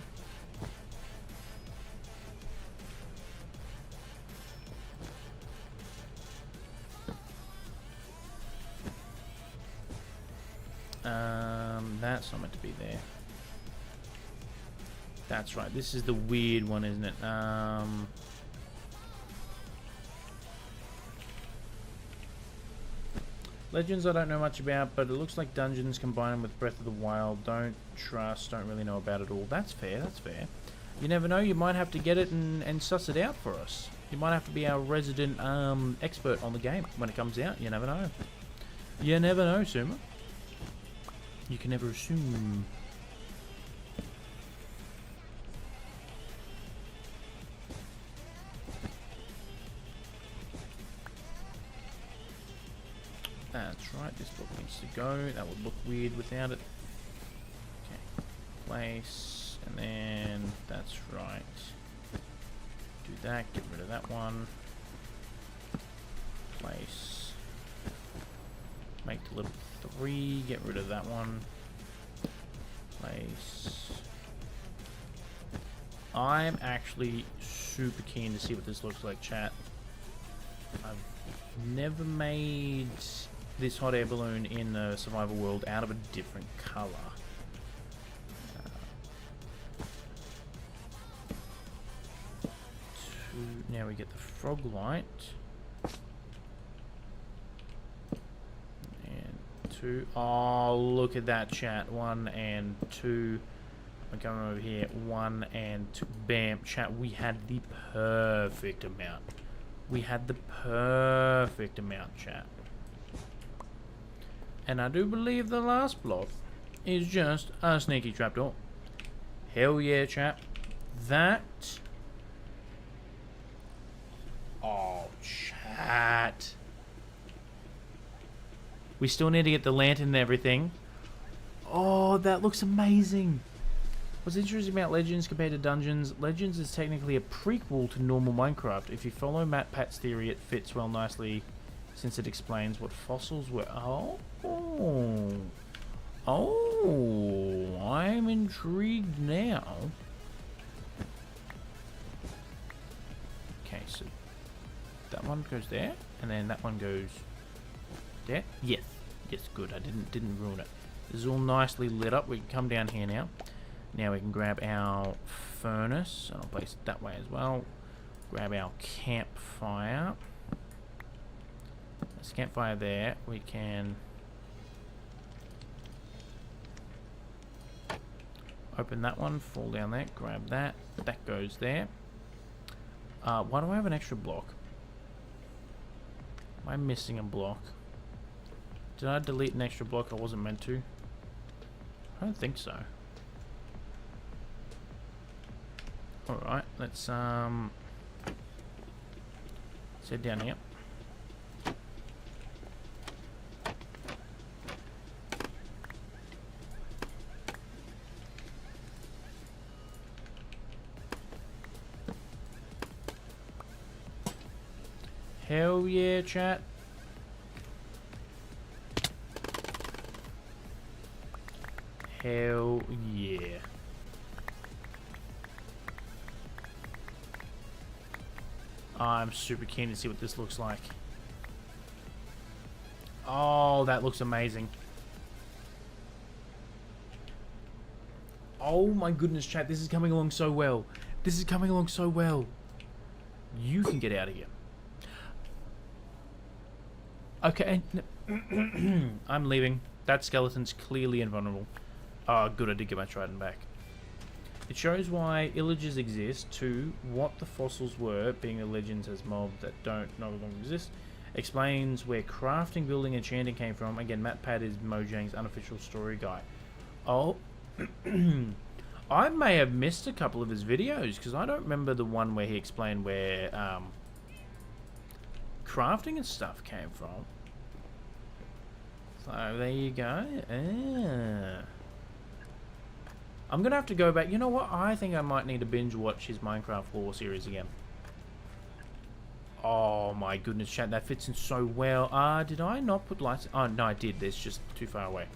That's not meant to be there. That's right. This is the weird one, isn't it? Legends I don't know much about, but it looks like Dungeons combined with Breath of the Wild. Don't really know about it all. That's fair, that's fair. You never know, you might have to get it and suss it out for us. You might have to be our resident expert on the game when it comes out. You never know. You never know, Suma. You can never assume. That's right, this book needs to go. That would look weird without it. Okay, place, and then that's right. Do that, get rid of that one. Place. Make the little 3, get rid of that one. Place. I'm actually super keen to see what this looks like, chat. I've never made this hot air balloon in a survival world out of a different color. Now we get the frog light. And 2. Oh, look at that, chat. 1 and 2. I'm coming over here. 1 and 2. Bam, chat. We had the perfect amount. We had the perfect amount, chat. And I do believe the last block is just a sneaky trapdoor. Hell yeah, chat. That... Oh, chat. We still need to get the lantern and everything. Oh, that looks amazing. What's interesting about Legends compared to Dungeons, Legends is technically a prequel to normal Minecraft. If you follow Pat's theory, it fits well nicely since it explains what fossils were. Oh, I'm intrigued now. Okay, so That one goes there, and then that one goes there. Yes, yes, good. I didn't ruin it. This is all nicely lit up. We can come down here now. Now we can grab our furnace, and I'll place it that way as well. Grab our campfire. There's a campfire there. We can open that one, fall down there, grab that. That goes there. Why do I have an extra block? Am I missing a block? Did I delete an extra block I wasn't meant to? I don't think so. Alright, let's head down here. Hell yeah, chat. Hell yeah. I'm super keen to see what this looks like. Oh, that looks amazing. Oh my goodness, chat. This is coming along so well. This is coming along so well. You can get out of here. Okay. I'm leaving. That skeleton's clearly invulnerable. Oh, good. I did get my trident back. It shows why illagers exist. 2. What the fossils were, being the legends as mobs that don't no longer exist. Explains where crafting, building, and enchanting came from. Again, MatPat is Mojang's unofficial story guy. Oh. I may have missed a couple of his videos, because I don't remember the one where he explained where crafting and stuff came from. So there you go. I'm gonna have to go back. You know what? I think I might need to binge watch his Minecraft lore series again. Oh my goodness, chat, that fits in so well. Did I not put lights? Oh no, I did. It's just too far away.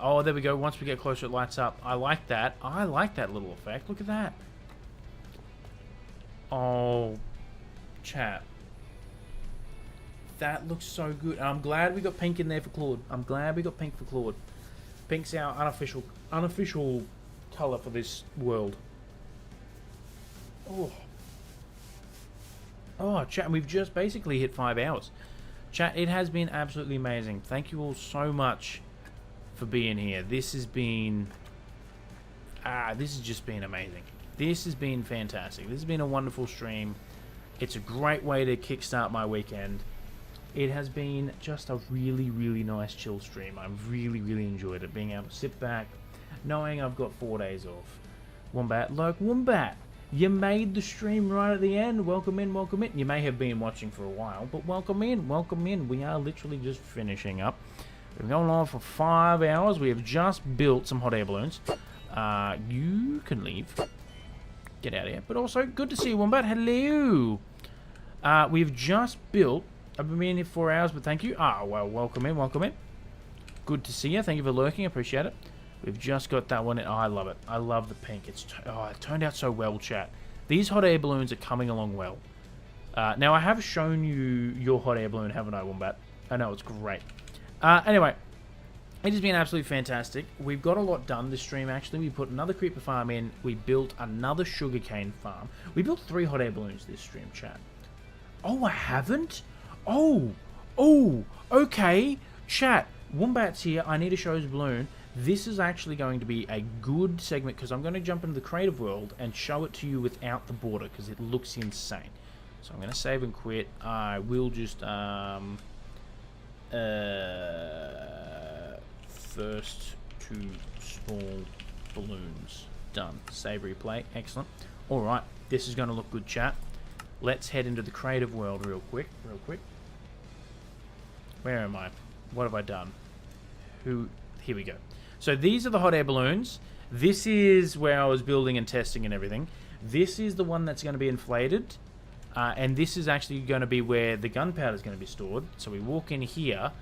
Oh, there we go. Once we get closer, it lights up. I like that. I like that little effect. Look at that. Oh, chat. That looks so good. And I'm glad we got pink in there for Claude. I'm glad we got pink for Claude. Pink's our unofficial color for this world. Oh. Oh, chat, we've just basically hit 5 hours. Chat, it has been absolutely amazing. Thank you all so much for being here. This has been... this has just been amazing. This has been fantastic. This has been a wonderful stream. It's a great way to kickstart my weekend. It has been just a really, really nice chill stream. I've really, really enjoyed it. Being able to sit back, knowing I've got 4 days off. Wombat, look, Wombat, you made the stream right at the end. Welcome in, welcome in. You may have been watching for a while, but welcome in, welcome in. We are literally just finishing up. We've been going on for 5 hours. We have just built some hot air balloons. You can leave. Get out of here. But also, good to see you, Wombat. Hello. We've just built... I've been here 4 hours, but thank you. Well, welcome in, welcome in. Good to see you. Thank you for lurking. Appreciate it. We've just got that one in. Oh, I love it. I love the pink. It turned out so well, chat. These hot air balloons are coming along well. Now, I have shown you your hot air balloon, haven't I, Wombat? I know, it's great. Anyway, it has been absolutely fantastic. We've got a lot done this stream, actually. We put another creeper farm in. We built another sugarcane farm. We built 3 hot air balloons this stream, chat. Oh, I haven't? Oh, okay. Chat, Wombat's here. I need to show his balloon. This is actually going to be a good segment because I'm going to jump into the creative world and show it to you without the border because it looks insane. So I'm going to save and quit. I will just first 2 small balloons. Done. Save replay. Excellent. All right, this is going to look good, chat. Let's head into the creative world real quick. Where am I? What have I done? Here we go. So these are the hot air balloons. This is where I was building and testing and everything. This is the one that's going to be inflated. And this is actually going to be where the gunpowder is going to be stored. So we walk in here,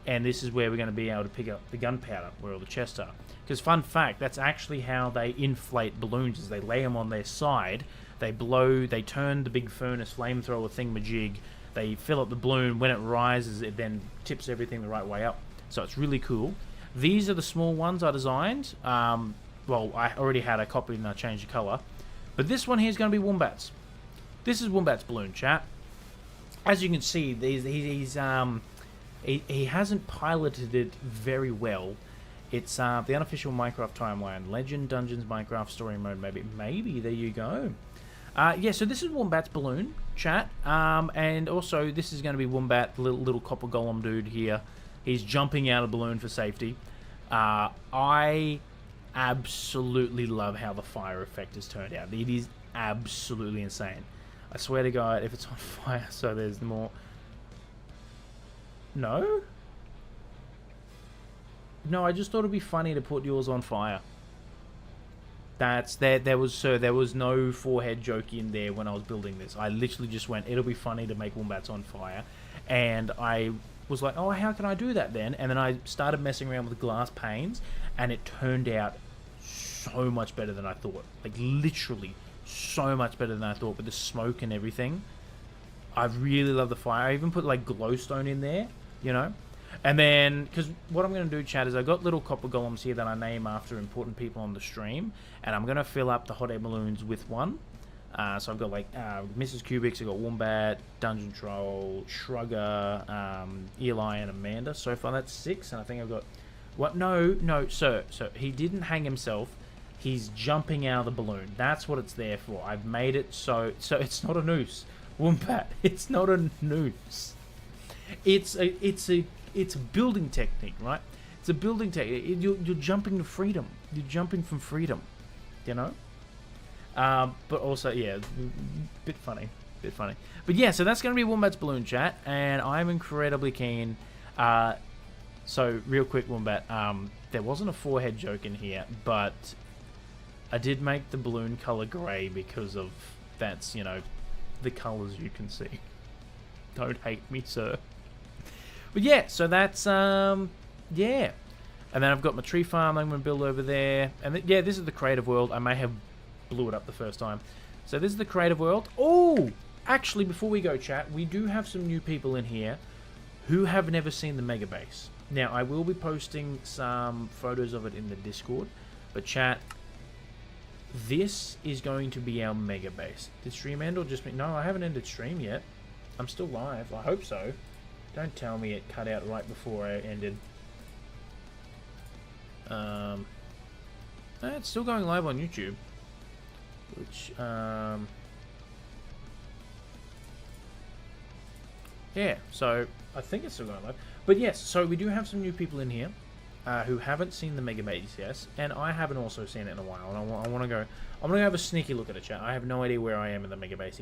and this is where we're going to be able to pick up the gunpowder, where all the chests are. Because fun fact, that's actually how they inflate balloons, is they lay them on their side. They blow, they turn the big furnace flamethrower thingamajig. They fill up the balloon. When it rises, it then tips everything the right way up. So it's really cool. These are the small ones I designed. Well, I already had a copy and I changed the colour. But this one here is going to be Wombat's. This is Wombat's balloon, chat. As you can see, he hasn't piloted it very well. It's the unofficial Minecraft timeline. Legend, Dungeons, Minecraft, Story Mode, maybe, there you go. Yeah, so this is Wombat's balloon, chat. And also, this is going to be Wombat, little copper golem dude here. He's jumping out of the balloon for safety. I absolutely love how the fire effect has turned out. It is absolutely insane. I swear to God, if it's on fire, so there's more... No? No, I just thought it'd be funny to put yours on fire. There was no forehead joke in there when I was building this. I literally just went, it'll be funny to make Wombats on fire. And I was like, oh, how can I do that then? And then I started messing around with glass panes, and it turned out so much better than I thought. Like, literally so much better than I thought with the smoke and everything. I really love the fire. I even put, like, glowstone in there, you know? And then, because what I'm going to do, chat, is I got little copper golems here that I name after important people on the stream, and I'm going to fill up the hot air balloons with one. So I've got, like, Mrs. QBiX's, I've got Wombat, Dungeon Troll, Shrugger, Eli, and Amanda. So far, that's 6, and I think I've got... What? No, sir. So he didn't hang himself. He's jumping out of the balloon. That's what it's there for. I've made it so it's not a noose. Wombat, it's not a noose. It's a building technique, right? It's a building technique. You're jumping to freedom. You're jumping from freedom, you know? But also, yeah, bit funny. But yeah, so that's going to be Wombat's balloon, chat, and I'm incredibly keen. So, real quick, Wombat, there wasn't a forehead joke in here, but I did make the balloon color grey because of, that's, you know, the colors you can see. Don't hate me, sir. But yeah, so that's, yeah. And then I've got my tree farm I'm going to build over there. And yeah, this is the creative world. I may have blew it up the first time. So this is the creative world. Oh, actually, before we go, chat, we do have some new people in here who have never seen the mega base. Now, I will be posting some photos of it in the Discord. But chat, this is going to be our mega base. Did stream end or just me? No, I haven't ended stream yet. I'm still live. I hope so. Don't tell me it cut out right before I ended. It's still going live on YouTube. Which, yeah, so I think it's still going live. But yes, so we do have some new people in here who haven't seen the Mega Base yet, and I haven't also seen it in a while. And I want to go. I'm gonna have a sneaky look at it, chat. I have no idea where I am in the Mega Base yet.